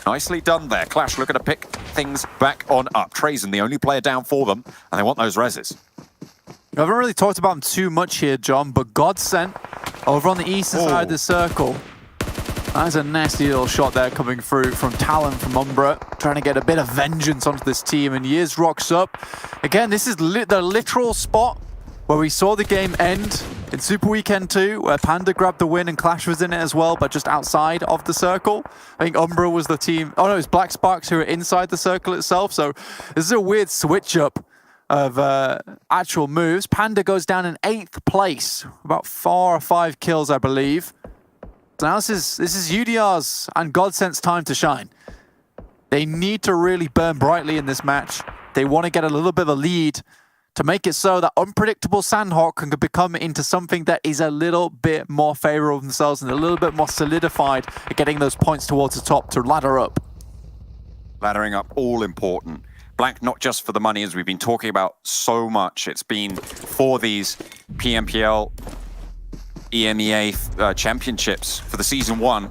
[SPEAKER 7] Nicely done there. QLASH looking to pick things back on up. Trazen, the only player down for them, and they want those reses.
[SPEAKER 8] We haven't really talked about him too much here, John, but GODSENT over on the eastern side of the circle. That is a nasty little shot there coming through from Talon from Umbra, trying to get a bit of vengeance onto this team, and Years rocks up. Again, this is the literal spot where we saw the game end in Super Weekend 2, where Panda grabbed the win and QLASH was in it as well, but just outside of the circle. I think Umbra was the team. Oh no, it was Black Sparks who were inside the circle itself. So this is a weird switch up of actual moves. Panda goes down in 8th place, about 4 or 5 kills, I believe. So now this is UDR's and GODSENT's time to shine. They need to really burn brightly in this match. They want to get a little bit of a lead to make it so that unpredictable Sanhok can become into something that is a little bit more favorable themselves and a little bit more solidified at getting those points towards the top to ladder up.
[SPEAKER 7] Laddering up, all important. Blank, not just for the money, as we've been talking about so much. It's been for these PMPL EMEA championships for the Season 1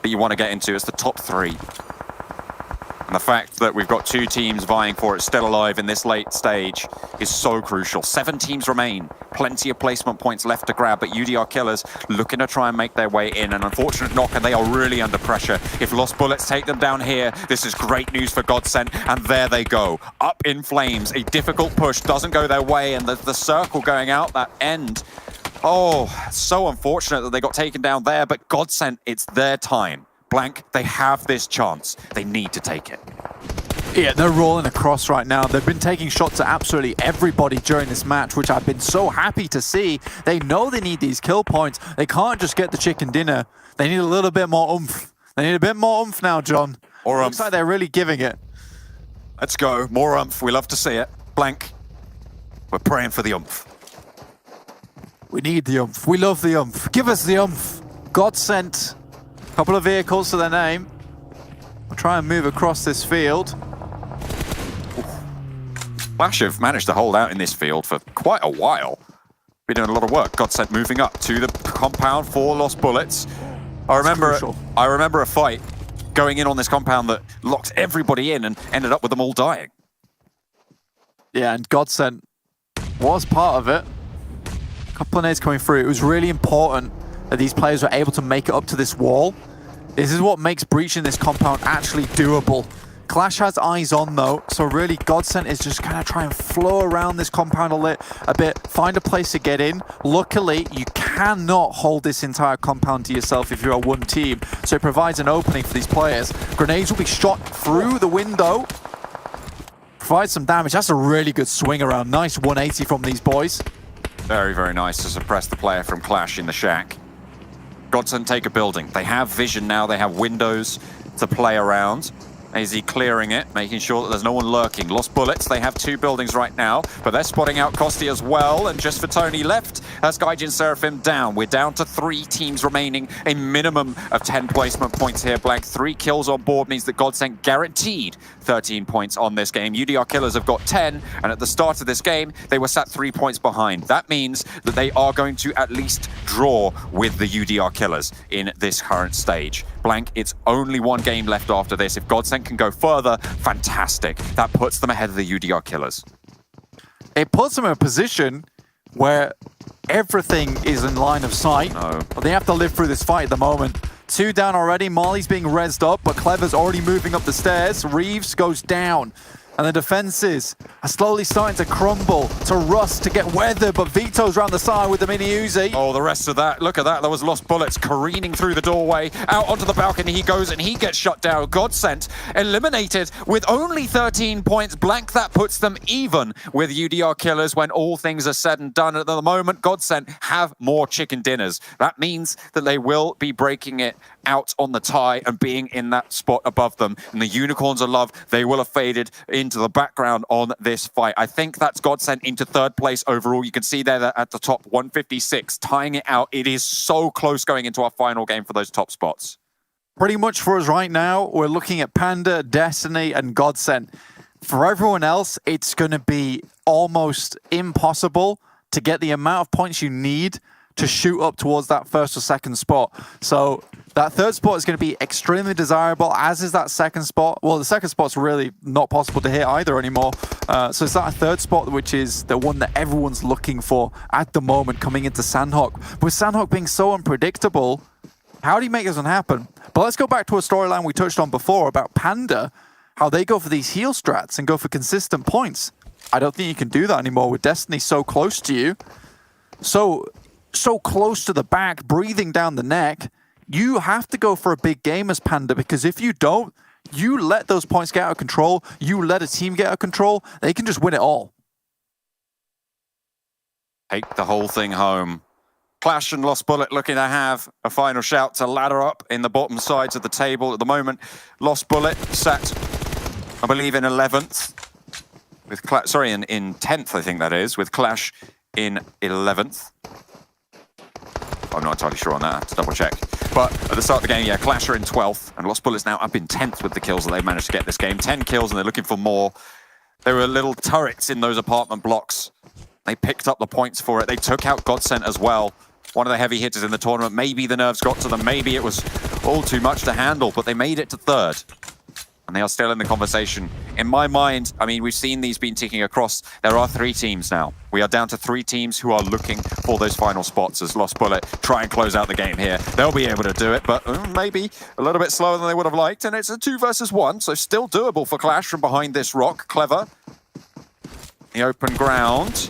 [SPEAKER 7] that you want to get into. It's the top 3. And the fact that we've got 2 teams vying for it still alive in this late stage is so crucial. 7 teams remain. Plenty of placement points left to grab, but UDR Killers looking to try and make their way in. An unfortunate knock, and they are really under pressure. If Lost Bullets take them down here, this is great news for GODSENT, and there they go. Up in flames. A difficult push doesn't go their way, and the circle going out that end. Oh, so unfortunate that they got taken down there, but GODSENT, it's their time. Blank, they have this chance. They need to take it.
[SPEAKER 8] Yeah, they're rolling across right now. They've been taking shots at absolutely everybody during this match, which I've been so happy to see. They know they need these kill points. They can't just get the chicken dinner. They need a little bit more oomph. They need a bit more oomph now, John.
[SPEAKER 7] Or
[SPEAKER 8] looks like they're really giving it.
[SPEAKER 7] Let's go. More oomph. We love to see it. Blank, we're praying for the oomph.
[SPEAKER 8] We need the oomph. We love the oomph. Give us the oomph. GODSENT. Couple of vehicles to their name. We'll try and move across this field.
[SPEAKER 7] QLASH have managed to hold out in this field for quite a while. Been doing a lot of work. GODSENT moving up to the compound for Lost Bullets. I remember a fight going in on this compound that locked everybody in and ended up with them all dying.
[SPEAKER 8] Yeah, and GODSENT was part of it. A couple of nades coming through. It was really important that these players were able to make it up to this wall. This is what makes breaching this compound actually doable. QLASH has eyes on though, so really GODSENT is just gonna try and flow around this compound a bit, find a place to get in. Luckily, you cannot hold this entire compound to yourself if you're a one team, so it provides an opening for these players. Grenades will be shot through the window. provide some damage. That's a really good swing around. Nice 180 from these boys.
[SPEAKER 7] Very, very nice to suppress the player from Clash in the shack. GODSENT take a building. They have vision now. They have windows to play around. AZ clearing it, making sure that there's no one lurking. Lost bullets, they have 2 buildings right now, but they're spotting out Kosti as well, and just for Tony left, that's Gaijin Seraphim down. We're down to 3 teams remaining, a minimum of 10 placement points here, Blank. 3 kills on board means that GODSENT guaranteed 13 points on this game. UDR Killers have got 10, and at the start of this game, they were sat 3 points behind. That means that they are going to at least draw with the UDR Killers in this current stage. Blank, it's only 1 game left after this. If GODSENT can go further, fantastic. That puts them ahead of the UDR Killers.
[SPEAKER 8] It puts them in a position where everything is in line of sight.
[SPEAKER 7] No.
[SPEAKER 8] But they have to live through this fight at the moment. 2 down already. Molly's being rezzed up, but Clever's already moving up the stairs. Reeves goes down. And the defenses are slowly starting to crumble, to rust, to get weathered, but Vito's around the side with the mini Uzi.
[SPEAKER 7] Oh, the rest of that, look at that. There was lost bullets careening through the doorway. Out onto the balcony he goes and he gets shut down. GODSENT eliminated with only 13 points. Blank, that puts them even with UDR Killers when all things are said and done. At the moment, GODSENT have more chicken dinners. That means that they will be breaking it out on the tie and being in that spot above them. And the Unicorns of Love, they will have faded into the background on this fight. I think that's GODSENT into 3rd place overall. You can see there that at the top, 156, tying it out. It is so close going into our final game for those top spots.
[SPEAKER 8] Pretty much for us right now, we're looking at Panda, Destiny, and GODSENT. For everyone else, it's going to be almost impossible to get the amount of points you need to shoot up towards that 1st or 2nd spot. So that 3rd spot is going to be extremely desirable, as is that 2nd spot. Well, the 2nd spot's really not possible to hit either anymore. So it's that 3rd spot, which is the one that everyone's looking for at the moment coming into Sanhok. With Sanhok being so unpredictable, how do you make this one happen? But let's go back to a storyline we touched on before about Panda, how they go for these heal strats and go for consistent points. I don't think you can do that anymore with Destiny so close to you. So close to the back, breathing down the neck. You have to go for a big game as Panda, because if you don't, you let those points get out of control, you let a team get out of control, they can just win it all.
[SPEAKER 7] Take the whole thing home. Clash and Lost Bullet looking to have a final shout to ladder up in the bottom sides of the table at the moment. Lost Bullet sat, I believe, in 11th. With in 10th, I think that is, with Clash in 11th. I'm not entirely sure on that, I have to double check. But at the start of the game, yeah, Clash are in 12th, and Lost Bullet's now up in 10th with the kills that they've managed to get this game. 10 kills, and they're looking for more. There were little turrets in those apartment blocks. They picked up the points for it. They took out GODSENT as well. One of the heavy hitters in the tournament. Maybe the nerves got to them. Maybe it was all too much to handle, but they made it to 3rd. And they are still in the conversation. In my mind, I mean, we've seen these being ticking across. There are 3 teams now. We are down to 3 teams who are looking for those final spots as Lost Bullet try and close out the game here. They'll be able to do it, but maybe a little bit slower than they would have liked. And it's a 2 versus 1, so still doable for Clash from behind this rock. Clever. The open ground.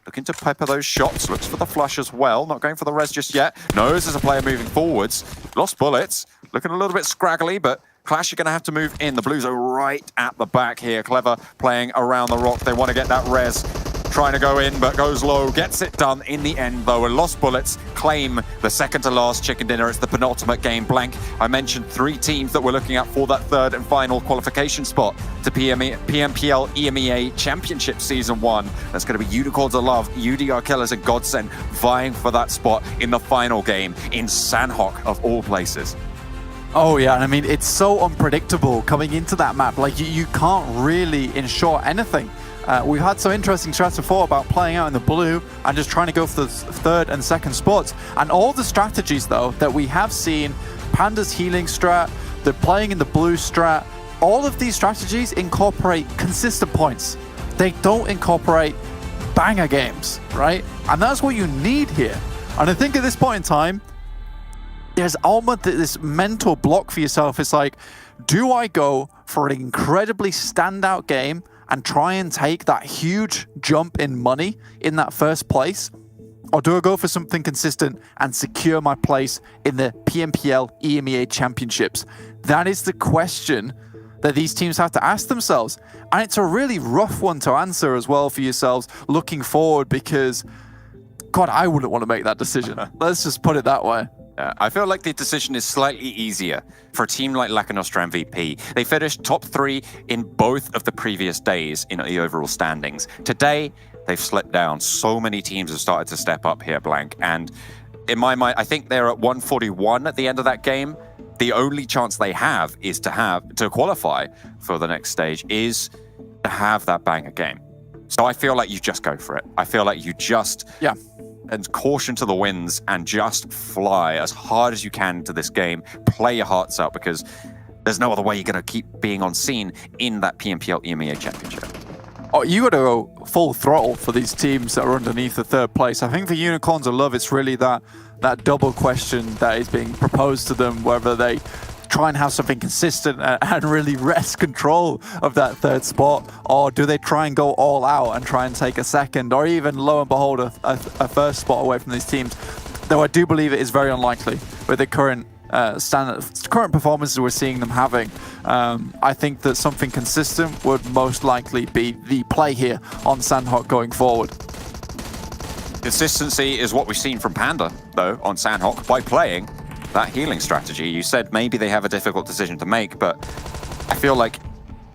[SPEAKER 7] Looking to pepper those shots. Looks for the flush as well. Not going for the res just yet. Knows there's a player moving forwards. Lost Bullets. Looking a little bit scraggly, but Clash are going to have to move in. The Blues are right at the back here. Clever playing around the rock. They want to get that res. Trying to go in, but goes low. Gets it done in the end, though. And Lost Bullets claim the 2nd to last chicken dinner. It's the penultimate game. Blank, I mentioned 3 teams that we're looking at for that 3rd and final qualification spot to PMPL EMEA Championship Season 1. That's going to be Unicorns of Love, UDR Killers, and GODSENT vying for that spot in the final game in Sanhok, of all places.
[SPEAKER 8] Oh yeah, and I mean, it's so unpredictable coming into that map. Like, you can't really ensure anything. We've had some interesting strats before about playing out in the blue and just trying to go for the 3rd and 2nd spots. And all the strategies, though, that we have seen, Panda's healing strat, the playing in the blue strat, all of these strategies incorporate consistent points. They don't incorporate banger games, right? And that's what you need here. And I think at this point in time, there's almost this mental block for yourself. It's like, do I go for an incredibly standout game and try and take that huge jump in money in that 1st place? Or do I go for something consistent and secure my place in the PMPL EMEA Championships? That is the question that these teams have to ask themselves. And it's a really rough one to answer as well for yourselves looking forward, because, God, I wouldn't want to make that decision. Let's just put it that way.
[SPEAKER 7] I feel like the decision is slightly easier for a team like Lakonostra MVP. They finished top 3 in both of the previous days in the overall standings. Today, they've slipped down. So many teams have started to step up here, Blank. And in my mind, I think they're at 141 at the end of that game. The only chance they have is to qualify for the next stage is to have that banger game. So I feel like you just go for it. I feel like you just... and caution to the winds and just fly as hard as you can into this game. Play your hearts out, because there's no other way you're going to keep being on scene in that PMPL EMEA Championship.
[SPEAKER 8] Oh, you got to go full throttle for these teams that are underneath the 3rd place. I think for Unicorns of Love, it's really that double question that is being proposed to them, whether they try and have something consistent and really wrest control of that 3rd spot, or do they try and go all out and try and take a 2nd, or even, lo and behold, a 1st spot away from these teams. Though I do believe it is very unlikely with the current current performances we're seeing them having. I think that something consistent would most likely be the play here on Sanhok going forward.
[SPEAKER 7] Consistency is what we've seen from Panda, though, on Sanhok by playing that healing strategy. You said maybe they have a difficult decision to make, but I feel like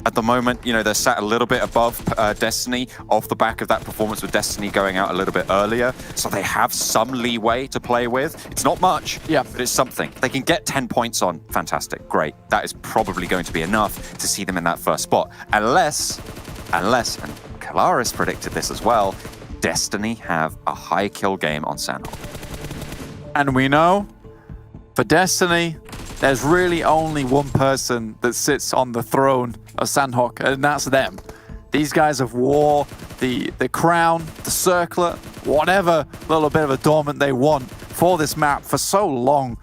[SPEAKER 7] at the moment, you know, they're sat a little bit above Destiny off the back of that performance with Destiny going out a little bit earlier. So they have some leeway to play with. It's not much, but it's something. They can get 10 points on. Fantastic. Great. That is probably going to be enough to see them in that 1st spot. Unless, and Kalaris predicted this as well, Destiny have a high kill game on Sanhok.
[SPEAKER 8] And we know for Destiny, there's really only one person that sits on the throne of Sanhok, and that's them. These guys have wore the crown, the circlet, whatever little bit of adornment they want for this map for so long.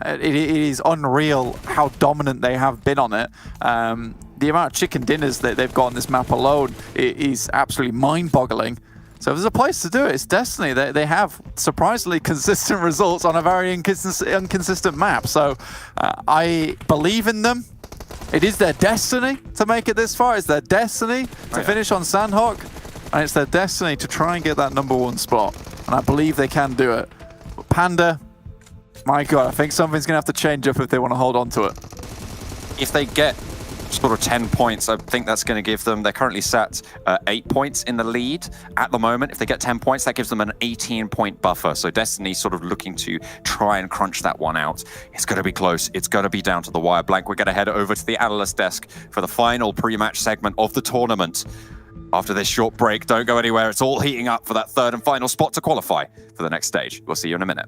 [SPEAKER 8] It is unreal how dominant they have been on it. The amount of chicken dinners that they've got on this map alone is absolutely mind-boggling. So if there's a place to do it, it's Destiny. They have surprisingly consistent results on a very inconsistent map. So I believe in them. It is their destiny to make it this far. It's their destiny to finish on Sanhok. And it's their destiny to try and get that #1 spot. And I believe they can do it. But Panda, my God, I think something's going to have to change up if they want to hold on to it.
[SPEAKER 7] If they get sort of 10 points, I think that's going to give them, they're currently sat 8 points in the lead at the moment. If they get 10 points, that gives them an 18-point buffer. So Destiny's sort of looking to try and crunch that one out. It's going to be close. It's going to be down to the wire. Blank, we're going to head over to the analyst desk for the final pre-match segment of the tournament. After this short break, don't go anywhere. It's all heating up for that 3rd and final spot to qualify for the next stage. We'll see you in a minute.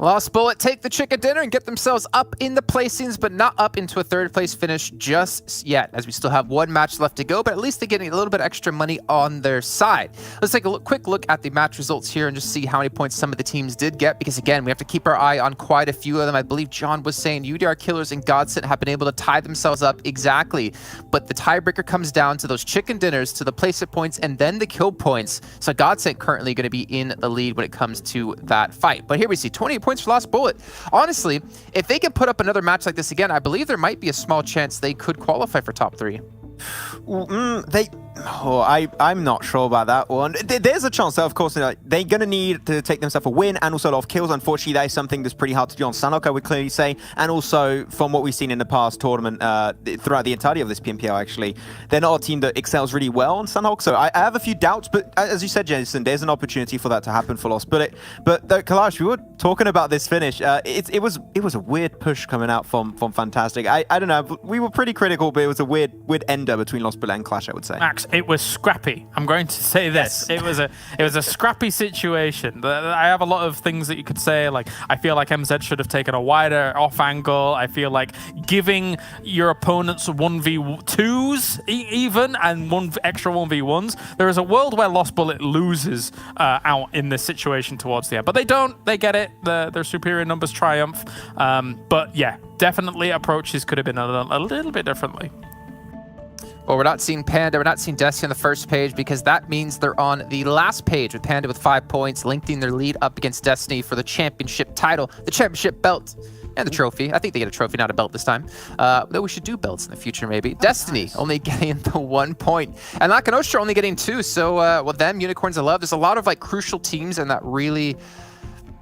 [SPEAKER 2] Lost Bullet take the chicken dinner and get themselves up in the placings, but not up into a third place finish just yet, as we still have one match left to go, but at least they're getting a little bit extra money on their side. Let's take a quick look at the match results here and just see how many points some of the teams did get, because again, we have to keep our eye on quite a few of them. I believe John was saying UDR Killers and GODSENT have been able to tie themselves up exactly, but the tiebreaker comes down to those chicken dinners, to the placement points, and then the kill points. So GODSENT currently going to be in the lead when it comes to that fight. But here we see 28 points for Lost Bullet. Honestly, if they can put up another match like this again, I believe there might be a small chance they could qualify for top 3.
[SPEAKER 3] I'm not sure about that one. There's a chance, though, of course, they're going to need to take themselves a win and also a lot of kills. Unfortunately, that is something that's pretty hard to do on Sanhok, I would clearly say. And also, from what we've seen in the past tournament, throughout the entirety of this PMPL, actually, they're not a team that excels really well on Sanhok. So I have a few doubts, but as you said, Jason, there's an opportunity for that to happen for Lost Bullet. But QLASH, we were talking about this finish. It was a weird push coming out from Fantastic. I don't know. We were pretty critical, but it was a weird ender between Lost Bullet and Clash, I would say.
[SPEAKER 4] Max, it was scrappy. I'm going to say this. Yes. It was a scrappy situation. I have a lot of things that you could say, like I feel like MZ should have taken a wider off angle. I feel like giving your opponents 1v2s even and one extra 1v1s. There is a world where Lost Bullet loses out in this situation towards the end, but they don't. They get it. Their superior numbers triumph. But yeah, definitely approaches could have been a little bit differently.
[SPEAKER 2] Well, we're not seeing Panda, we're not seeing Destiny on the first page, because that means they're on the last page with Panda with 5 points, lengthening their lead up against Destiny for the championship title, the championship belt, and the trophy. I think they get a trophy, not a belt this time. Though we should do belts in the future, maybe. Destiny only getting the 1 point, and Lakonostra only getting 2. So, well, them, Unicorns of Love, there's a lot of like crucial teams in that really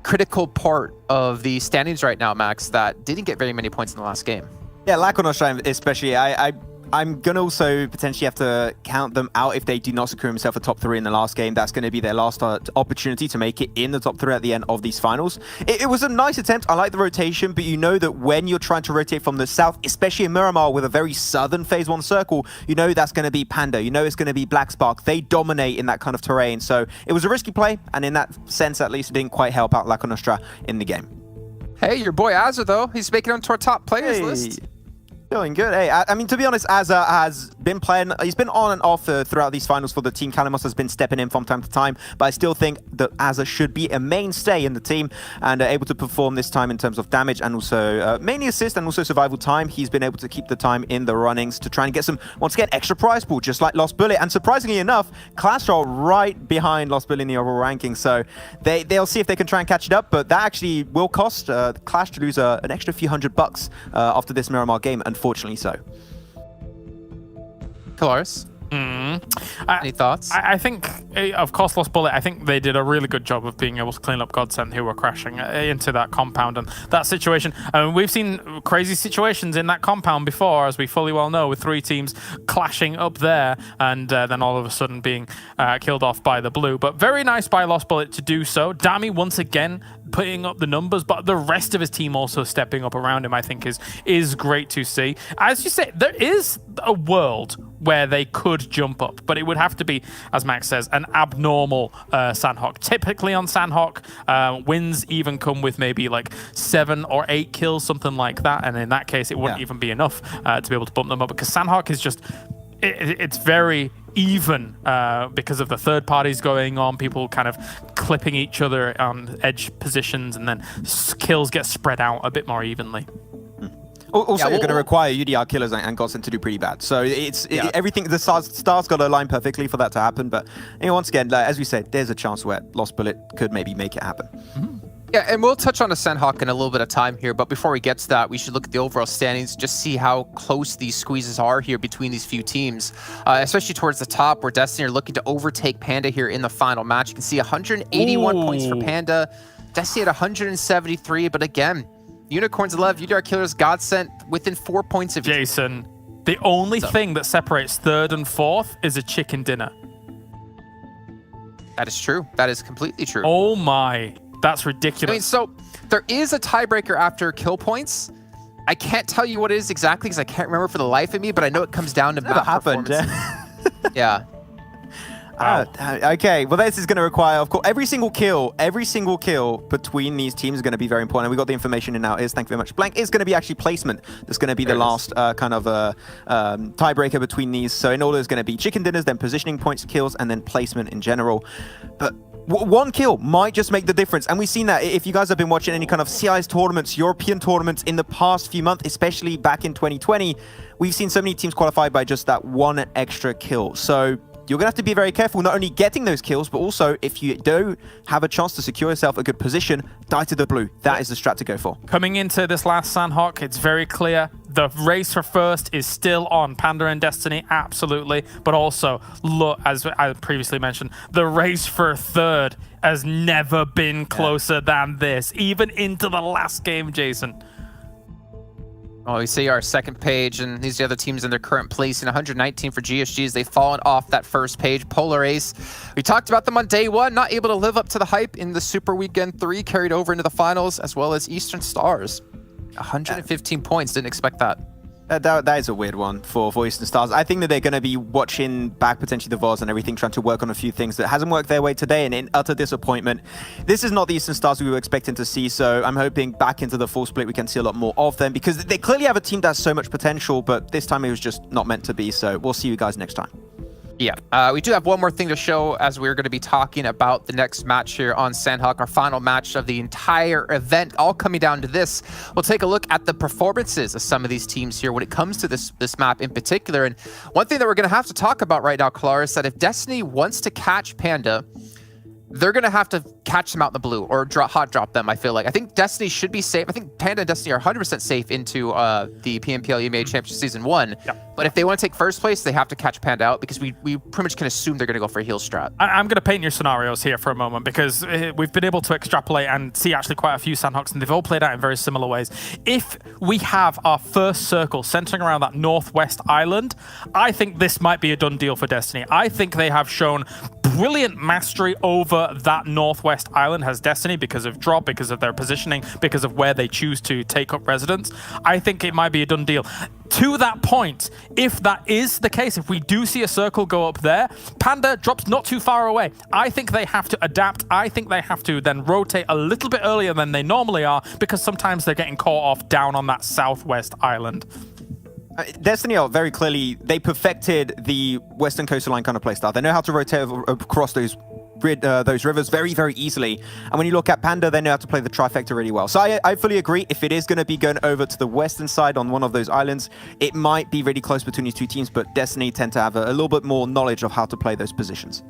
[SPEAKER 2] critical part of the standings right now, Max, that didn't get very many points in the last game.
[SPEAKER 3] Yeah, Lakonostra especially, I'm going to also potentially have to count them out if they do not secure themselves a top 3 in the last game. That's going to be their last opportunity to make it in the top 3 at the end of these finals. It was a nice attempt. I like the rotation, but you know that when you're trying to rotate from the south, especially in Miramar with a very southern phase 1 circle, you know that's going to be Panda. You know it's going to be Black Spark. They dominate in that kind of terrain. So it was a risky play, and in that sense, at least, it didn't quite help out Lakonostra in the game.
[SPEAKER 2] Hey, your boy Azza, though, he's making it onto our top players list.
[SPEAKER 3] Doing good. Hey, I mean, to be honest, Azza has been playing, he's been on and off throughout these finals for the team. Calimos has been stepping in from time to time, but I still think that Azza should be a mainstay in the team and able to perform this time in terms of damage and also mainly assist and also survival time. He's been able to keep the time in the runnings to try and get some, once again, extra prize pool, just like Lost Bullet. And surprisingly enough, Clash are right behind Lost Bullet in the overall ranking, so they'll see if they can try and catch it up, but that actually will cost Clash to lose an extra few $100 after this Miramar game, unfortunately so.
[SPEAKER 2] Kalaris? Any thoughts?
[SPEAKER 4] I think, of course, Lost Bullet, I think they did a really good job of being able to clean up GODSENT, who were crashing into that compound and that situation. We've seen crazy situations in that compound before, as we fully well know, with 3 teams clashing up there and then all of a sudden being killed off by the blue. But very nice by Lost Bullet to do so. Dami, once again, putting up the numbers, but the rest of his team also stepping up around him, I think is great to see. As you say, there is a world where they could jump up, but it would have to be, as Max says, an abnormal Sanhok. Typically on Sanhok, wins even come with maybe like 7 or 8 kills, something like that, and in that case, it wouldn't even be enough to be able to bump them up, because Sanhok is just, it's very even because of the third parties going on, people kind of clipping each other on edge positions, and then kills get spread out a bit more evenly.
[SPEAKER 3] Also, you're going to require UDR Killers and GODSENT to do pretty bad. So everything, the stars got to align perfectly for that to happen. But once again, as we said, there's a chance where Lost Bullet could maybe make it happen.
[SPEAKER 2] Yeah, and we'll touch on the Sanhok in a little bit of time here, but before we get to that, we should look at the overall standings, just see how close these squeezes are here between these few teams, especially towards the top, where Destiny are looking to overtake Panda here in the final match. You can see 181 points for Panda, Destiny at 173, but again, Unicorns of Love, UDR Killers, GODSENT within 4 points of
[SPEAKER 4] Jason, the only thing that separates 3rd and 4th is a chicken dinner.
[SPEAKER 2] That is true. That is completely true.
[SPEAKER 4] Oh my. That's ridiculous.
[SPEAKER 2] I mean, so there is a tiebreaker after kill points. I can't tell you what it is exactly because I can't remember for the life of me, but I know it comes down to map performance.
[SPEAKER 3] Yeah. Okay, well, this is going to require, of course, every single kill between these teams is going to be very important. And we got the information in our ears. Thank you very much. Blank is going to be actually placement. That's going to be the last kind of tiebreaker between these. So in order, is going to be chicken dinners, then positioning points, kills, and then placement in general. But one kill might just make the difference. And we've seen that if you guys have been watching any kind of CIS tournaments, European tournaments in the past few months, especially back in 2020, we've seen so many teams qualify by just that one extra kill. So you're going to have to be very careful, not only getting those kills, but also if you do have a chance to secure yourself a good position, die to the blue. That is the strat to go for.
[SPEAKER 4] Coming into this last Sanhok, it's very clear the race for first is still on. Panda and Destiny, absolutely. But also, look, as I previously mentioned, the race for third has never been closer than this, even into the last game, Jason.
[SPEAKER 2] Well, we see our second page, and these are the other teams in their current place. In 119 for GSGs, they've fallen off that first page. Polar Ace, we talked about them on day one, not able to live up to the hype in the Super Weekend 3, carried over into the finals, as well as Eastern Stars. 115 points, didn't expect that.
[SPEAKER 3] That is a weird one for Eastern Stars. I think that they're going to be watching back potentially the VODs and everything, trying to work on a few things that hasn't worked their way today, and in utter disappointment. This is not the Eastern Stars we were expecting to see, so I'm hoping back into the full split we can see a lot more of them, because they clearly have a team that has so much potential, but this time it was just not meant to be, so we'll see you guys next time.
[SPEAKER 2] Yeah, we do have one more thing to show as we're going to be talking about the next match here on Sanhok, our final match of the entire event, all coming down to this. We'll take a look at the performances of some of these teams here when it comes to this map in particular. And one thing that we're going to have to talk about right now, Kalar, is that if Destiny wants to catch Panda, they're going to have to catch them out in the blue or hot drop them, I feel like. I think Destiny should be safe. I think Panda and Destiny are 100% safe into the PMPL EMEA Championship Season 1. Yep. But if they want to take first place, they have to catch Panda out, because we pretty much can assume they're going to go for a heal strat.
[SPEAKER 4] I'm going to paint your scenarios here for a moment, because we've been able to extrapolate and see actually quite a few Sanhoks, and they've all played out in very similar ways. If we have our first circle centering around that northwest island, I think this might be a done deal for Destiny. I think they have shown brilliant mastery over that northwest island, has Destiny, because of drop, because of their positioning, because of where they choose to take up residence. I think it might be a done deal. To that point, if that is the case, if we do see a circle go up there, Panda drops not too far away. I think they have to adapt. I think they have to then rotate a little bit earlier than they normally are, because sometimes they're getting caught off down on that southwest island.
[SPEAKER 3] Destiny are very clearly, they perfected the Western Coastline kind of playstyle. They know how to rotate across those rivers very, very easily. And when you look at Panda, they know how to play the trifecta really well. So I fully agree. If it is going to be going over to the western side on one of those islands, it might be really close between these two teams, but Destiny tend to have a little bit more knowledge of how to play those positions.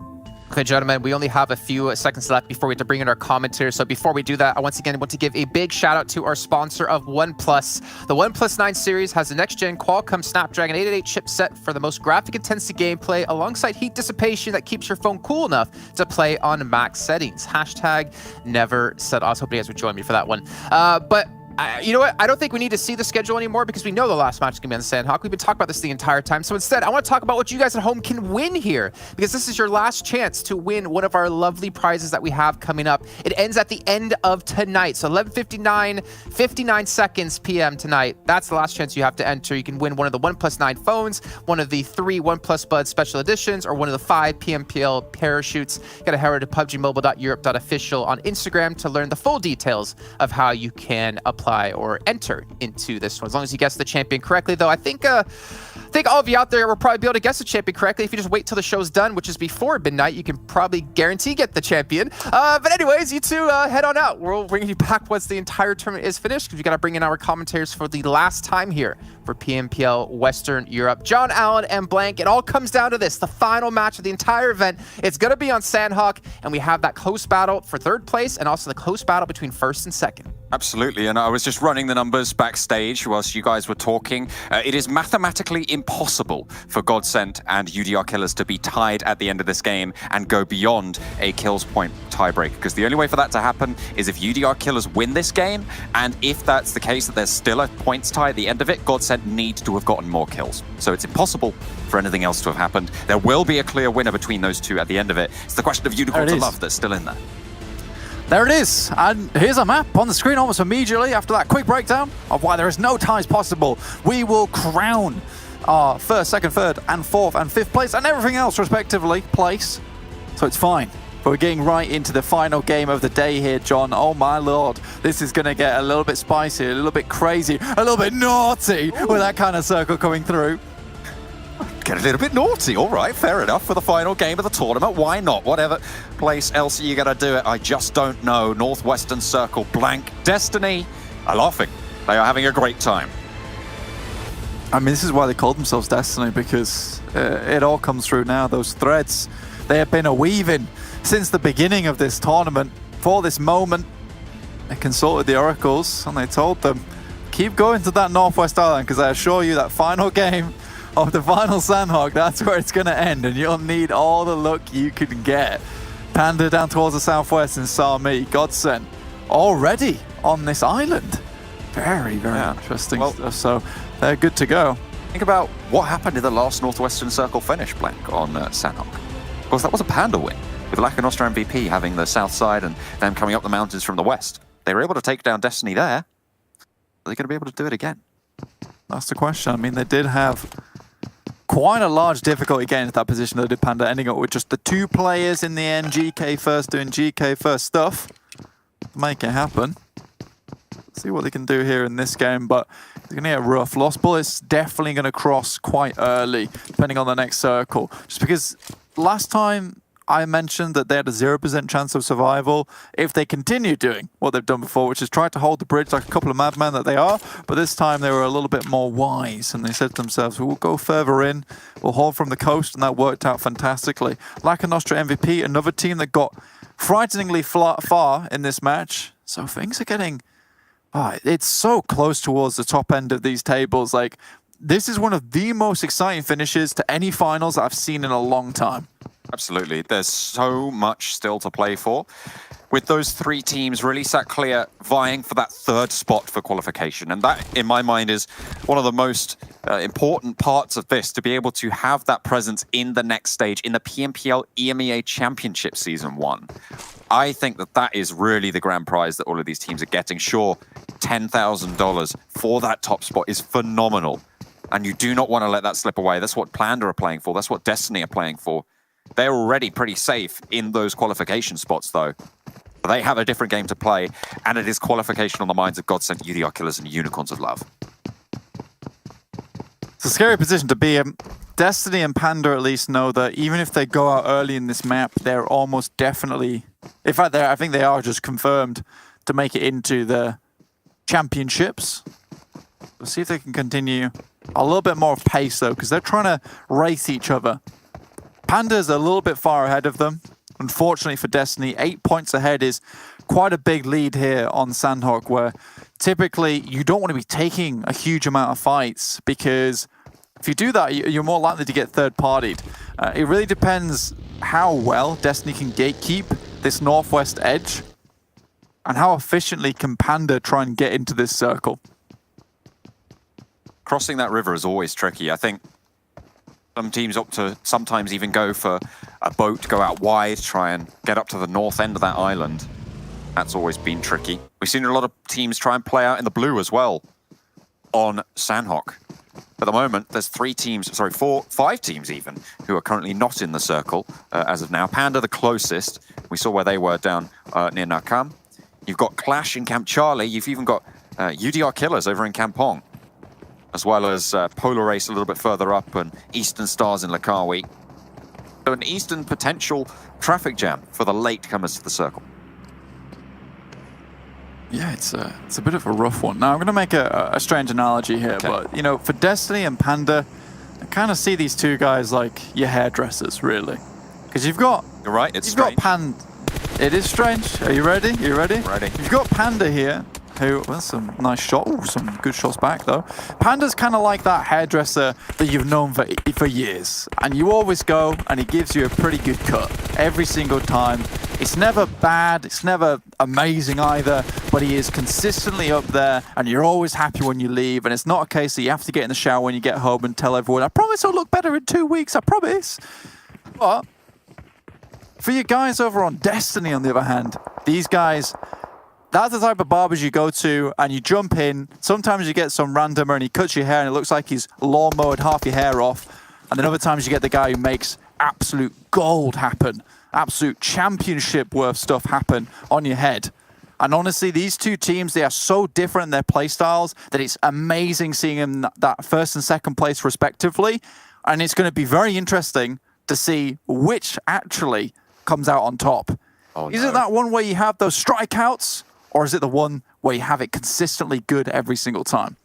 [SPEAKER 2] Okay, gentlemen, we only have a few seconds left before we have to bring in our commentary. So before we do that, I once again want to give a big shout out to our sponsor of OnePlus. The OnePlus 9 series has the next-gen Qualcomm Snapdragon 888 chipset for the most graphic-intensive gameplay, alongside heat dissipation that keeps your phone cool enough to play on max settings. Hashtag never said. I was hoping you guys would join me for that one. But you know what? I don't think we need to see the schedule anymore, because we know the last match is going to be on Sanhok. We've been talking about this the entire time. So instead, I want to talk about what you guys at home can win here, because this is your last chance to win one of our lovely prizes that we have coming up. It ends at the end of tonight. So 11:59, 59 seconds p.m. tonight. That's the last chance you have to enter. You can win one of the OnePlus 9 phones, one of the 3 OnePlus Buds special editions, or one of the 5 PMPL parachutes. You got to head over to PUBGMOBILE.Europe.official on Instagram to learn the full details of how you can apply or enter into this one. As long as you guess the champion correctly, though, I think all of you out there will probably be able to guess the champion correctly. If you just wait till the show's done, which is before midnight, you can probably guarantee get the champion. But anyways, you two head on out. We'll bring you back once the entire tournament is finished, because we got to bring in our commentators for the last time here for PMPL Western Europe. John Allen and Blank, it all comes down to this, the final match of the entire event. It's going to be on Sanhok, and we have that close battle for third place, and also the close battle between first and second.
[SPEAKER 7] Absolutely, and I was just running the numbers backstage whilst you guys were talking. It is mathematically impossible for GODSENT and UDR Killers to be tied at the end of this game and go beyond a kills point tiebreak, because the only way for that to happen is if UDR Killers win this game, and if that's the case, that there's still a points tie at the end of it, GODSENT need to have gotten more kills. So it's impossible for anything else to have happened. There will be a clear winner between those two at the end of it. It's the question of Unicorns of Love that's still in there.
[SPEAKER 8] There it is, and here's a map on the screen almost immediately after that quick breakdown of why there is no ties possible. We will crown our first, second, third, and fourth and fifth place, and everything else respectively place so it's fine. But we're getting right into the final game of the day here, John. Oh my lord, this is going to get a little bit spicy, a little bit crazy, a little bit naughty with that kind of circle coming through.
[SPEAKER 7] Get a little bit naughty, all right, fair enough, for the final game of the tournament. Why not? Whatever place else you gotta do it, I just don't know. Northwestern Circle blank. Destiny are laughing. They are having a great time.
[SPEAKER 8] I mean, this is why they called themselves Destiny, because it all comes through now. Those threads, they have been a weaving since the beginning of this tournament. For this moment, they consulted the oracles and they told them, keep going to that Northwest Island, because I assure you that final game of the final Sanhok, that's where it's going to end, and you'll need all the luck you can get. Panda down towards the southwest and Sami, GODSENT already on this island. Very interesting stuff. So they're good to go.
[SPEAKER 7] Think about what happened in the last Northwestern Circle finish, Blank, on Sanhok. Of course, that was a Panda win, with Lakonostra MVP having the south side and them coming up the mountains from the west. They were able to take down Destiny there. Are they going to be able to do it again?
[SPEAKER 8] That's the question. I mean, they did have quite a large difficulty getting into that position that did Panda, ending up with just the 2 players in the end, GK first doing GK first stuff. Make it happen. See what they can do here in this game, but it's going to get rough. Lost Bullets definitely going to cross quite early, depending on the next circle. Just because last time I mentioned that they had a 0% chance of survival if they continue doing what they've done before, which is try to hold the bridge like a couple of madmen that they are. But this time they were a little bit more wise, and they said to themselves, we'll go further in, we'll hold from the coast, and that worked out fantastically. Lakonostra MVP, another team that got frighteningly far in this match. So things are getting... it's so close towards the top end of these tables. Like, this is one of the most exciting finishes to any finals that I've seen in a long time.
[SPEAKER 7] Absolutely. There's so much still to play for. With those 3 teams really sat clear, vying for that 3rd spot for qualification. And that, in my mind, is one of the most important parts of this, to be able to have that presence in the next stage, in the PMPL EMEA Championship Season 1. I think that that is really the grand prize that all of these teams are getting. Sure, $10,000 for that top spot is phenomenal. And you do not want to let that slip away. That's what Panda are playing for. That's what Destiny are playing for. They're already pretty safe in those qualification spots, though. They have a different game to play, and it is qualification on the minds of GODSENT, UDR Killers, and Unicorns of Love.
[SPEAKER 8] It's a scary position to be in. Destiny and Panda at least know that even if they go out early in this map, they're almost definitely... In fact, I think they are just confirmed to make it into the championships. We'll see if they can continue a little bit more of pace, though, because they're trying to race each other. Panda's a little bit far ahead of them. Unfortunately for Destiny, 8 points ahead is quite a big lead here on Sanhok, where typically you don't want to be taking a huge amount of fights, because if you do that, you're more likely to get third-partied. It really depends how well Destiny can gatekeep this northwest edge, and how efficiently can Panda try and get into this circle.
[SPEAKER 7] Crossing that river is always tricky. I think some teams opt to sometimes even go for a boat, go out wide, try and get up to the north end of that island. That's always been tricky. We've seen a lot of teams try and play out in the blue as well on Sanhok. At the moment, there's 5 teams even, who are currently not in the circle as of now. Panda the closest. We saw where they were down near Nakam. You've got QLASH in Camp Charlie. You've even got UDR Killers over in Kampong, as well as Polar Race a little bit further up and Eastern Stars in Lakawi. So an Eastern potential traffic jam for the latecomers to the circle.
[SPEAKER 8] Yeah, it's a bit of a rough one. Now, I'm going to make a strange analogy here, but, you know, for Destiny and Panda, I kind of see these two guys like your hairdressers, really. Because you've got...
[SPEAKER 7] You're right, it's
[SPEAKER 8] strange.
[SPEAKER 7] strange.
[SPEAKER 8] Got Panda. It is strange. Are you ready? You ready?
[SPEAKER 7] Ready.
[SPEAKER 8] You've got Panda here, who... Well, some nice shot. Ooh, some good shots back, though. Panda's kind of like that hairdresser that you've known for years. And you always go, and he gives you a pretty good cut every single time. It's never bad, it's never amazing either, but he is consistently up there, and you're always happy when you leave, and it's not a case that you have to get in the shower when you get home and tell everyone, I promise I'll look better in 2 weeks, I promise. But for you guys over on Destiny, on the other hand, these guys, that's the type of barbers you go to and you jump in. Sometimes you get some randomer and he cuts your hair and it looks like he's lawnmowed half your hair off. And then other times you get the guy who makes absolute gold happen, absolute championship worth stuff happen on your head. And honestly, these two teams, they are so different in their play styles that it's amazing seeing them that first and second place respectively. And it's going to be very interesting to see which actually comes out on top.
[SPEAKER 7] Oh,
[SPEAKER 8] Is it that one where you have those strikeouts, or is it the one where you have it consistently good every single time?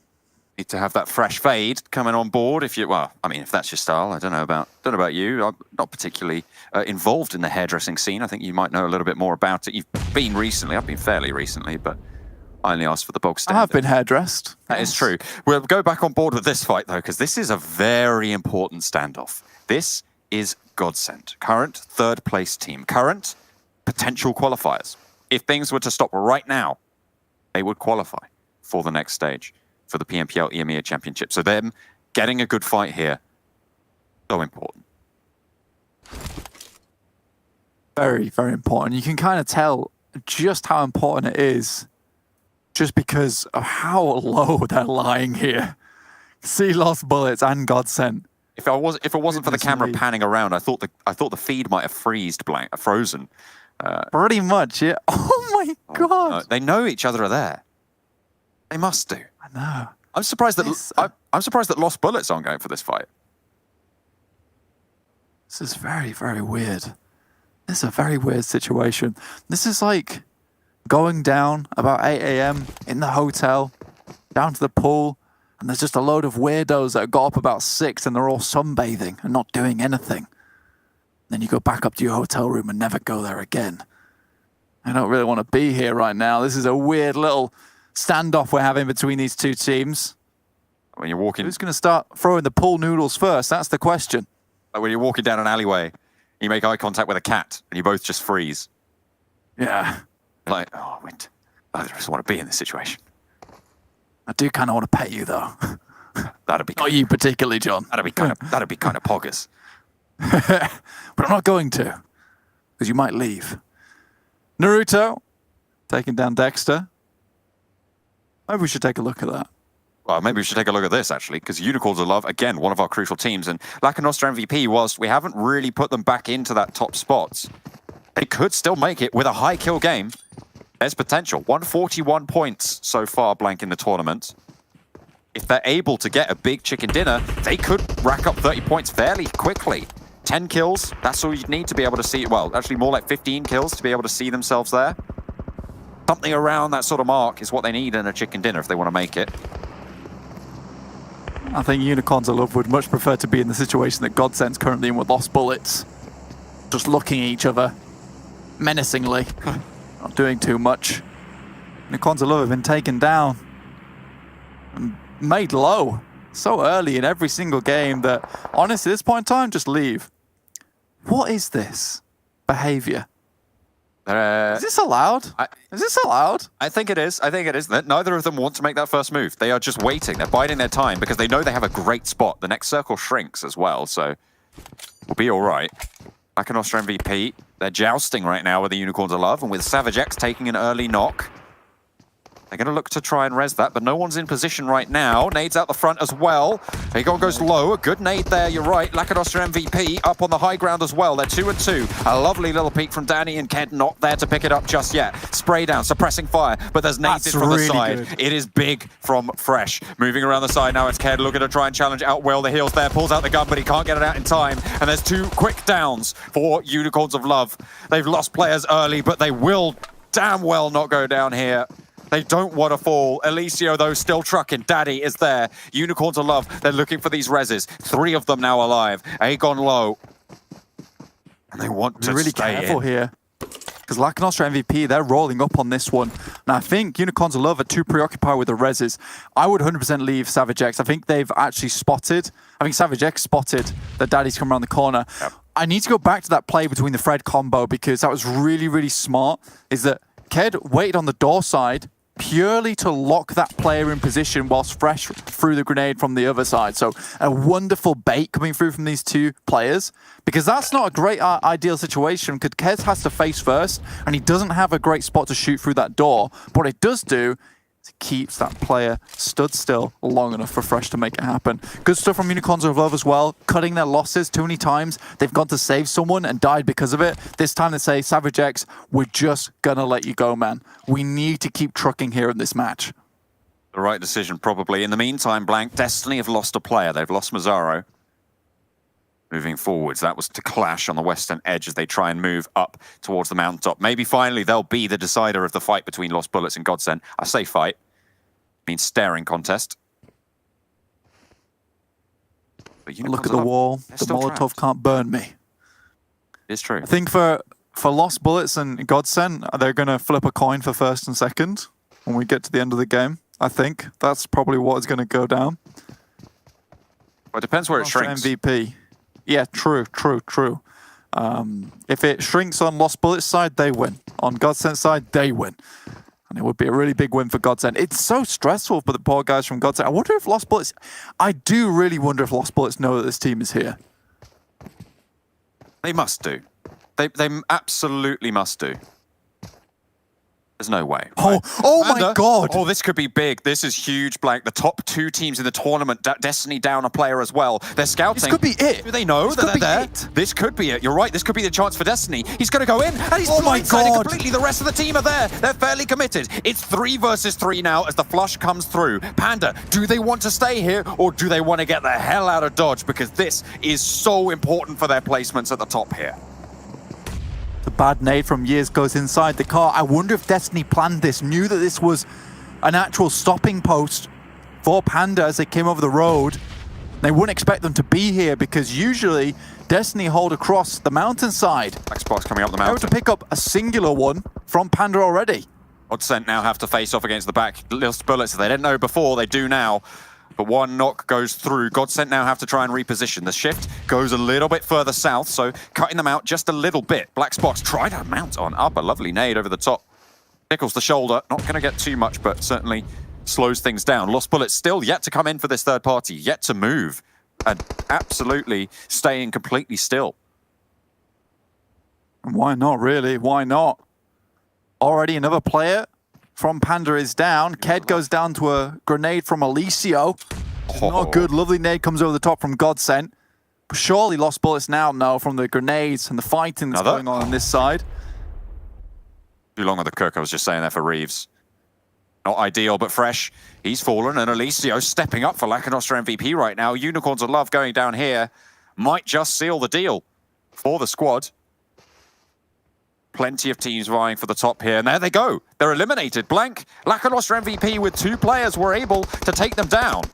[SPEAKER 7] Need to have that fresh fade coming on board. If that's your style. I don't know about you. I'm not particularly involved in the hairdressing scene. I think you might know a little bit more about it. You've been recently. I've been fairly recently, but I only asked for the bog standard.
[SPEAKER 8] I have been hairdressed.
[SPEAKER 7] That is true. We'll go back on board with this fight, though, because this is a very important standoff. This is GODSENT, current third-place team, current potential qualifiers. If things were to stop right now, they would qualify for the next stage, for the PMPL EMEA Championship. So them getting a good fight here, so important.
[SPEAKER 8] Very, very important. You can kind of tell just how important it is just because of how low they're lying here. See Lost Bullets and GODSENT.
[SPEAKER 7] If it wasn't for the camera panning around, I thought the feed might have frozen.
[SPEAKER 8] Pretty much, yeah. Oh my god!
[SPEAKER 7] No, they know each other are there. They must do.
[SPEAKER 8] I know.
[SPEAKER 7] I'm surprised that Lost Bullets aren't going for this fight.
[SPEAKER 8] This is very, very weird. This is a very weird situation. This is like going down about 8 a.m. in the hotel, down to the pool, and there's just a load of weirdos that got up about 6 and they're all sunbathing and not doing anything. Then you go back up to your hotel room and never go there again. I don't really want to be here right now. This is a weird little standoff we're having between these two teams.
[SPEAKER 7] When you're walking...
[SPEAKER 8] Who's going to start throwing the pool noodles first? That's the question.
[SPEAKER 7] Like when you're walking down an alleyway, you make eye contact with a cat, and you both just freeze.
[SPEAKER 8] Yeah.
[SPEAKER 7] Like, I just want to be in this situation.
[SPEAKER 8] I do kind of want to pet you, though.
[SPEAKER 7] That'd be...
[SPEAKER 8] Not you particularly, John.
[SPEAKER 7] That'd be kind of poggers.
[SPEAKER 8] But I'm not going to, because you might leave. Naruto, taking down Dexter. Maybe we should take a look at that.
[SPEAKER 7] Well, maybe we should take a look at this, actually, because Unicorns of Love, again, one of our crucial teams, and Lakonostra MVP, whilst we haven't really put them back into that top spots, they could still make it with a high kill game. There's potential. 141 points so far, Blank, in the tournament. If they're able to get a big chicken dinner, they could rack up 30 points fairly quickly. 10 kills, that's all you'd need to be able to see, well, actually more like 15 kills to be able to see themselves there. Something around that sort of mark is what they need in a chicken dinner if they want to make it.
[SPEAKER 8] I think Unicorns of Love would much prefer to be in the situation that GODSENT's currently in with Lost Bullets. Just looking at each other menacingly, not doing too much. Unicorns of Love have been taken down and made low so early in every single game that, honestly, at this point in time, just leave. What is this behavior? Is this allowed? Is this allowed?
[SPEAKER 7] I think it is. Neither of them want to make that first move. They are just waiting. They're biding their time because they know they have a great spot. The next circle shrinks as well, so we'll be all right. Lakonostra MVP, they're jousting right now with the Unicorns of Love, and with Savage X taking an early knock. They're going to look to try and res that, but no one's in position right now. Nades out the front as well. Aegon goes low. A good nade there, you're right. Lakonostra MVP up on the high ground as well. They're 2-2. A lovely little peek from Danny and Ked, not there to pick it up just yet. Spray down, suppressing fire, but there's nades from the side. Good. It is big from Fresh. Moving around the side now, it's Ked looking to try and challenge out Will. The heels there, pulls out the gun, but he can't get it out in time. And there's 2 quick downs for Unicorns of Love. They've lost players early, but they will damn well not go down here. They don't want to fall. Alicio, though, still trucking. Daddy is there. Unicorns of Love, they're looking for these reses. 3 of them now alive. Aegon low. And they want to
[SPEAKER 8] be really
[SPEAKER 7] stay
[SPEAKER 8] careful here. Because Lakonostra MVP, they're rolling up on this one. And I think Unicorns of Love are too preoccupied with the reses. I would 100% leave Savage X. I think they've actually spotted. I think Savage X spotted that Daddy's come around the corner. Yep. I need to go back to that play between the Fred combo because that was really, really smart. Is that Ked waited on the door side purely to lock that player in position whilst Fresh threw the grenade from the other side. So a wonderful bait coming through from these 2 players because that's not a great ideal situation because Kez has to face first and he doesn't have a great spot to shoot through that door. But what it does do keeps that player stood still long enough for Fresh to make it happen. Good stuff from Unicorns of Love as well, cutting their losses too many times. They've gone to save someone and died because of it. This time they say, Savage X, we're just gonna let you go, man. We need to keep trucking here in this match.
[SPEAKER 7] The right decision, probably. In the meantime, Blank, Destiny have lost a player. They've lost Mazzaro. Moving forwards, that was to Clash on the western edge as they try and move up towards the mountaintop. Maybe finally they'll be the decider of the fight between Lost Bullets and GODSENT. I say fight, means staring contest. But
[SPEAKER 8] look at the wall. The Molotov
[SPEAKER 7] trapped.
[SPEAKER 8] can't burn me.
[SPEAKER 7] It's true.
[SPEAKER 8] I think for Lost Bullets and GODSENT, they're going to flip a coin for first and second when we get to the end of the game. I think that's probably what is going to go down.
[SPEAKER 7] Well, it depends where it shrinks.
[SPEAKER 8] MVP. Yeah, true. If it shrinks on Lost Bullets side, they win. On GODSENT side, they win. And it would be a really big win for GODSENT. It's so stressful for the poor guys from GODSENT. I wonder if Lost Bullets... I do really wonder if Lost Bullets know that this team is here.
[SPEAKER 7] They must do. They absolutely must do. There's no way.
[SPEAKER 8] Oh my God.
[SPEAKER 7] Oh, this could be big. This is huge, Blank. The top two teams in the tournament, Destiny down a player as well. They're scouting.
[SPEAKER 8] This could be it.
[SPEAKER 7] Do they know that they're there? This could be it. You're right. This could be the chance for Destiny. He's going to go in, and he's blindsided completely. The rest of the team are there. They're fairly committed. It's 3 versus 3 now as the flush comes through. Panda, do they want to stay here, or do they want to get the hell out of Dodge? Because this is so important for their placements at the top here.
[SPEAKER 8] The bad nade from Years goes inside the car. I wonder if Destiny planned this, knew that this was an actual stopping post for Panda as they came over the road. They wouldn't expect them to be here because usually Destiny hold across the mountainside.
[SPEAKER 7] Xbox coming up the
[SPEAKER 8] They
[SPEAKER 7] mountain.
[SPEAKER 8] were to pick up a singular one from Panda already.
[SPEAKER 7] GODSENT now have to face off against the back. Lost Bullets, they didn't know before, they do now. But one knock goes through. GODSENT now have to try and reposition. The shift goes a little bit further south, so cutting them out just a little bit. Blackspox tried to mount on up. A lovely nade over the top. Tickles the shoulder. Not going to get too much, but certainly slows things down. Lost Bullets still yet to come in for this third party, yet to move. And absolutely staying completely still.
[SPEAKER 8] And why not, really? Why not? Already another player from Panda is down. Ked goes down to a grenade from Alicio. Not good. Lovely nade comes over the top from GODSENT. But surely Lost Bullets now know from the grenades and the fighting that's going on this side.
[SPEAKER 7] Too long on the cook, I was just saying there for Reeves. Not ideal, but Fresh. He's fallen, and Alicio stepping up for Lakonostra MVP right now. Unicorns of Love going down here might just seal the deal for the squad. Plenty of teams vying for the top here, and there they go. They're eliminated. Blank, Lakonostra MVP with 2 players were able to take them down.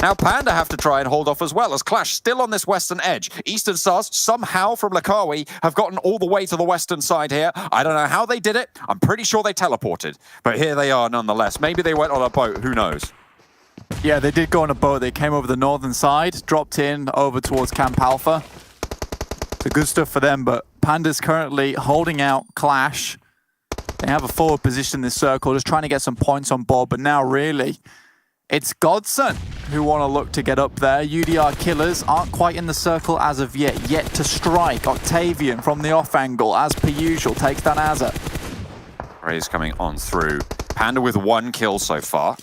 [SPEAKER 7] Now Panda have to try and hold off as well, as Clash still on this western edge. Eastern Stars, somehow from Lakawi, have gotten all the way to the western side here. I don't know how they did it. I'm pretty sure they teleported. But here they are nonetheless. Maybe they went on a boat, who knows?
[SPEAKER 8] Yeah, they did go on a boat. They came over the northern side, dropped in over towards Camp Alpha. The good stuff for them, but Panda's currently holding out Clash. They have a forward position in this circle, just trying to get some points on board, but now really, it's GODSENT who want to look to get up there. UDR Killers aren't quite in the circle as of yet to strike. Octavian from the off angle, as per usual, takes down Azza.
[SPEAKER 7] Ray's coming on through. Panda with 1 kill so far.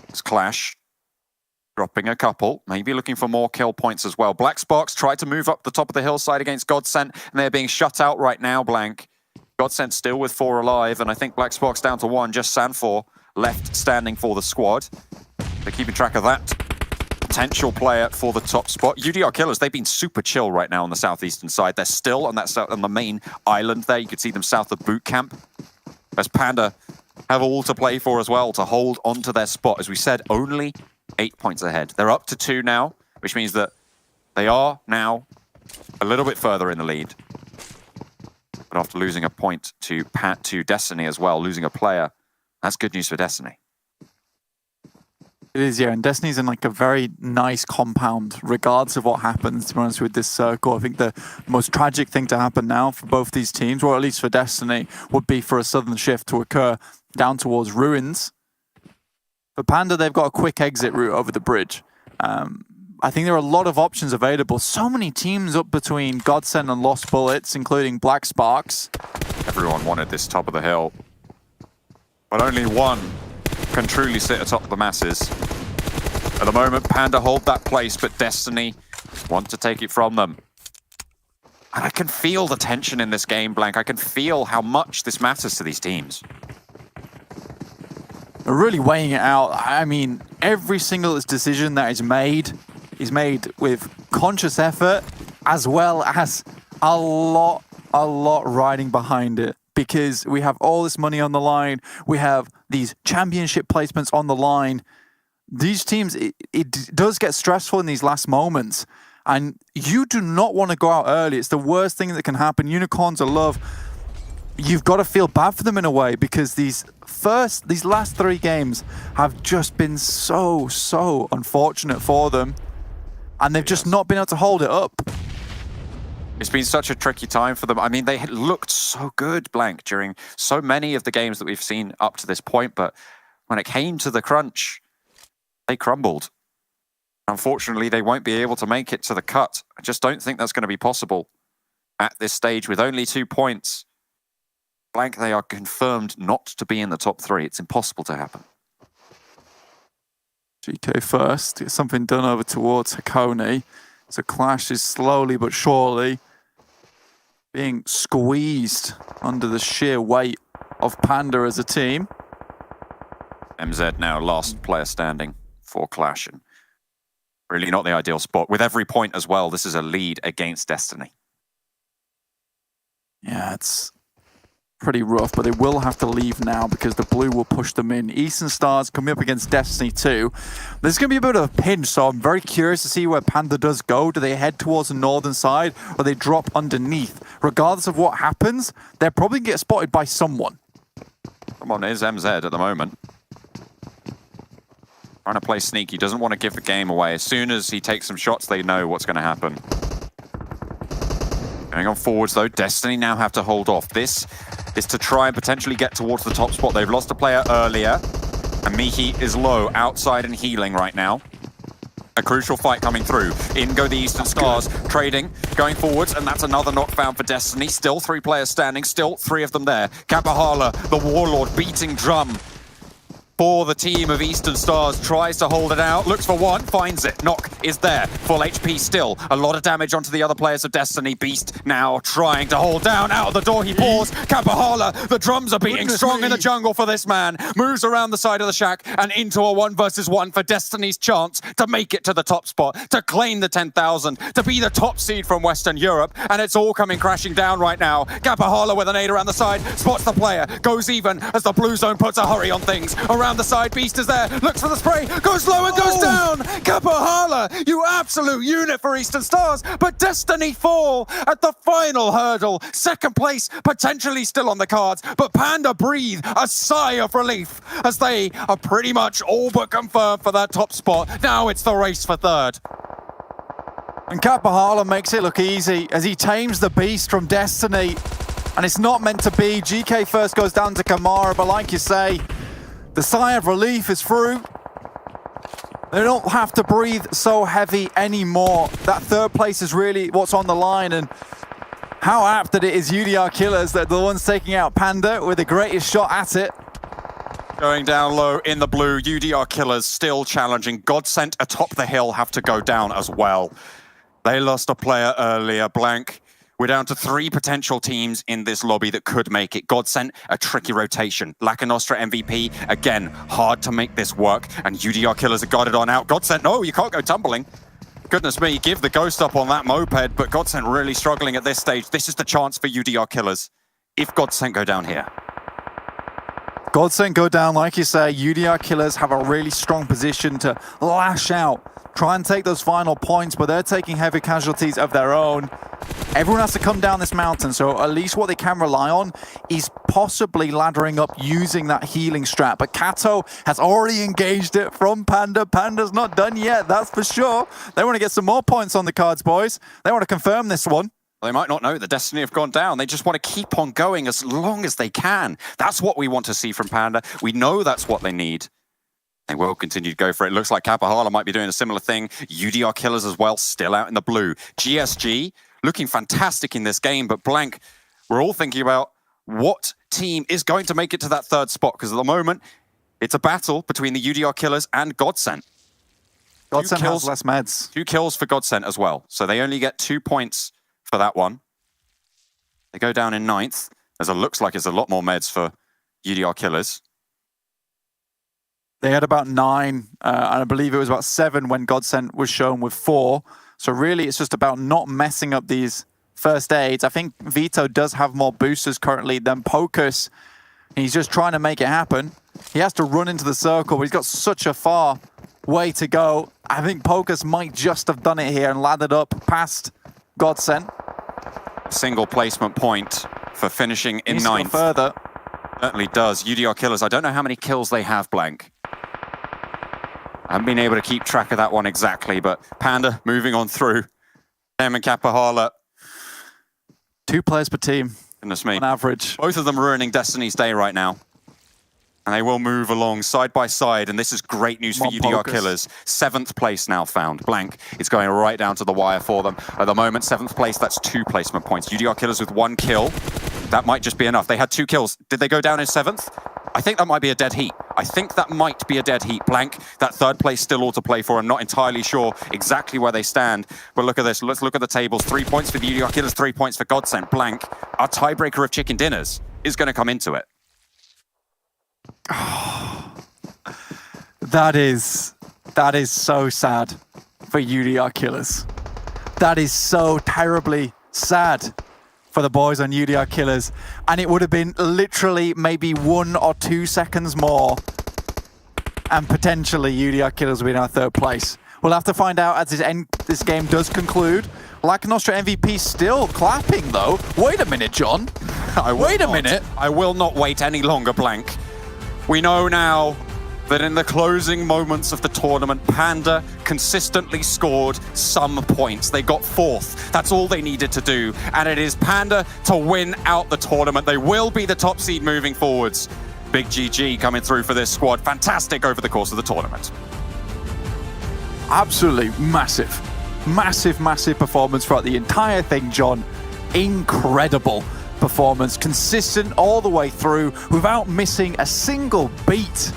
[SPEAKER 7] It's Clash dropping a couple, maybe looking for more kill points as well. Blacksparks tried to move up the top of the hillside against GODSENT, and they're being shut out right now, Blank. GODSENT still with 4 alive, and I think Blacksparks down to 1, just Sanfor left standing for the squad. They're keeping track of that potential player for the top spot. UDR Killers, they've been super chill right now on the southeastern side. They're still on that on the main island there. You can see them south of boot camp. As Panda have all to play for as well, to hold onto their spot. As we said, only 8 points ahead. They're up to 2 now, which means that they are now a little bit further in the lead. But after losing a point to Destiny as well, losing a player, that's good news for Destiny.
[SPEAKER 8] It is, yeah, and Destiny's in like a very nice compound, regardless of what happens, to be honest, with this circle. I think the most tragic thing to happen now for both these teams, or at least for Destiny, would be for a sudden shift to occur down towards Ruins. For Panda, they've got a quick exit route over the bridge. I think there are a lot of options available. So many teams up between GODSENT and Lost Bullets, including Black Sparks.
[SPEAKER 7] Everyone wanted this top of the hill, but only one can truly sit atop the masses. At the moment, Panda hold that place, but Destiny want to take it from them. And I can feel the tension in this game, Blank. I can feel how much this matters to these teams.
[SPEAKER 8] They're really weighing it out. I mean, every single decision that is made with conscious effort, as well as a lot riding behind it. Because we have all this money on the line, we have these championship placements on the line. These teams, it does get stressful in these last moments. And you do not want to go out early. It's the worst thing that can happen. Unicorns of Love, you've got to feel bad for them in a way, because these last 3 games have just been so unfortunate for them. And they've just not been able to hold it up.
[SPEAKER 7] It's been such a tricky time for them. I mean, they had looked so good, Blank, during so many of the games that we've seen up to this point. But when it came to the crunch, they crumbled. Unfortunately, they won't be able to make it to the cut. I just don't think that's going to be possible at this stage with only 2 points. Blank, they are confirmed not to be in the top 3. It's impossible to happen.
[SPEAKER 8] GK first, get something done over towards Hakone. So Clash is slowly but surely being squeezed under the sheer weight of Panda as a team.
[SPEAKER 7] MZ now last player standing for Clash, and really not the ideal spot. With every point as well, this is a lead against Destiny.
[SPEAKER 8] Yeah, it's pretty rough, but they will have to leave now because the blue will push them in. Eastern Stars coming up against Destiny 2. There's going to be a bit of a pinch, so I'm very curious to see where Panda does go. Do they head towards the northern side, or they drop underneath? Regardless of what happens, they'll probably get spotted by someone.
[SPEAKER 7] Come on, here's MZ at the moment. Trying to play sneaky, doesn't want to give the game away. As soon as he takes some shots, they know what's going to happen. Going on forwards, though, Destiny now have to hold off. This is to try and potentially get towards the top spot. They've lost a player earlier, and Mihi is low, outside and healing right now. A crucial fight coming through. In go the Eastern Stars, trading, going forwards, and that's another knock found for Destiny. Still 3 players standing, still 3 of them there. Kapahala, the Warlord, beating drum for the team of Eastern Stars, tries to hold it out, looks for one, finds it. Knock is there, full HP still. A lot of damage onto the other players of Destiny. Beast now trying to hold down, out of the door he pours. Kapahala, the drums are beating strong in the jungle for this man. Moves around the side of the shack and into a 1 versus 1 for Destiny's chance to make it to the top spot, to claim the 10,000, to be the top seed from Western Europe, and it's all coming crashing down right now. Kapahala with an aid around the side, spots the player, goes even as the blue zone puts a hurry on things. Around the side, Beast is there, looks for the spray, goes low and goes down. Kapahala, you absolute unit for Eastern Stars, but Destiny fall at the final hurdle. Second place potentially still on the cards, but Panda breathe a sigh of relief as they are pretty much all but confirmed for that top spot. Now it's the race for third.
[SPEAKER 8] And Kapahala makes it look easy as he tames the Beast from Destiny. And it's not meant to be. GK first goes down to Kamara, but like you say, the sigh of relief is through. They don't have to breathe so heavy anymore. That third place is really what's on the line, and how apt that it is UDR Killers that are the ones taking out Panda with the greatest shot at it.
[SPEAKER 7] Going down low in the blue, UDR Killers still challenging. GODSENT atop the hill have to go down as well. They lost a player earlier, Blank. We're down to 3 potential teams in this lobby that could make it. GODSENT, a tricky rotation. Lakonostra MVP, again, hard to make this work. And UDR Killers have got it on out. GODSENT, no, you can't go tumbling. Goodness me, give the ghost up on that moped, but GODSENT really struggling at this stage. This is the chance for UDR Killers, if GODSENT go down here.
[SPEAKER 8] GODSENT go down, like you say. UDR Killers have a really strong position to lash out, try and take those final points, but they're taking heavy casualties of their own. Everyone has to come down this mountain, so at least what they can rely on is possibly laddering up using that healing strat. But Kato has already engaged it from Panda. Panda's not done yet, that's for sure. They want to get some more points on the cards, boys. They want to confirm this one.
[SPEAKER 7] They might not know that Destiny have gone down. They just want to keep on going as long as they can. That's what we want to see from Panda. We know that's what they need. They will continue to go for it. Looks like Kapahala might be doing a similar thing. UDR Killers as well, still out in the blue. GSG looking fantastic in this game, but Blank, we're all thinking about what team is going to make it to that third spot, because at the moment, It's a battle between the UDR killers and GODSENT.
[SPEAKER 8] GODSENT has less meds.
[SPEAKER 7] 2 kills for GODSENT as well. So they only get 2 points for that one. They go down in 9th. As it looks like it's a lot more meds for UDR killers.
[SPEAKER 8] They had about 9, and I believe it was about 7 when GODSENT was shown with 4. So really, it's just about not messing up these first aids. I think Vito does have more boosters currently than Pocus. He's just trying to make it happen. He has to run into the circle, but he's got such a far way to go. I think Pocus might just have done it here and lathered up past GODSENT.
[SPEAKER 7] Single placement point for finishing in 9th.
[SPEAKER 8] Further.
[SPEAKER 7] Certainly does. UDR killers, I don't know how many kills they have, Blank. I haven't been able to keep track of that one exactly, but Panda moving on through. Them and Kapahala.
[SPEAKER 8] 2 players per team.
[SPEAKER 7] Goodness me.
[SPEAKER 8] On average.
[SPEAKER 7] Both of them ruining Destiny's day right now. And they will move along side by side, and this is great news for UDR killers. 7th place now found. Blank, it's going right down to the wire for them. At the moment, 7th place, that's 2 placement points. UDR killers with 1 kill. That might just be enough. They had 2 kills. Did they go down in 7th? I think that might be a dead heat. I think that might be a dead heat. Blank, that 3rd place still ought to play for. I'm not entirely sure exactly where they stand. But look at this. Let's look at the tables. 3 points for the UDR killers, 3 points for GODSENT. Blank, our tiebreaker of chicken dinners is going to come into it.
[SPEAKER 8] That is so sad for UDR killers. That is so terribly sad for the boys on UDR killers. And it would have been literally maybe 1 or 2 seconds more, and potentially UDR killers will be in our 3rd place. We'll have to find out as this game does conclude. Lakonostra MVP still clapping though. Wait a minute, John. Wait a minute.
[SPEAKER 7] I will not wait any longer, Blank. We know now that in the closing moments of the tournament, Panda consistently scored some points. They got 4th. That's all they needed to do. And it is Panda to win out the tournament. They will be the top seed moving forwards. Big GG coming through for this squad. Fantastic over the course of the tournament.
[SPEAKER 8] Absolutely massive. Massive performance throughout the entire thing, John. Incredible performance. Consistent all the way through without missing a single beat.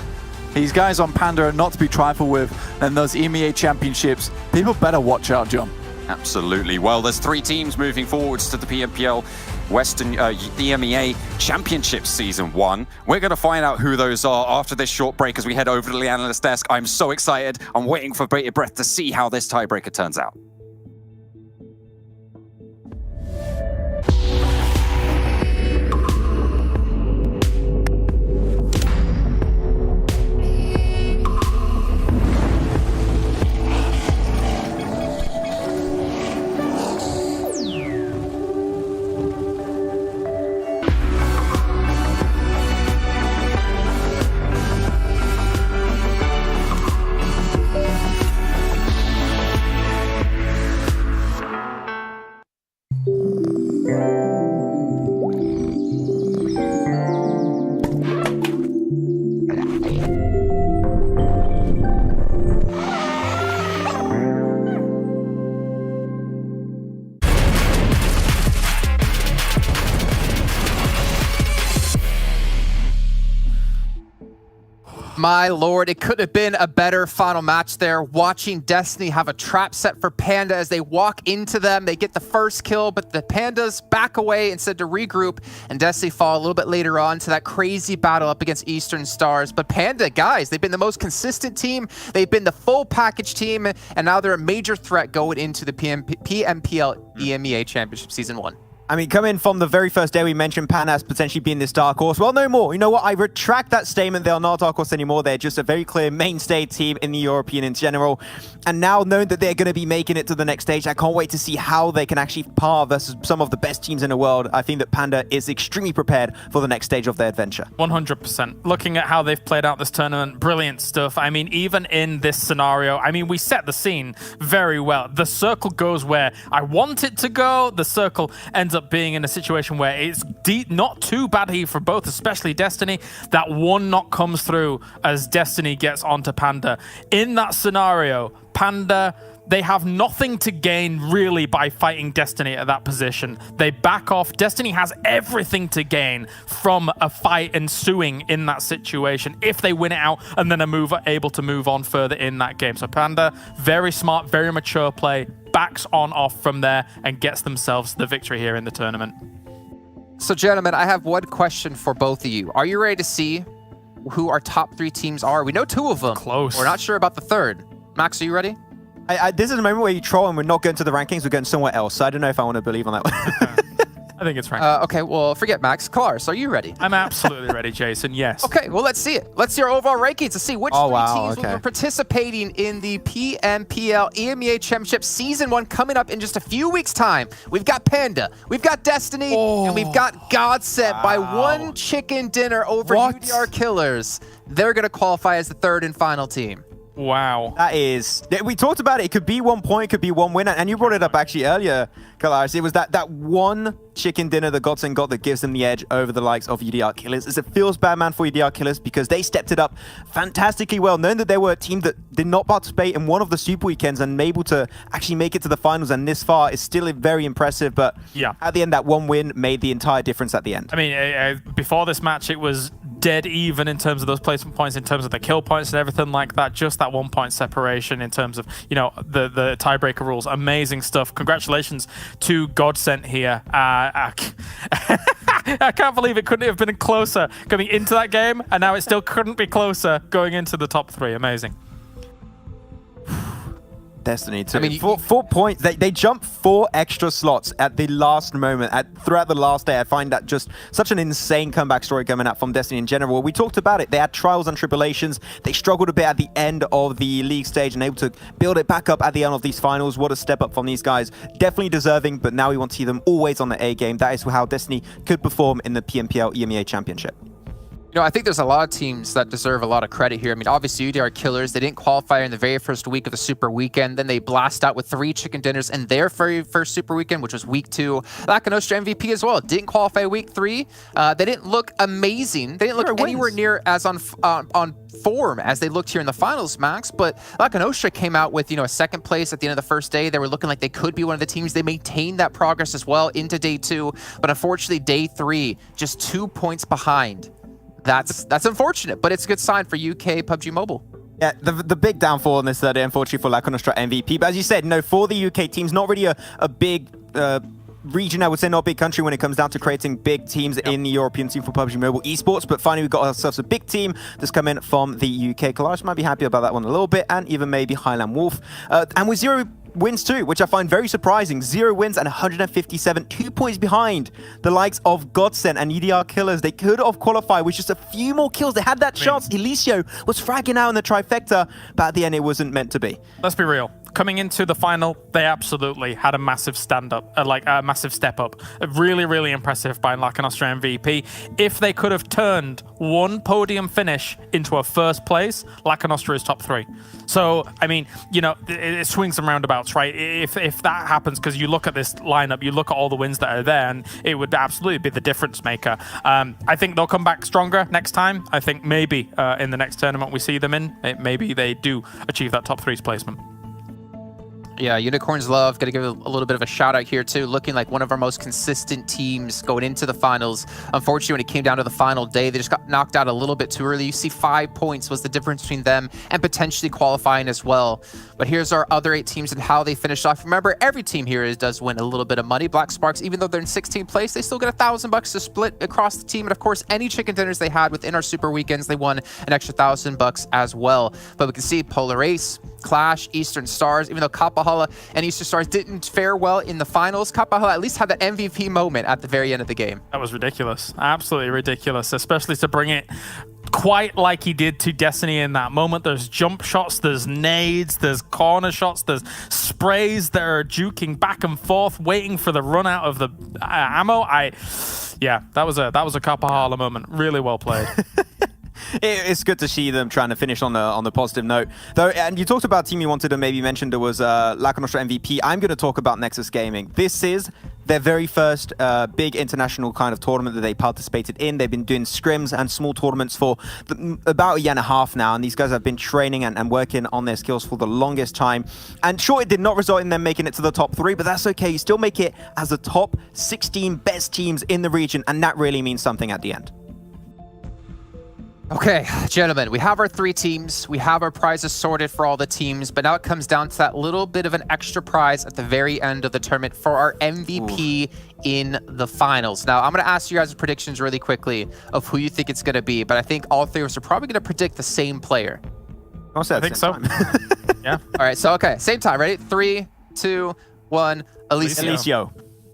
[SPEAKER 8] These guys on Panda are not to be trifled with, and those EMEA championships, people better watch out, John.
[SPEAKER 7] Absolutely. Well, there's 3 teams moving forwards to the PMPL Western EMEA Championship Season 1. We're going to find out who those are after this short break as we head over to the analyst desk. I'm so excited. I'm waiting for bated breath to see how this tiebreaker turns out.
[SPEAKER 2] My lord, it could have been a better final match there. Watching Destiny have a trap set for Panda as they walk into them. They get the first kill, but the Pandas back away instead to regroup, and Destiny fall a little bit later on to that crazy battle up against Eastern Stars. But Panda, guys, they've been the most consistent team. They've been the full package team, and now they're a major threat going into the PMPL EMEA Championship Season 1.
[SPEAKER 3] I mean, coming from the very first day we mentioned Panda as potentially being this dark horse. Well, no more. You know what? I retract that statement. They are not a dark horse anymore. They're just a very clear mainstay team in the European in general. And now knowing that they're going to be making it to the next stage, I can't wait to see how they can actually par versus some of the best teams in the world. I think that Panda is extremely prepared for the next stage of their adventure.
[SPEAKER 4] 100%. Looking at how they've played out this tournament, brilliant stuff. I mean, even in this scenario, I mean, we set the scene very well. The circle goes where I want it to go. The circle ends up being in a situation where it's not too bad here for both, especially Destiny. That one knock comes through as Destiny gets onto Panda. In that scenario, Panda they have nothing to gain really by fighting Destiny at that position. They back off. Destiny has everything to gain from a fight ensuing in that situation if they win it out and then are able to move on further in that game. So Panda, very smart, very mature play, backs on off from there and gets themselves the victory here in the tournament.
[SPEAKER 2] So gentlemen, I have one question for both of you. Are you ready to see who our top 3 teams are? We know 2 of them.
[SPEAKER 4] Close.
[SPEAKER 2] We're not sure about the 3rd. Max, are you ready?
[SPEAKER 3] This is a moment where you troll and we're not going to the rankings, we're going somewhere else. So I don't know if I want to believe on that one.
[SPEAKER 4] I think it's ranked.
[SPEAKER 2] Okay, well, forget Max. Klaus, are you ready?
[SPEAKER 4] I'm absolutely ready, Jason. Yes.
[SPEAKER 2] Okay, well, let's see it. Let's see our overall rankings to see which 3 teams will be participating in the PMPL EMEA Championship Season 1 coming up in just a few weeks' time. We've got Panda, we've got Destiny, and we've got GODSENT by 1 chicken dinner over UDR Killers. They're going to qualify as the 3rd and final team.
[SPEAKER 4] Wow.
[SPEAKER 3] That is... We talked about it. It could be 1 point, it could be 1 win. And you brought it up actually earlier, Kalaris. It was that one chicken dinner that GODSENT got that gives them the edge over the likes of UDR Killers. It feels bad, man, for UDR Killers because they stepped it up fantastically well, knowing that they were a team that did not participate in one of the Super Weekends and able to actually make it to the finals and this far is still very impressive. But
[SPEAKER 4] yeah,
[SPEAKER 3] at the end, that 1 win made the entire difference at the end.
[SPEAKER 4] I mean, before this match, it was dead even in terms of those placement points, in terms of the kill points and everything like that. Just that 1 point separation in terms of, you know, the tiebreaker rules. Amazing stuff. Congratulations to GODSENT here. I can't believe it couldn't have been closer coming into that game, and now it still couldn't be closer going into the top 3. Amazing.
[SPEAKER 3] Destiny 2. I mean, 4 points. They jumped 4 extra slots at the last moment. Throughout the last day, I find that just such an insane comeback story coming out from Destiny in general. We talked about it. They had trials and tribulations. They struggled a bit at the end of the league stage and able to build it back up at the end of these finals. What a step up from these guys. Definitely deserving, but now we want to see them always on the A game. That is how Destiny could perform in the PMPL EMEA Championship.
[SPEAKER 2] You know, I think there's a lot of teams that deserve a lot of credit here. I mean, obviously, UDR Killers, they didn't qualify in the very first week of the Super Weekend. Then they blast out with 3 chicken dinners in their very first Super Weekend, which was week 2. Lakonostra MVP as well. Didn't qualify week 3. They didn't look amazing. They didn't look anywhere near as on form as they looked here in the finals, Max. But Lakonostra came out with, you know, a 2nd place at the end of the first day. They were looking like they could be one of the teams. They maintained that progress as well into day 2. But unfortunately, day 3, just 2 points behind. That's unfortunate, but it's a good sign for UK PUBG Mobile.
[SPEAKER 3] Yeah, the big downfall in this third day, unfortunately, for Lakonostra MVP. But as you said, no, for the UK teams, not really a big region, I would say, not a big country when it comes down to creating big teams in the European team for PUBG Mobile esports. But finally, we've got ourselves a big team that's come in from the UK. Kalash might be happy about that one a little bit, and even maybe Highland Wolf. And with 0 wins too, which I find very surprising. 0 wins and 157, 2 points behind the likes of GODSENT and UDR Killers. They could have qualified with just a few more kills. They had that chance. Elicio was fragging out in the trifecta, but at the end, it wasn't meant to be.
[SPEAKER 4] Let's be real. Coming into the final, they absolutely had a massive stand-up, like a massive step up. Really, really impressive by Lakonostra MVP. If they could have turned 1 podium finish into a 1st place, Lakonostra is top 3. So, I mean, you know, it swings and roundabouts, right? If that happens, because you look at this lineup, you look at all the wins that are there, and it would absolutely be the difference maker. I think they'll come back stronger next time. I think maybe in the next tournament we see them in, maybe they do achieve that top 3's placement.
[SPEAKER 2] Yeah, Unicorns Love, got to give a little bit of a shout out here too. Looking like one of our most consistent teams going into the finals. Unfortunately, when it came down to the final day, they just got knocked out a little bit too early. You see 5 points was the difference between them and potentially qualifying as well. But here's our other 8 teams and how they finished off. Remember, every team here does win a little bit of money. Black Sparks, even though they're in 16th place, they still get $1,000 to split across the team. And of course, any chicken dinners they had within our Super Weekends, they won an extra $1,000 as well. But we can see Polar Ace, Clash, Eastern Stars, even though Kapahala and Eastern Stars didn't fare well in the finals, Kapahala at least had that MVP moment at the very end of the game.
[SPEAKER 4] That was ridiculous. Absolutely ridiculous, especially to bring it quite like he did to Destiny in that moment. There's jump shots, there's nades, there's corner shots, there's sprays that are juking back and forth, waiting for the run out of the ammo. Yeah, that was a Kapahala moment. Really well played.
[SPEAKER 3] It's good to see them trying to finish on the positive note. Though, and you talked about a team you wanted to maybe mention. There was Lakonostra MVP. I'm going to talk about NEXUS Gaming. This is their very first big international kind of tournament that they participated in. They've been doing scrims and small tournaments for about a year and a half now, and these guys have been training and working on their skills for the longest time. And sure, it did not result in them making it to the top 3, but that's okay. You still make it as the top 16 best teams in the region, and that really means something at the end.
[SPEAKER 2] Okay, gentlemen, we have our 3 teams. We have our prizes sorted for all the teams, but now it comes down to that little bit of an extra prize at the very end of the tournament for our MVP in the finals. Now, I'm going to ask you guys predictions really quickly of who you think it's going to be, but I think all 3 of us are probably going to predict the same player.
[SPEAKER 4] I think so. Yeah.
[SPEAKER 2] All right, so okay, same time. Ready? 3, 2, 1. Alicio.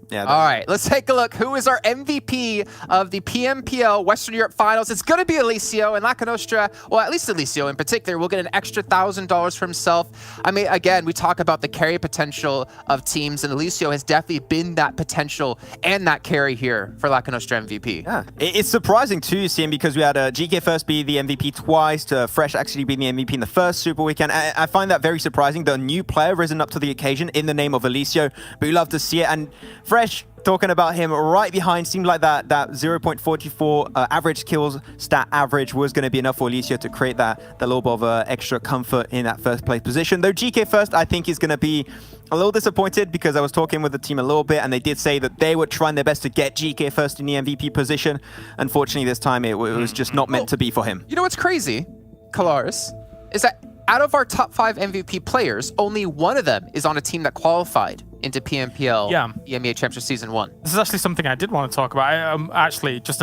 [SPEAKER 3] Yeah,
[SPEAKER 2] all right, let's take a look. Who is our MVP of the PMPL Western Europe Finals? It's going to be Alicio, and Lakonostra, well, at least Alicio in particular, will get an extra $1,000 for himself. I mean, again, we talk about the carry potential of teams, and Alicio has definitely been that potential and that carry here for Lakonostra MVP.
[SPEAKER 3] Yeah, it's surprising too, seeing because we had GK first be the MVP twice, to Fresh actually being the MVP in the first Super Weekend. I find that very surprising. The new player risen up to the occasion in the name of Alicio, but we love to see it. And Fresh, talking about him right behind, seemed like that 0.44 average kills stat average was going to be enough for Alicio to create that little bit of extra comfort in that first place position. Though GK first, I think, is going to be a little disappointed, because I was talking with the team a little bit, and they did say that they were trying their best to get GK first in the MVP position. Unfortunately, this time it was just not meant to be for him.
[SPEAKER 2] You know what's crazy, Kalaris, is that out of our top 5 MVP players, only one of them is on a team that qualified into PMPL EMEA Championship Season 1.
[SPEAKER 4] This is actually something I did want to talk about. Actually, just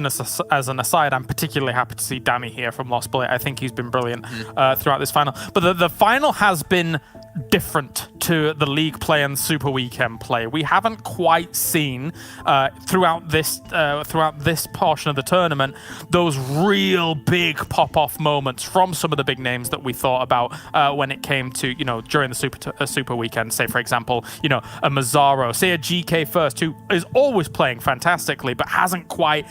[SPEAKER 4] as an aside, I'm particularly happy to see Danny here from Lost Bullet. I think he's been brilliant throughout this final. But the final has been different to the league play and Super Weekend play. We haven't quite seen throughout this portion of the tournament those real big pop-off moments from some of the big names that we thought about when it came to, during the Super Weekend. Say, for example, a Mazzaro, say a GK first, who is always playing fantastically, but hasn't quite,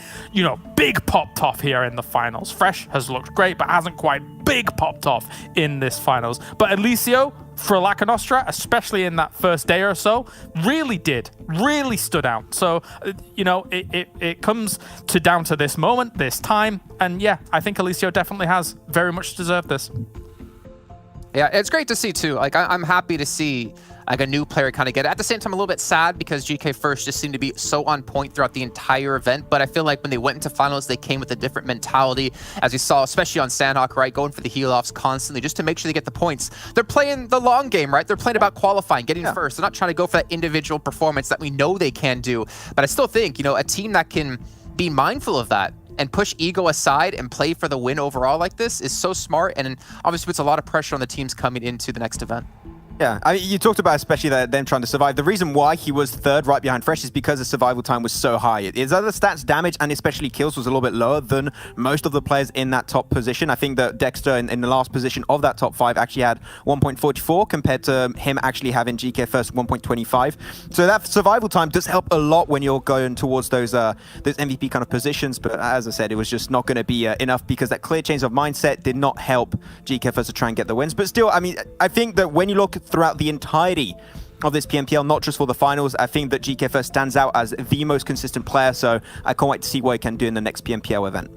[SPEAKER 4] big popped off here in the finals. Fresh has looked great, but hasn't quite big popped off in this finals. But Alicio, for Lakonostra, especially in that first day or so, really stood out. So, it comes down to this moment, this time, and yeah, I think Alicio definitely has very much deserved this.
[SPEAKER 2] Yeah, it's great to see too. Like, I'm happy to see like a new player kind of get it. At the same time, a little bit sad because GK first just seemed to be so on point throughout the entire event. But I feel like when they went into finals, they came with a different mentality, as we saw, especially on Sanhok, right? Going for the heal-offs constantly just to make sure they get the points. They're playing the long game, right? They're playing about qualifying, getting first. They're not trying to go for that individual performance that we know they can do. But I still think, a team that can be mindful of that and push ego aside and play for the win overall like this is so smart, and obviously puts a lot of pressure on the teams coming into the next event.
[SPEAKER 3] Yeah, I mean, you talked about especially them trying to survive. The reason why he was third right behind Fresh is because the survival time was so high. His other stats, damage and especially kills, was a little bit lower than most of the players in that top position. I think that Dexter in the last position of that top 5 actually had 1.44 compared to him actually having GK first 1.25. So that survival time does help a lot when you're going towards those MVP kind of positions. But as I said, it was just not going to be enough, because that clear change of mindset did not help GK first to try and get the wins. But still, I mean, I think that when you look throughout the entirety of this PMPL, not just for the finals, I think that GK first stands out as the most consistent player, so I can't wait to see what he can do in the next PMPL event.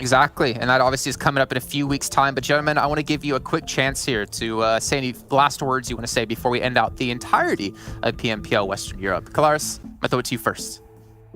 [SPEAKER 2] Exactly, and that obviously is coming up in a few weeks' time. But gentlemen, I want to give you a quick chance here to say any last words you want to say before we end out the entirety of PMPL Western Europe. Kalaris, I'm going to throw it to you first.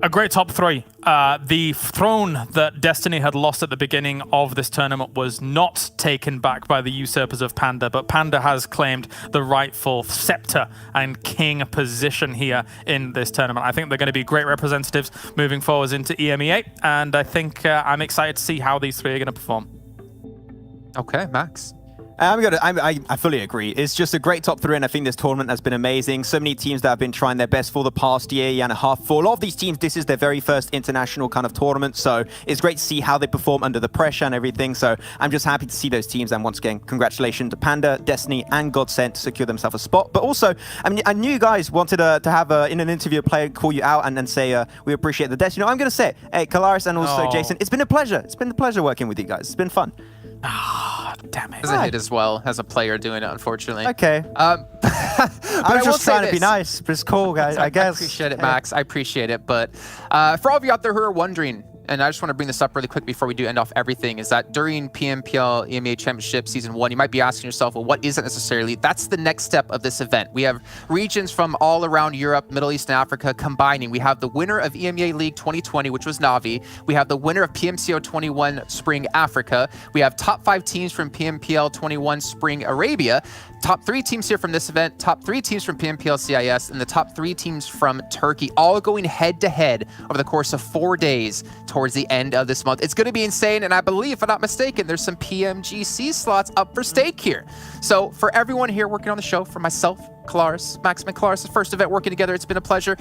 [SPEAKER 4] A great top 3. The throne that Destiny had lost at the beginning of this tournament was not taken back by the usurpers of Panda, but Panda has claimed the rightful scepter and king position here in this tournament. I think they're going to be great representatives moving forwards into EMEA, and I think I'm excited to see how these 3 are going to perform.
[SPEAKER 2] Okay, Max.
[SPEAKER 3] I fully agree. It's just a great top 3, and I think this tournament has been amazing. So many teams that have been trying their best for the past year and a half. For a lot of these teams, this is their very first international kind of tournament, so it's great to see how they perform under the pressure and everything. So I'm just happy to see those teams, and once again, congratulations to Panda, Destiny, and GODSENT to secure themselves a spot. But also, I mean, I knew you guys wanted to have in an interview a player call you out and then say we appreciate the Destiny. I'm going to say it. Hey, Kalaris and also Jason, it's been a pleasure. It's been a pleasure working with you guys. It's been fun.
[SPEAKER 4] Ah, damn it.
[SPEAKER 2] Doesn't hit as well as a player doing it, unfortunately.
[SPEAKER 3] Okay.
[SPEAKER 2] I
[SPEAKER 3] I was just trying to be nice, but it's cool, guys. I guess.
[SPEAKER 2] I appreciate it, Max. I appreciate it. But for all of you out there who are wondering, and I just want to bring this up really quick before we do end off everything, is that during PMPL EMEA Championship Season 1, you might be asking yourself, well, what is it necessarily? That's the next step of this event. We have regions from all around Europe, Middle East, and Africa combining. We have the winner of EMEA League 2020, which was Navi. We have the winner of PMCO 21 Spring Africa. We have top 5 teams from PMPL 21 Spring Arabia. Top 3 teams here from this event, top 3 teams from PMPL CIS, and the top 3 teams from Turkey, all going head-to-head over the course of 4 days towards the end of this month. It's going to be insane, and I believe, if I'm not mistaken, there's some PMGC slots up for stake here. So for everyone here working on the show, for myself, Kalaris, Max and Kalaris' first event working together, it's been a pleasure.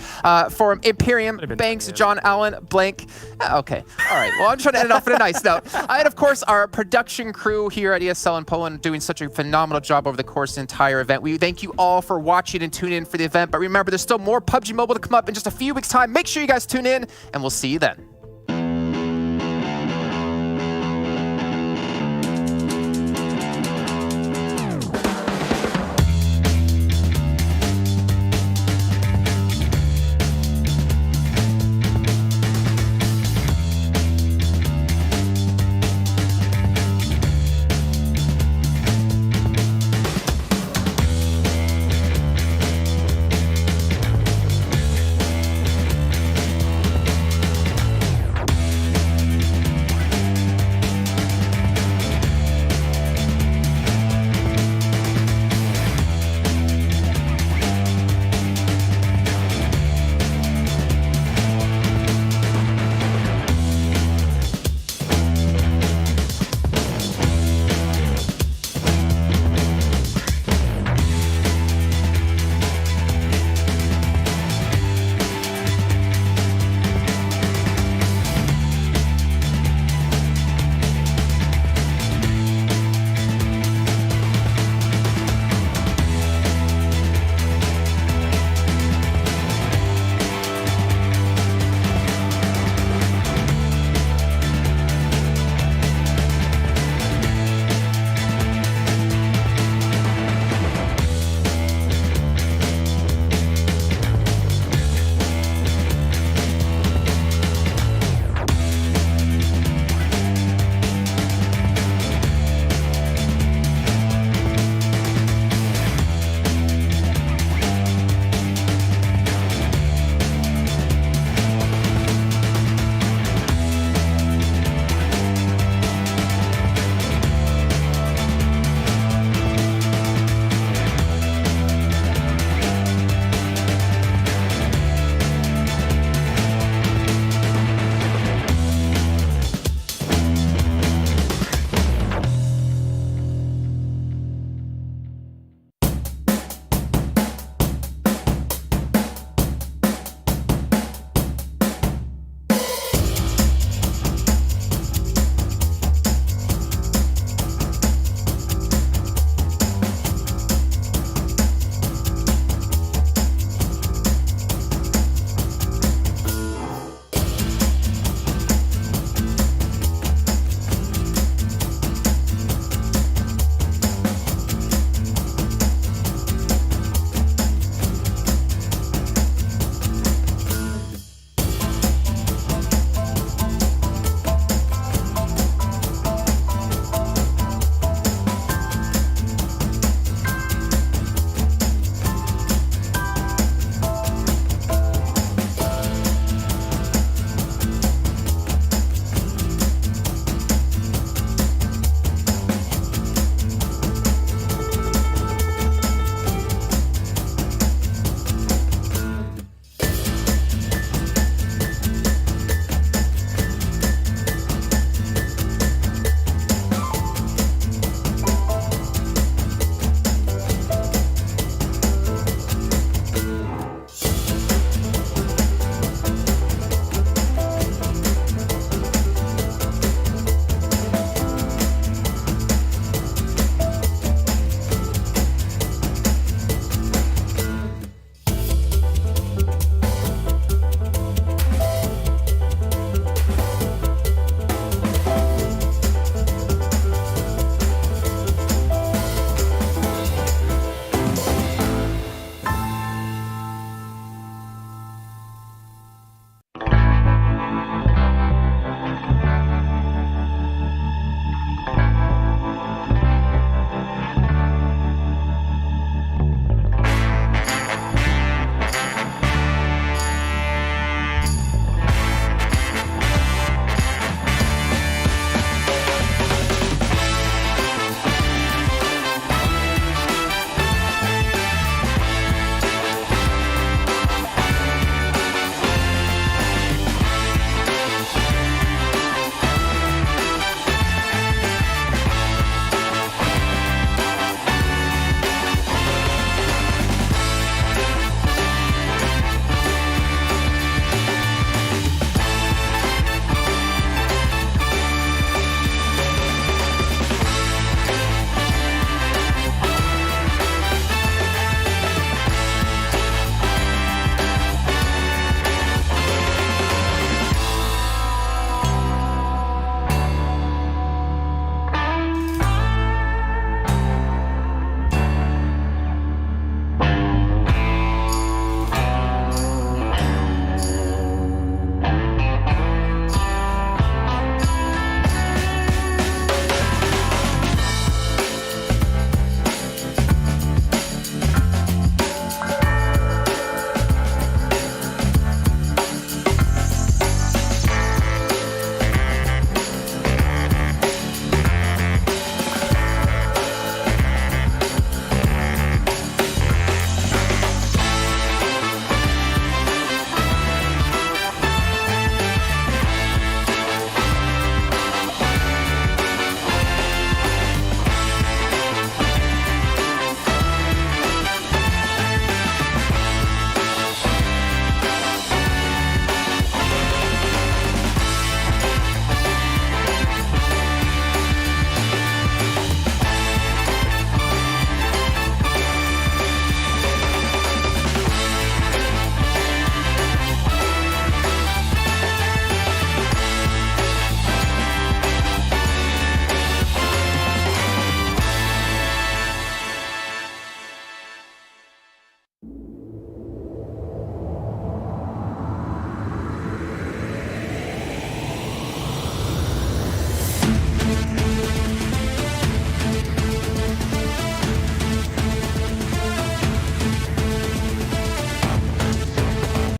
[SPEAKER 2] For Imperium, Banks, John Allen, Blank. Okay, all right. Well, I'm trying to end it off on a nice note. And of course, our production crew here at ESL in Poland doing such a phenomenal job over the course of the entire event. We thank you all for watching and tuning in for the event. But remember, there's still more PUBG Mobile to come up in just a few weeks' time. Make sure you guys tune in, and we'll see you then.